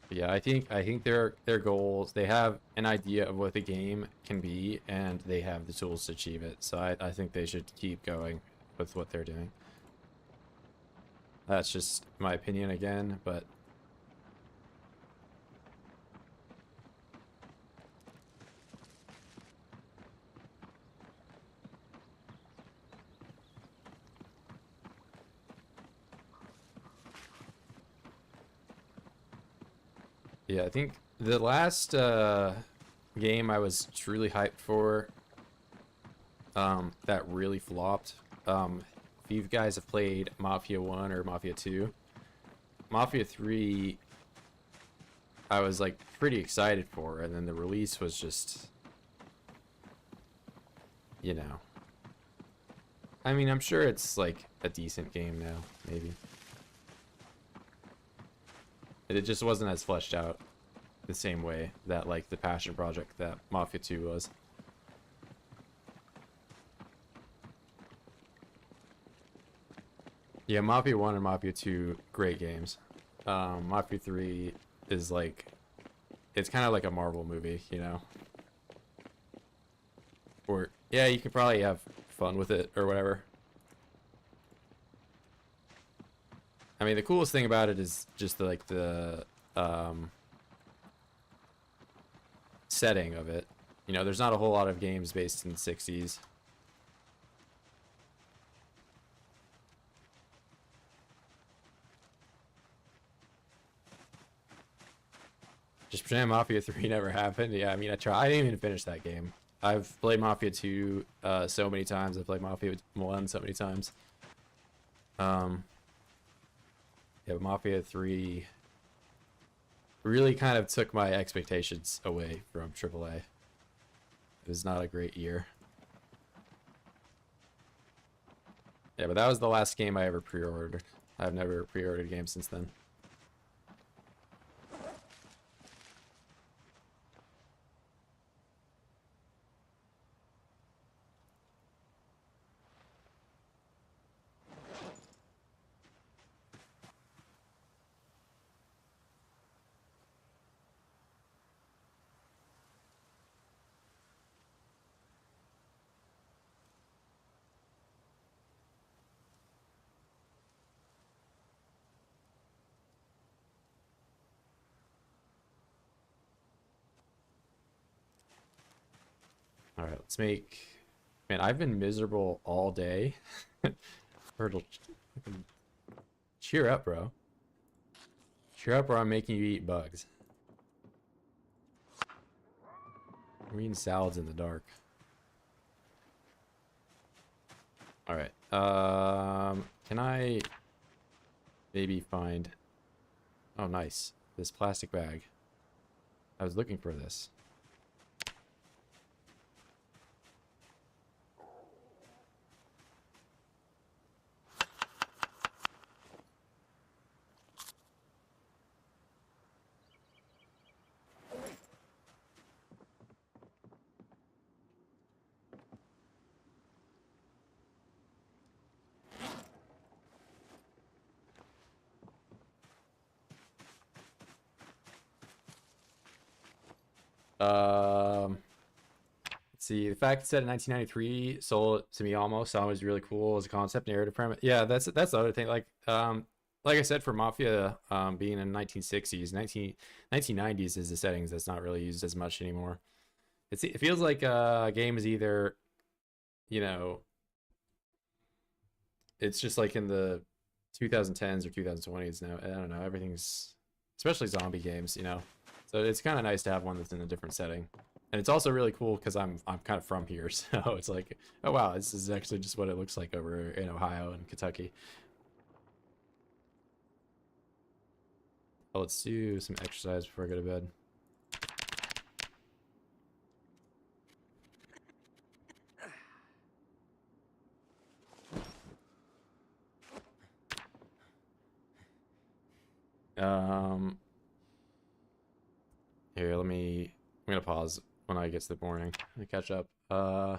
Speaker 1: Yeah, I think their goals, they have an idea of what the game can be, and they have the tools to achieve it. So I think they should keep going with what they're doing. That's just my opinion again, but yeah, I think the last game I was truly hyped for that really flopped. If you guys have played Mafia 1 or Mafia 2, Mafia 3 I was like pretty excited for, and then the release was just, you know, I mean, I'm sure it's like a decent game now, maybe. It just wasn't as fleshed out the same way that like the passion project that Mafia 2 was. Yeah, Mafia 1 and Mafia 2, great games. Mafia 3 is like, it's kind of like a Marvel movie, you know? Or, yeah, you could probably have fun with it or whatever. I mean, the coolest thing about it is just like the setting of it. You know, there's not a whole lot of games based in the 60s. Just pretend Mafia 3 never happened. Yeah, I mean, I didn't even finish that game. I've played Mafia 2 so many times. I've played Mafia 1 so many times. Yeah, but Mafia 3 really kind of took my expectations away from AAA. It was not a great year. Yeah, but that was the last game I ever pre-ordered. I've never pre-ordered a game since then. All right, let's make... Man, I've been miserable all day. Hurdle. Cheer up, bro. Cheer up or I'm making you eat bugs. We're eating salads in the dark. Alright. Can I maybe find... Oh, nice. This plastic bag. I was looking for this. Let's see. The fact it's set in 1993 sold it to me almost. So it was really cool as a concept, narrative premise. Yeah, that's the other thing. Like I said, for Mafia, being in 1960s, 1990s is the settings that's not really used as much anymore. It feels like a game is either, you know, it's just like in the 2010s or 2020s now. I don't know. Everything's, especially zombie games, you know. So it's kind of nice to have one that's in a different setting. And it's also really cool because I'm kind of from here, so it's like, oh wow, this is actually just what it looks like over in Ohio and Kentucky. Well, let's do some exercise before I go to bed. Um, Here, I'm gonna pause when I get to the morning. Let me catch up. I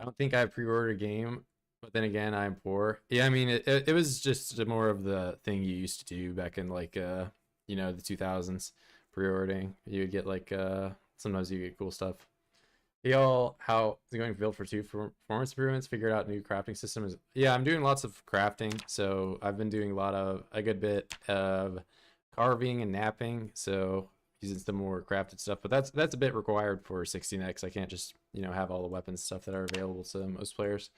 Speaker 1: don't think I pre-ordered a game, but then again, I'm poor. Yeah, I mean, it was just more of the thing you used to do back in like you know, the 2000s, pre-ordering. You would get like sometimes you get cool stuff. Y'all, how is it going build for two performance improvements? Figured out new crafting systems. Yeah, I'm doing lots of crafting, so I've been doing a good bit of carving and napping. So using some more crafted stuff, but that's a bit required for 16x. I can't just have all the weapons stuff that are available to most players.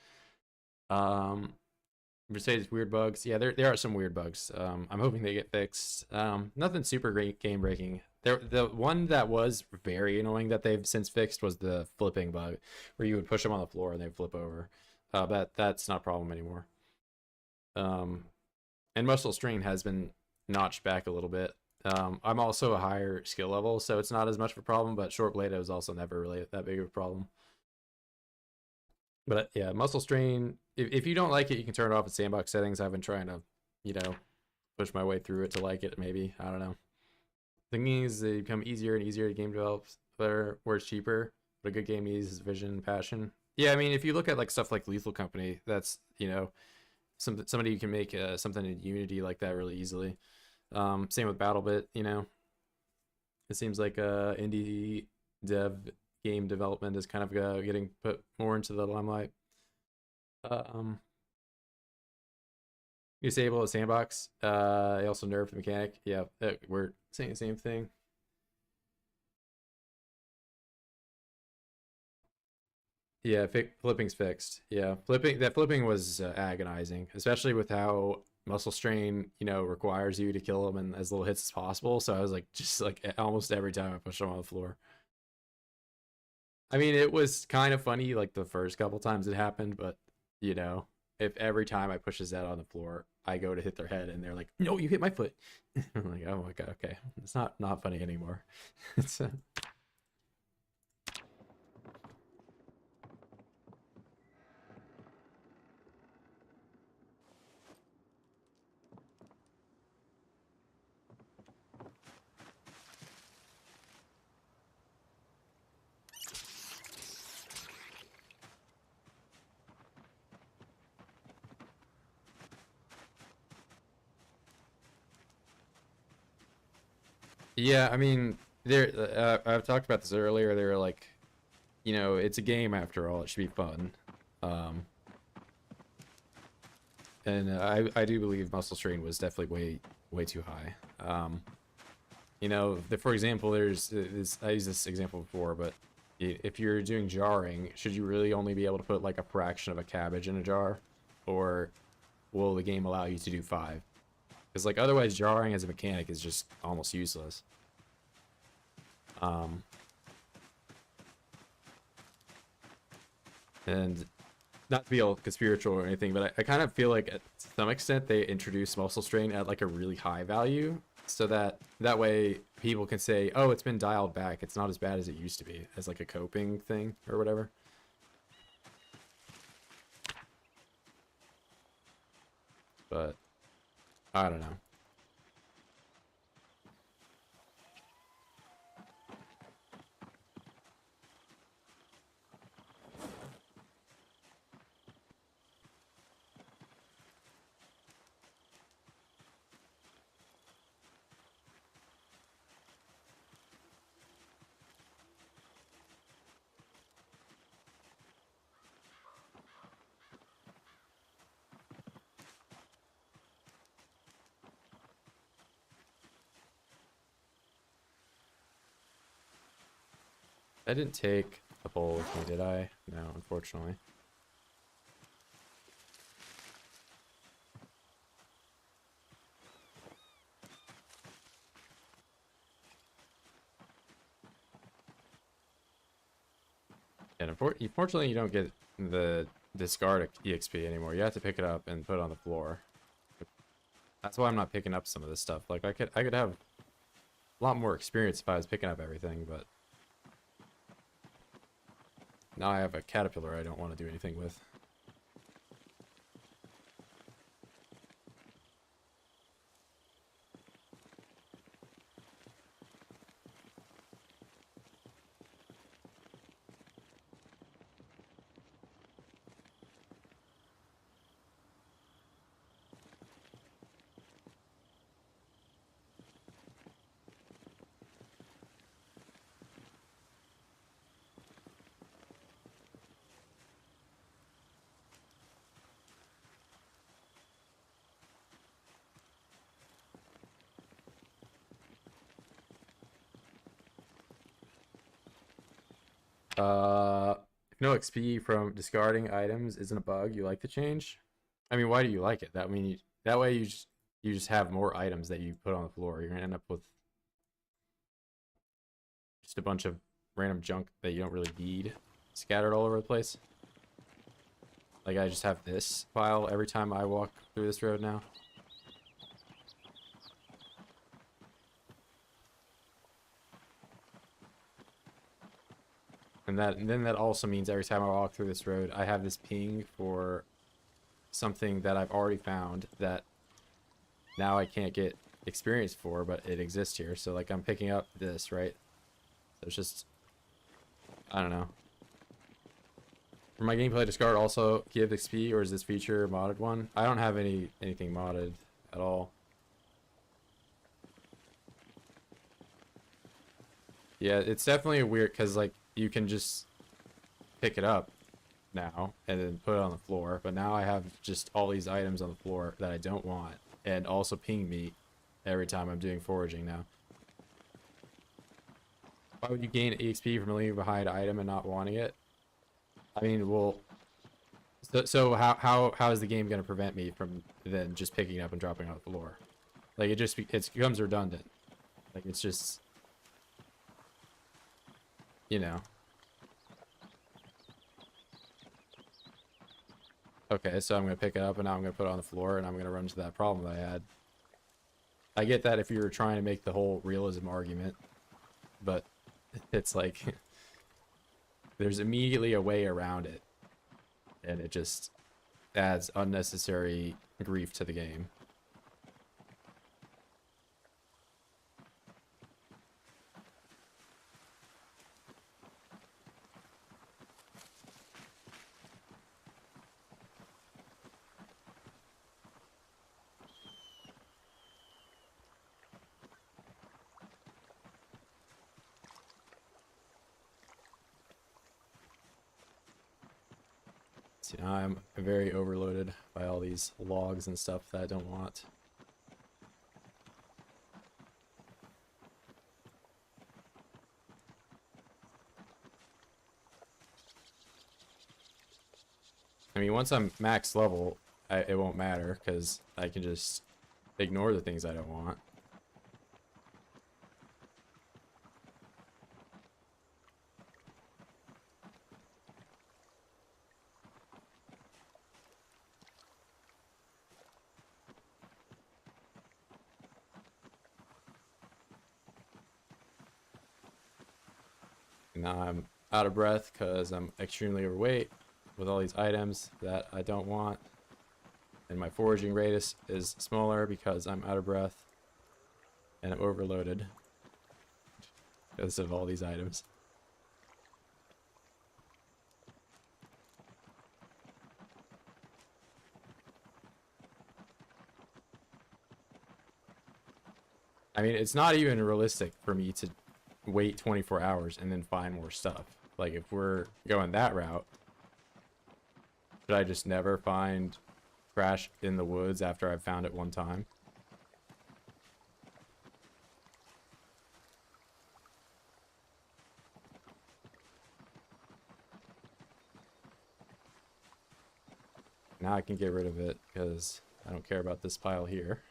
Speaker 1: Mercedes weird bugs. Yeah, there are some weird bugs. I'm hoping they get fixed. Nothing super great game breaking. The one that was very annoying that they've since fixed was the flipping bug, where you would push them on the floor and they'd flip over. That's not a problem anymore. And muscle strain has been notched back a little bit. I'm also a higher skill level, so it's not as much of a problem, but short blade was also never really that big of a problem. But yeah, muscle strain, if you don't like it, you can turn it off in sandbox settings. I've been trying to, push my way through it to like it, maybe. I don't know. Thinking is they become easier and easier to game develop, where it's cheaper, but a good game needs vision and passion. Yeah, I mean, if you look at like stuff like Lethal Company, that's, somebody who can make something in Unity like that really easily. Same with BattleBit, it seems like indie dev game development is kind of getting put more into the limelight. Disable a sandbox. I also nerfed the mechanic. Yeah, we're saying the same thing. Yeah, flipping's fixed. Yeah, flipping was agonizing, especially with how muscle strain, requires you to kill them in as little hits as possible. So I was like, just like almost every time I pushed them on the floor. I mean, it was kind of funny like the first couple times it happened, but if every time I push his head on the floor, I go to hit their head and they're like, "No, you hit my foot." I'm like, "Oh my god, okay, it's not funny anymore." It's Yeah, I mean, I've talked about this earlier. They were like, it's a game after all. It should be fun. Um, and I do believe muscle strain was definitely way too high. For example, there's this. I used this example before, but if you're doing jarring, should you really only be able to put like a fraction of a cabbage in a jar, or will the game allow you to do 5? Because like otherwise, jarring as a mechanic is just almost useless. And not to be all conspiratorial or anything, but I kind of feel like to some extent they introduce muscle strain at like a really high value, so that way people can say, oh, it's been dialed back. It's not as bad as it used to be, as like a coping thing or whatever. But I don't know. I didn't take a bowl with me, did I? No, unfortunately. And unfortunately, you don't get the discard EXP anymore. You have to pick it up and put it on the floor. That's why I'm not picking up some of this stuff. Like I could have a lot more experience if I was picking up everything, but now I have a caterpillar I don't want to do anything with. If no XP from discarding items isn't a bug you like to change. I mean, why do you like it? That way you just have more items that you put on the floor. You're gonna end up with just a bunch of random junk that you don't really need scattered all over the place. Like I just have this pile every time I walk through this road now. And then that also means every time I walk through this road, I have this ping for something that I've already found that now I can't get experience for, but it exists here. So like I'm picking up this, right? So it's just, I don't know. For my gameplay, discard also give XP, or is this feature a modded one? I don't have anything modded at all. Yeah, it's definitely weird because like you can just pick it up now and then put it on the floor, but now I have just all these items on the floor that I don't want, and also ping me every time I'm doing foraging now. Why would you gain EXP from leaving behind an item and not wanting it? I mean, well, so how is the game going to prevent me from then just picking it up and dropping it on the floor? Like it becomes redundant. Like it's just, you know. Okay, so I'm going to pick it up and now I'm going to put it on the floor and I'm going to run into that problem that I had. I get that if you were trying to make the whole realism argument, but it's like there's immediately a way around it, and it just adds unnecessary grief to the game. See, now I'm very overloaded by all these logs and stuff that I don't want. I mean, once I'm max level, it won't matter because I can just ignore the things I don't want. Now I'm out of breath because I'm extremely overweight with all these items that I don't want. And my foraging radius is smaller because I'm out of breath and I'm overloaded because of all these items. I mean, it's not even realistic for me to wait 24 hours and then find more stuff. Like, if we're going that route, should I just never find trash in the woods after I've found it one time? Now I can get rid of it because I don't care about this pile here.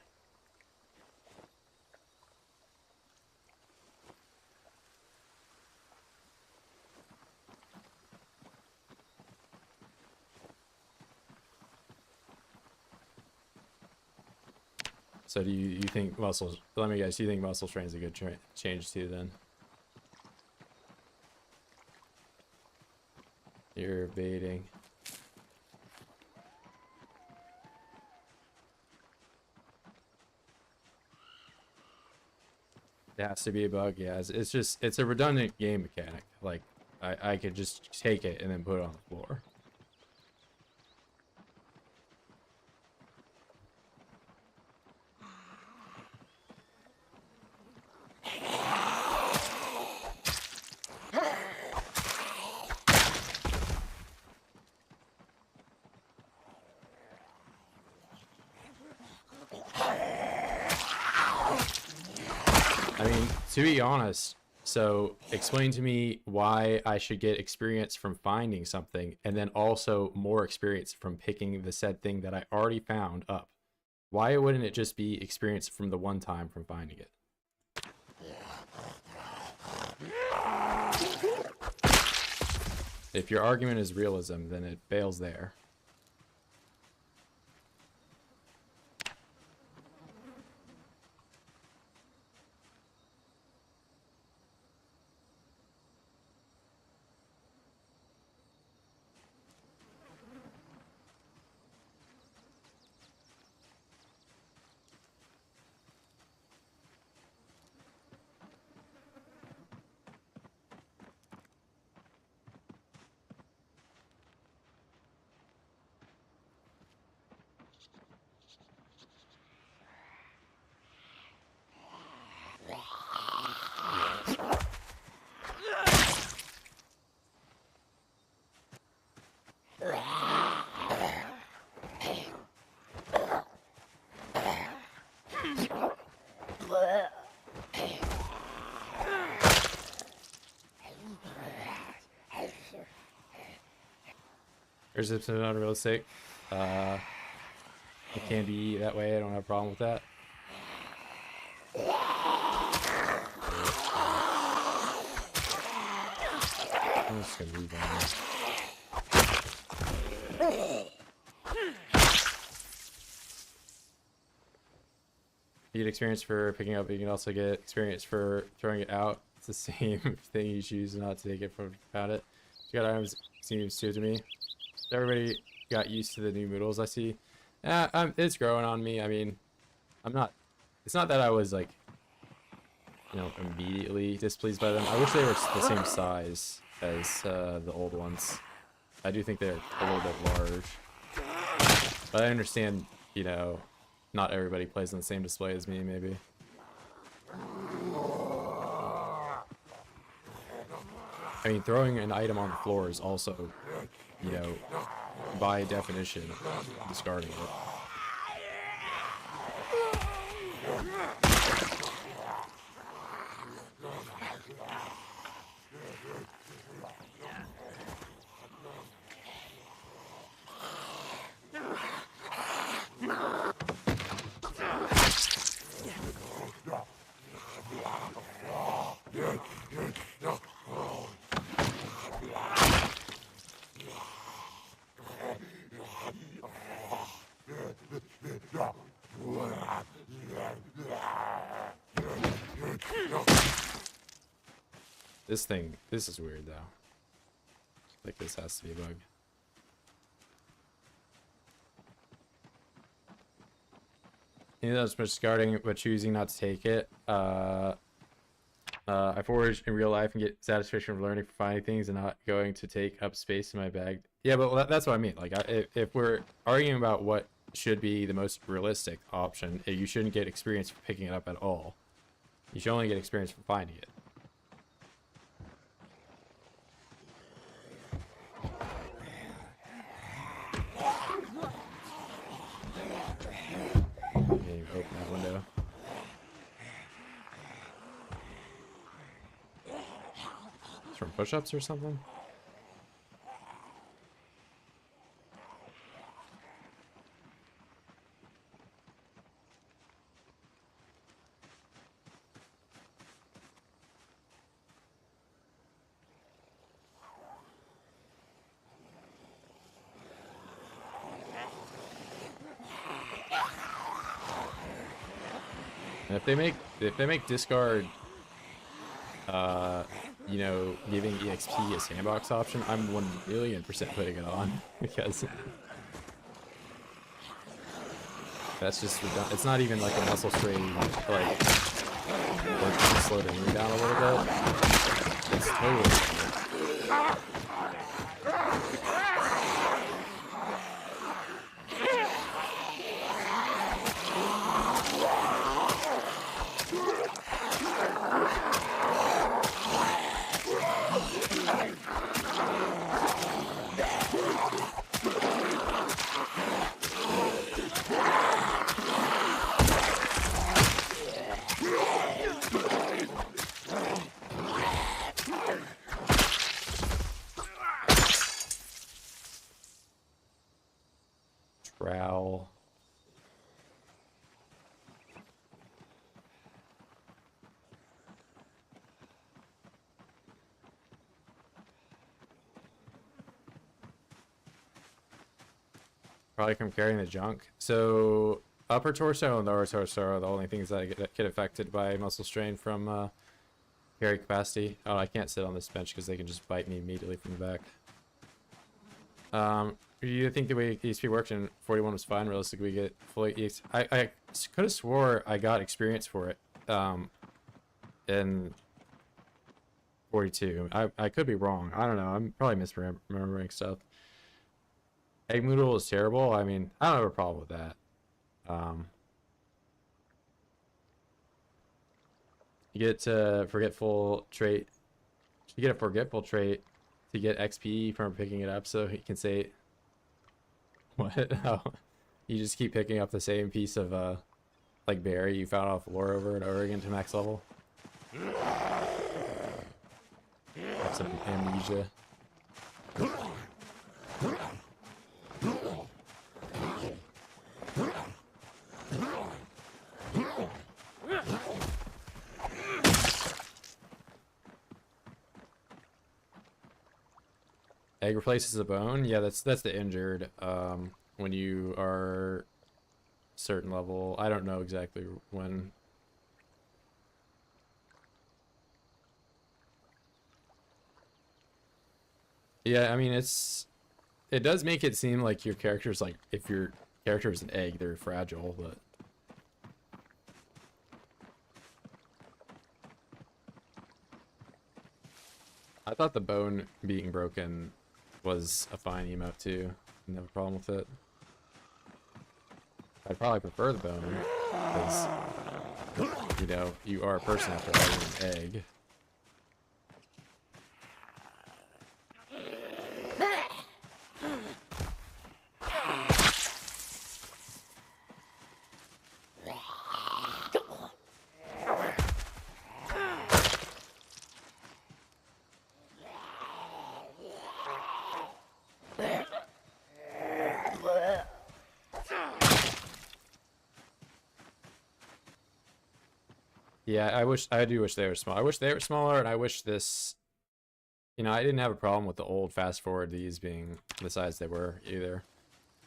Speaker 1: So do you think muscles, let me guess, do you think muscle strain's a good change too then? You're baiting. It has to be a bug, yeah. It's just, it's a redundant game mechanic. Like, I could just take it and then put it on the floor. I mean, to be honest, So explain to me why I should get experience from finding something, and then also more experience from picking the said thing that I already found up. Why wouldn't it just be experience from the one time from finding it? If your argument is realism, then it fails there. There's not realistic. It can be that way. I don't have a problem with that. I'm just gonna leave on. You get experience for picking up, but you can also get experience for throwing it out. It's the same thing. You choose not to take it from found it. You got items seems new to me. Everybody got used to the new noodles I see. It's growing on me. I mean, I'm not. It's not that I was like, you know, immediately displeased by them. I wish they were the same size as the old ones. I do think they're a little bit large, but I understand, you know, not everybody plays on the same display as me, maybe. I mean, throwing an item on the floor is also, you know, by definition, discarding it. This is weird though. Like this has to be a bug. You know, that's much discarding, but choosing not to take it. I forage in real life and get satisfaction from learning from finding things and not going to take up space in my bag. Yeah, but that's what I mean. Like, if we're arguing about what should be the most realistic option, you shouldn't get experience for picking it up at all. You should only get experience for finding it. Open that window. It's from push-ups or something? And if they make discard, you know, giving EXP a sandbox option, I'm 1,000,000% putting it on because that's just redundant. It's not even like a muscle strain, like to slow the mood down a little bit. It's totally redundant. Probably from carrying the junk. So upper torso and lower torso are the only things that get affected by muscle strain from carry capacity. Oh, I can't sit on this bench because they can just bite me immediately from the back. Do you think the way EXP worked in 41 was fine? Realistically, we get fully EXP. I could have swore I got experience for it in 42. I could be wrong. I don't know. I'm probably misremembering stuff. Egg noodle is terrible. I mean, I don't have a problem with that. You get a forgetful trait. You get a forgetful trait to get XP from picking it up, so he can say, "What? Oh, you just keep picking up the same piece of like berry you found off the floor over and over again to max level." Have some amnesia. Egg replaces a bone. Yeah, that's the injured. When you are certain level, I don't know exactly when. Yeah, I mean it does make it seem like your character's like if your character is an egg, they're fragile, but I thought the bone being broken was a fine emote too. Didn't have a problem with it. I'd probably prefer the bone because you know you are a person after all, you're an egg. Yeah, I do wish they were small. I wish they were smaller, and I wish this, you know, I didn't have a problem with the old fast forward these being the size they were either.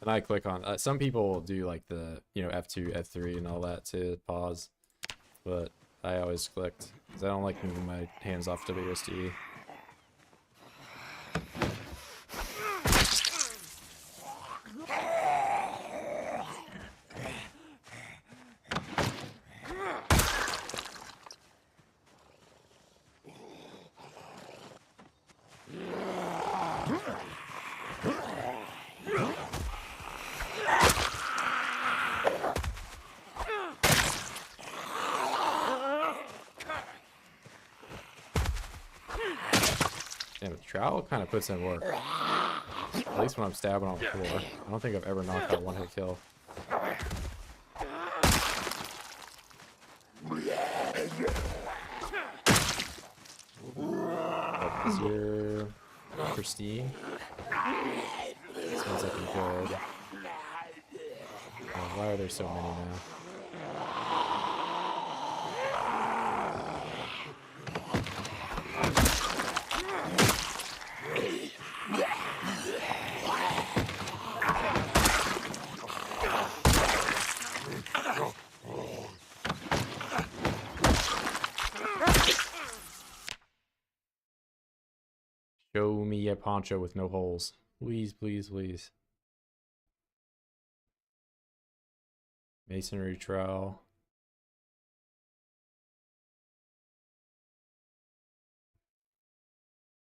Speaker 1: And I click on, some people do like the, you know, F2, F3 and all that to pause, but I always clicked because I don't like moving my hands off WSD. Damn, the trowel kind of puts in work. At least when I'm stabbing on the floor. I don't think I've ever knocked out one hit kill. Is your pristine? Sounds like you could. Oh, why are there so many now? Show me a poncho with no holes. Please, please, please. Masonry trowel.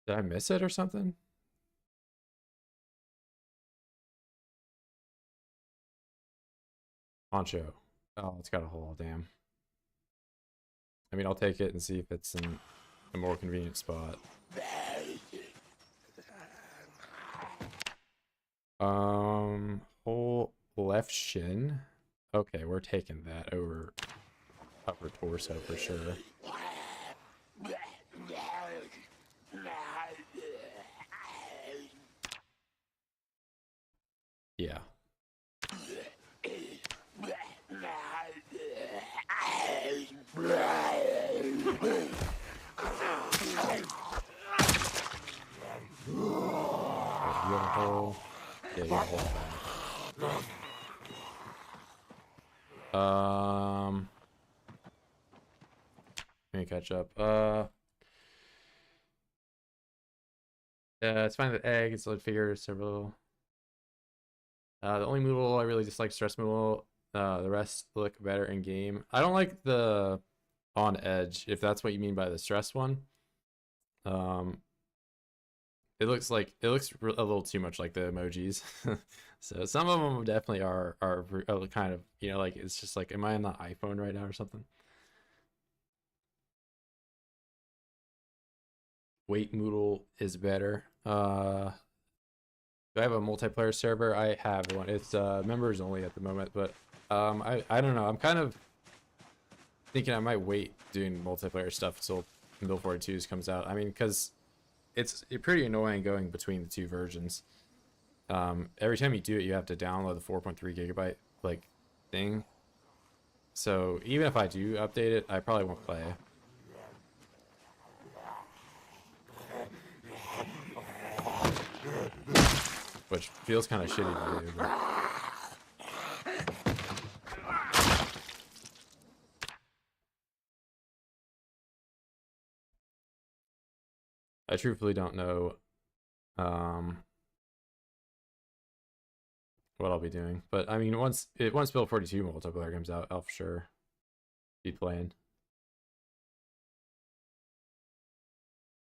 Speaker 1: Did I miss it or something? Poncho. Oh, it's got a hole, damn. I mean, I'll take it and see if it's in a more convenient spot. Whole left shin. Okay, we're taking that over upper torso for sure. Yeah. You have a hole? Yeah, you have a hole. Let me catch up. Yeah, it's fine with egg. It's like figure several. The only Moodle I really dislike stress Moodle. The rest look better in game. I don't like the on edge, if that's what you mean by the stress one. It looks a little too much like the emojis. So some of them definitely are kind of, you know, like it's just like, am I on the iPhone right now or something? Wait, Moodle is better. Do I have a multiplayer server? I have one. It's members only at the moment, but I don't know. I'm kind of thinking I might wait doing multiplayer stuff until Build 42s comes out. I mean, because it's pretty annoying going between the two versions. Every time you do it, you have to download the 4.3 gigabyte like thing. So even if I do update it, I probably won't play. Which feels kind of shitty to do, but... I truthfully don't know what I'll be doing. But I mean, once Build 42 multiplayer comes out, I'll for sure be playing.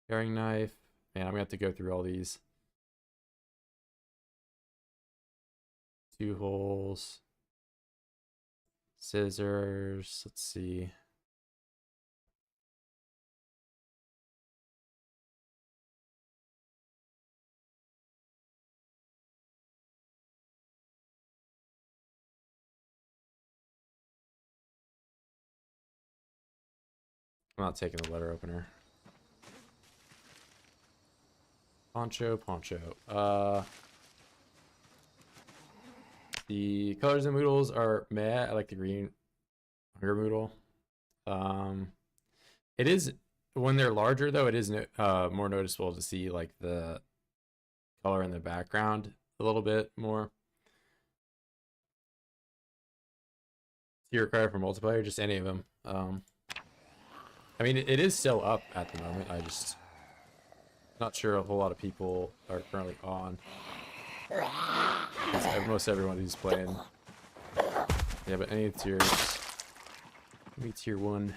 Speaker 1: Paring knife. Man, I'm gonna have to go through all these. 2 holes. Scissors. Let's see. I'm not taking the letter opener. Poncho. The colors and Moodles are meh. I like the green Hunger Moodle. It is, when they're larger though, it is more noticeable to see like the color in the background a little bit more. Do you require for multiplayer? Just any of them. I mean, it is still up at the moment. I just not sure a whole lot of people are currently on. Most everyone who's playing. Yeah, but any tiers. Maybe tier 1.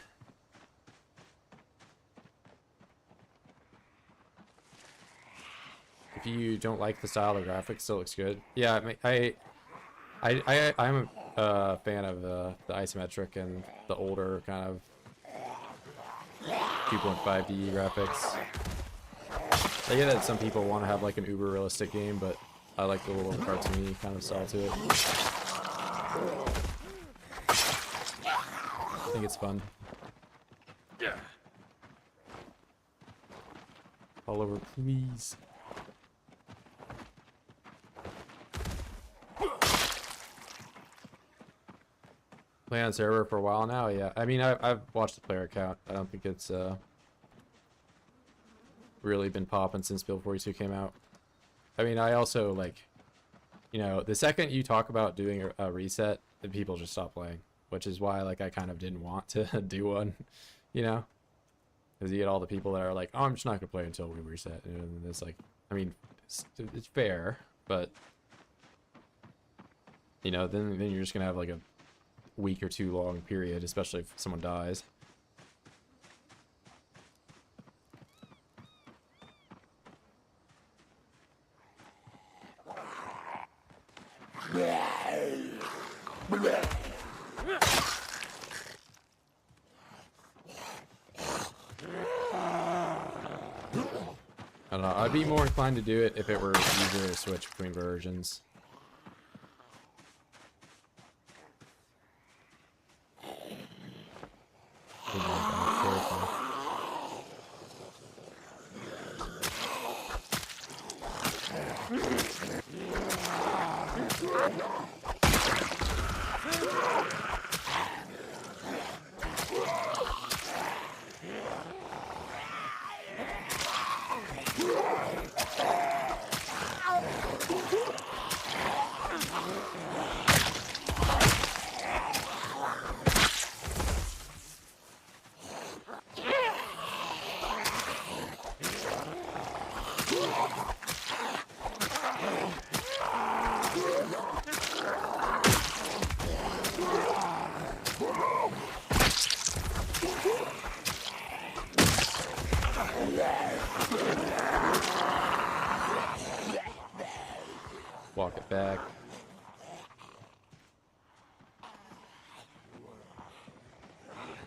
Speaker 1: If you don't like the style of the graphics, still looks good. Yeah, I'm a fan of the isometric and the older kind of 2.5D graphics. I get that some people want to have like an uber realistic game, but I like the little cartoony kind of style to it. I think it's fun. Yeah. All over, please. Play on server for a while now, yeah. I mean, I've watched the player count. I don't think it's really been popping since Build 42 came out. I mean, I also like, you know, the second you talk about doing a reset, then people just stop playing, which is why like I kind of didn't want to do one, you know, because you get all the people that are like, oh, I'm just not gonna play until we reset, and it's like, I mean, it's fair, but you know, then you're just gonna have like a week or 2 long period, especially if someone dies. I don't know, I'd be more inclined to do it if it were easier to switch between versions. back.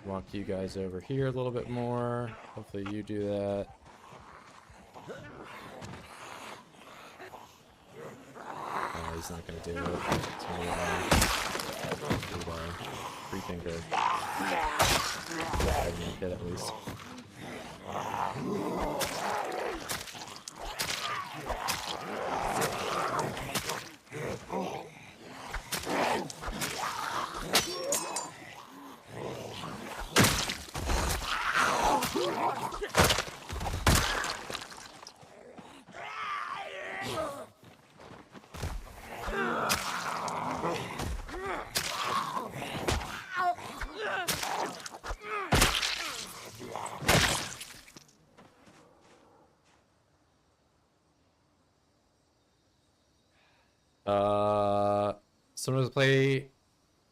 Speaker 1: Walk you guys over here a little bit more. Hopefully you do that. Oh, he's not gonna do it. It's gonna free finger. Hit at least. Someone to play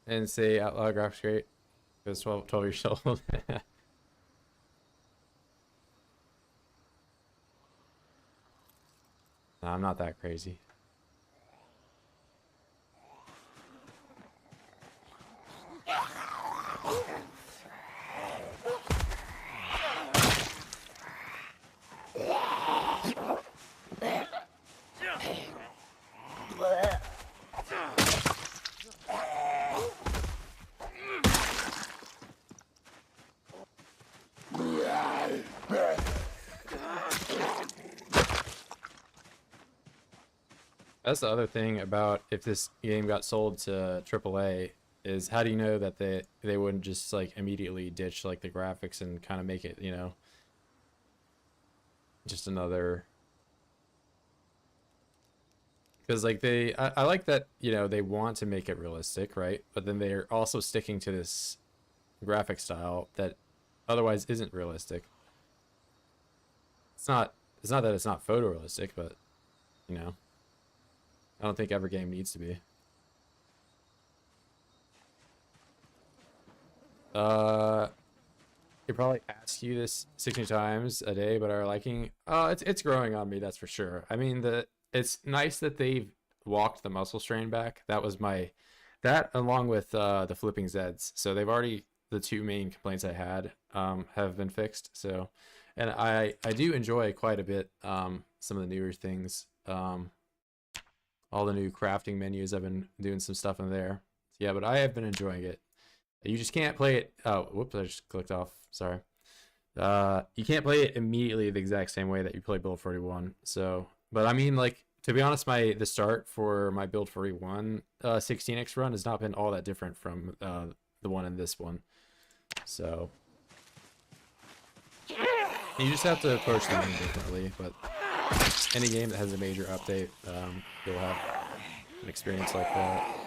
Speaker 1: and say out loud graphics great. Because 12 years old. No, I'm not that crazy. That's the other thing about if this game got sold to AAA is how do you know that they wouldn't just like immediately ditch like the graphics and kind of make it, you know, just another. Because like I like that, you know, they want to make it realistic, right? But then they're also sticking to this graphic style that otherwise isn't realistic. It's not that it's not photorealistic, but you know, I don't think every game needs to be. They probably ask you this 60 times a day, but are liking, it's growing on me, that's for sure. I mean, it's nice that they've walked the muscle strain back. That was that along with the flipping Zeds. So they've already, the two main complaints I had have been fixed. So, and I do enjoy quite a bit some of the newer things. All the new crafting menus, I've been doing some stuff in there. Yeah, but I have been enjoying it. You just can't play it. Oh, whoops, I just clicked off. Sorry. You can't play it immediately the exact same way that you play Build 41. So, but I mean, like, to be honest, the start for my Build 41 16x run has not been all that different from the one in this one. So, you just have to approach the game differently. But any game that has a major update, you'll have an experience like that.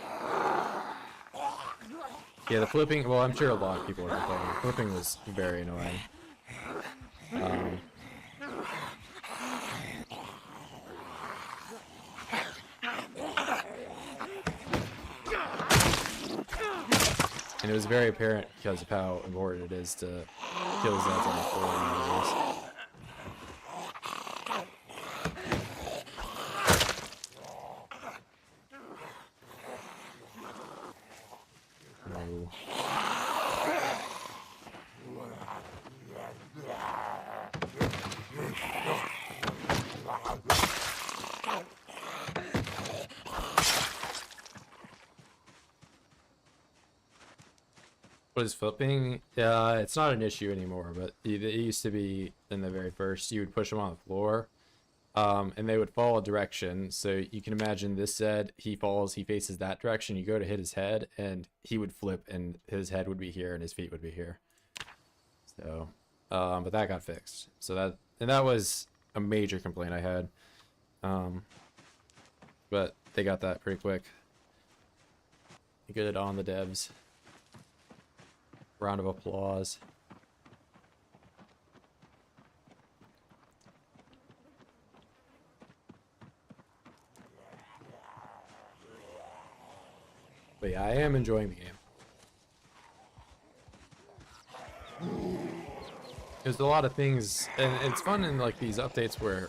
Speaker 1: Yeah, the flipping, well, I'm sure a lot of people are complaining. Flipping was very annoying. And it was very apparent because of how important it is to kill Zeds on the floor nowadays. What is flipping? It's not an issue anymore, but it used to be in the very first. You would push them on the floor, and they would fall a direction. So you can imagine this Zed, he falls, he faces that direction. You go to hit his head, and he would flip, and his head would be here, and his feet would be here. So, but that got fixed. So that was a major complaint I had. But they got that pretty quick. Good on the devs. Round of applause. But yeah, I am enjoying the game. There's a lot of things, and it's fun in like these updates where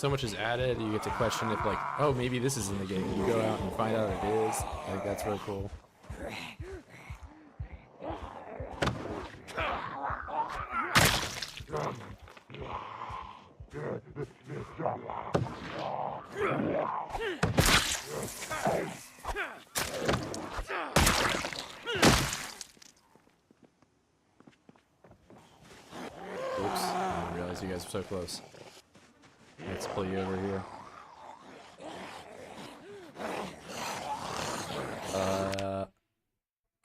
Speaker 1: so much is added, you get to question if like, oh, maybe this is in the game. You go out and find out it is. I think that's really cool. Oops, I didn't realize you guys were so close. Let's pull you over here.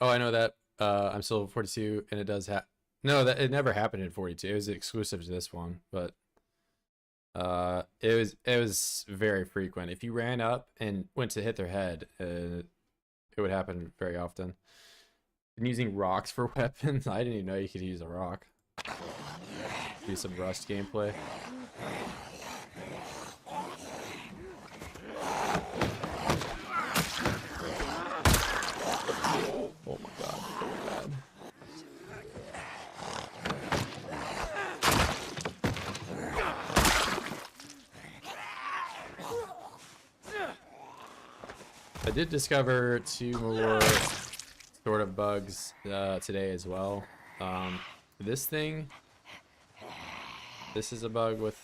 Speaker 1: Oh, I know that. I'm still 42, and it does no, that it never happened in 42. It was exclusive to this one, but it was very frequent. If you ran up and went to hit their head, it would happen very often. And using rocks for weapons, I didn't even know you could use a rock. Do some Rust gameplay. Oh my god, so bad. I did discover 2 more sort of bugs today as well. This thing, this is a bug with,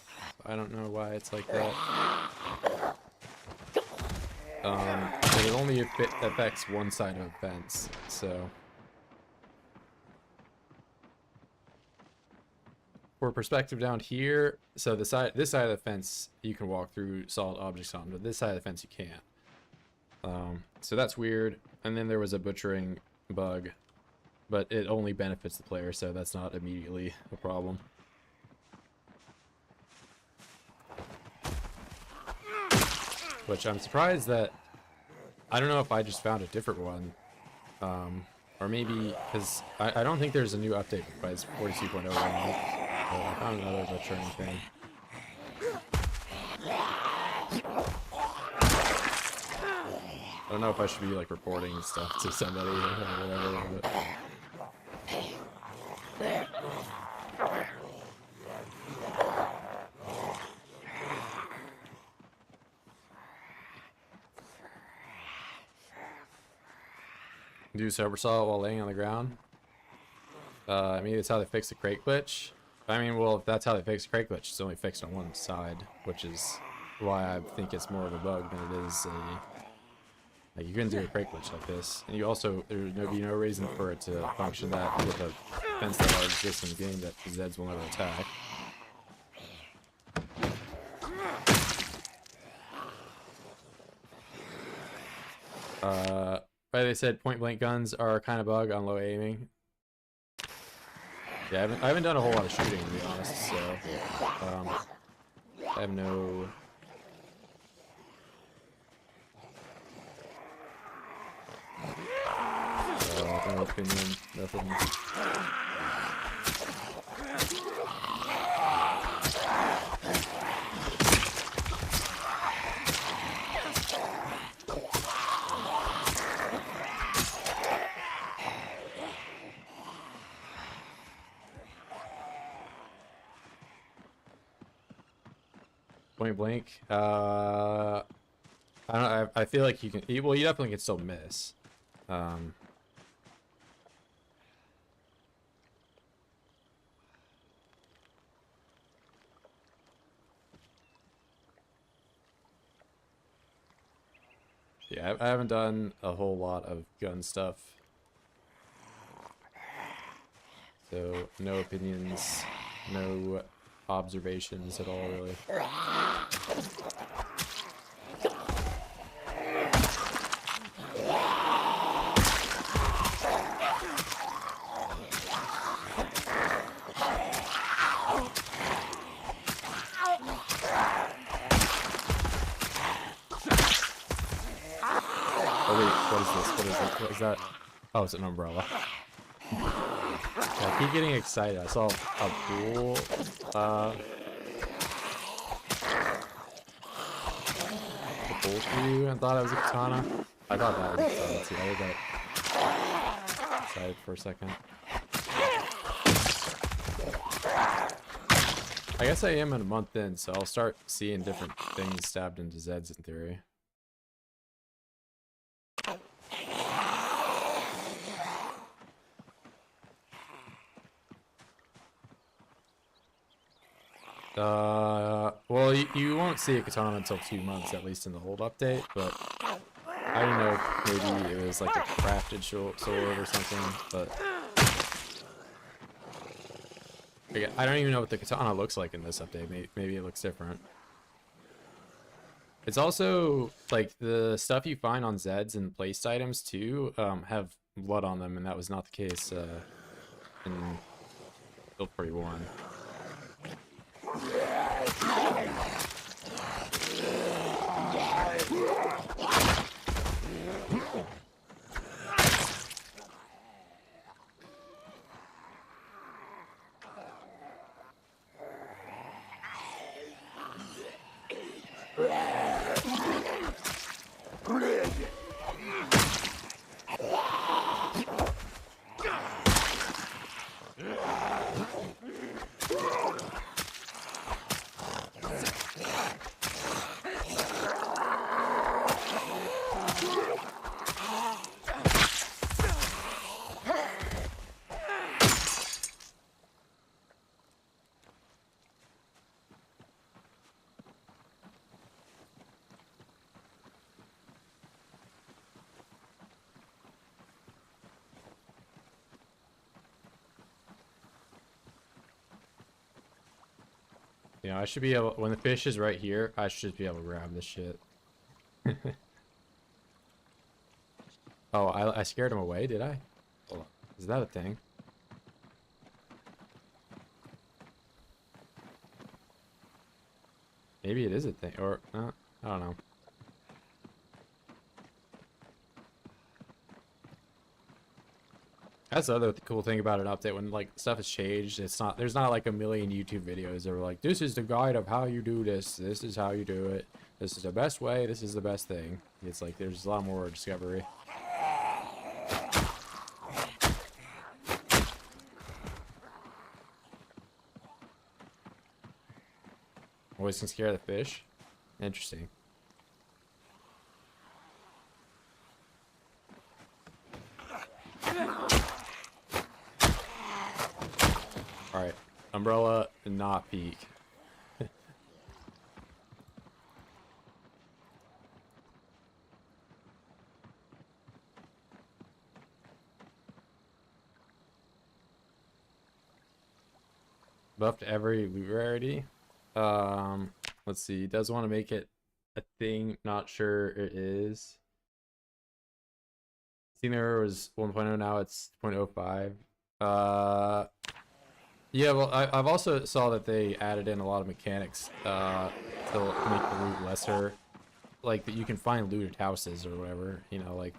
Speaker 1: I don't know why it's like that. But it only affects one side of a fence, so. For perspective down here, so this side of the fence you can walk through solid objects on, but this side of the fence you can't. So that's weird. And then there was a butchering bug, but it only benefits the player, so that's not immediately a problem. Which I'm surprised that, I don't know if I just found a different one, or maybe, because I don't think there's a new update for Price 42.01, but I found another butchering thing. I don't know if I should be like reporting stuff to somebody or whatever, but... Do somersault while laying on the ground. Maybe that's how they fix the crate glitch. I mean, well, if that's how they fix the crate glitch, it's only fixed on one side, which is why I think it's more of a bug than it is a... Like, you couldn't do a crate glitch like this. And you also, there would be no reason for it to function that with a fence that already exists in the game that the Zeds will never attack. Right, they said point blank guns are kind of bug on low aiming. Yeah, I haven't done a whole lot of shooting, to be honest, so I have no... no opinion, nothing. Point blank. I don't know. I feel like you can. Well, you definitely can still miss. Yeah, I haven't done a whole lot of gun stuff, so no opinions, no observations at all, really. Oh wait, what is this? What is it? What is that? Oh, it's an umbrella. I keep getting excited. I saw a pool. The pool view and thought it was a katana. I thought that was a katana too. I got excited for a second. I guess I am a month in, so I'll start seeing different things stabbed into Zeds in theory. Well, you won't see a katana until 2 months, at least in the old update, but I don't know if maybe it was like a crafted sword or something, but I don't even know what the katana looks like in this update. Maybe it looks different. It's also like the stuff you find on Zeds and placed items too have blood on them, and that was not the case in Build 41. You know, I should be able, when the fish is right here, I should be able to grab this shit. Oh, I scared him away, did I? Hold on. Is that a thing? Maybe it is a thing, or, I don't know. That's the other cool thing about an update, when like stuff has changed. There's not like a million YouTube videos that are like, this is the guide of how you do this. This is how you do it. This is the best way. This is the best thing. It's like there's a lot more discovery. Always can scare the fish. Interesting. Alright, umbrella and not peek. Buffed every loot rarity. Let's see, does want to make it a thing, not sure it is. Seen there was 1.0, now it's 0.05. Yeah, well, I've also saw that they added in a lot of mechanics to make the loot lesser. Like, that you can find looted houses or whatever, you know, like,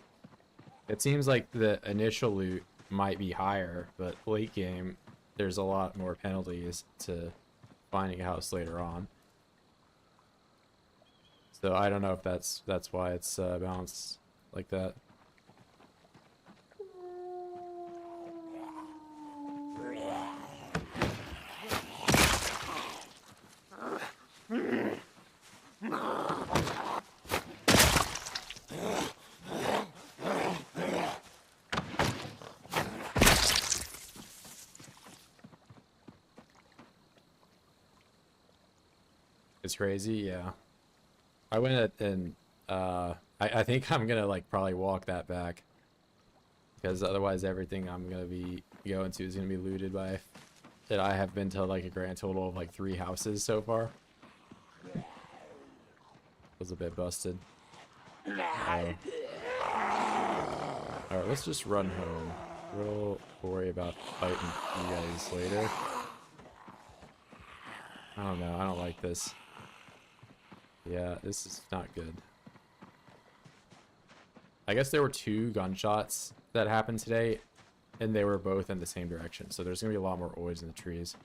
Speaker 1: it seems like the initial loot might be higher, but late game, there's a lot more penalties to finding a house later on. So I don't know if that's why it's balanced like that. It's crazy, yeah. I went and I think I'm gonna like probably walk that back, because otherwise everything I'm gonna be going to is gonna be looted by. And I have been to like a grand total of like 3 houses so far. Was a bit busted. Alright, let's just run home. We'll worry about fighting you guys later. I don't know, I don't like this. Yeah, this is not good. I guess there were 2 gunshots that happened today, and they were both in the same direction, so there's gonna be a lot more oids in the trees.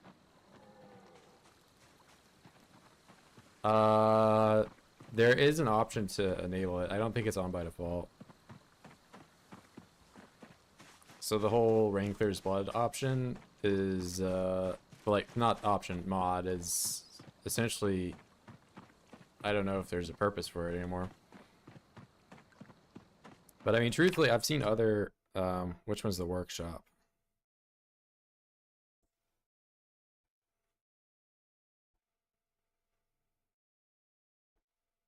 Speaker 1: There is an option to enable it. I don't think it's on by default. So the whole Rain Clears Blood option is but like not option mod is essentially, I don't know if there's a purpose for it anymore. But I mean, truthfully, I've seen other, which one's the workshop?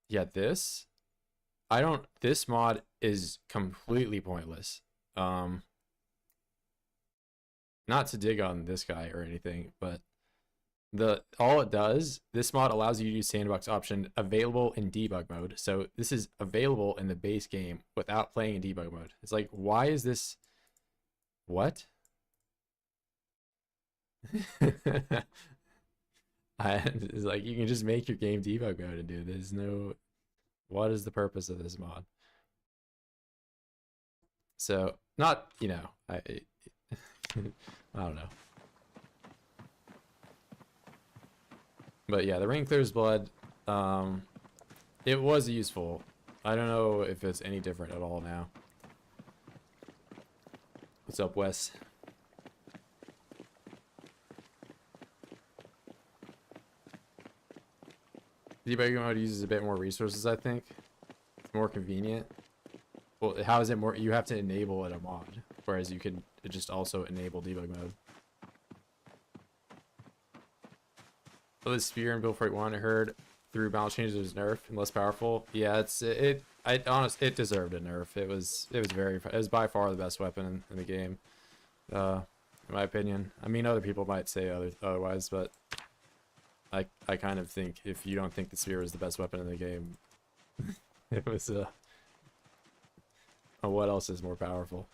Speaker 1: Yeah, this mod is completely pointless. Not to dig on this guy or anything, but all it does, this mod allows you to use sandbox option available in debug mode. So this is available in the base game without playing in debug mode. It's like, why is this? What? It's like you can just make your game debug mode and do. There's no. What is the purpose of this mod? So not, I don't know. But yeah, the Wrangler's blood, it was useful. I don't know if it's any different at all now. What's up, Wes? Debug mode uses a bit more resources, I think. It's more convenient. Well, how is it more? You have to enable it a mod, whereas you can just also enable debug mode. So the spear in Build 41, I heard through balance changes it was nerfed and less powerful. Yeah, it deserved a nerf. It was by far the best weapon in the game, in my opinion. I mean, other people might say otherwise, but I kind of think if you don't think the spear was the best weapon in the game, it was what else is more powerful?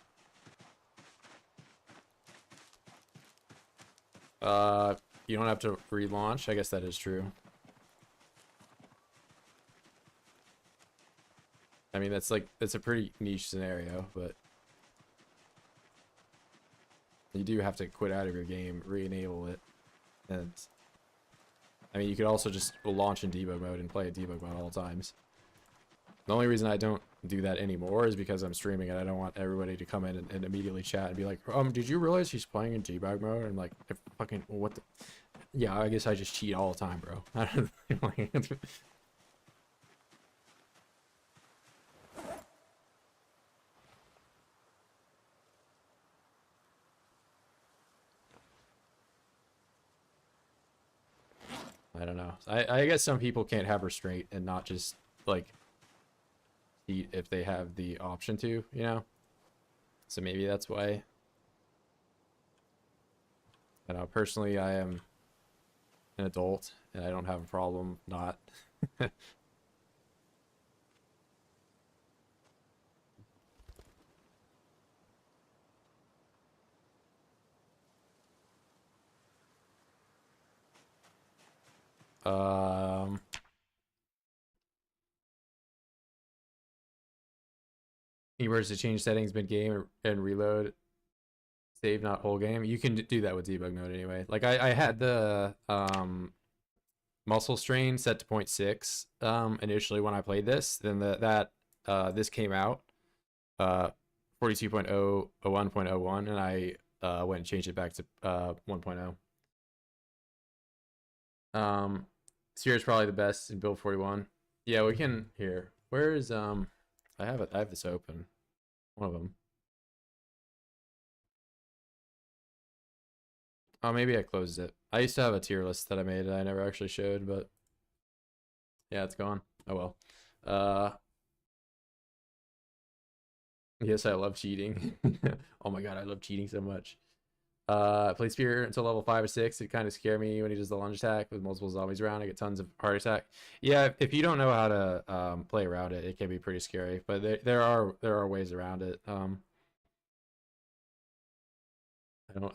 Speaker 1: You don't have to relaunch. I guess that is true. I mean, that's a pretty niche scenario, but you do have to quit out of your game, re-enable it, and I mean, you could also just launch in debug mode and play at debug mode all times. The only reason I don't do that anymore is because I'm streaming and I don't want everybody to come in and immediately chat and be like, did you realize he's playing in debug mode? And like, fucking, what the? Yeah, I guess I just cheat all the time, bro. I don't know. I guess some people can't have restraint and not just, like, cheat if they have the option to, So maybe that's why. I don't know. Personally, I am an adult, and I don't have a problem not. Keywords to change settings mid-game and reload, save not whole game. You can do that with debug mode anyway. Like I had the muscle strain set to 0.6 initially when I played this. Then this came out 42.001.01 and I went and changed it back to 1.0. Seer is probably the best in build 41. Yeah, we can here. Where is I have this open. One of them. Oh, maybe I closed it. I used to have a tier list that I made that I never actually showed, but yeah, it's gone. Oh well. Yes, I love cheating. Oh my god, I love cheating so much. Play spear until level 5 or 6. It kind of scared me when he does the lunge attack with multiple zombies around. I get tons of heart attack. Yeah, if you don't know how to play around it, it can be pretty scary. But there are ways around it.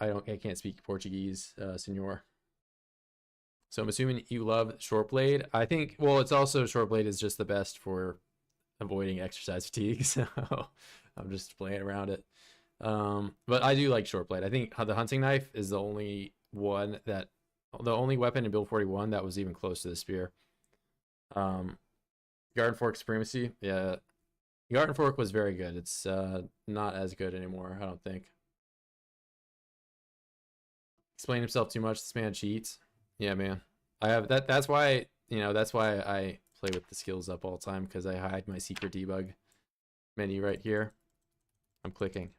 Speaker 1: I can't speak Portuguese, senor. So I'm assuming you love short blade. I think, well, it's also short blade is just the best for avoiding exercise fatigue. So I'm just playing around it. But I do like short blade. I think the hunting knife is the only weapon in build 41 that was even close to the spear. Garden fork supremacy. Yeah. Garden fork was very good. It's not as good anymore, I don't think. explain himself too much. This man cheats. Yeah, man. I have that. That's why, you know, that's why I play with the skills up all the time, because I hide my secret debug menu right here. I'm clicking,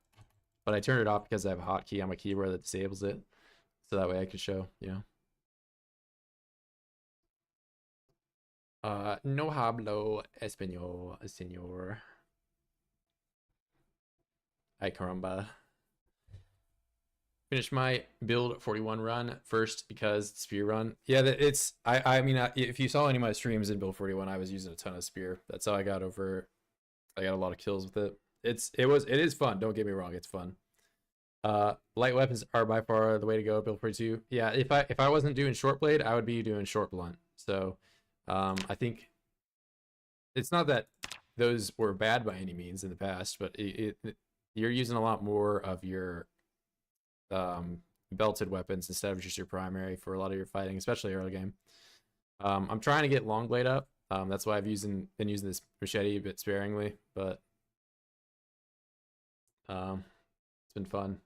Speaker 1: but I turn it off because I have a hotkey on my keyboard that disables it, so that way I can show, you know. No hablo español, señor. Ay caramba. Finish my build 41 run first because spear run. Yeah, it's I mean, if you saw any of my streams in build 41, I was using a ton of spear. That's how I got over. I got a lot of kills with it. It is fun. Don't get me wrong, it's fun. Light weapons are by far the way to go. Build 42. Yeah, if I wasn't doing short blade, I would be doing short blunt. So, I think it's not that those were bad by any means in the past, but you're using a lot more of your belted weapons instead of just your primary for a lot of your fighting, especially early game. I'm trying to get long blade up. That's why I've been using this machete a bit sparingly, but it's been fun.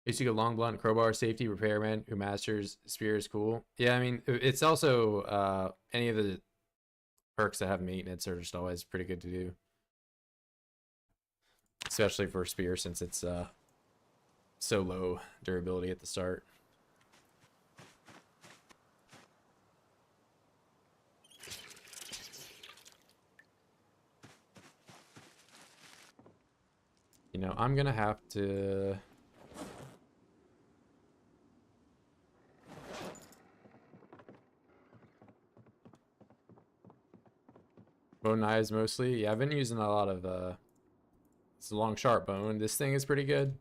Speaker 1: Used to go long blunt, crowbar, safety, repairman who masters spear is cool. Yeah, I mean, it's also any of the perks that have maintenance are just always pretty good to do, especially for spear since it's so low durability at the start. You know, I'm gonna have to. Bone knives mostly. Yeah, I've been using a lot of it's a long sharp bone. This thing is pretty good.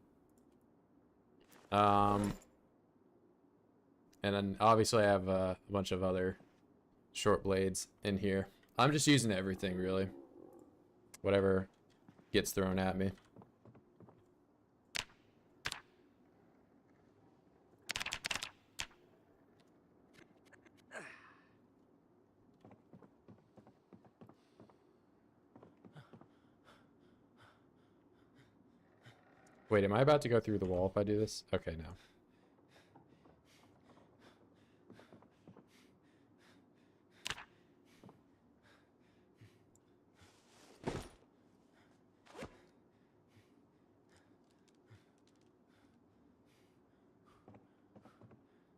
Speaker 1: And then obviously I have a bunch of other short blades in here. I'm just using everything really. Whatever gets thrown at me. Wait, am I about to go through the wall if I do this? Okay, no.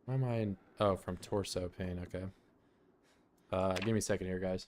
Speaker 1: Why am I in... Oh, from torso pain, okay. Give me a second here, guys.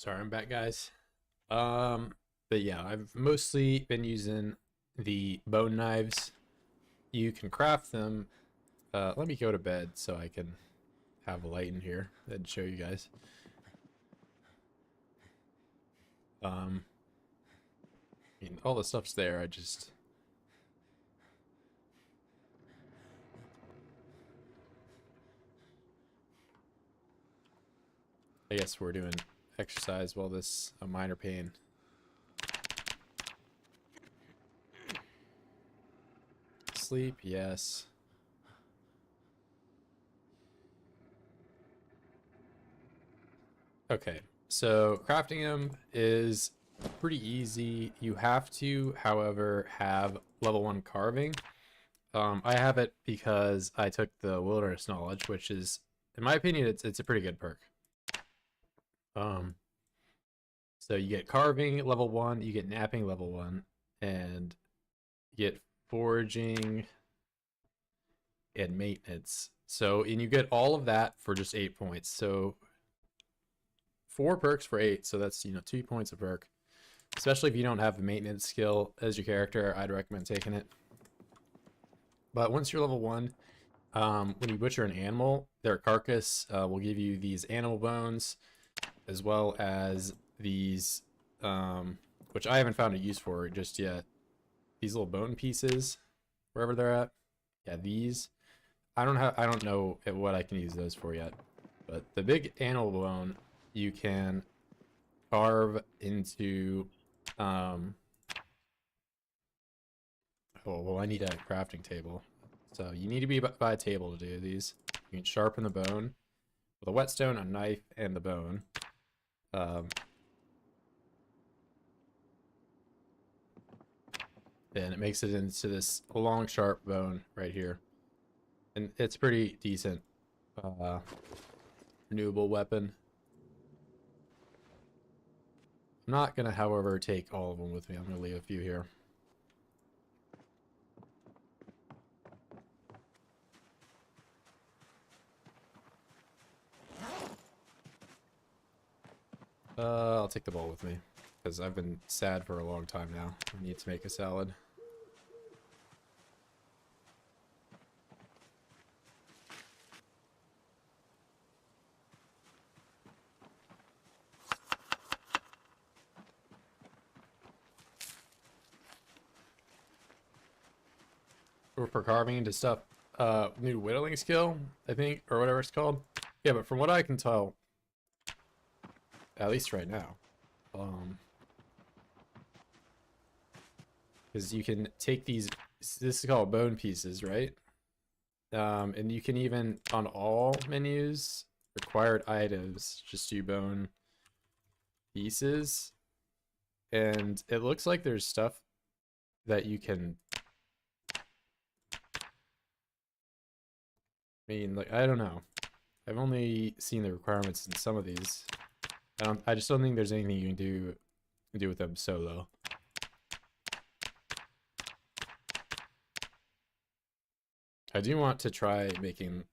Speaker 1: Sorry, I'm back, guys. But yeah, I've mostly been using the bone knives. You can craft them. Let me go to bed so I can have a light in here and show you guys. I mean, all the stuff's there. I guess we're doing exercise while this a minor pain. Sleep, yes. Okay, so crafting them is pretty easy. You have to, however, have level 1 carving. I have it because I took the wilderness knowledge, which is, in my opinion, it's a pretty good perk. So you get carving level 1, you get napping level 1, and you get foraging and maintenance. So, and you get all of that for just 8 points. So 4 perks for 8, so that's, 2 points a perk. Especially if you don't have the maintenance skill as your character, I'd recommend taking it. But once you're level 1, when you butcher an animal, their carcass will give you these animal bones, as well as these, which I haven't found a use for just yet. These little bone pieces, wherever they're at. Yeah, these. I don't know what I can use those for yet. But the big animal bone, you can carve into, oh, well, I need a crafting table. So you need to be by a table to do these. You can sharpen the bone with a whetstone, a knife, and the bone. Then it makes it into this long, sharp bone right here. And it's pretty decent renewable weapon. I'm not going to, however, take all of them with me. I'm going to leave a few here. I'll take the bowl with me, because I've been sad for a long time now. I need to make a salad. Or for carving into stuff, new whittling skill, I think, or whatever it's called. Yeah, but from what I can tell, at least right now, because you can take these, this is called bone pieces, right? And you can even, on all menus, required items, just do bone pieces. And it looks like there's stuff that you can, I mean, like, I don't know. I've only seen the requirements in some of these. I just don't think there's anything you can do with them solo. I do want to try making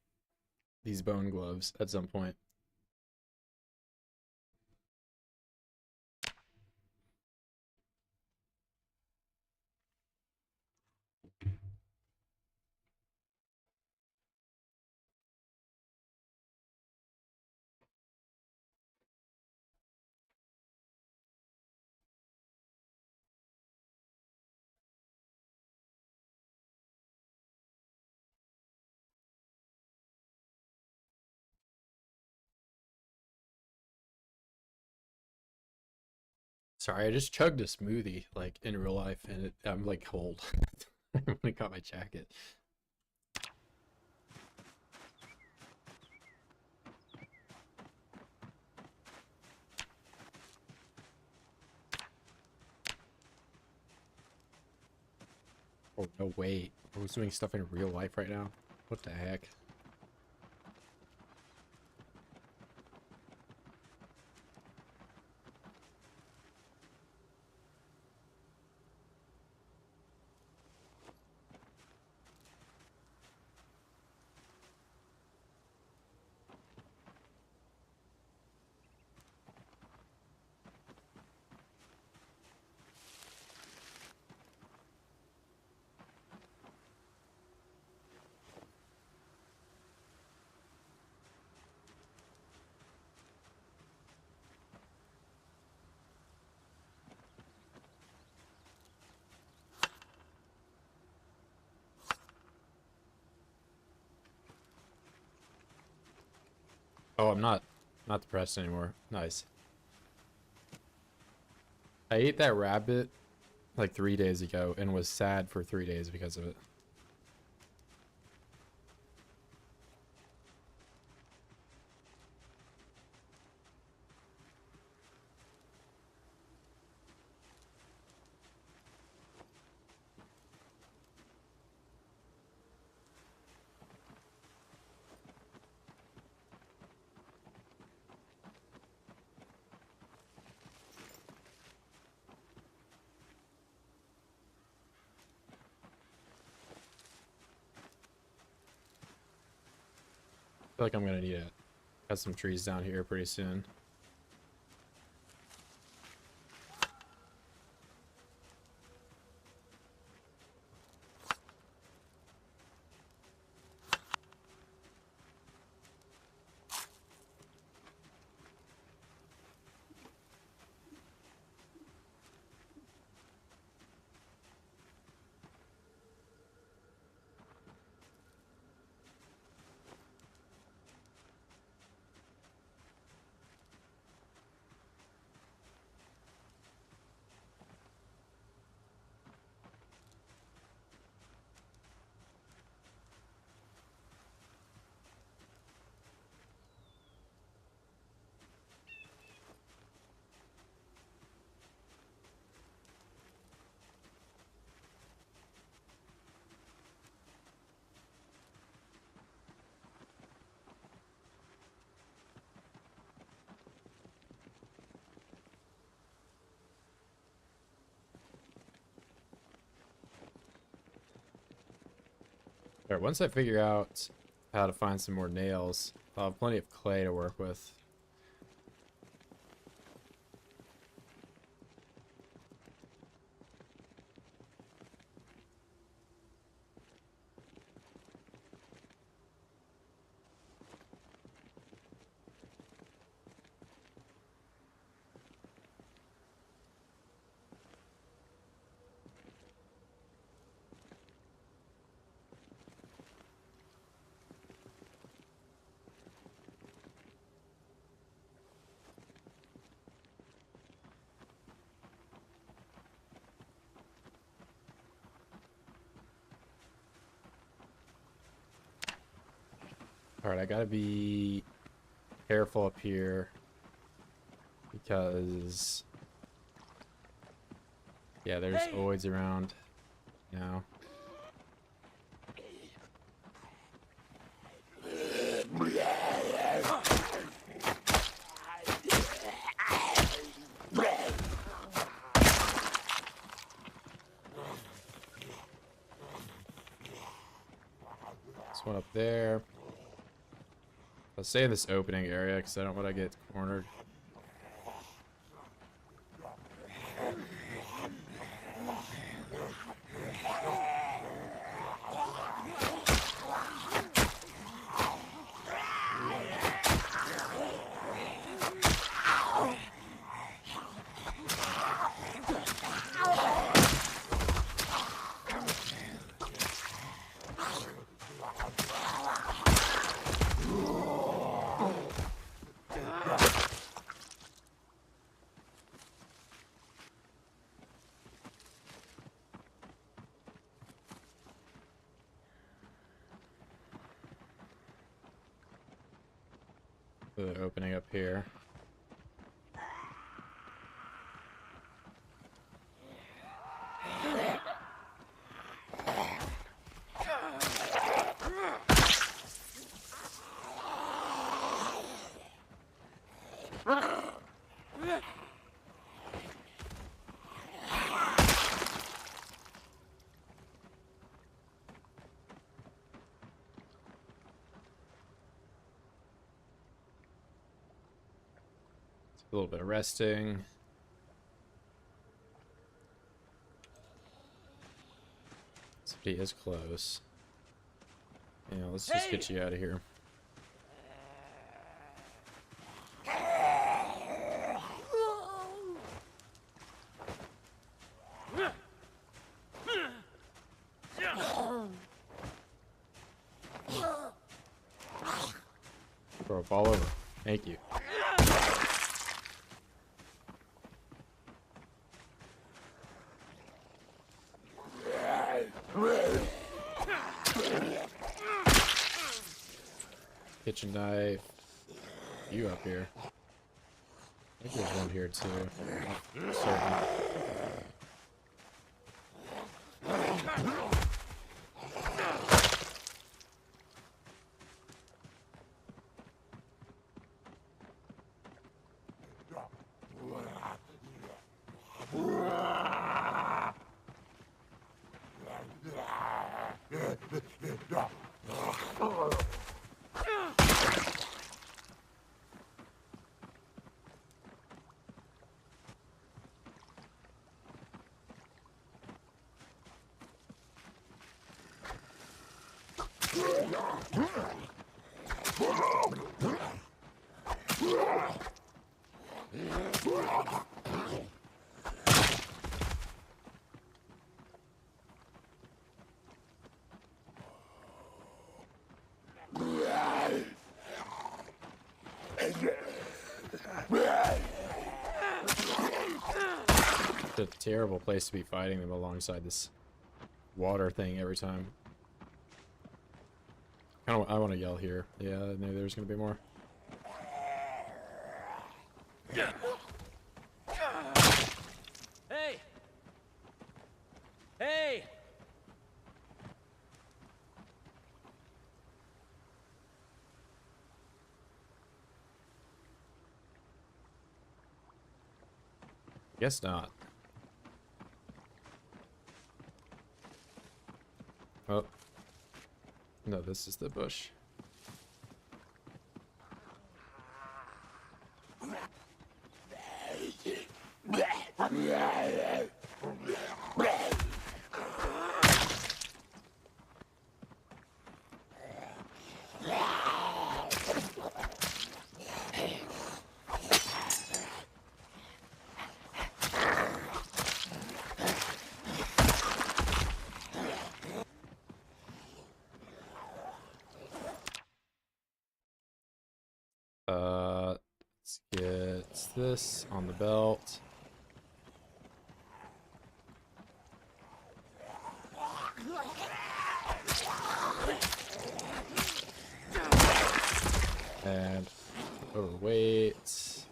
Speaker 1: these bone gloves at some point. Sorry, I just chugged a smoothie, like, in real life, and I'm, like, cold. I only got my jacket. Oh, no, wait. I was doing stuff in real life right now? What the heck? Oh, I'm not depressed anymore. Nice. I ate that rabbit like 3 days ago and was sad for 3 days because of it. I feel like I'm gonna need to cut some trees down here pretty soon. All right, once I figure out how to find some more nails, I'll have plenty of clay to work with. All right, I gotta be careful up here because, yeah, there's oids around now. This one up there. I'll stay in this opening area because I don't want to get cornered. The opening up here. A little bit of resting. Somebody is close. Yeah, let's just get you out of here. Throw a ball over. Thank you. Kitchen knife. You up here. I think there's one here too. I'm certain. It's a terrible place to be fighting them alongside this water thing every time. I want to yell here. Yeah, I knew there was going to be more.
Speaker 3: Hey! Hey!
Speaker 1: Guess not. Oh. No, this is the bush. Let's get this on the belt. And overweight.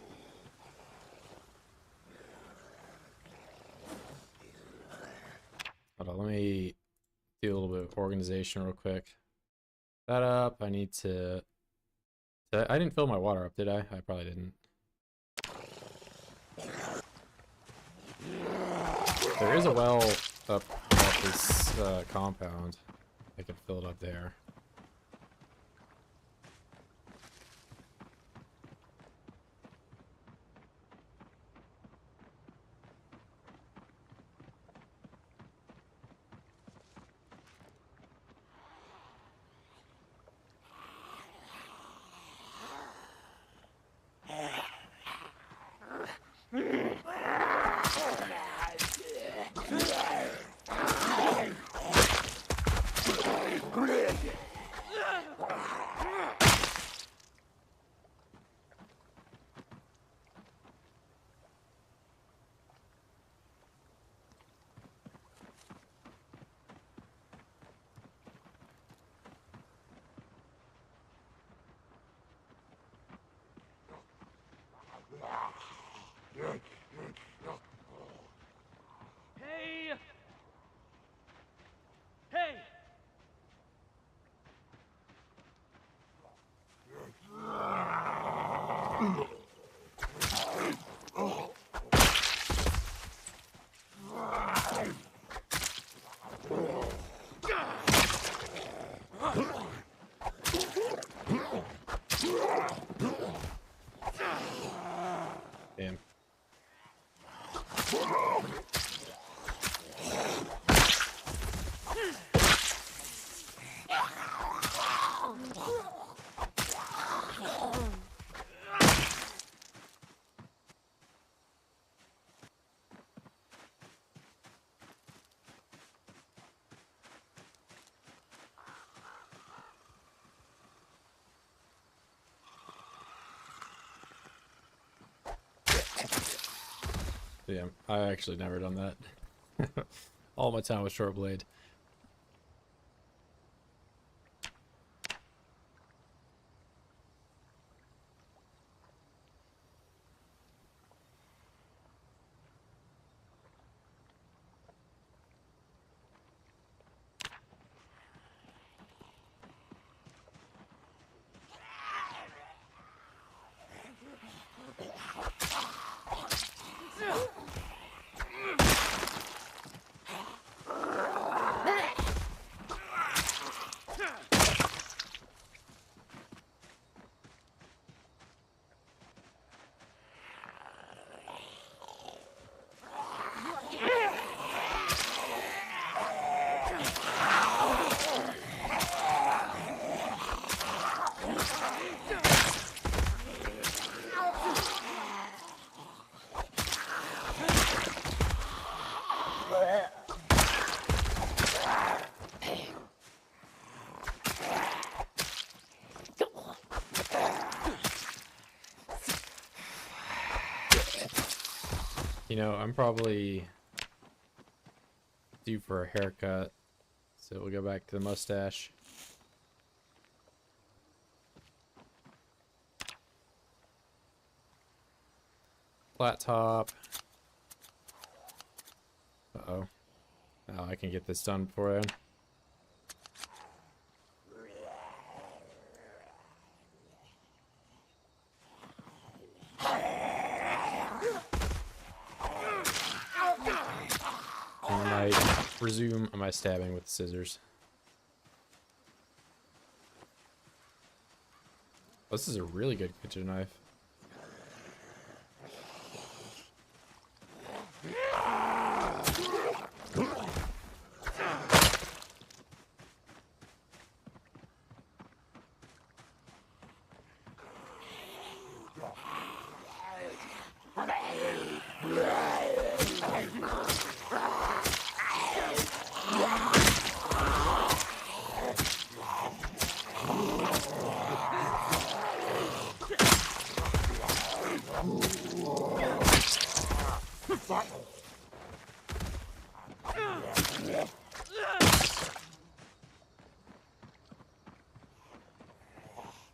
Speaker 1: Hold on, let me do a little bit of organization real quick. That up, I need to... I didn't fill my water up, did I? I probably didn't. There is a well up this compound. I could fill it up there. Yeah, I actually never done that. All my time with short blade. You know, I'm probably due for a haircut, so we'll go back to the mustache. Flat top. Uh-oh. Oh, I can get this done before then. I might resume my stabbing with scissors. Oh, this is a really good kitchen knife.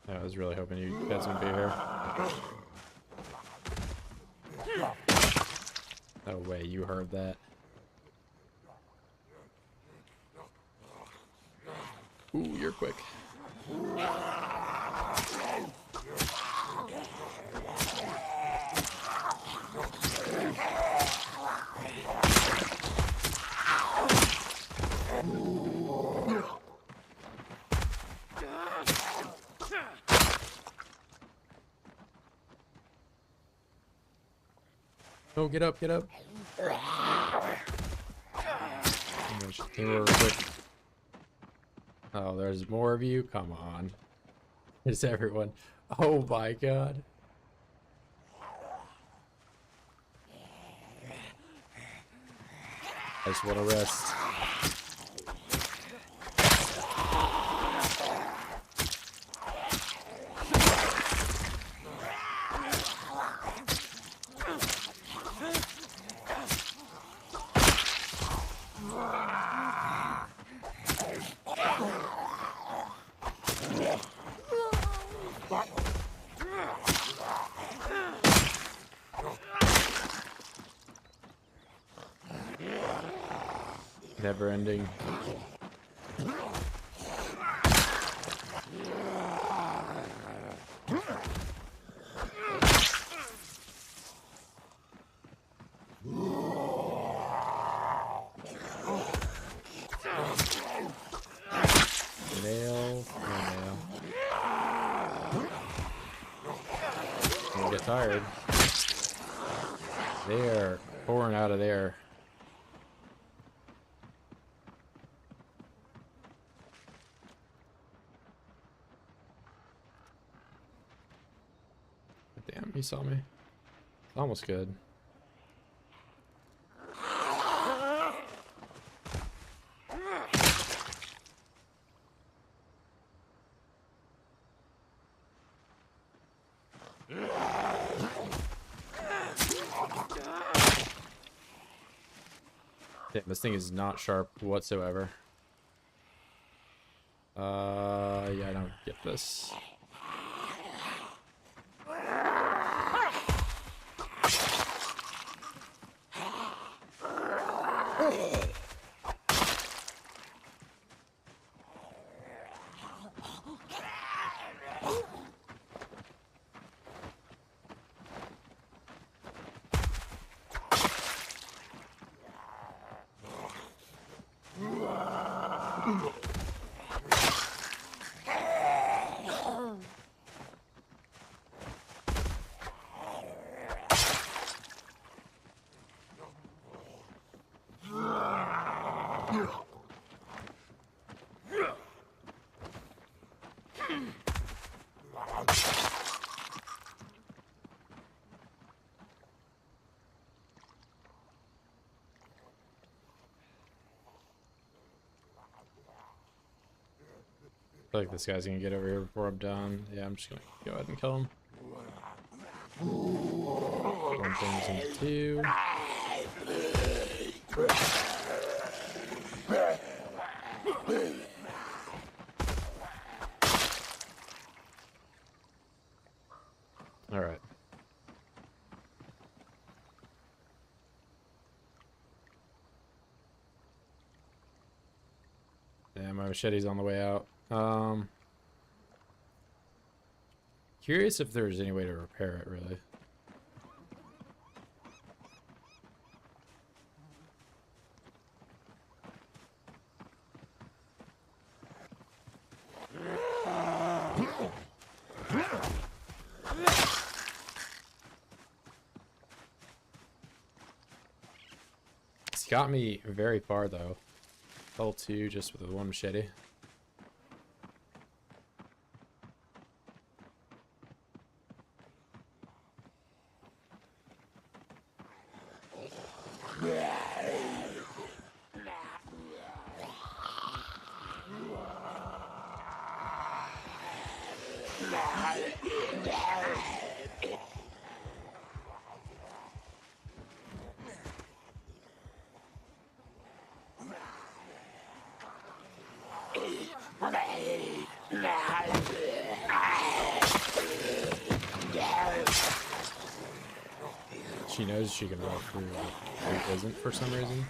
Speaker 1: I was really hoping you guys would be here. No way you heard that. Ooh, you're quick. Oh, get up, get up. Oh, there's more of you? Come on. It's everyone. Oh my god. I just want to rest. Never ending. Nail, no nail. Don't get tired. They're pouring out of there. Damn, he saw me. Almost good. Damn, this thing is not sharp whatsoever. Yeah, I don't get this. I feel like this guy's gonna get over here before I'm done. Yeah, I'm just gonna go ahead and kill him. One thing's into two. Alright. Yeah, my machete's on the way out. Curious if there's any way to repair it, really. It's got me very far, though. Level 2 just with the one machete. She knows she can walk through, but it isn't for some reason.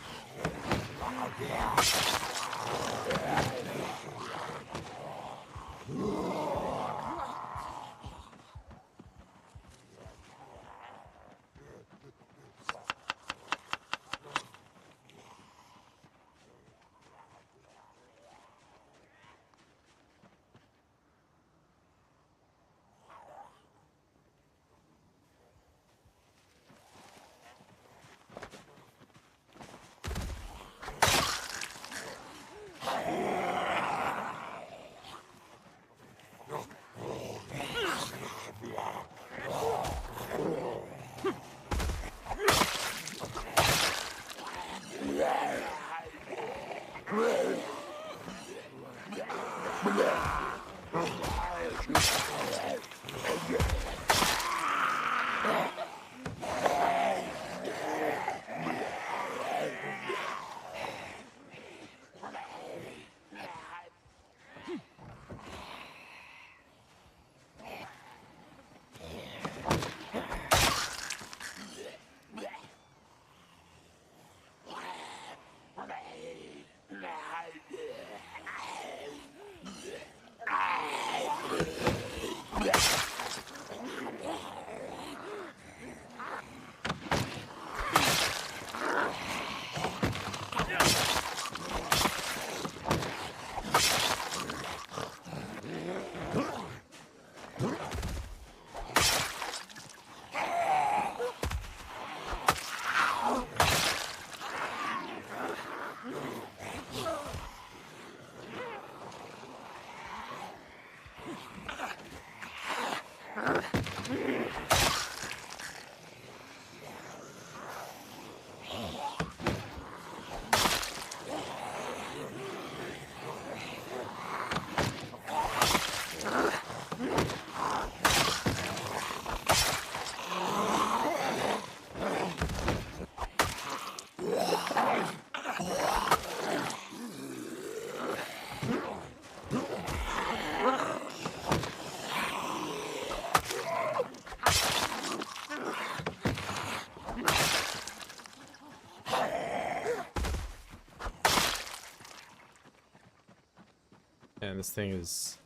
Speaker 1: And this thing is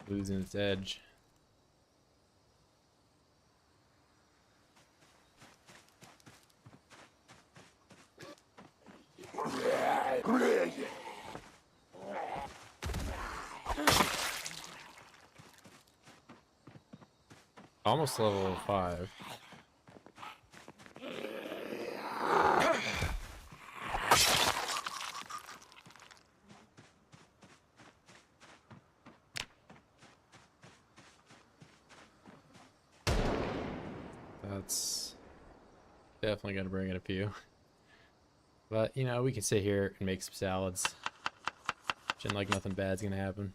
Speaker 1: losing its edge. Almost level 5. That's definitely gonna bring in a few. But, you know, we can sit here and make some salads. Pretend like nothing bad's gonna happen.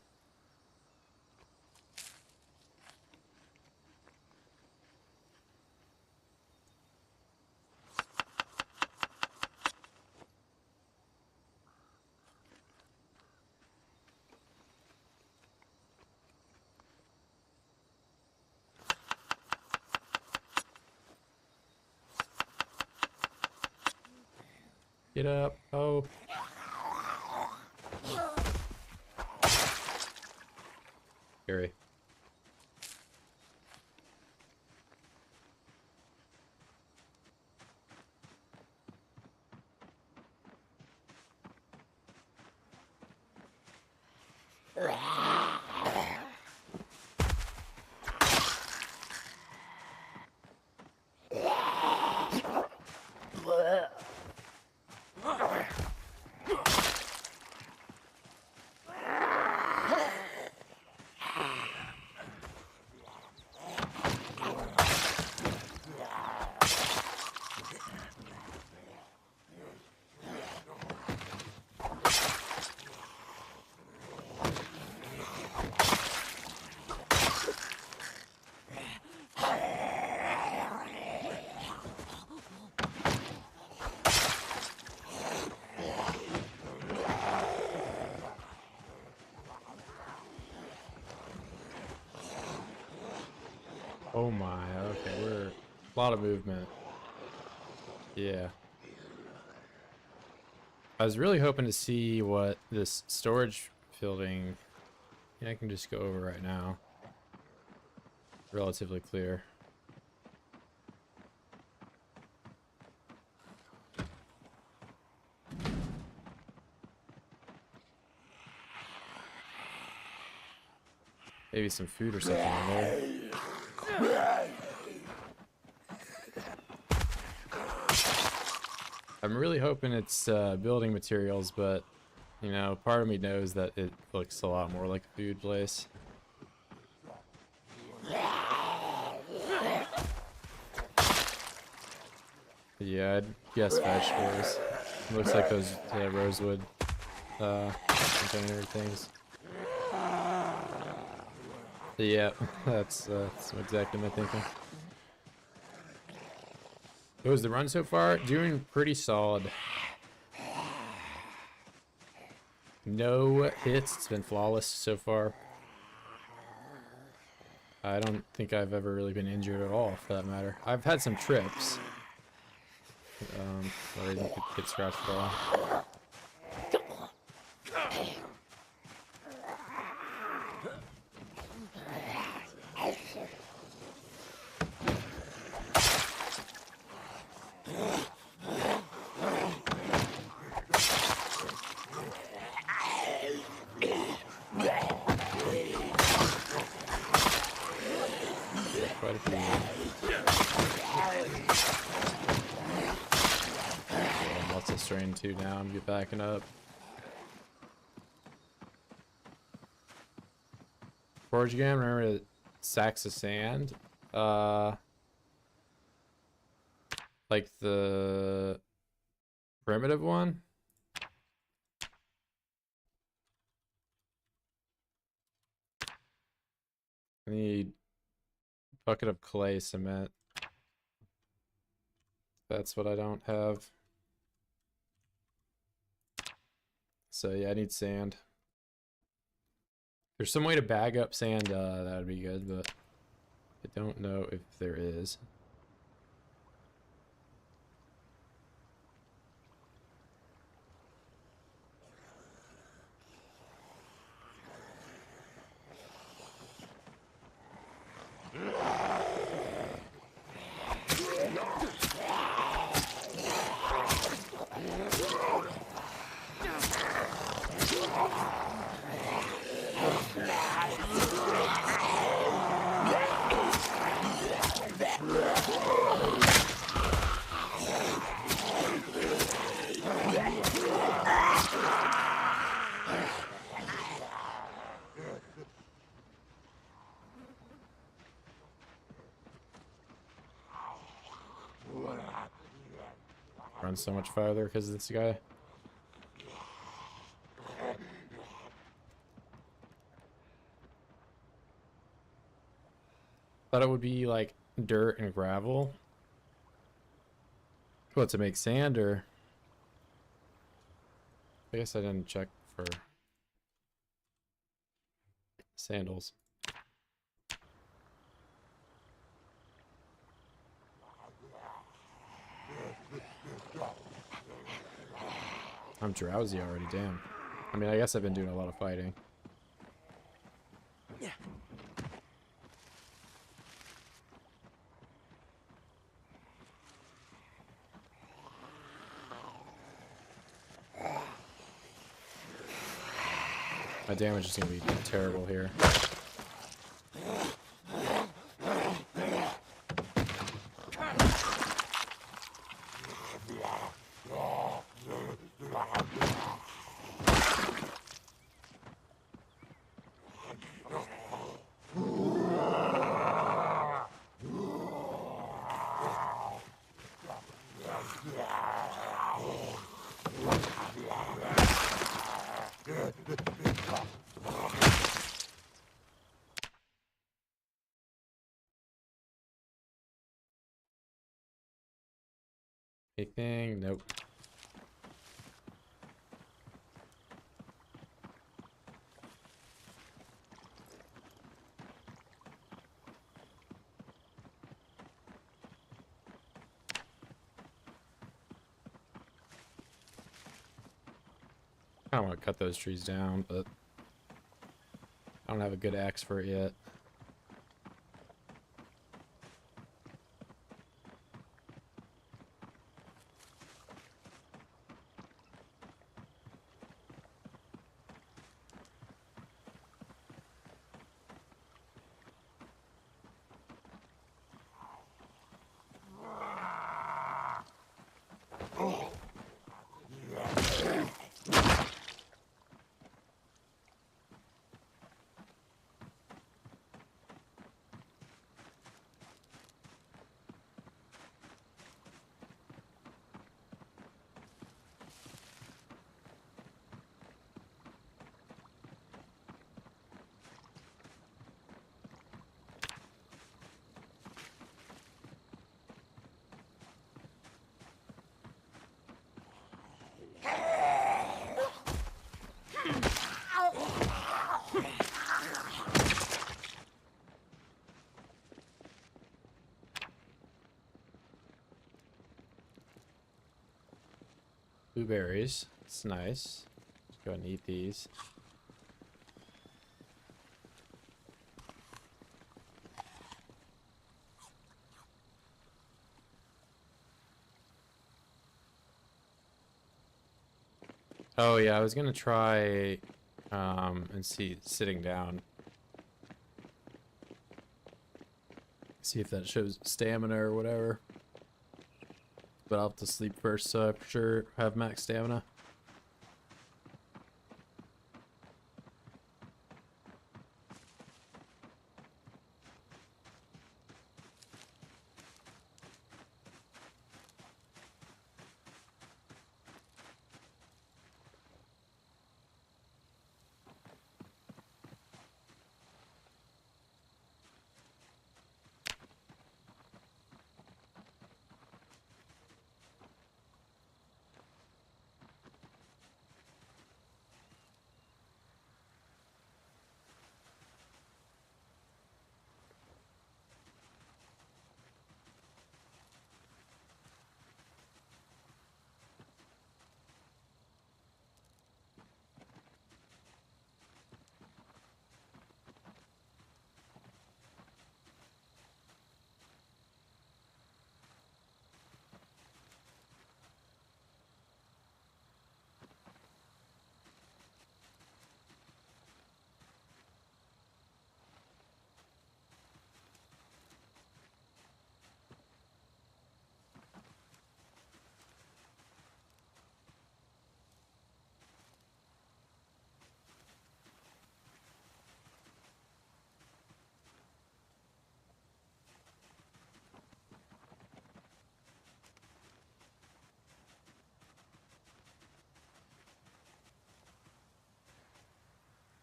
Speaker 1: Get up. Oh. Scary. Oh my, okay, we're a lot of movement. Yeah. I was really hoping to see what this storage building, yeah, I can just go over right now. Relatively clear. Maybe some food or something in there. I'm really hoping it's building materials, but, you know, part of me knows that it looks a lot more like a food place. Yeah, I'd guess vegetables. Looks like those rosewood container things. Yeah, that's exactly my thinking. What was the run so far? Doing pretty solid. No hits. It's been flawless so far. I don't think I've ever really been injured at all, for that matter. I've had some trips. But I didn't get scratched at all. Quite a few. Yeah, lots of strain too now. I'm backing up. Forge again, remember the sacks of sand? Like the primitive one? I need bucket of clay cement. That's what I don't have. So yeah, I need sand. There's some way to bag up sand, that would be good, but I don't know if there is. run so much farther because of this guy. Thought it would be like dirt and gravel. What, to make sand, or? I guess I didn't check for sandals. I'm drowsy already, damn. I mean, I guess I've been doing a lot of fighting.
Speaker 2: Yeah.
Speaker 1: My damage is gonna be terrible here. Anything? Nope. I don't want to cut those trees down, but I don't have a good axe for it yet. Blueberries. It's nice. Let's go ahead and eat these. Oh yeah, I was gonna try and see sitting down. See if that shows stamina or whatever. But I'll have to sleep first, so I for sure have max stamina.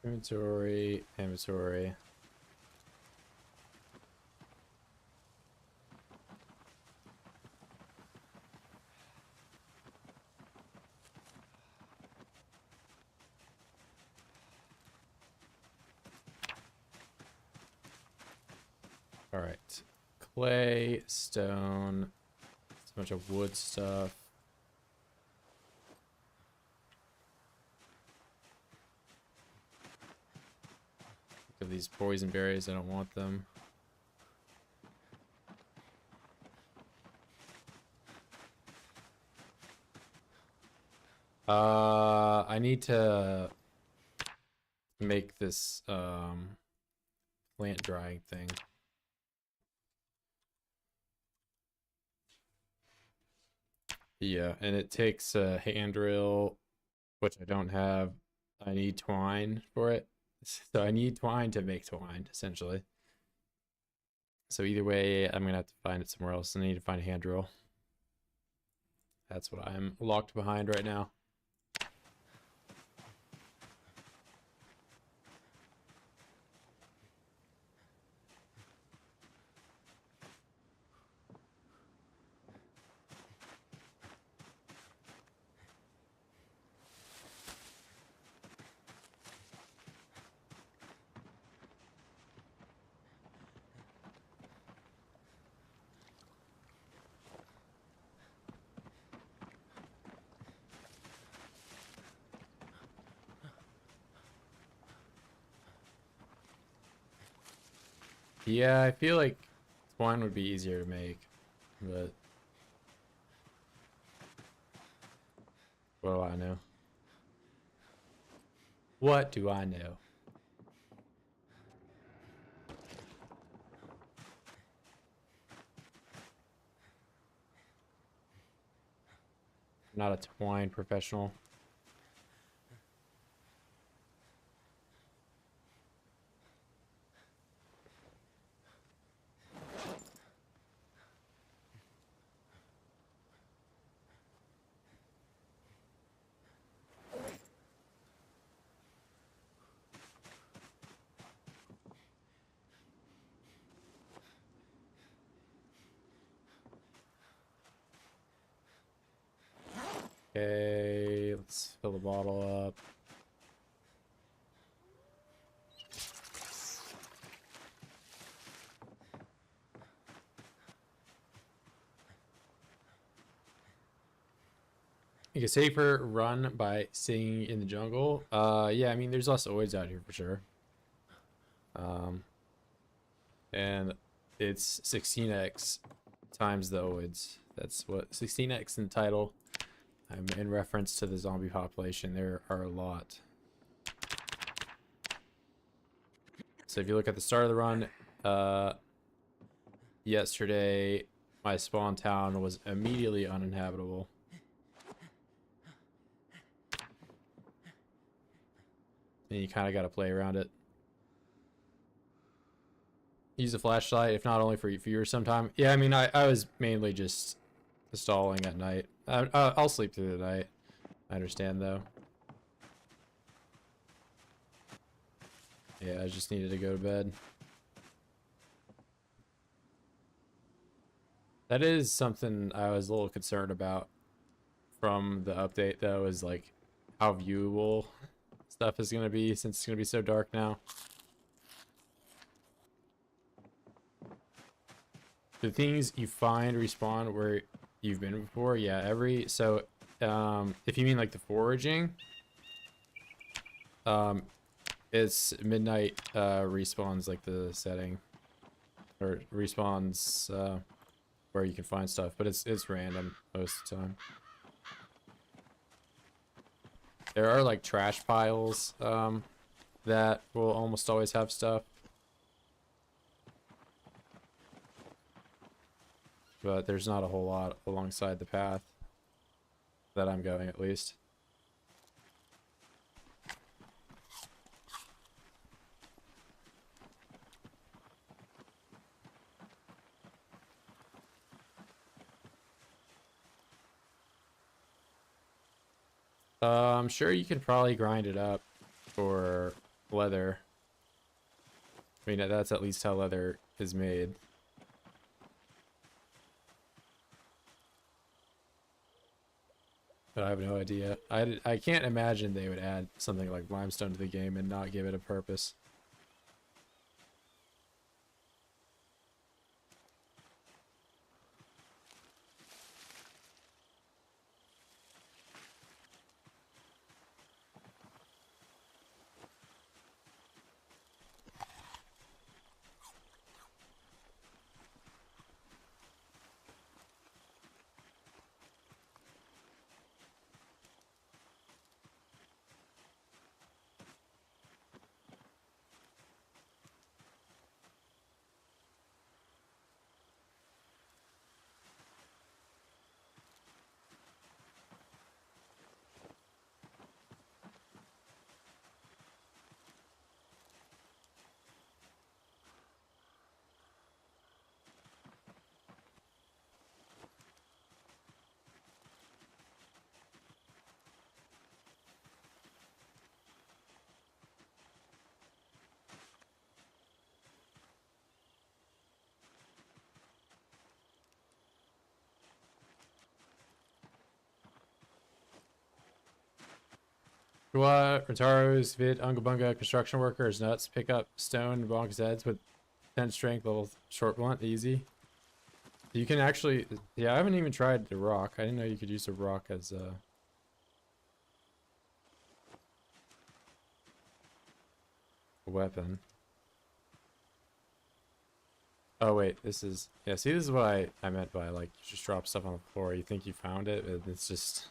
Speaker 1: Inventory, inventory. All right. Clay, stone, a bunch of wood stuff. Look at these poison berries, I don't want them. I need to make this plant drying thing. Yeah, and it takes a handrail, which I don't have. I need twine for it. So I need twine to make twine, essentially. So either way, I'm gonna have to find it somewhere else. I need to find a handrail. That's what I'm locked behind right now. Yeah, I feel like twine would be easier to make, but what do I know? What do I know? I'm not a twine professional. Okay, let's fill the bottle up. You can safer run by staying in the jungle. Yeah, I mean, there's less oids out here for sure. And it's 16x times the oids. That's what 16x in the title. I'm in reference to the zombie population. There are a lot. So if you look at the start of the run, yesterday my spawn town was immediately uninhabitable. And you kind of got to play around it. Use a flashlight, if not only for viewers sometime. Yeah, I mean, I was mainly just stalling at night. I'll sleep through the night. I understand, though. Yeah, I just needed to go to bed. That is something I was a little concerned about from the update, though, is like how viewable stuff is going to be since it's going to be so dark now. The things you find respawn where you've been before, yeah, if you mean like the foraging, it's midnight respawns like the setting, or respawns where you can find stuff, but it's random most of the time. There are like trash piles that will almost always have stuff. But there's not a whole lot alongside the path that I'm going, at least. I'm sure you can probably grind it up for leather. I mean, that's at least how leather is made. But I have no idea. I can't imagine they would add something like limestone to the game and not give it a purpose. Rentaros, Vid, Ungabunga, construction workers, nuts, pick up stone, bonk his heads with 10 strength, level short blunt, easy. You can actually, yeah, I haven't even tried the rock. I didn't know you could use a rock as a weapon. Oh wait, this is, yeah, see, this is what I meant by, like, you just drop stuff on the floor, you think you found it, and it's just...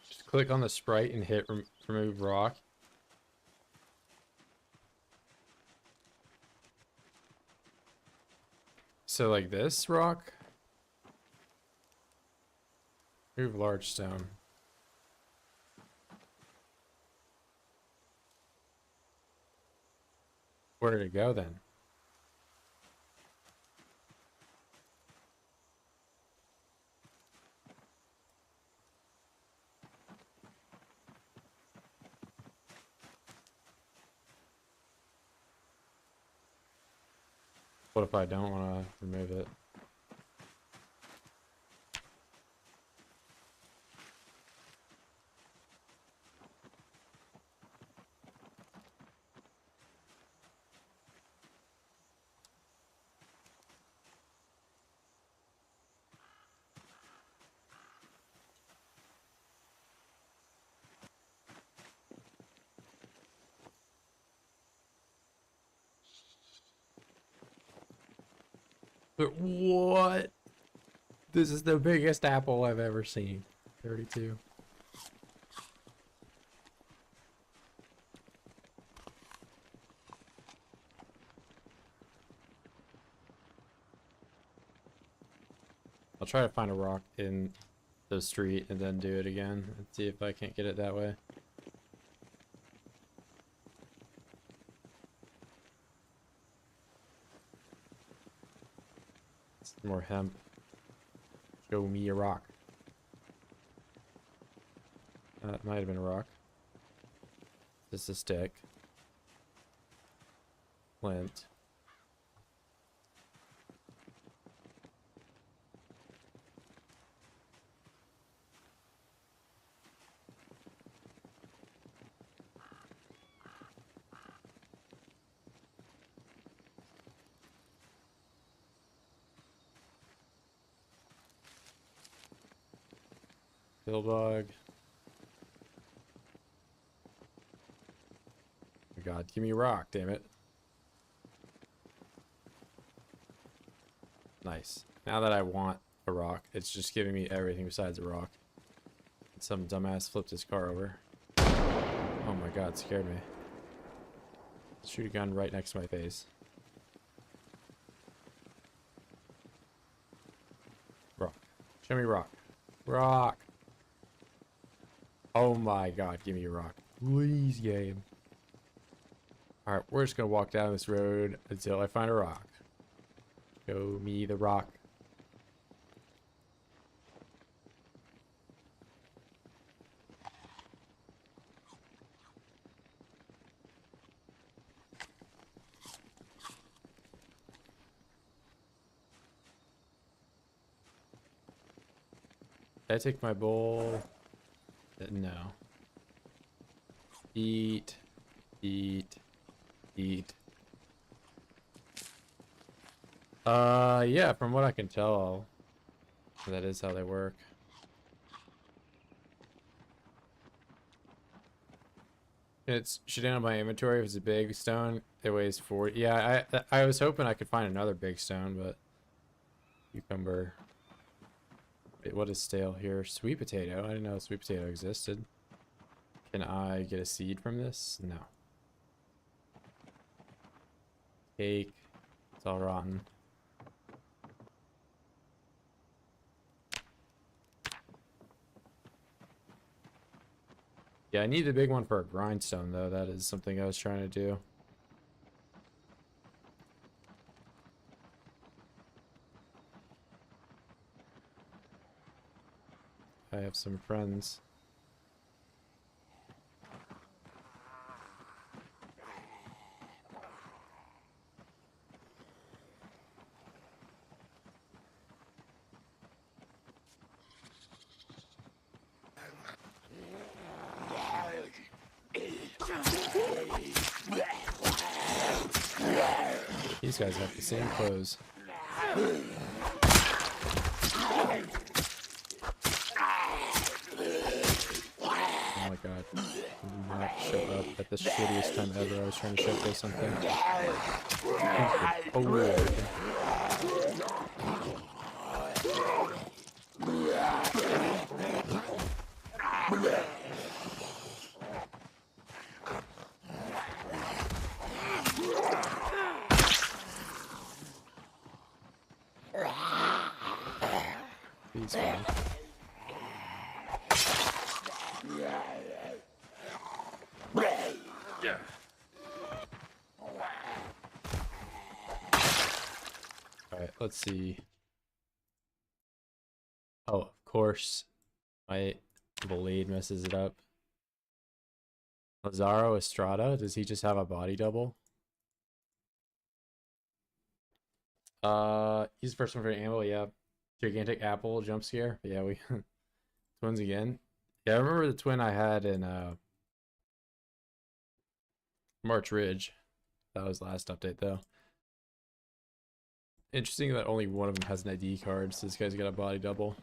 Speaker 1: Just click on the sprite and hit remove rock. So like this rock, remove large stone. Where did it go then? What if I don't want to remove it? But what? This is the biggest apple I've ever seen. 32. I'll try to find a rock in the street and then do it again and see if I can't get it that way. More hemp. Show me a rock. That might have been a rock. This is a stick. Flint. Billbug. Oh my god, give me a rock, damn it. Nice. Now that I want a rock, it's just giving me everything besides a rock. Some dumbass flipped his car over. Oh my god, scared me. Shoot a gun right next to my face. Rock. Show me rock. Rock! Oh my god, give me a rock. Please, game. Alright, we're just gonna walk down this road until I find a rock. Show me the rock. Did I take my bowl? No. Eat. Eat. Eat. Yeah, from what I can tell, that is how they work. It's should down on my inventory if it's a big stone. It weighs 40. Yeah, I was hoping I could find another big stone, but cucumber. Wait, what is stale here? Sweet potato. I didn't know sweet potato existed. Can I get a seed from this? No. Cake. It's all rotten. Yeah, I need the big one for a grindstone, though. That is something I was trying to do. I have some friends. These guys have the same clothes. Oh my god. Do not show up at the shittiest time ever. I was trying to showcase something. Oh, Lord. These guys. Alright, let's see. Oh, of course. My blade messes it up. Lazaro Estrada, does he just have a body double? He's the first one for ammo, yeah. Gigantic apple jump scare. Yeah, we twins again. Yeah, I remember the twin I had in March Ridge. That was last update though. Interesting that only one of them has an ID card, so this guy's got a body double.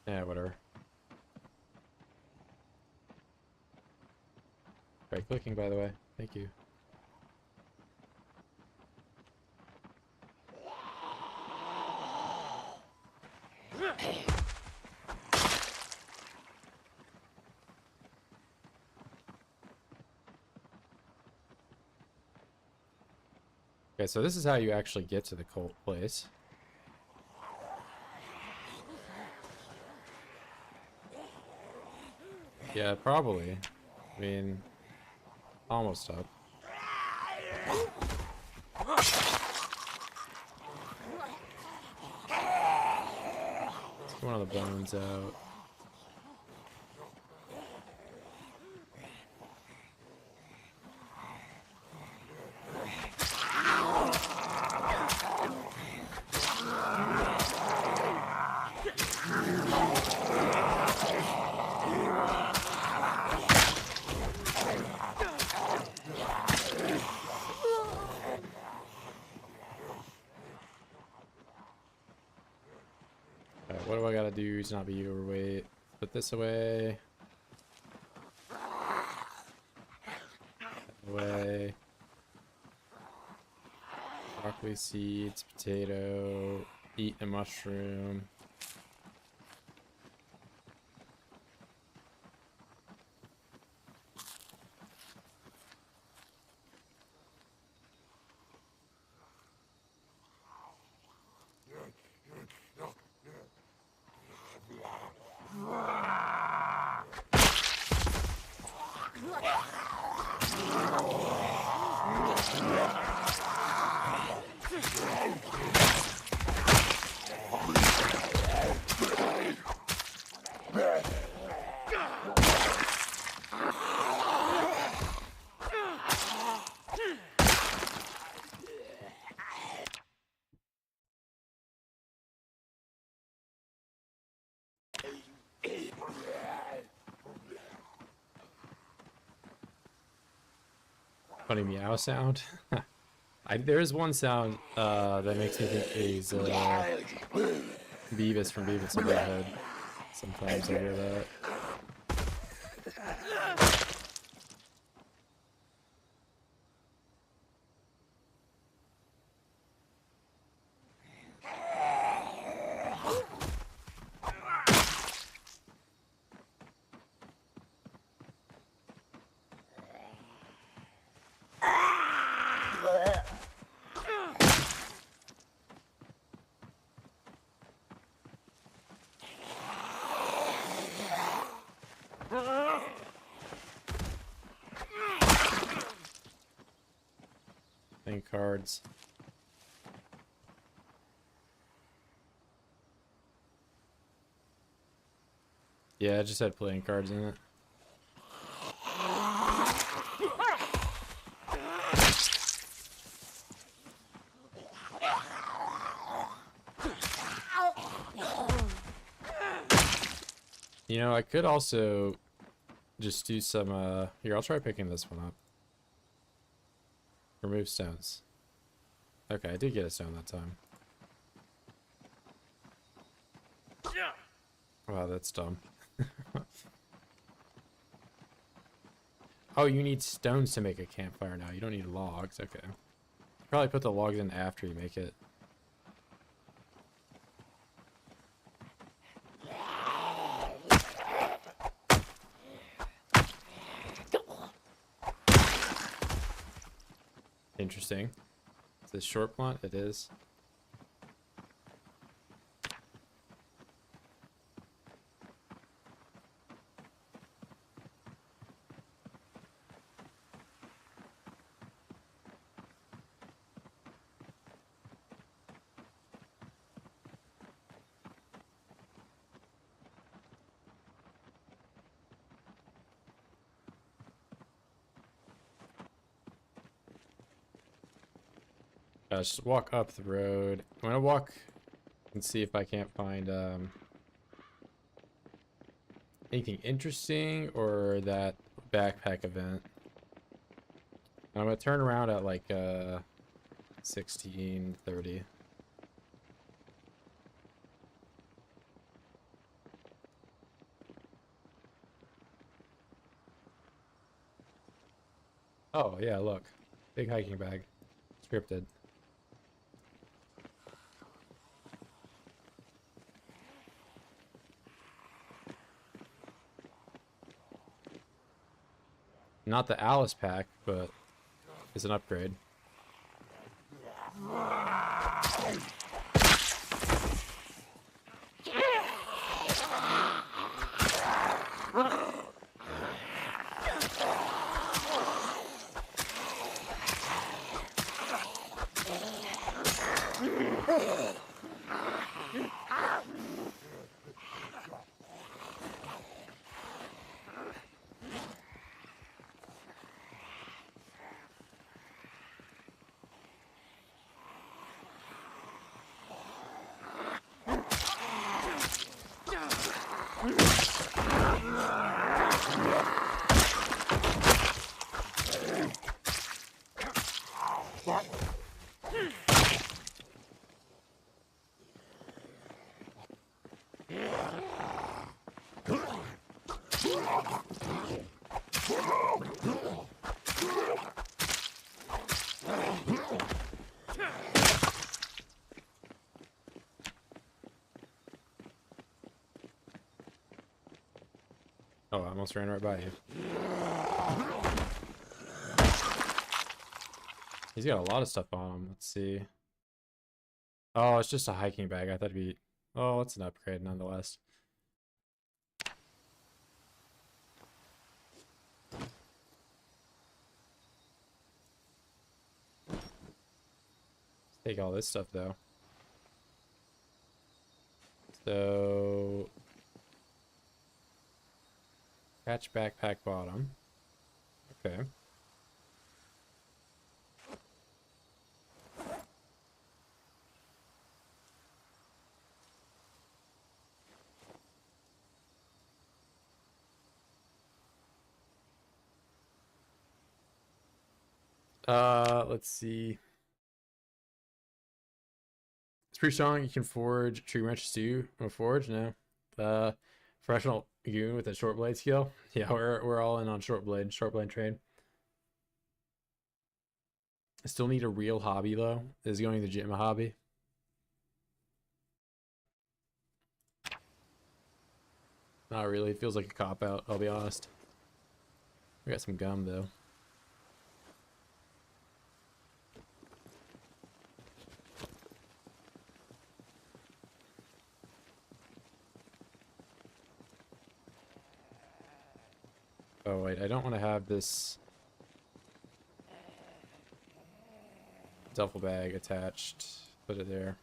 Speaker 1: Yeah, whatever. Right clicking, by the way. Thank you. Okay, so this is how you actually get to the cult place. Yeah, probably. I mean, almost up. Let's get one of the bones out. what do I gotta do to not be overweight? Put this away. Away. Broccoli seeds, potato, eat a mushroom. Funny meow sound. There is one sound that makes me think he's Beavis from Beavis and Butthead. Sometimes I hear that. Playing cards. Yeah, I just had playing cards in it. You know, I could also just do some, here, I'll try picking this one up. Remove stones. Okay, I did get a stone that time. Wow, that's dumb. Oh, you need stones to make a campfire now. You don't need logs. Okay. Probably put the logs in after you make it. Interesting. Is this short plant? It is. Just walk up the road. I'm gonna walk and see if I can't find anything interesting or that backpack event. And I'm gonna turn around at like 16:30. Oh yeah, look, big hiking bag, scripted. Not the Alice pack, but it's an upgrade. I almost ran right by you. He's got a lot of stuff on him. Let's see. Oh, it's just a hiking bag. I thought it'd be... Oh, it's an upgrade nonetheless. Let's take all this stuff, though. So... Patch backpack bottom. Okay. Let's see. It's pretty strong. You can forge tree branches too. No forge, no. Professional goon with a short blade skill. Yeah, we're all in on short blade trade. I still need a real hobby though. Is going to the gym a hobby? Not really. It feels like a cop out, I'll be honest. We got some gum though. Oh wait, I don't want to have this duffel bag attached. Put it there.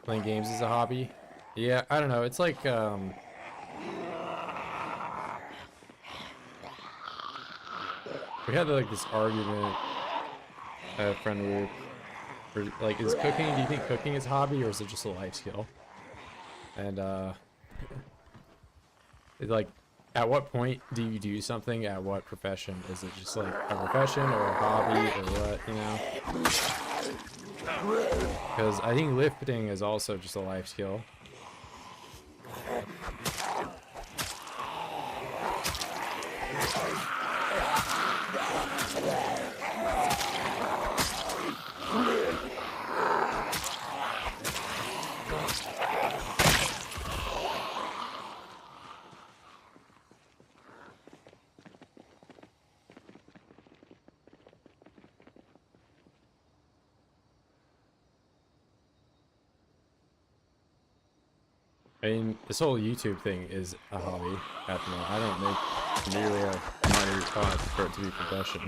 Speaker 1: Playing games is a hobby. Yeah, I don't know. It's like we had like this argument at a friend group. For, like, is cooking? Do you think cooking is a hobby or is it just a life skill? And it's like, at what point do you do something? At what profession? Is it just like a profession or a hobby or what? You know? Because I think lifting is also just a life skill. I mean, this whole YouTube thing is a hobby at the moment. I don't make nearly enough money for it to be a profession.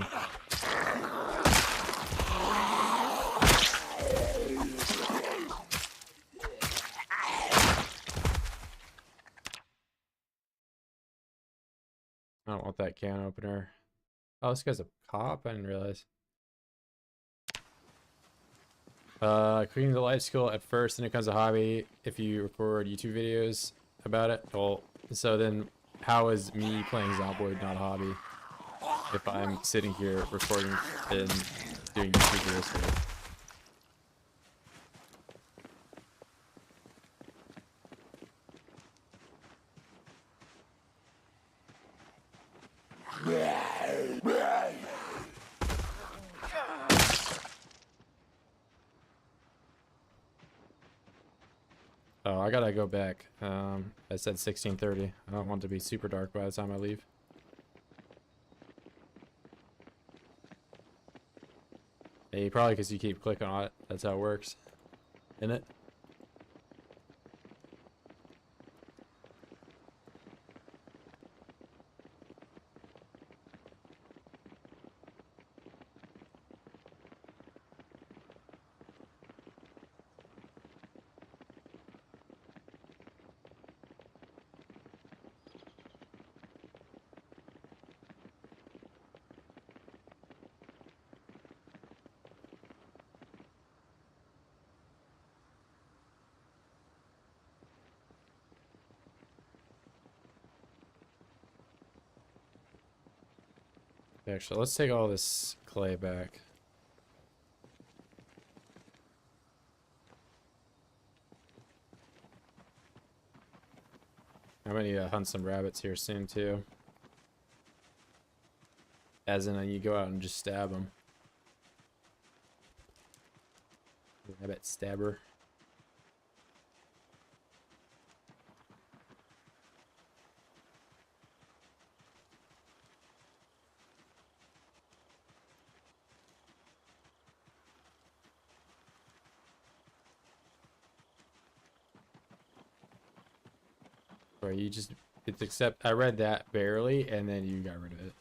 Speaker 1: I don't want that can opener. Oh, this guy's a cop? I didn't realize. Creating the life skill at first, and it becomes a hobby if you record YouTube videos about it. Well, so then how is me playing Zomboid not a hobby if I'm sitting here recording and doing YouTube videos for it? Oh, I gotta go back. I said 16:30. I don't want it to be super dark by the time I leave. Hey, probably because you keep clicking on it. That's how it works. Isn't it? Actually, let's take all this clay back. I'm gonna need to hunt some rabbits here soon too. As in, you go out and just stab them. Rabbit stabber. Or you just, it's accept, I read that barely, and then you got rid of it.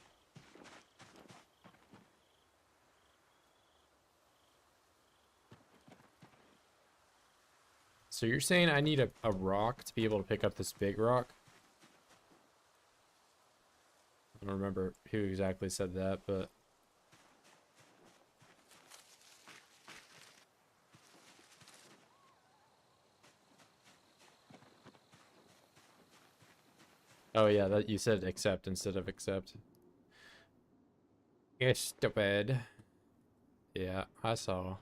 Speaker 1: So you're saying I need a rock to be able to pick up this big rock? I don't remember who exactly said that, but... Oh yeah, that you said accept instead of accept. You're stupid. Yeah, I saw.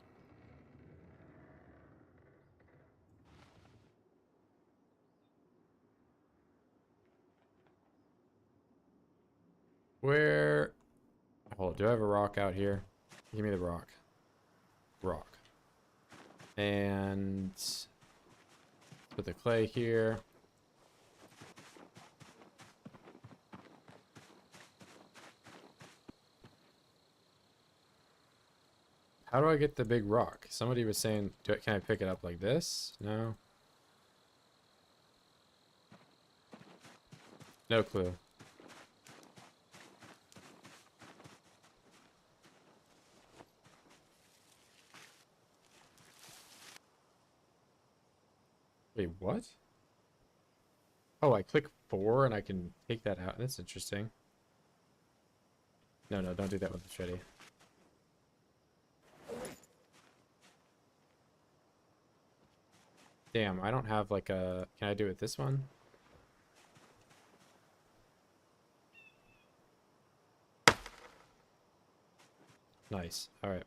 Speaker 1: Where... Oh, do I have a rock out here? Give me the rock. Rock. And... put the clay here. How do I get the big rock? Somebody was saying, can I pick it up like this? No. No clue. Wait, what? Oh, I click 4 and I can take that out. That's interesting. No, don't do that with the machete. Damn, I don't have like a... Can I do it with this one? Nice. Alright.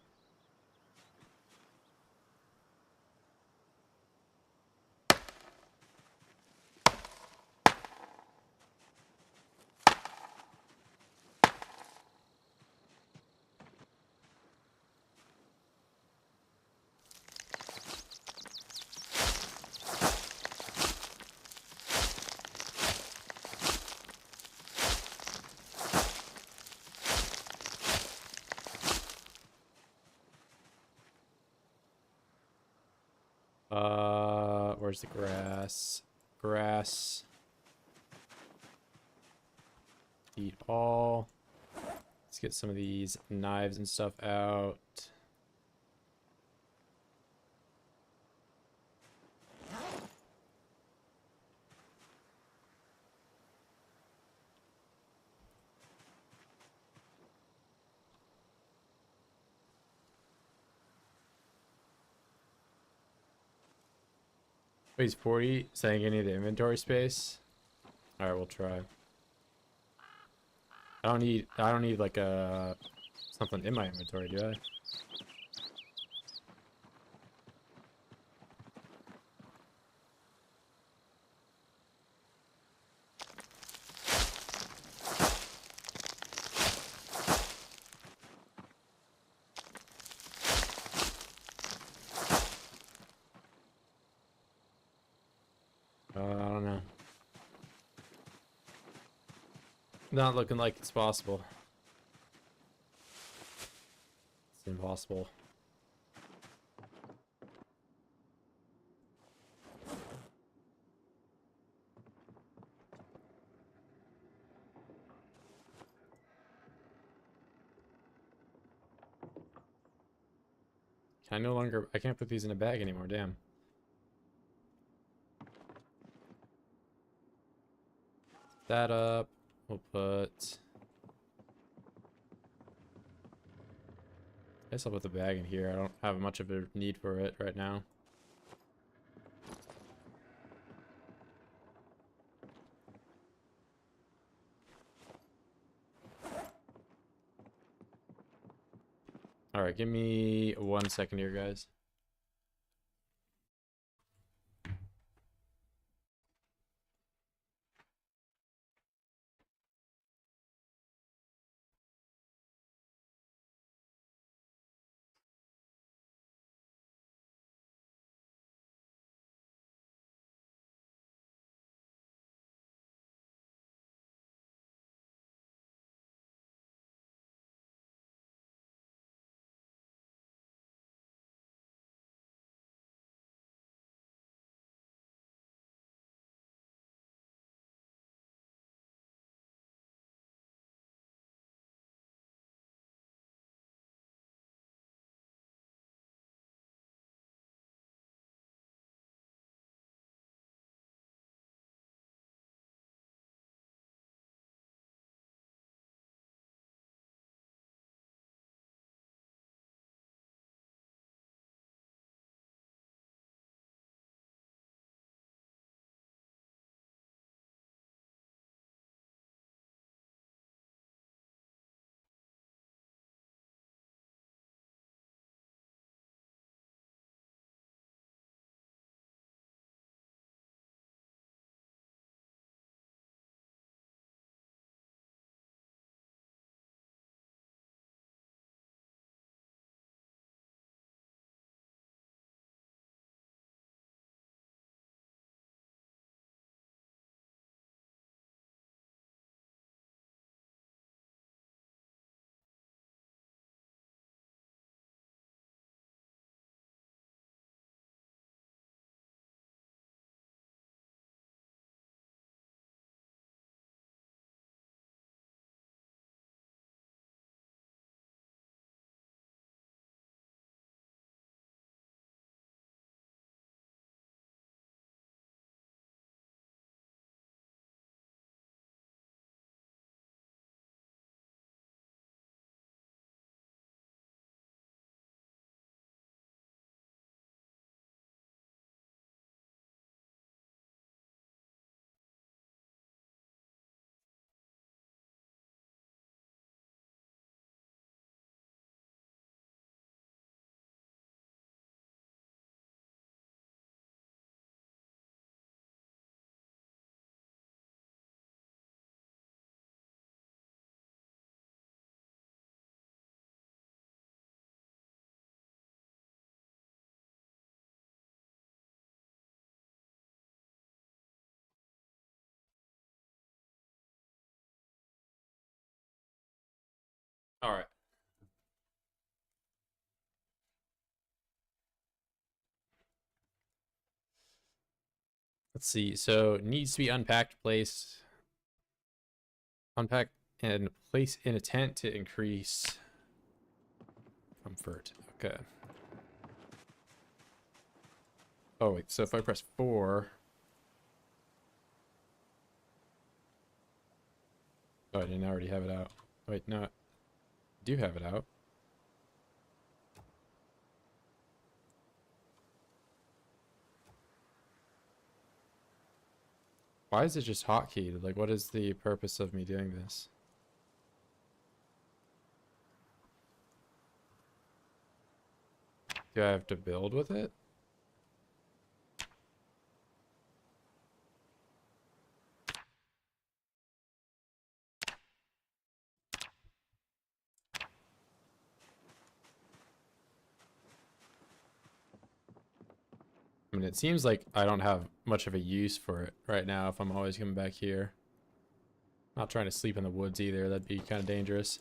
Speaker 1: Where's the grass? Grass. Eat all. Let's get some of these knives and stuff out. Wait, is 40 saying any of the inventory space? Alright, we'll try. I don't need like a something in my inventory, do I? I don't know. Not looking like it's possible. It's impossible. Can I no longer... I can't put these in a bag anymore, damn. That up. We'll put... I guess I'll put the bag in here. I don't have much of a need for it right now. Alright, give me 1 second here, guys. All right. Let's see. So it needs to be unpacked, unpack and place in a tent to increase comfort. Okay. Oh wait, so if I press 4. Oh, I didn't already have it out. Wait, no. I do have it out. Why is it just hotkeyed? Like, what is the purpose of me doing this? Do I have to build with it? I mean, it seems like I don't have much of a use for it right now if I'm always coming back here. Not trying to sleep in the woods either. That'd be kind of dangerous.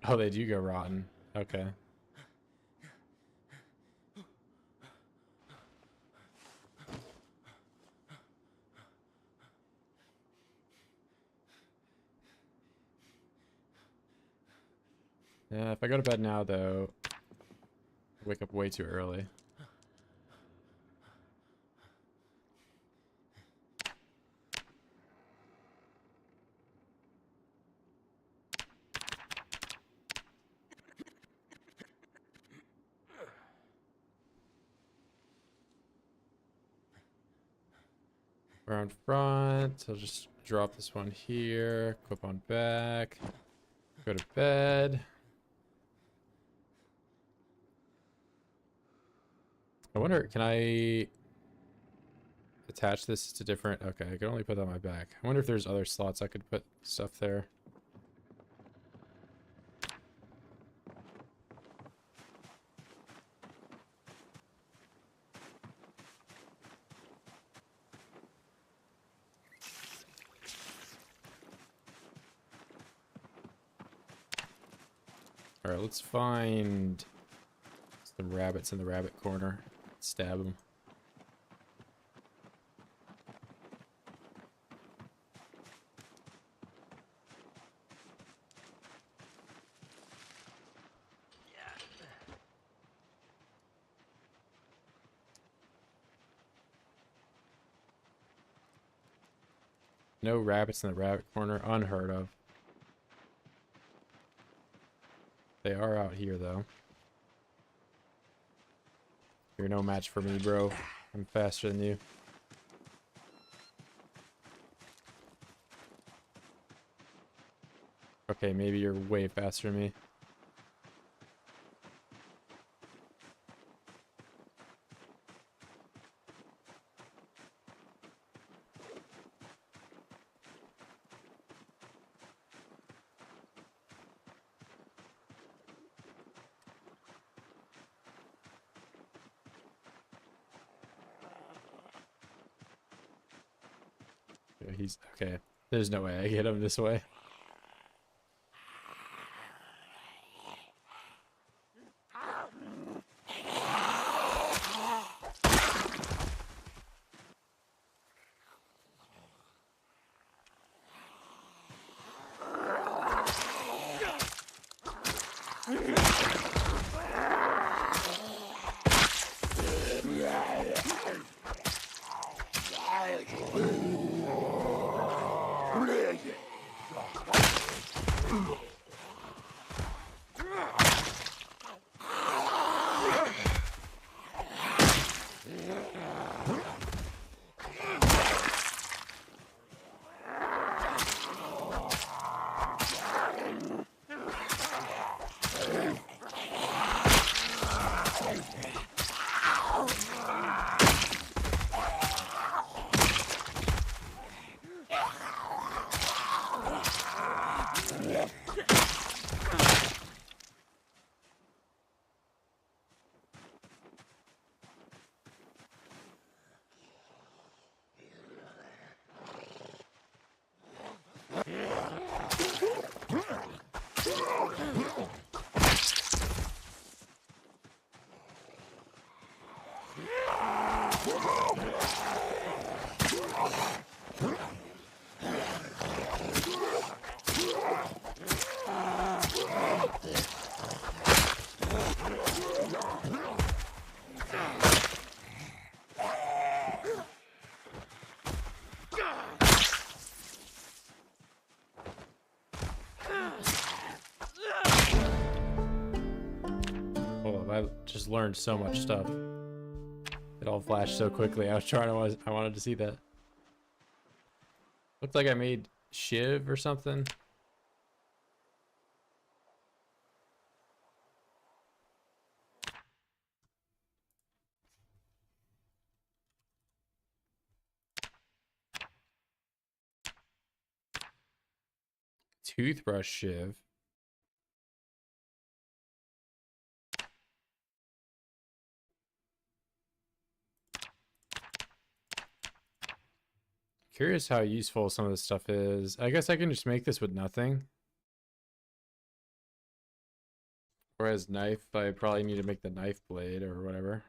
Speaker 1: Oh, they do go rotten. Okay. Yeah, if I go to bed now, though, I wake up way too early. Around front, I'll just drop this one here, clip on back, go to bed. I wonder, can I attach this to different... Okay, I can only put that on my back. I wonder if there's other slots I could put stuff there. Alright, let's find some rabbits in the rabbit corner. Stab them. No rabbits in the rabbit corner. Unheard of. They are out here, though. You're no match for me, bro. I'm faster than you. Okay, maybe you're way faster than me. Yeah, he's okay. There's no way I get him this way. I just learned so much stuff. It all flashed so quickly. I wanted to see that. Looked like I made Shiv or something. Toothbrush Shiv. Curious how useful some of this stuff is. I guess I can just make this with nothing. Whereas knife, I probably need to make the knife blade or whatever.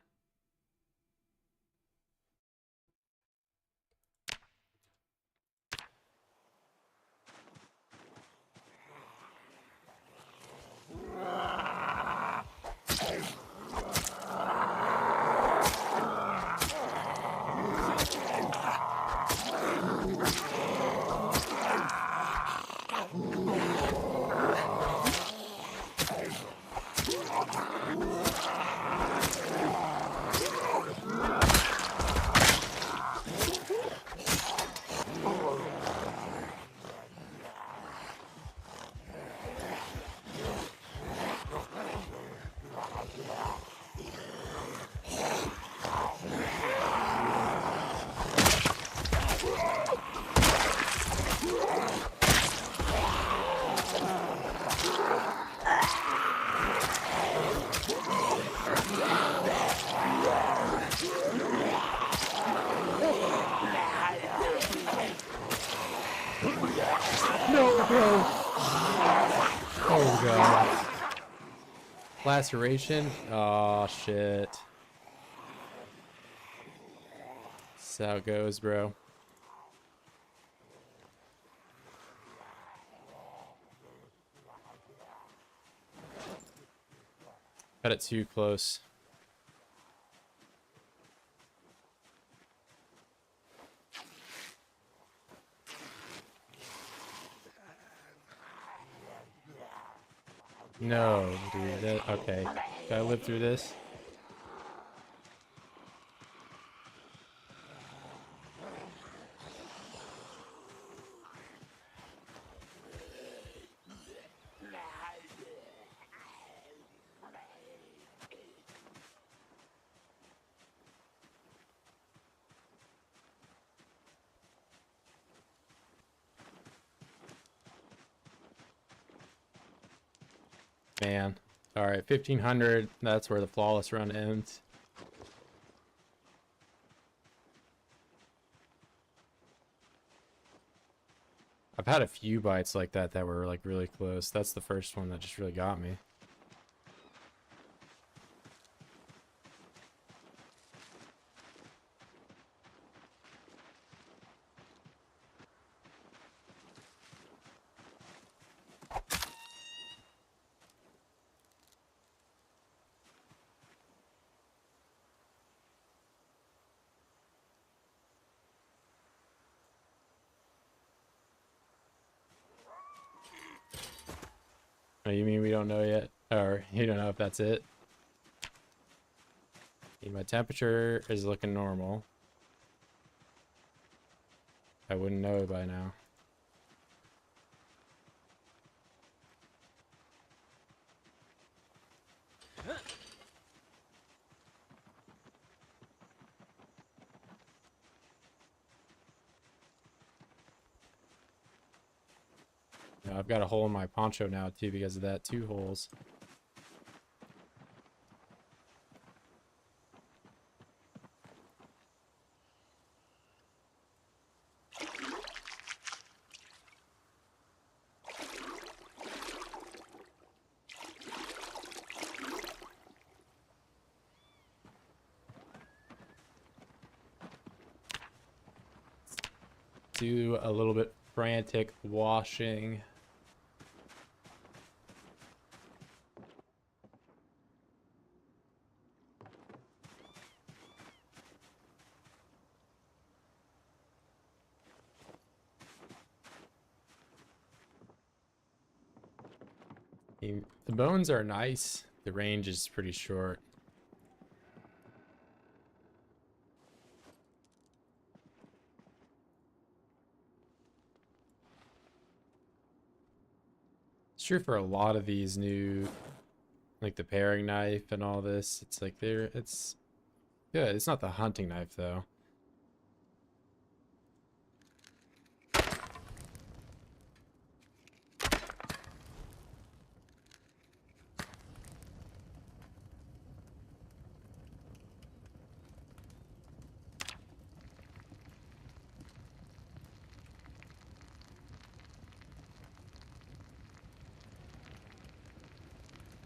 Speaker 1: Oh god. Laceration? Oh shit. That's how it goes, bro. Got it too close. No, dude. Okay. Gotta live through this. Man. Alright, 1500. That's where the flawless run ends. I've had a few bites like that that were like really close. That's the first one that just really got me. Oh, you mean we don't know yet? Or you don't know if that's it? My temperature is looking normal. I wouldn't know by now. I've got a hole in my poncho now too because of that. 2 holes. Do a little bit frantic washing. The bones are nice. the range is pretty short. It's true for a lot of these new, like the paring knife and all this. It's like it's good. It's not the hunting knife though.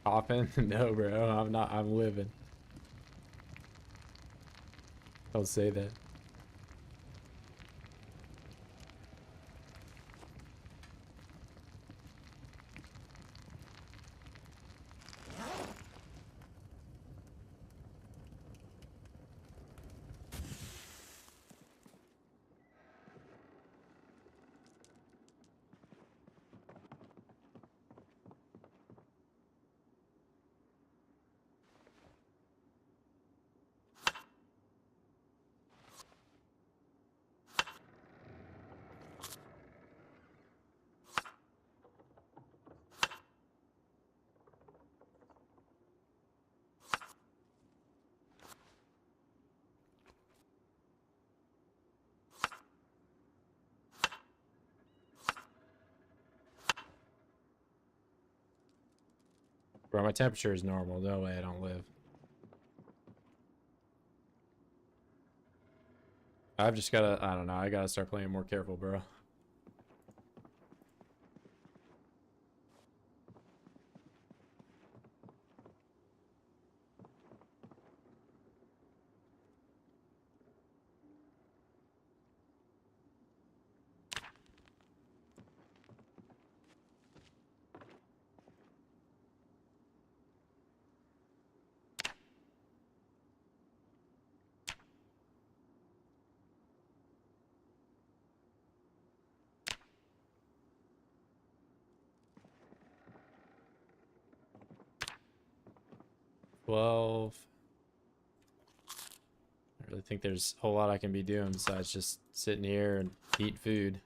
Speaker 1: Coffin? No, bro. I'm not. I'm living. Don't say that. Bro, my temperature is normal. No way I don't live. I've just gotta, I don't know, I gotta start playing more careful, bro. 12. I really think there's a whole lot I can be doing besides just sitting here and eat food.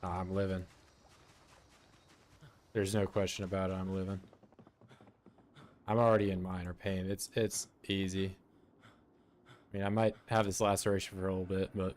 Speaker 1: I'm living. There's no question about it, I'm living. I'm already in minor pain. It's easy. I mean, I might have this laceration for a little bit, but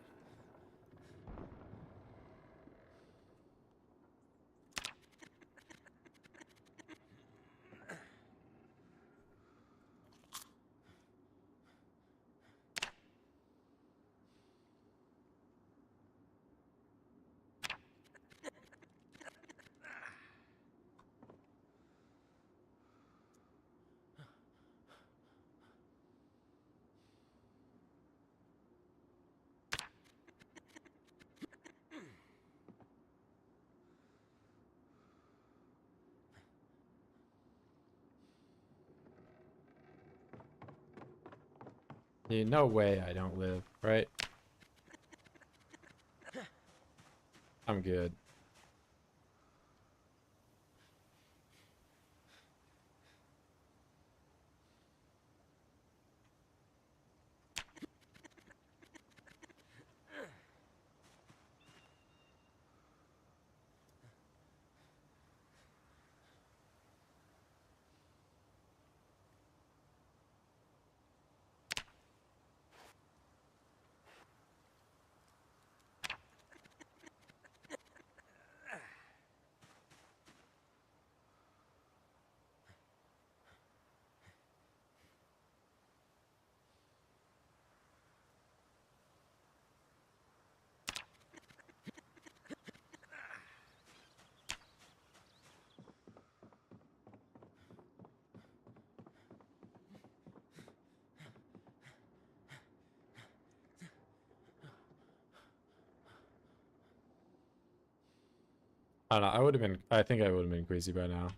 Speaker 1: yeah, no way I don't live, right? I'm good. I don't know. I would have been. I think I would have been queasy by now.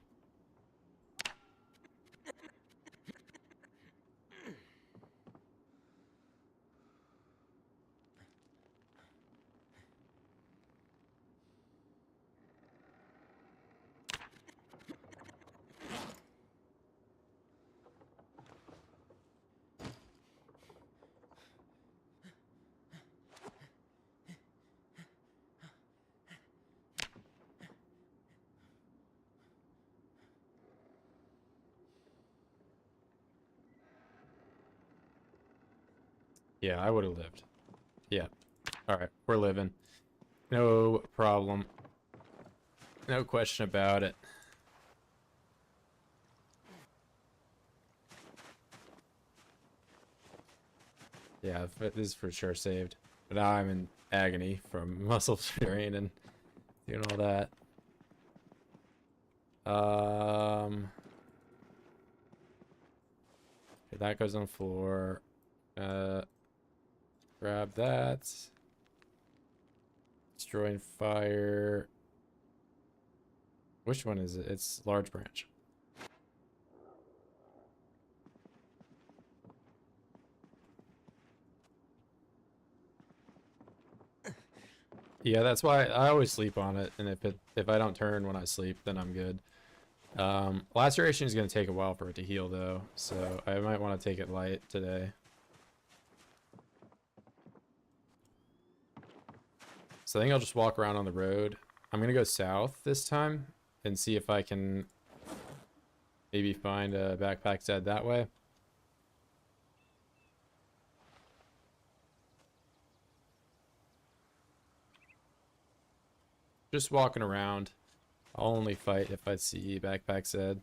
Speaker 1: Yeah, I would have lived. Yeah. All right, we're living. No problem. No question about it. Yeah, this is for sure saved. But now I'm in agony from muscle strain and doing all that. Okay, that goes on the floor. Grab that. Destroying fire. Which one is it? It's large branch. Yeah, that's why I always sleep on it, and if I don't turn when I sleep, then I'm good. Laceration is gonna take a while for it to heal though, so I might want to take it light today. So I think I'll just walk around on the road. I'm gonna go south this time and see if I can maybe find a backpack Zed that way. Just walking around. I'll only fight if I see backpack Zed.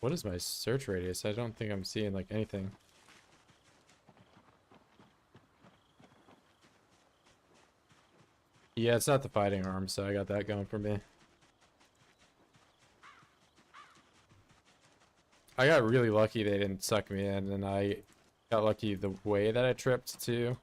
Speaker 1: What is my search radius? I don't think I'm seeing like anything. Yeah, it's not the fighting arm, so I got that going for me. I got really lucky they didn't suck me in, and I got lucky the way that I tripped too.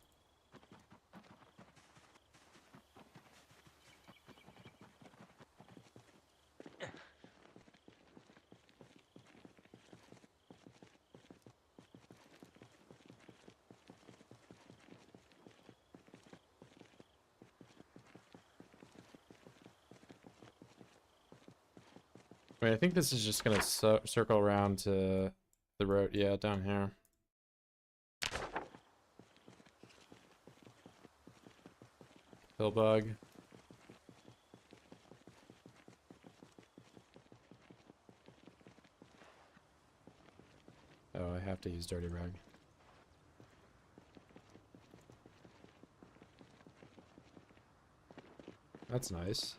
Speaker 1: Wait, I think this is just gonna circle around to the road. Yeah, down here. Pill bug. Oh, I have to use dirty rug. That's nice.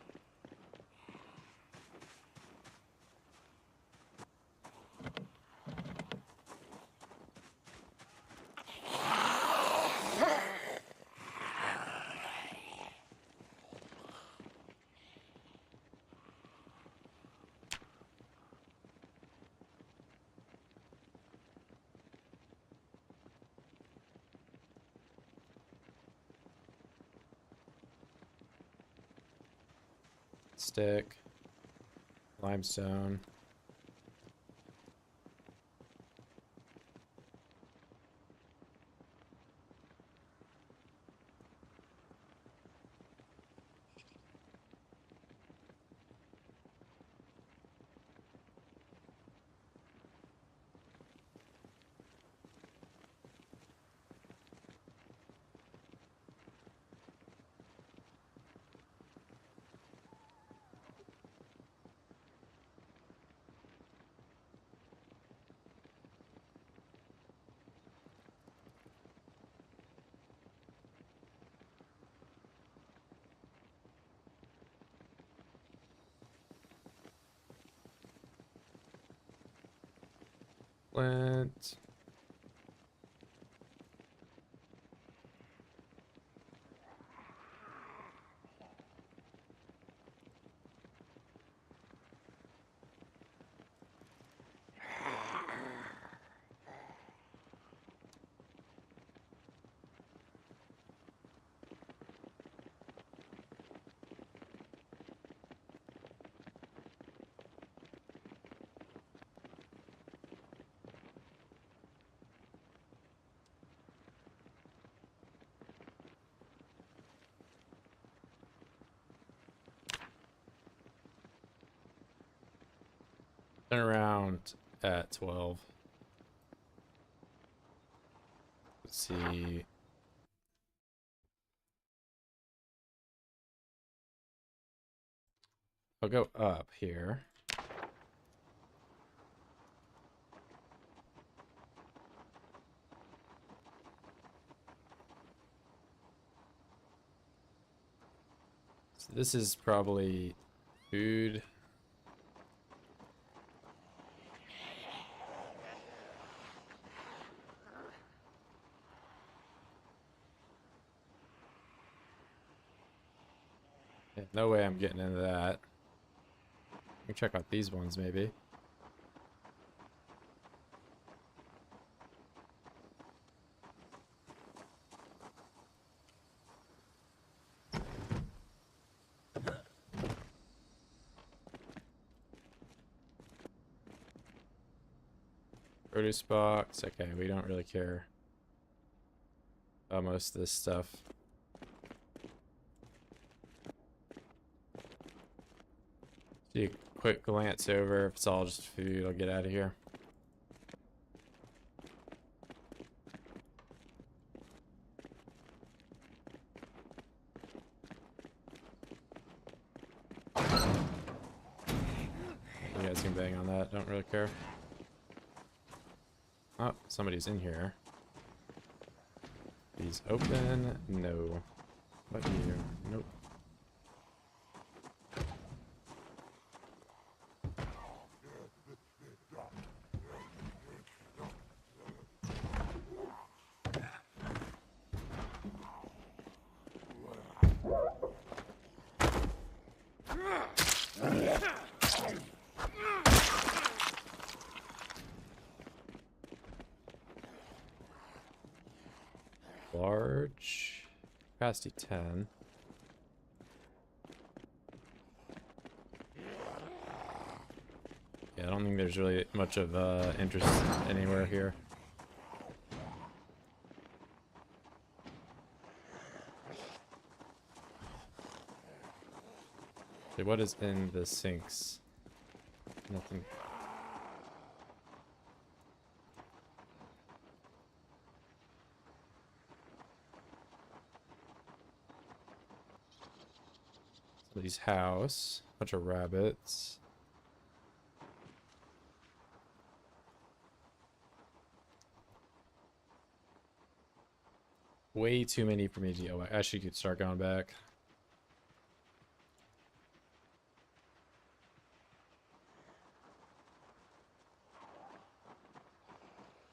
Speaker 1: Stick. Limestone. flint. Turn around at 12. Let's see. I'll go up here. So this is probably food. Yeah, no way I'm getting into that. Let me check out these ones maybe. Produce box. Okay, we don't really care about most of this stuff. Do a quick glance over. If it's all just food, I'll get out of here. You guys can bang on that. Don't really care. Oh, somebody's in here. These open? No. What you? Nope. Large. Capacity 10. Yeah, I don't think there's really much of interest anywhere here. Okay, what is in the sinks? Nothing. Somebody's house. Bunch of rabbits. Way too many for me to. Oh, I actually could start going back.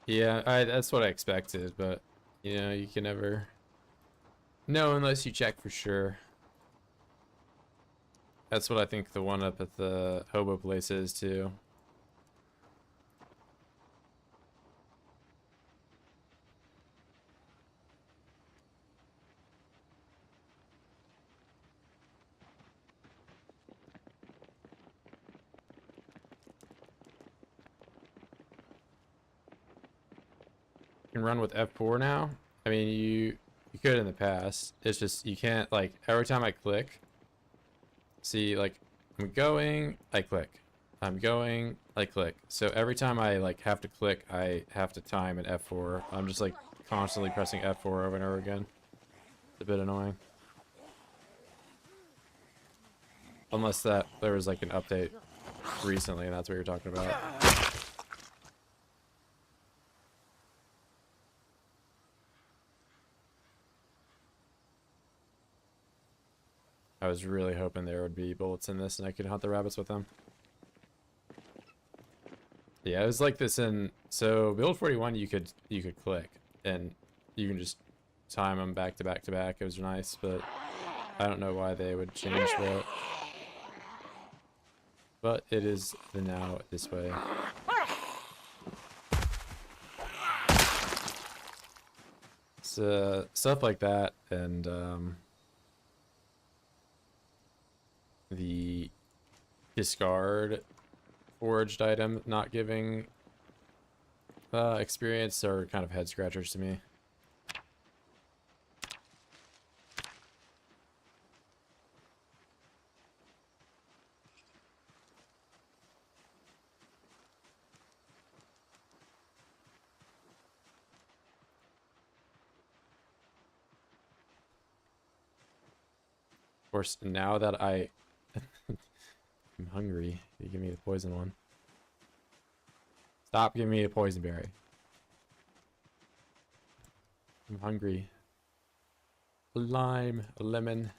Speaker 1: Yeah, that's what I expected, but you know, you can never know unless you check for sure. That's what I think the one up at the hobo place is too. You can run with F4 now. I mean, you could in the past. It's just you can't, like, every time I click. See, like, I'm going, I click. I'm going, I click. So every time I like have to click, I have to time an F4. I'm just like constantly pressing F4 over and over again. It's a bit annoying. Unless that there was like an update recently and that's what you're talking about. I was really hoping there would be bullets in this and I could hunt the rabbits with them. Yeah, it was like this in so build 41. You could click and you can just time them back to back to back. It was nice, but I don't know why they would change that. But it is the now this way. So stuff like that, and the discard forged item not giving experience are kind of head scratchers to me. Of course, now that I'm hungry, you give me the poison one. Stop giving me a poison berry. I'm hungry. A lime, a lemon.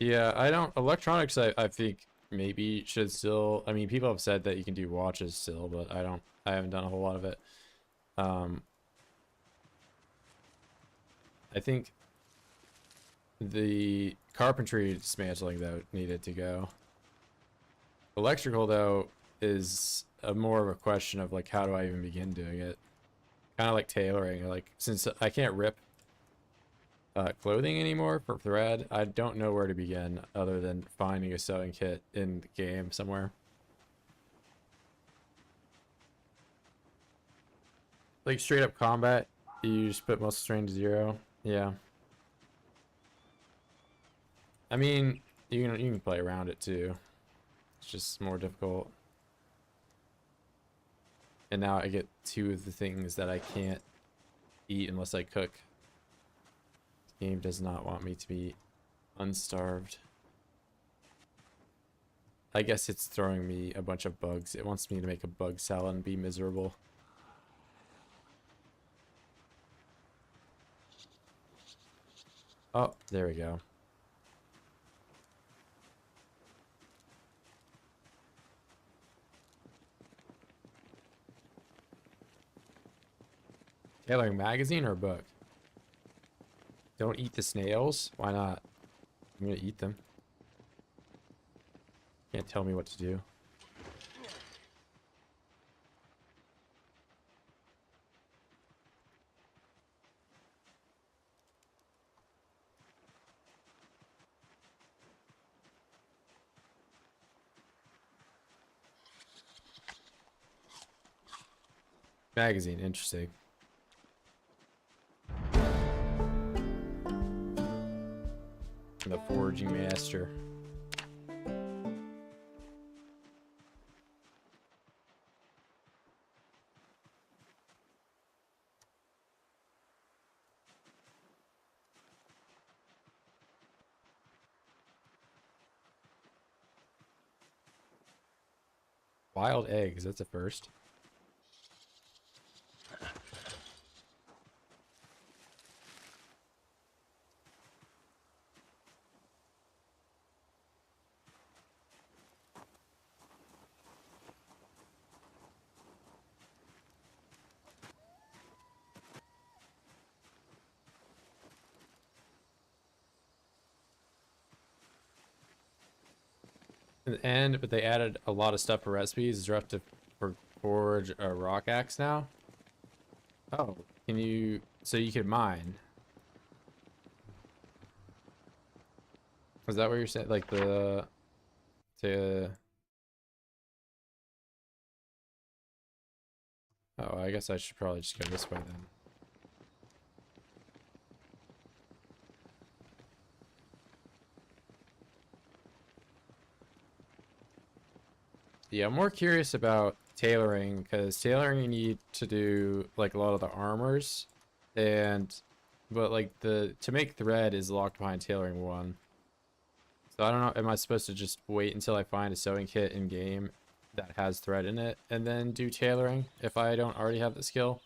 Speaker 1: Yeah, I don't. Electronics, I think maybe should still. I mean, people have said that you can do watches still, but I don't. I haven't done a whole lot of it. Um, I think the carpentry dismantling though needed to go. Electrical though is a more of a question of like how do I even begin doing it? Kind of like tailoring. Like since I can't rip clothing anymore for thread, I don't know where to begin other than finding a sewing kit in the game somewhere. Like straight up combat, you just put muscle strain to 0. Yeah. I mean, you can play around it too. It's just more difficult. And now I get 2 of the things that I can't eat unless I cook. The game does not want me to be unstarved. I guess it's throwing me a bunch of bugs. It wants me to make a bug salad and be miserable. Oh, there we go. Tailoring magazine or book? Don't eat the snails? Why not? I'm gonna eat them. Can't tell me what to do. Magazine, interesting. The foraging master. Wild eggs, that's a first. In the end, but they added a lot of stuff for recipes. Is there have to forge a rock axe now? Oh, can you? So you can mine. Is that what you're saying? Like the to? Oh, I guess I should probably just go this way then. Yeah, I'm more curious about tailoring because tailoring you need to do like a lot of the armors, and but like to make thread is locked behind tailoring 1. So I don't know, am I supposed to just wait until I find a sewing kit in game that has thread in it and then do tailoring if I don't already have the skill?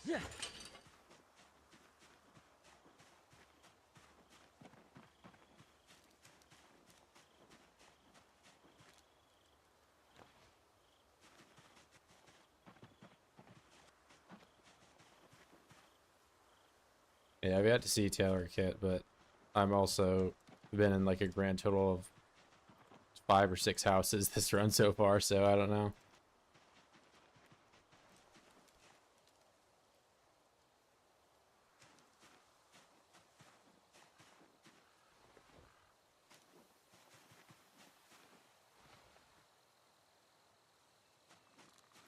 Speaker 2: Yeah.
Speaker 1: Yeah, I've yet to see tailor kit, but I'm also been in like a grand total of 5 or 6 houses this run so far, so I don't know.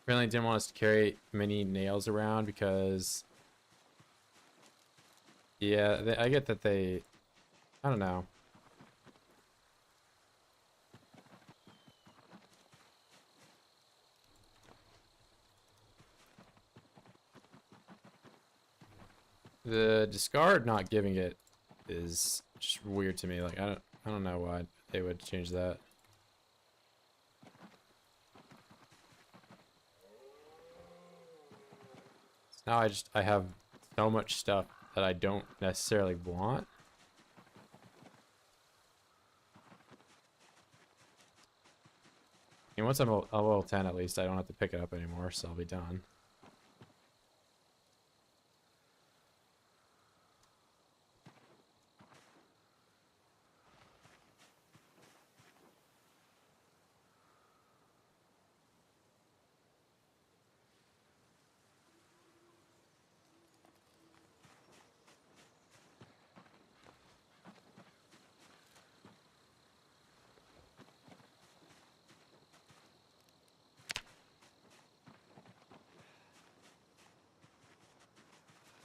Speaker 1: Apparently didn't want us to carry many nails around because, yeah, I get that they, I don't know. The discard not giving it is just weird to me. Like I don't know why they would change that. Now I have so much stuff that I don't necessarily want. And once I'm a level 10 at least, I don't have to pick it up anymore, so I'll be done.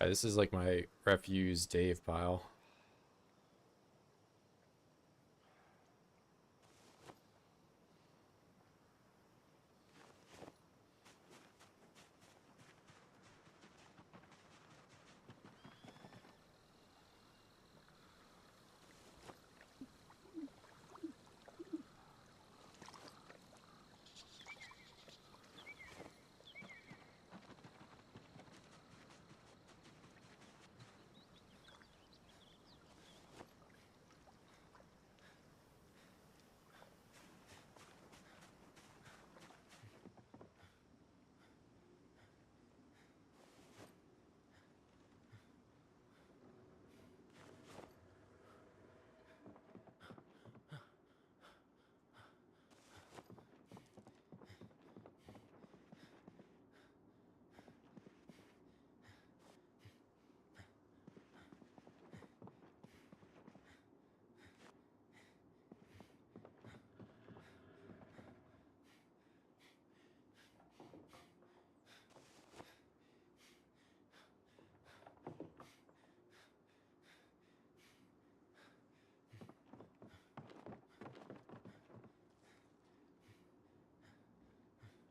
Speaker 1: This is like my refuse Dave pile.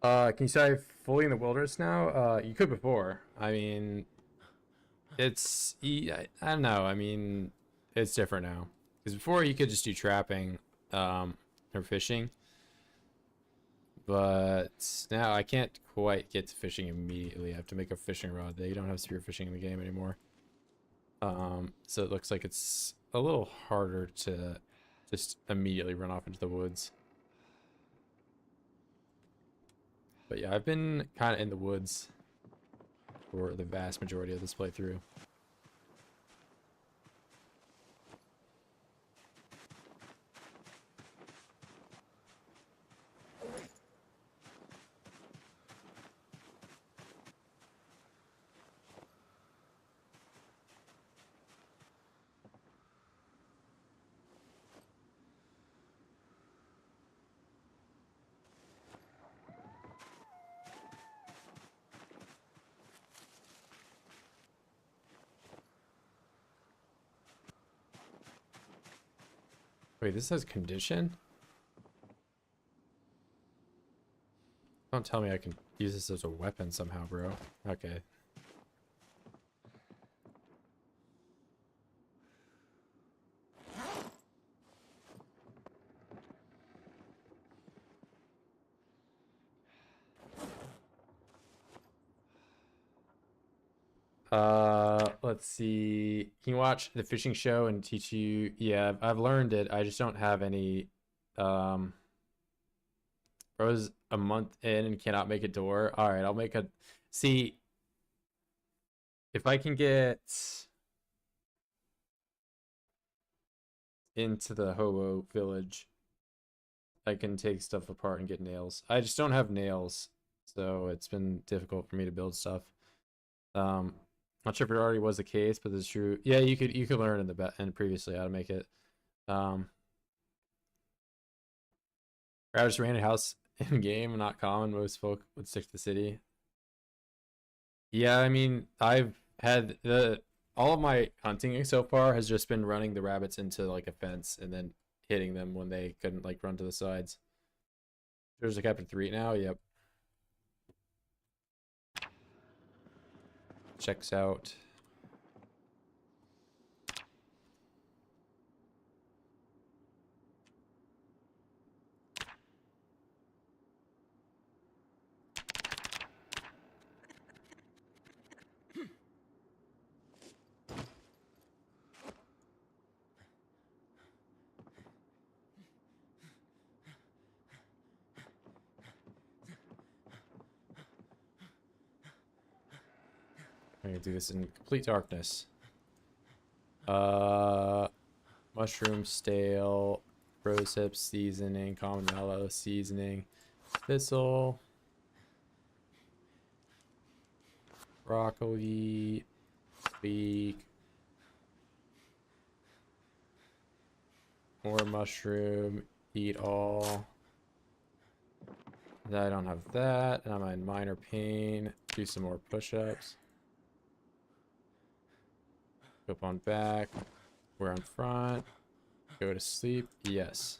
Speaker 1: Can you say fully in the wilderness now? You could before. I mean, I don't know. I mean, it's different now. Because before you could just do trapping, or fishing. But now I can't quite get to fishing immediately. I have to make a fishing rod. They don't have spear fishing in the game anymore. So it looks like it's a little harder to just immediately run off into the woods. But yeah, I've been kind of in the woods for the vast majority of this playthrough. Wait, this says condition? Don't tell me I can use this as a weapon somehow, bro. Okay. Let's see. Can you watch the fishing show and teach you? Yeah, I've learned it. I just don't have any. I was a month in and cannot make a door. All right, I'll make a. See, if I can get into the hobo village, I can take stuff apart and get nails. I just don't have nails, so it's been difficult for me to build stuff. Not sure if it already was the case, but it's true. Yeah, you could learn in the and previously how to make it. I just ran a house in game, not common. Most folk would stick to the city. Yeah, I mean, I've had all of my hunting so far has just been running the rabbits into like a fence and then hitting them when they couldn't like run to the sides. There's a chapter 3 now. Yep. Checks out. I'm gonna do this in complete darkness. Mushroom stale, rosehip seasoning, common mallow seasoning, thistle, broccoli, leek, more mushroom, eat all. I don't have that, and I'm in minor pain. Do some more push-ups. Up on back. We're on front. Go to sleep. Yes.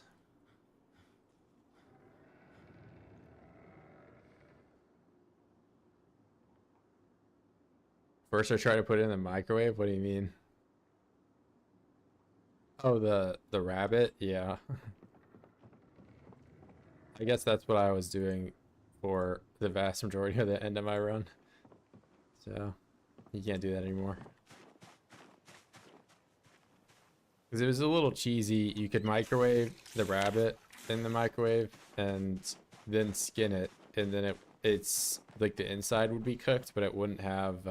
Speaker 1: First I try to put it in the microwave. What do you mean? Oh, the rabbit? Yeah. I guess that's what I was doing for the vast majority of the end of my run. So, you can't do that anymore. Because it was a little cheesy. You could microwave the rabbit in the microwave and then skin it, and then it's like the inside would be cooked, but it wouldn't have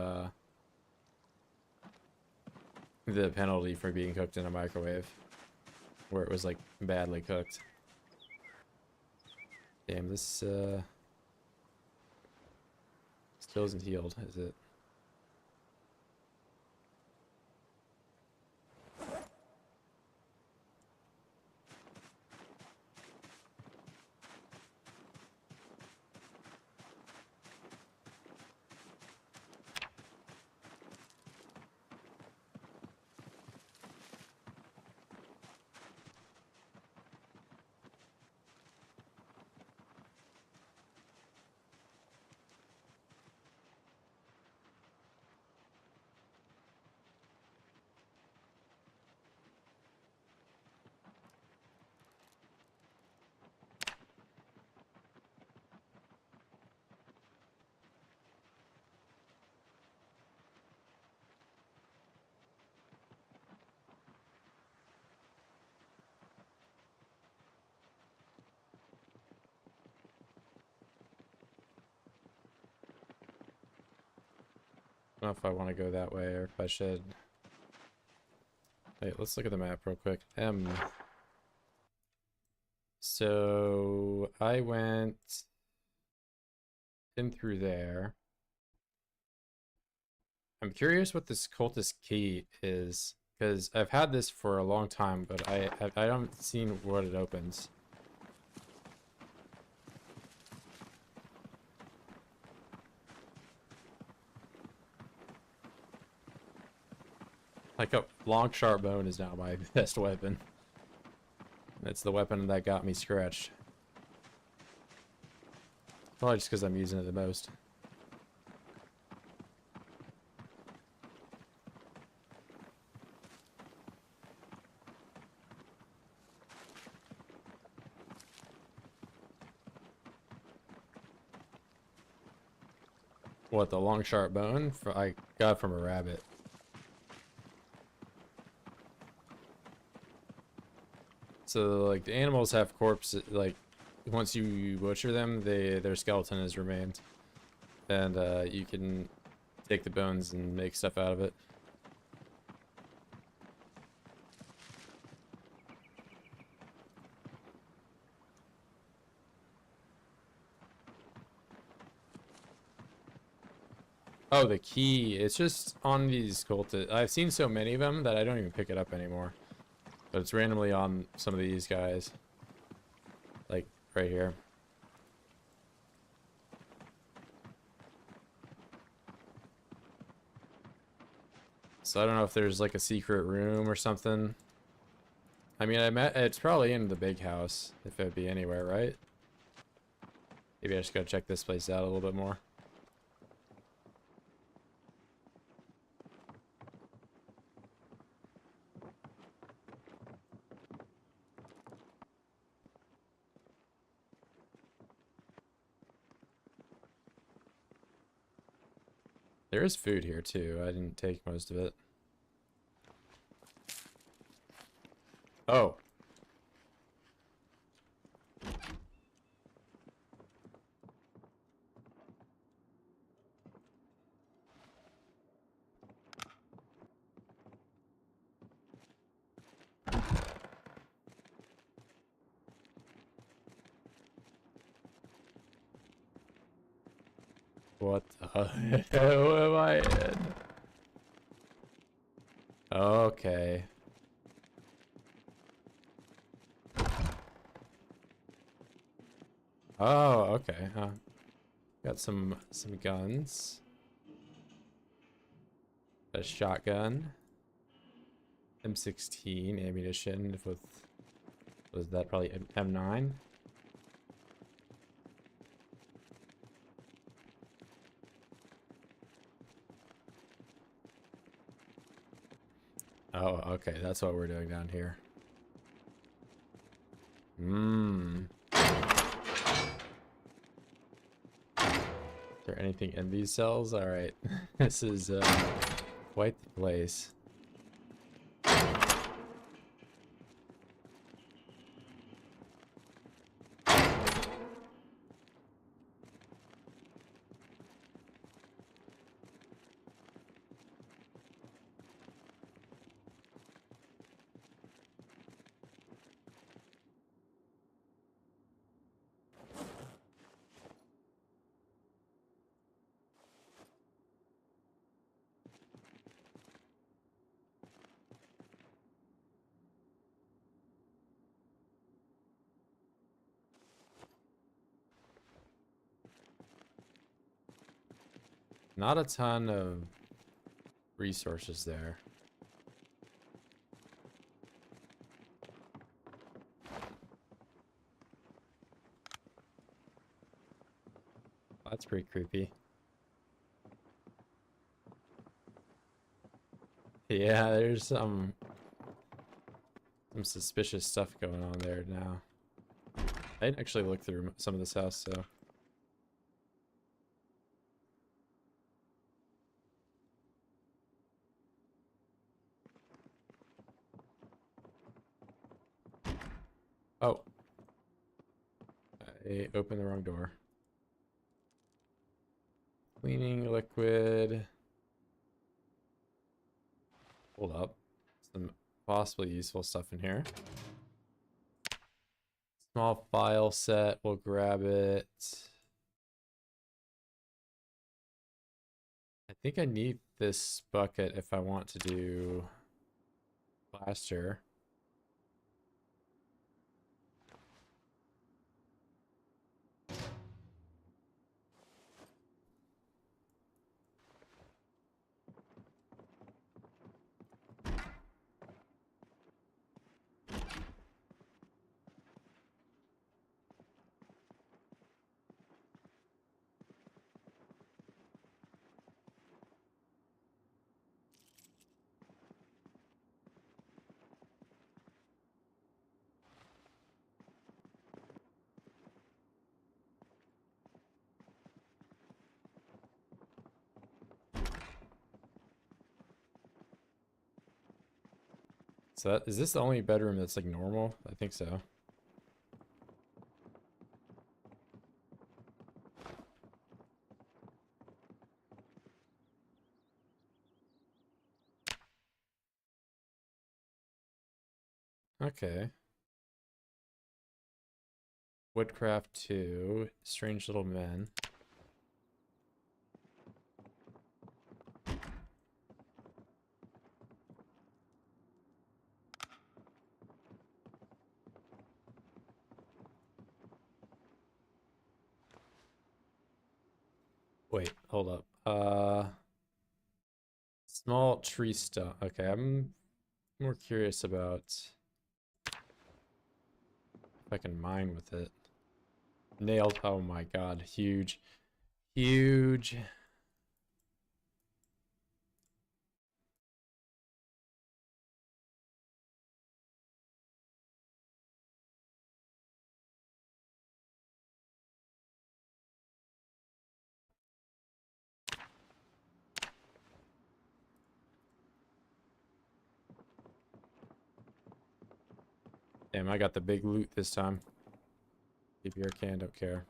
Speaker 1: the penalty for being cooked in a microwave, where it was like badly cooked. Damn, this still isn't healed, is it? I don't know if I want to go that way or if I should. Wait, let's look at the map real quick. So I went in through there. I'm curious what this cultist key is, because I've had this for a long time, but I haven't seen what it opens. Like a long sharp bone is now my best weapon. It's the weapon that got me scratched. Probably just because I'm using it the most. What, the long sharp bone? I got from a rabbit. So like the animals have corpses, like once you butcher them, their skeleton has remained, and you can take the bones and make stuff out of it. Oh, the key. It's just on these cultists. I've seen so many of them that I don't even pick it up anymore. But it's randomly on some of these guys. Like, right here. So I don't know if there's like a secret room or something. I mean, it's probably in the big house, if it'd be anywhere, right? Maybe I just gotta check this place out a little bit more. There is food here too. I didn't take most of it. Oh. What the hell am I in? Okay. Oh, okay. Got some guns. A shotgun. M16 ammunition with, was that probably M9? Oh, okay. That's what we're doing down here. Mmm. Is there anything in these cells? Alright. This is quite the place. Not a ton of resources there. That's pretty creepy. Yeah, there's some suspicious stuff going on there now. I didn't actually look through some of this house, so. Oh. I opened the wrong door. Cleaning liquid. Hold up. Some possibly useful stuff in here. Small file set. We'll grab it. I think I need this bucket if I want to do plaster. So that, is this the only bedroom that's like normal? I think so. Okay. Woodcraft 2, Strange Little Men. Wait, hold up. Small tree stump. Okay, I'm more curious about if I can mine with it. Nailed. Oh my god, huge. Huge. Damn, I got the big loot this time. PPR can, don't care.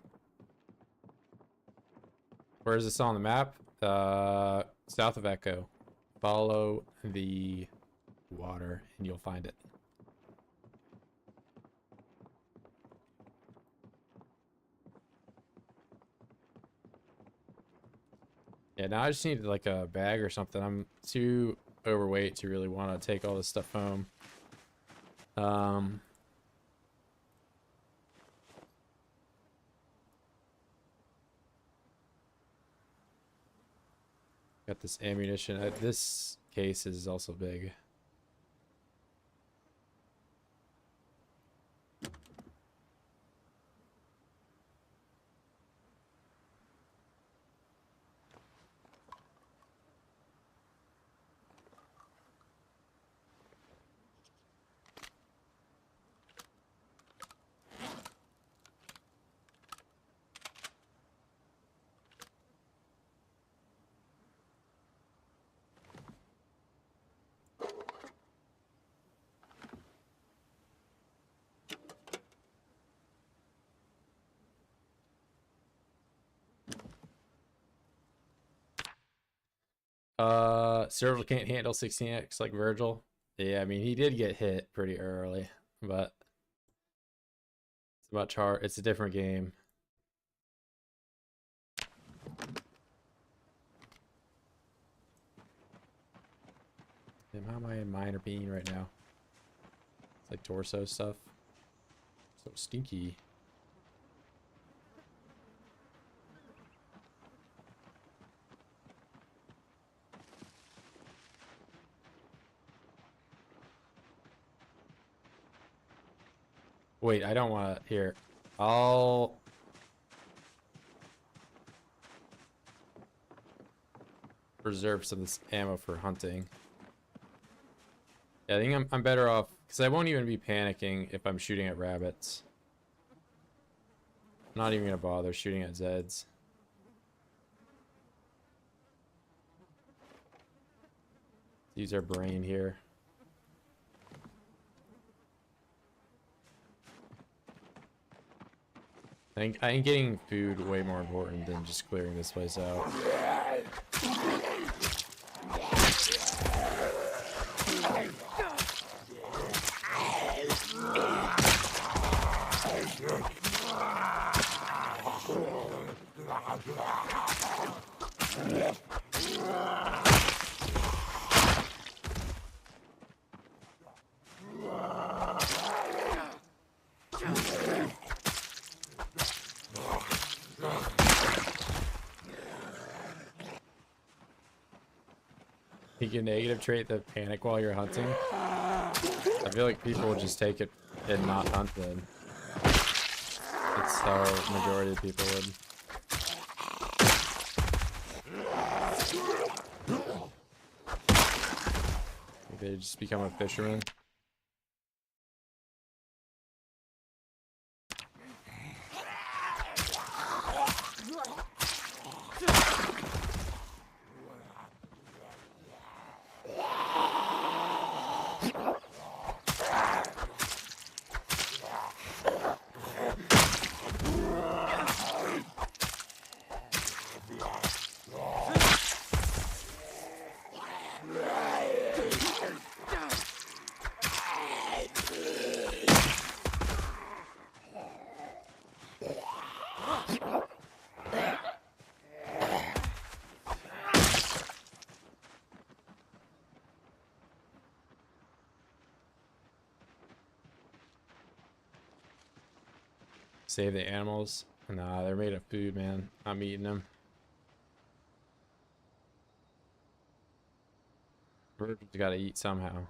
Speaker 1: Where is this on the map? South of Echo. Follow the water and you'll find it. Yeah, now I just need like a bag or something. I'm too overweight to really want to take all this stuff home. Got this ammunition. This case is also big. Serval can't handle 16x like Virgil. Yeah, I mean he did get hit pretty early, but it's much hard. It's a different game. Damn, how am I in minor being right now? It's like torso stuff. So stinky. Wait, I don't want to. Here, I'll. Reserve some of this ammo for hunting. Yeah, I think I'm better off because I won't even be panicking if I'm shooting at rabbits. I'm not even gonna bother shooting at Zeds. Use our brain here. I think getting food way more important than just clearing this place out. You can negative trait the panic while you're hunting. I feel like people would just take it and not hunt then. That's how the majority of people would. They just become a fisherman. Save the animals. Nah, they're made of food, man. I'm eating them. Virgin's gotta eat somehow.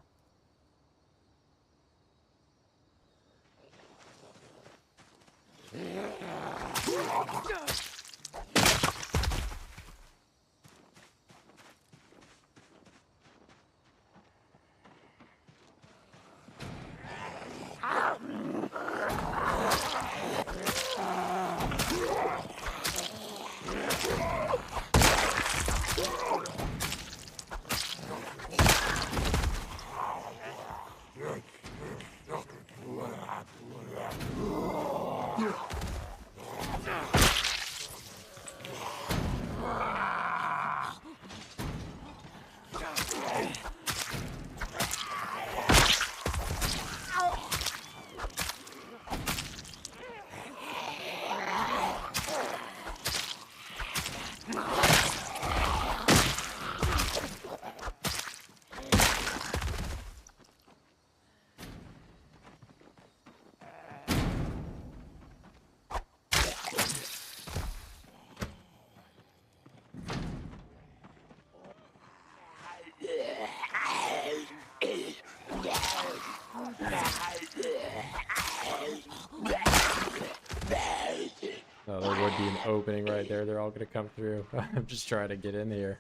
Speaker 1: Oh, there would be an opening right there. They're all gonna come through. I'm just trying to get in here.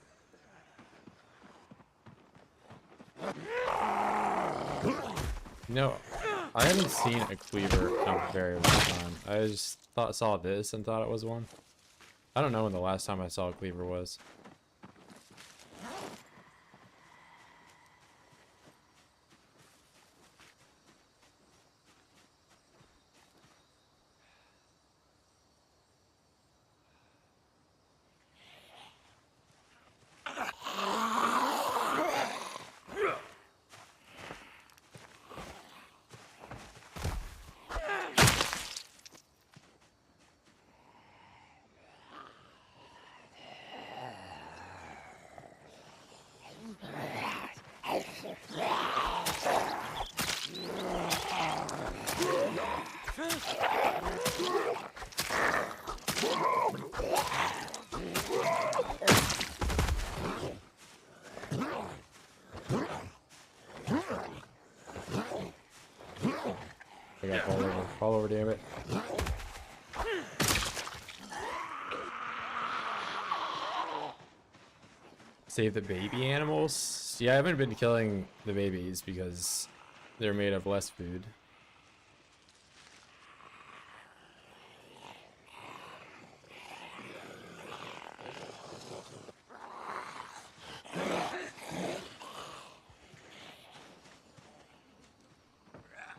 Speaker 1: No, I haven't seen a cleaver in a very long time. I just saw this and thought it was one. I don't know when the last time I saw a cleaver was. I got fall over, damn it. Save the baby animals? Yeah, I haven't been killing the babies because they're made of less food.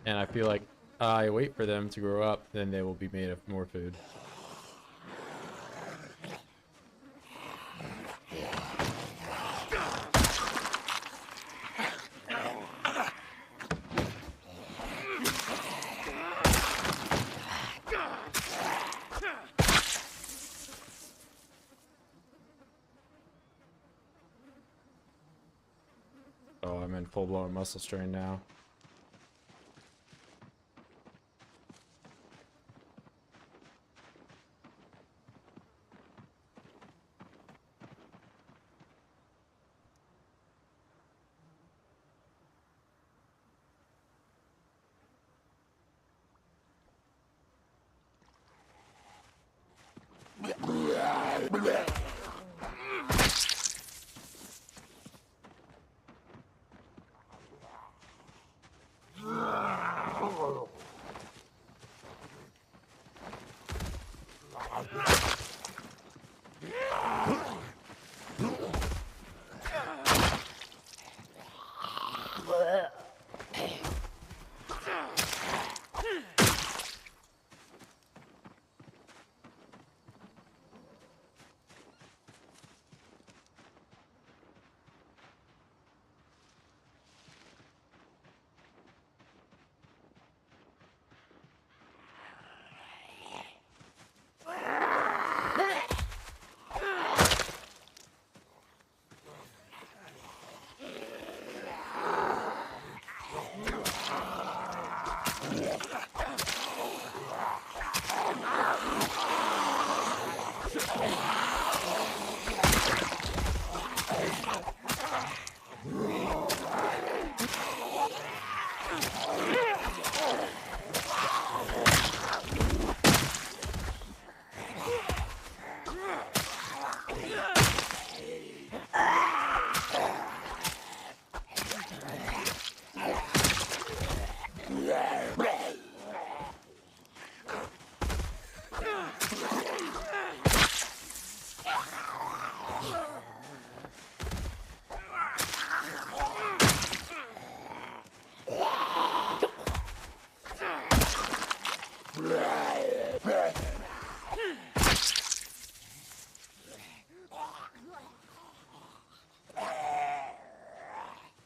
Speaker 1: And I feel like I wait for them to grow up, then they will be made of more food. Oh, I'm in full-blown muscle strain now.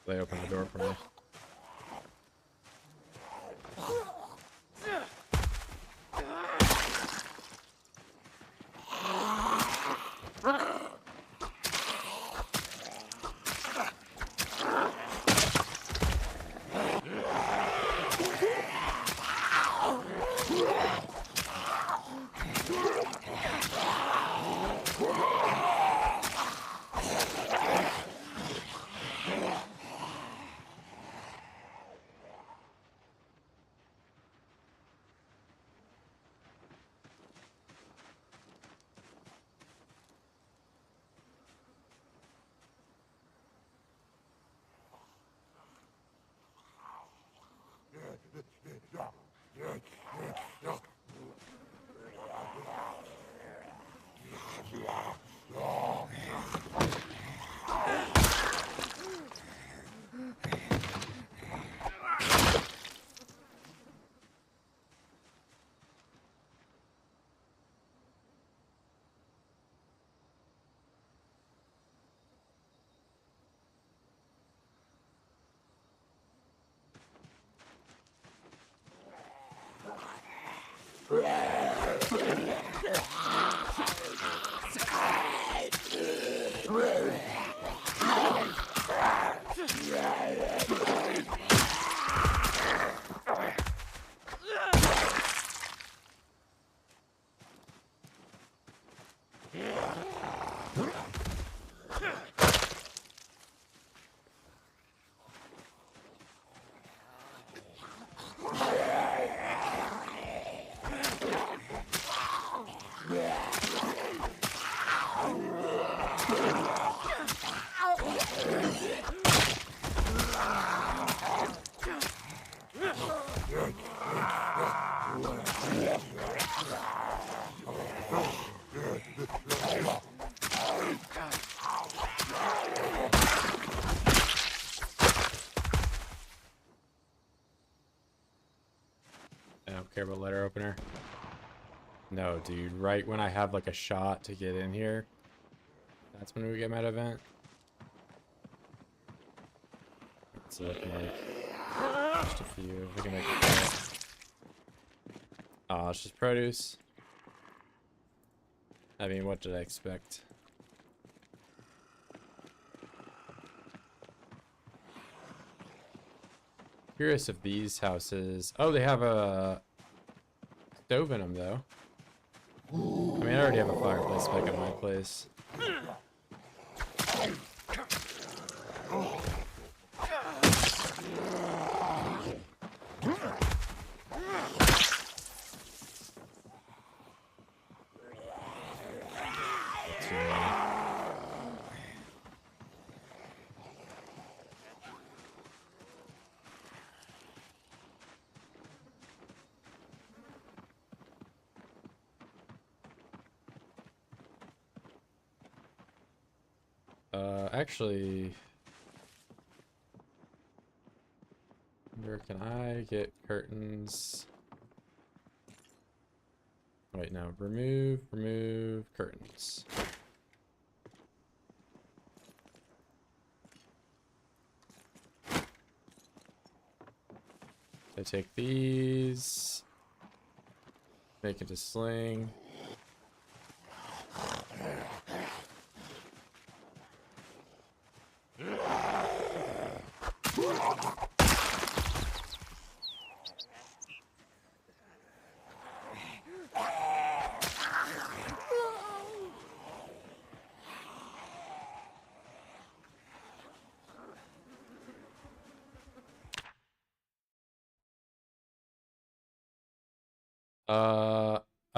Speaker 1: They open the door for me. I don't care about letter opener. No, dude. Right when I have like a shot to get in here, that's when we get meta event. That's it, like, just a few. We can make it. Oh, it's just produce. I mean, what did I expect? Curious if these houses... Oh, they have a stove in them, though. I mean, I already have a fireplace back at my place. Actually, where can I get curtains? Wait, no, remove curtains. I take these, make it a sling.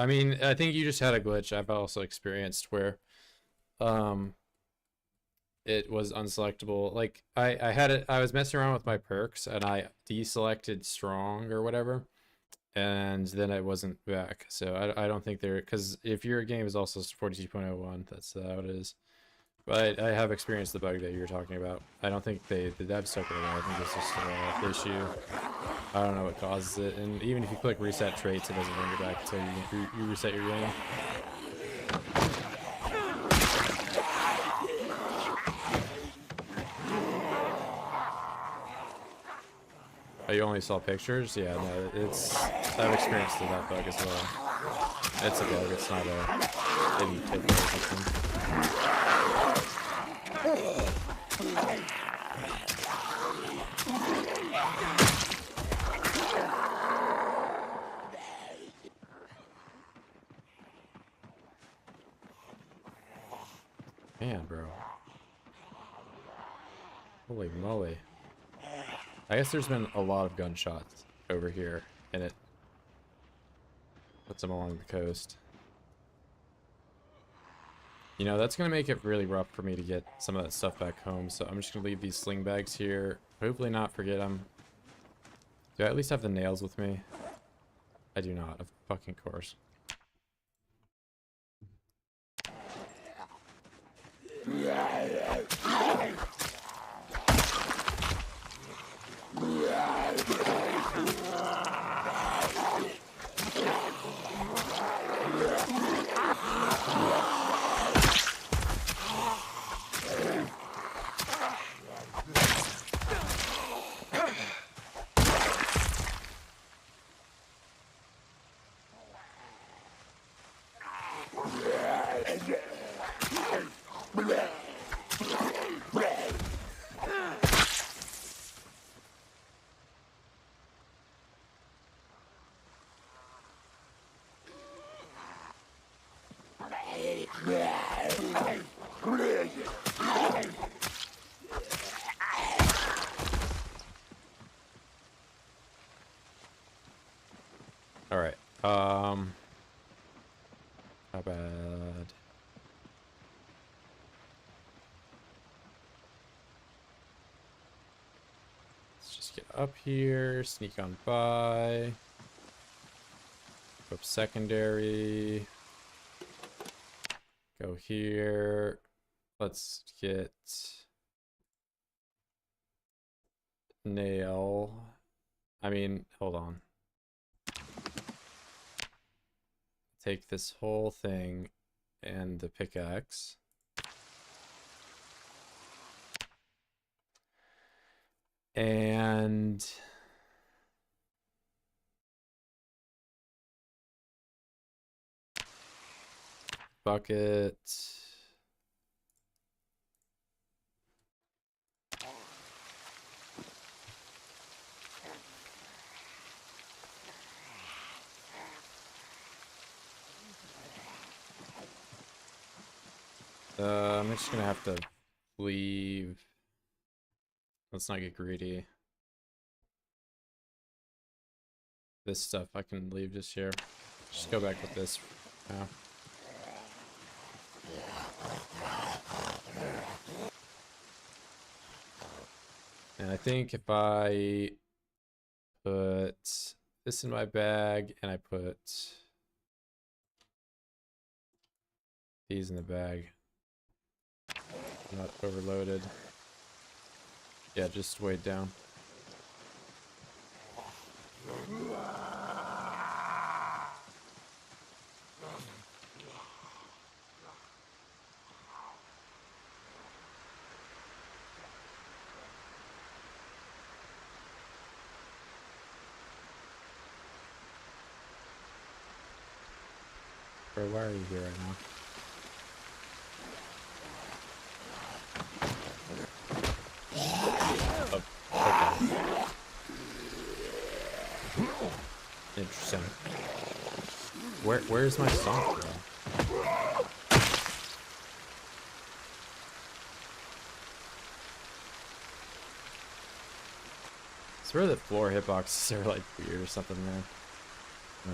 Speaker 1: I mean, I think you just had a glitch I've also experienced where, it was unselectable. Like, I had it, I was messing around with my perks and I deselected strong or whatever, and then it wasn't back. So I don't think they're, because if your game is also 42.01, that's how it is. But I have experienced the bug that you were talking about. I don't think the devs took it away. I think it's just an issue. I don't know what causes it. And even if you click reset traits, it doesn't bring it back until you reset your game. Oh, you only saw pictures? Yeah, no, it's... I've experienced that bug as well. It's a bug, it's not a... any typical or something. Man, bro. Holy moly. I guess there's been a lot of gunshots over here, and it puts them along the coast. You know, that's going to make it really rough for me to get some of that stuff back home, so I'm just going to leave these sling bags here. Hopefully not forget them. Do I at least have the nails with me? I do not, of fucking course. Alright, how bad? Let's just get up here, sneak on by. Go up secondary. Go here. Let's get nail. I mean, hold on. Take this whole thing and the pickaxe. And bucket. I'm just gonna have to leave. Let's not get greedy. This stuff I can leave just here. Just go back with this now. And I think if I put this in my bag and I put these in the bag, I'm not overloaded. Yeah, just weighed down. Bro, why are you here right now? Oh, okay. Interesting. Where's my song, bro? I swear that floor hitboxes are like weird or something, man. No.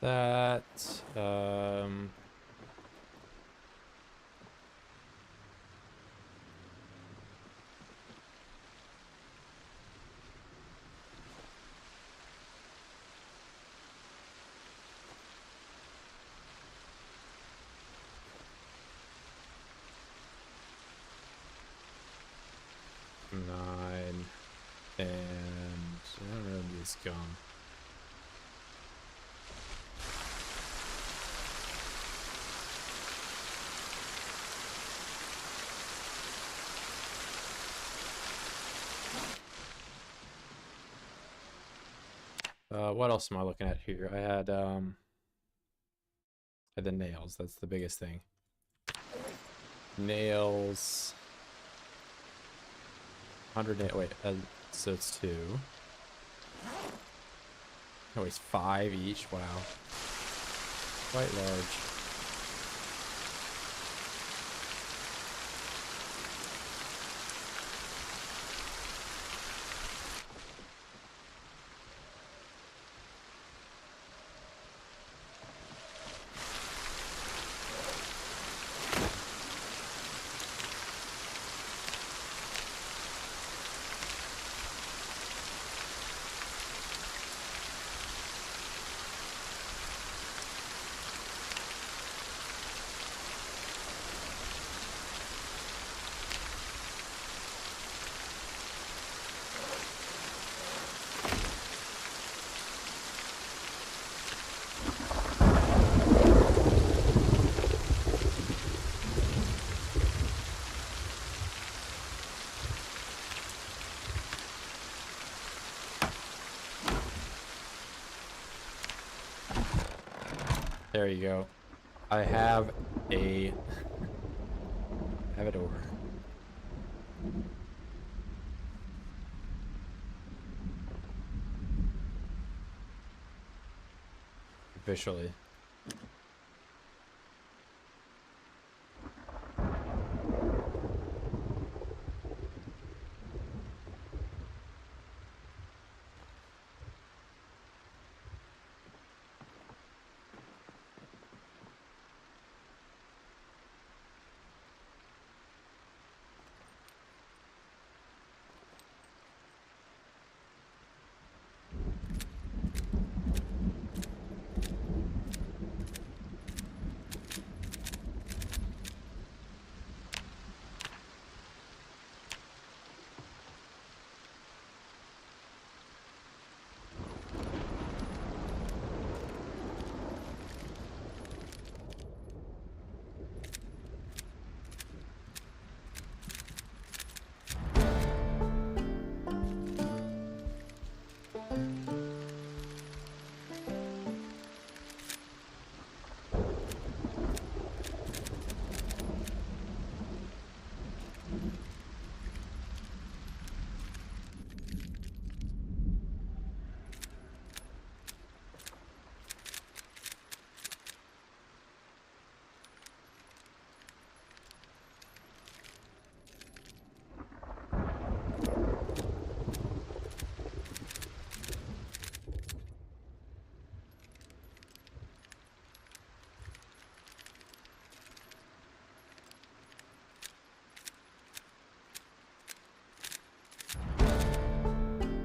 Speaker 1: that. 9 and I don't know this gum. What else am I looking at here? I had the nails. That's the biggest thing. Nails. 100 nail. Wait, so it's 2. Oh, it's 5 each. Wow, quite large. There you go. I have a door. Officially.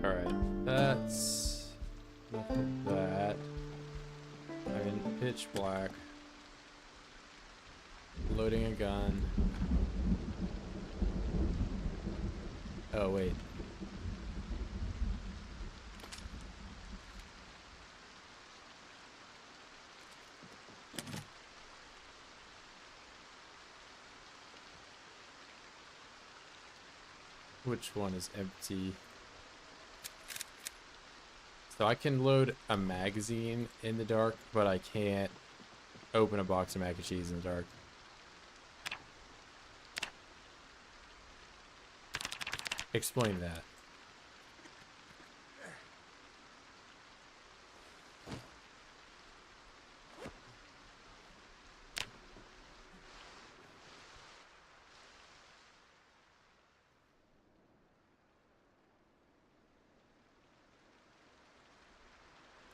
Speaker 1: Alright, that's enough of that. I'm in pitch black. Loading a gun. Oh, wait. Which one is empty? So I can load a magazine in the dark, but I can't open a box of mac and cheese in the dark. Explain that.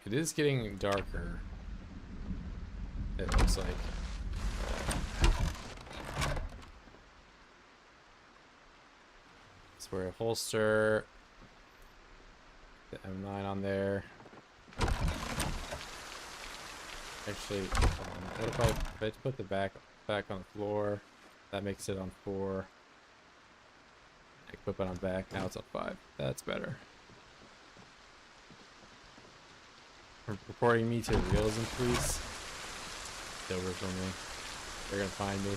Speaker 1: It is getting darker. it looks like. So we're a holster. The M9 on there. Actually, what if I put the back on the floor? That makes it on 4. Equip it on back. Now it's on 5. That's better. Reporting me to realism, please. It's over for me. They're gonna find me.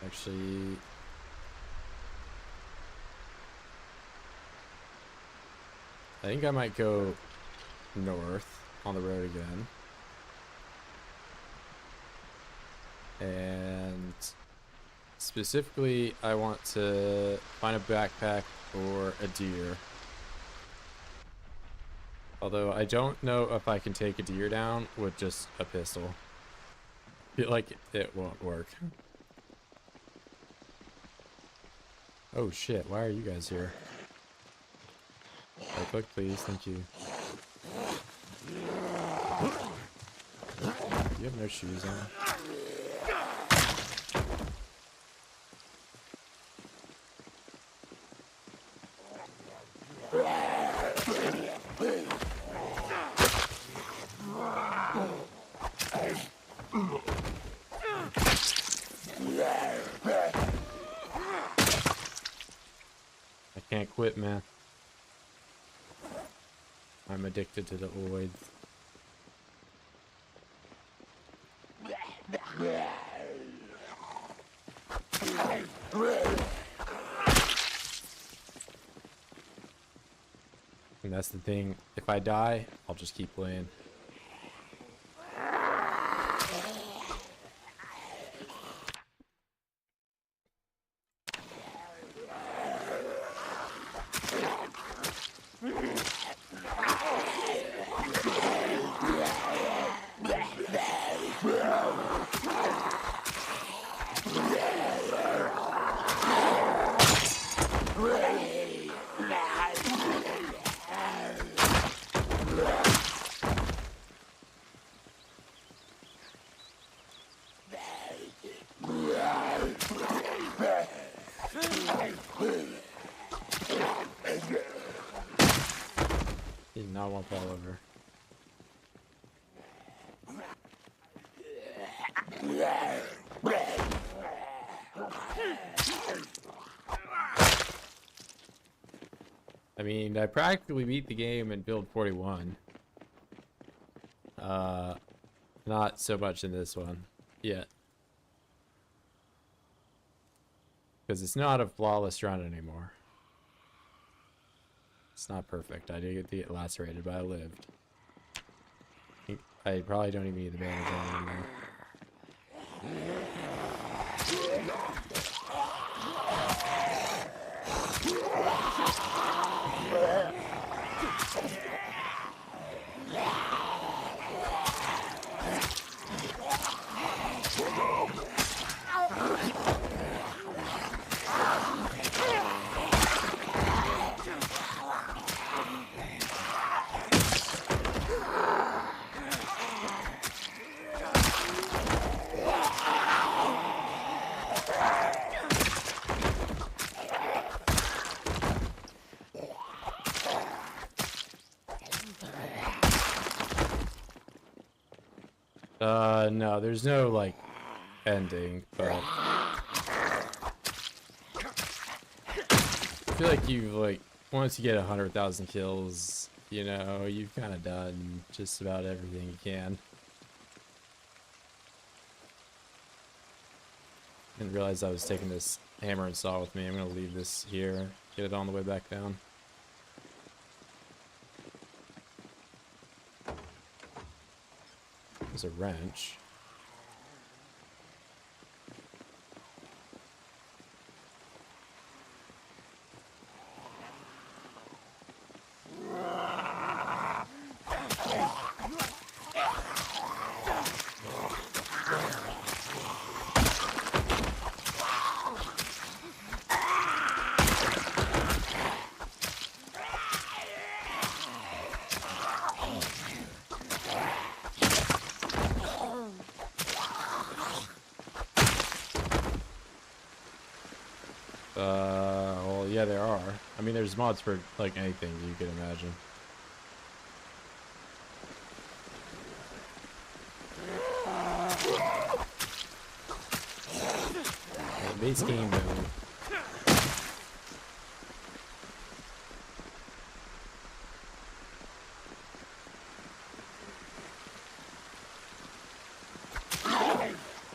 Speaker 1: Actually, I think I might go north on the road again. And specifically, I want to find a backpack or a deer. Although I don't know if I can take a deer down with just a pistol. I feel like it won't work. Oh shit, why are you guys here? Right click please, thank you. You have no shoes on. I can't quit, man. I'm addicted to the oids. And that's the thing. If I die, I'll just keep playing. Did not want fall over. I mean, I practically beat the game in build 41. Not so much in this one yet. Because it's not a flawless run anymore. It's not perfect. I did get lacerated, but I lived. I probably don't even need the bandage on anymore. No, there's no, like, ending, but I feel like you've, like, once you get 100,000 kills, you know, you've kind of done just about everything you can. Didn't realize I was taking this hammer and saw with me. I'm gonna leave this here, get it on the way back down. There's a wrench. Well, yeah, there are. I mean, there's mods for, like, anything you could imagine. Yeah, base game mode.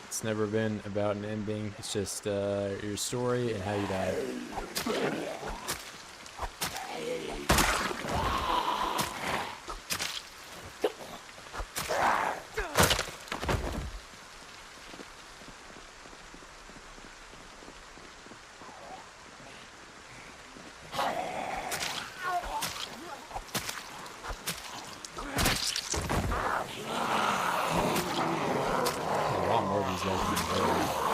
Speaker 1: It's never been about an ending. It's just your story and how you die. A lot more of these guys than there.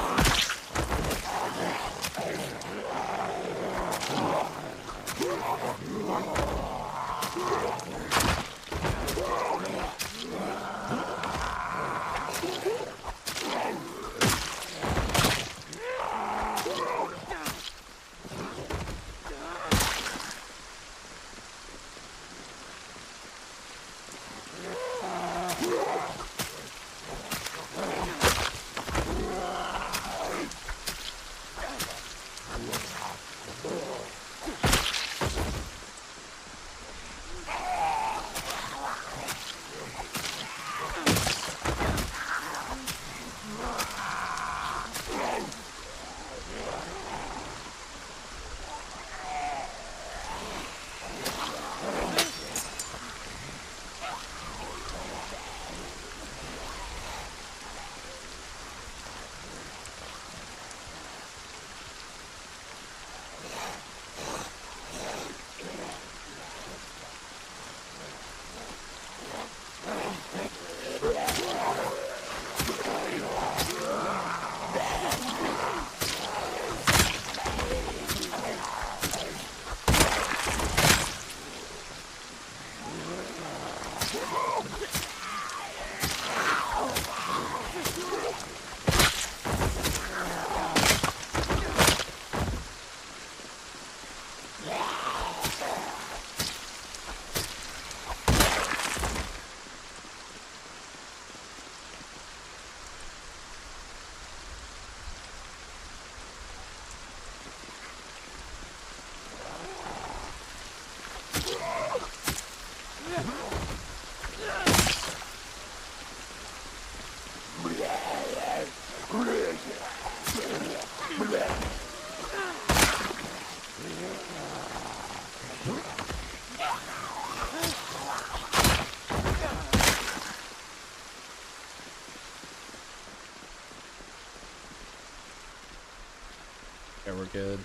Speaker 1: Yeah, we're good.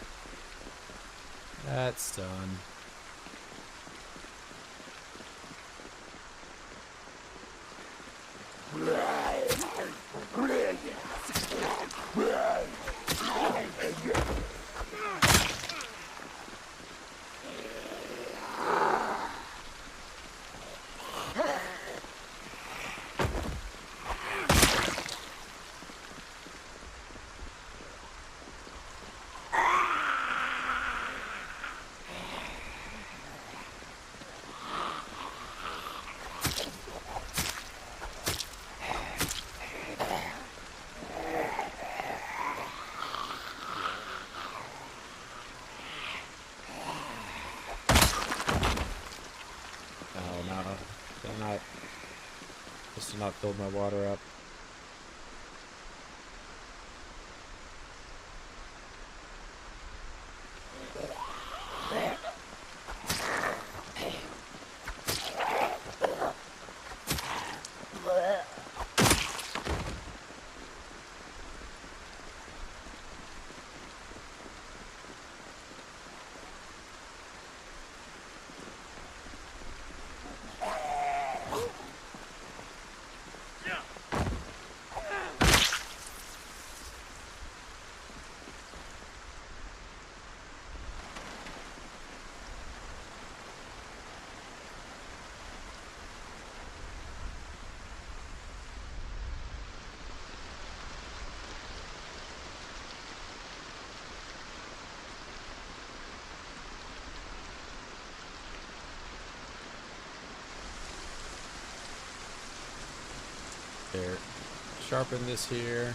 Speaker 1: That's done. Oh no, did not. Just did not fill my water up. Sharpen this here.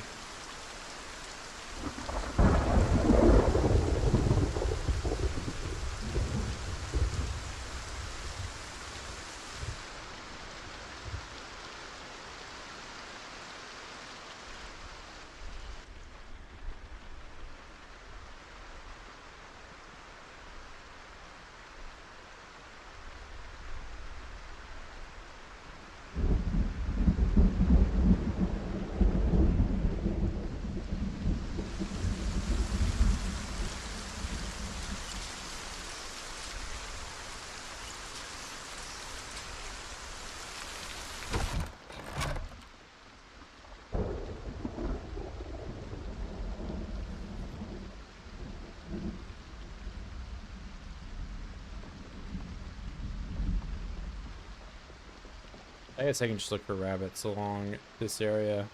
Speaker 1: I guess I can just look for rabbits along this area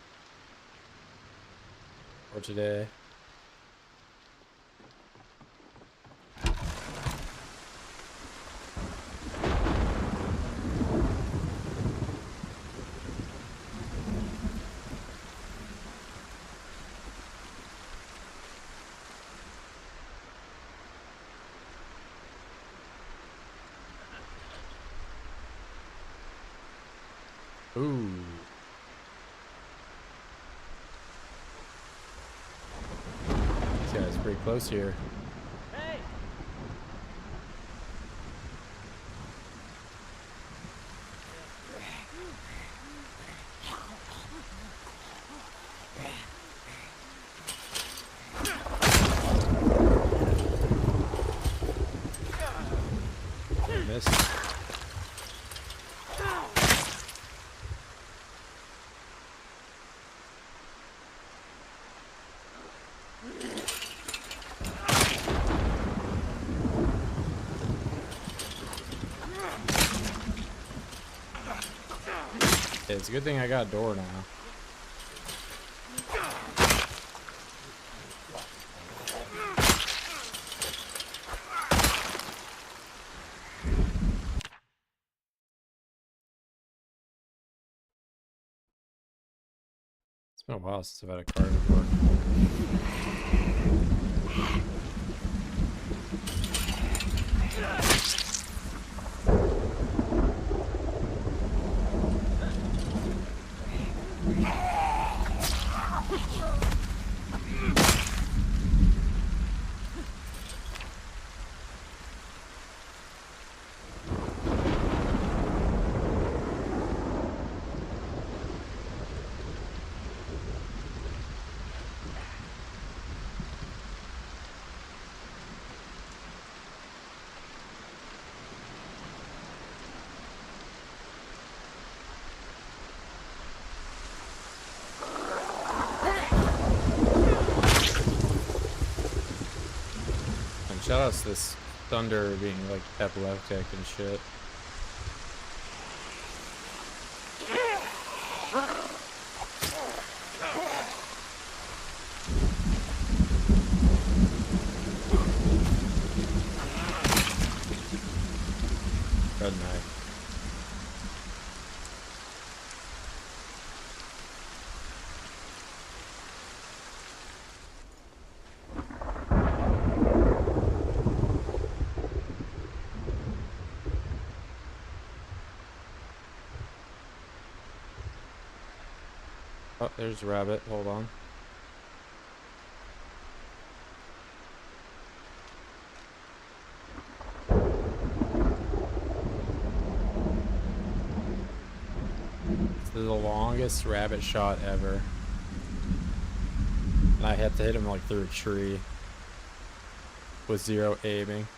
Speaker 1: for today. Ooh. This guy's pretty close here.
Speaker 2: Hey!
Speaker 1: I missed. It's a good thing I got a door now. It's been a while since I've had a car before. Shout out to this thunder being like epileptic and shit. Good night. Oh, there's a rabbit. Hold on. This is the longest rabbit shot ever. And I had to hit him like through a tree with zero aiming.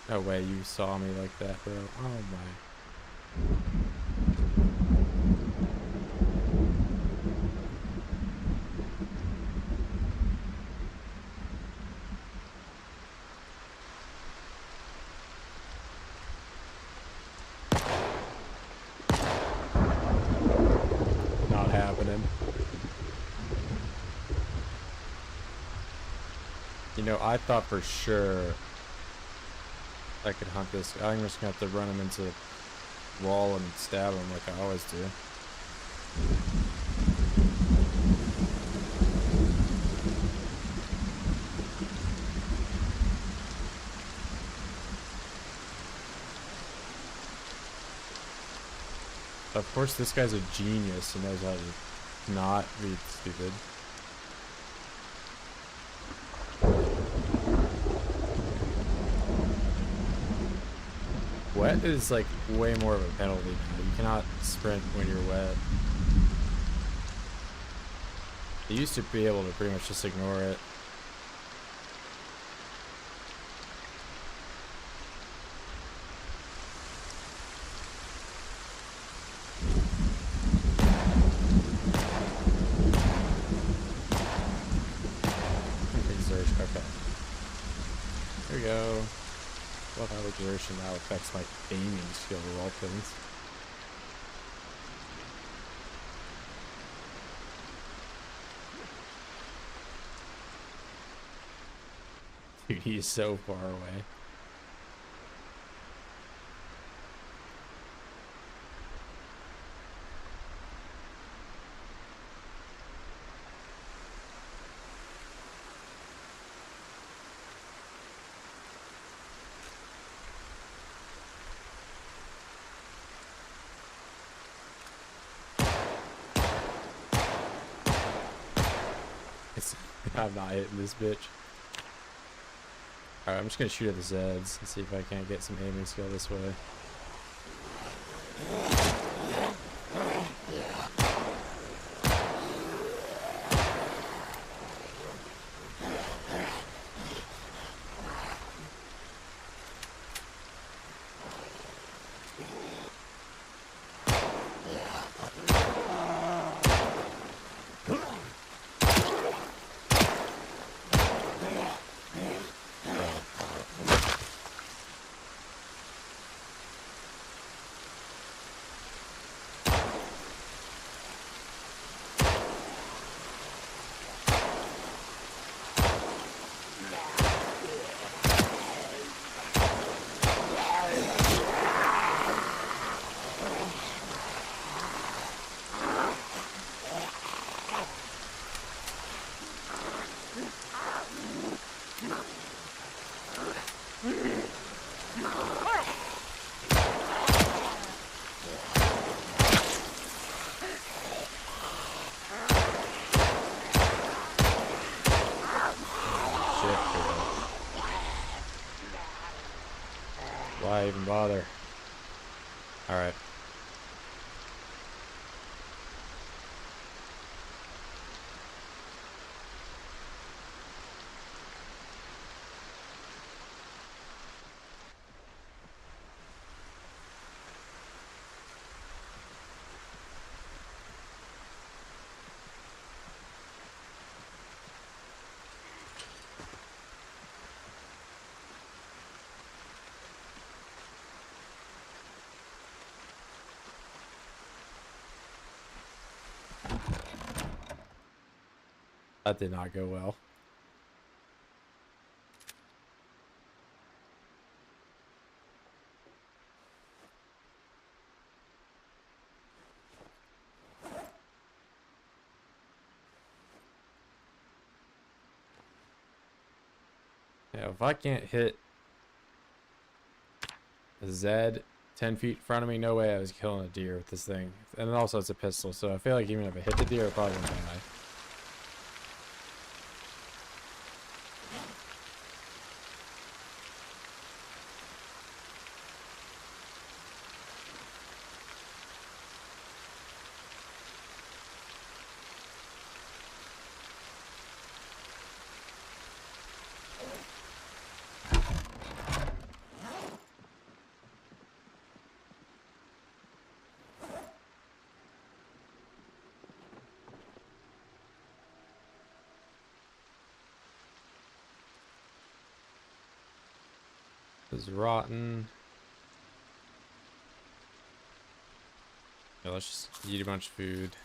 Speaker 1: No way you saw me like that, bro. Oh my. Not happening. You know, I thought for sure I could hunt this guy. I'm just gonna have to run him into the wall and stab him like I always do. Of course, this guy's a genius. He knows how to not be stupid. Wet is like way more of a penalty now. You cannot sprint when you're wet. You used to be able to pretty much just ignore it. Okay. There we go. Love how exertion now affects my aiming skill of all things. Dude, he's so far away. I'm not hitting this bitch. Alright, I'm just gonna shoot at the Zeds and see if I can't get some aiming skill this way. Why even bother? Alright. That did not go well. Yeah, if I can't hit a Zed 10 feet in front of me, no way I was killing a deer with this thing. And also it's a pistol, so I feel like even if I hit the deer, it probably wouldn't die. This is rotten. Yeah, let's just eat a bunch of food.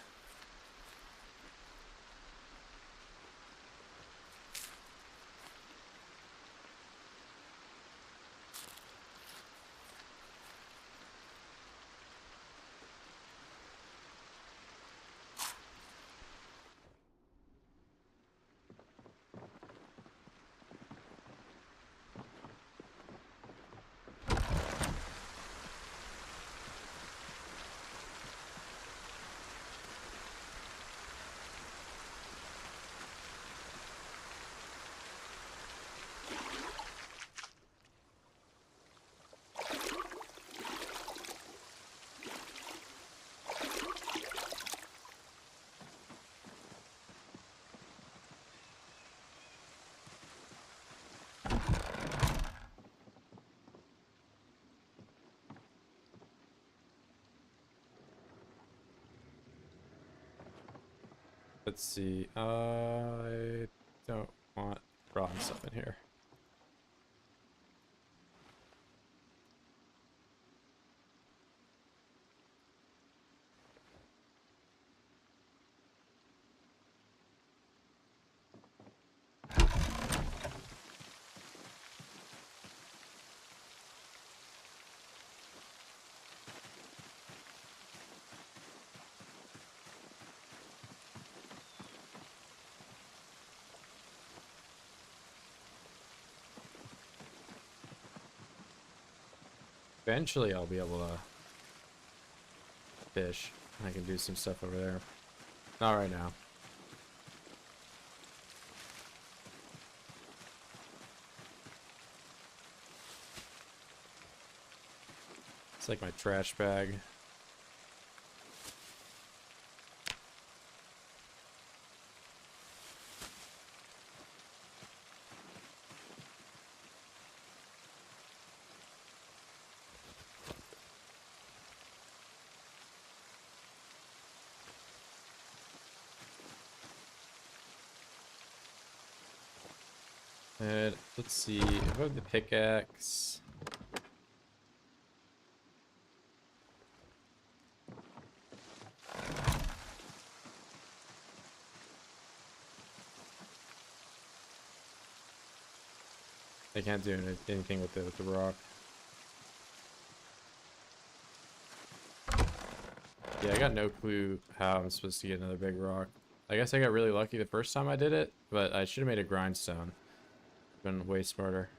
Speaker 1: Let's see. I don't want rotten stuff in here. Eventually I'll be able to fish. I can do some stuff over there. Not right now. It's like my trash bag. And let's see, if I have the pickaxe. I can't do anything with the rock. Yeah, I got no clue how I'm supposed to get another big rock. I guess I got really lucky the first time I did it, but I should have made a grindstone. Been way smarter.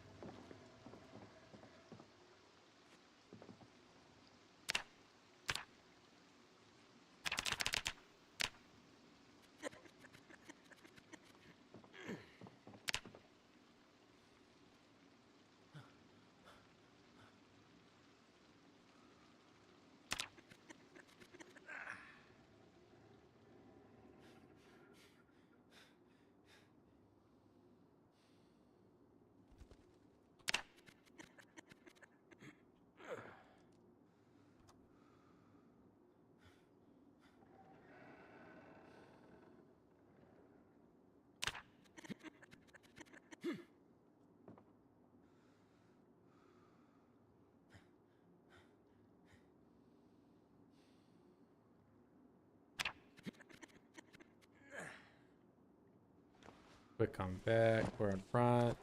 Speaker 1: Quick come back, we're in front,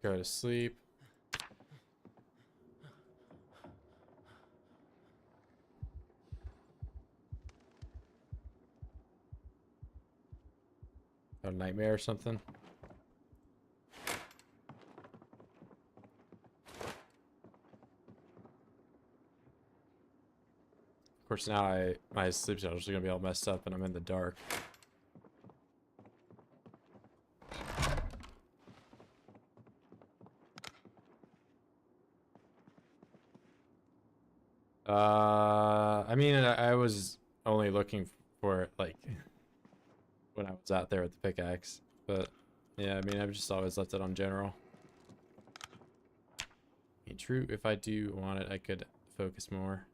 Speaker 1: go to sleep. A nightmare or something. Of course now my sleep schedule's gonna be all messed up and I'm in the dark. I mean, I was only looking for it, like, when I was out there with the pickaxe. But, yeah, I mean, I've just always left it on general. I mean, true, if I do want it, I could focus more.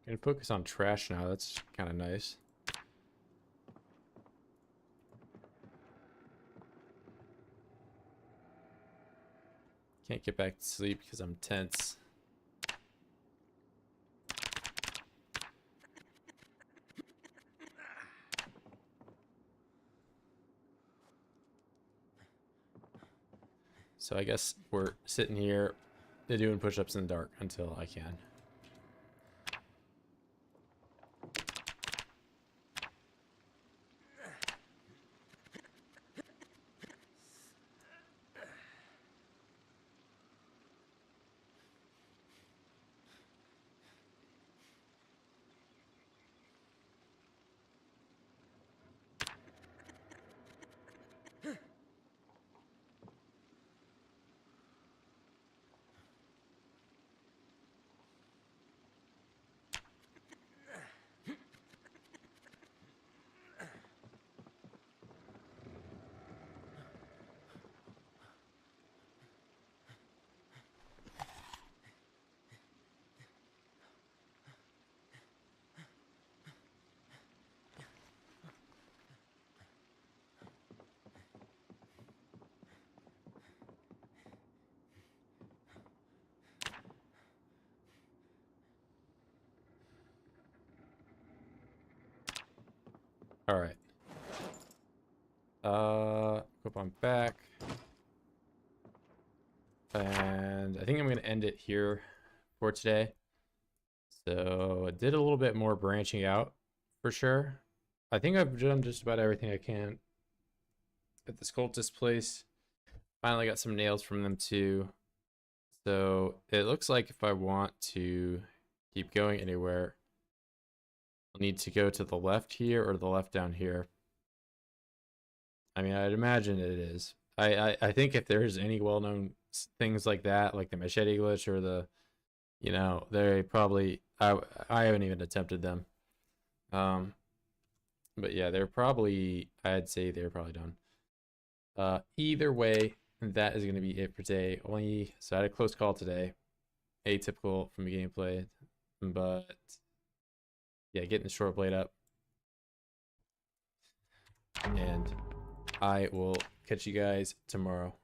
Speaker 1: Can focus on trash now, that's kind of nice. Can't get back to sleep because I'm tense. So I guess we're sitting here doing push-ups in the dark until I can. All right. Hope I'm back. And I think I'm going to end it here for today. So I did a little bit more branching out for sure. I think I've done just about everything I can at this cultist place. Finally got some nails from them too. So it looks like if I want to keep going anywhere, I'll need to go to the left here or the left down here. I mean, I'd imagine it is. I think if there's any well-known things like that, like the machete glitch or the, you know, they probably, I haven't even attempted them. But yeah, they're probably, I'd say they're probably done. Either way, that is going to be it for today. Only, so I had a close call today. Atypical from the gameplay, but yeah, getting the short blade up. And I will catch you guys tomorrow.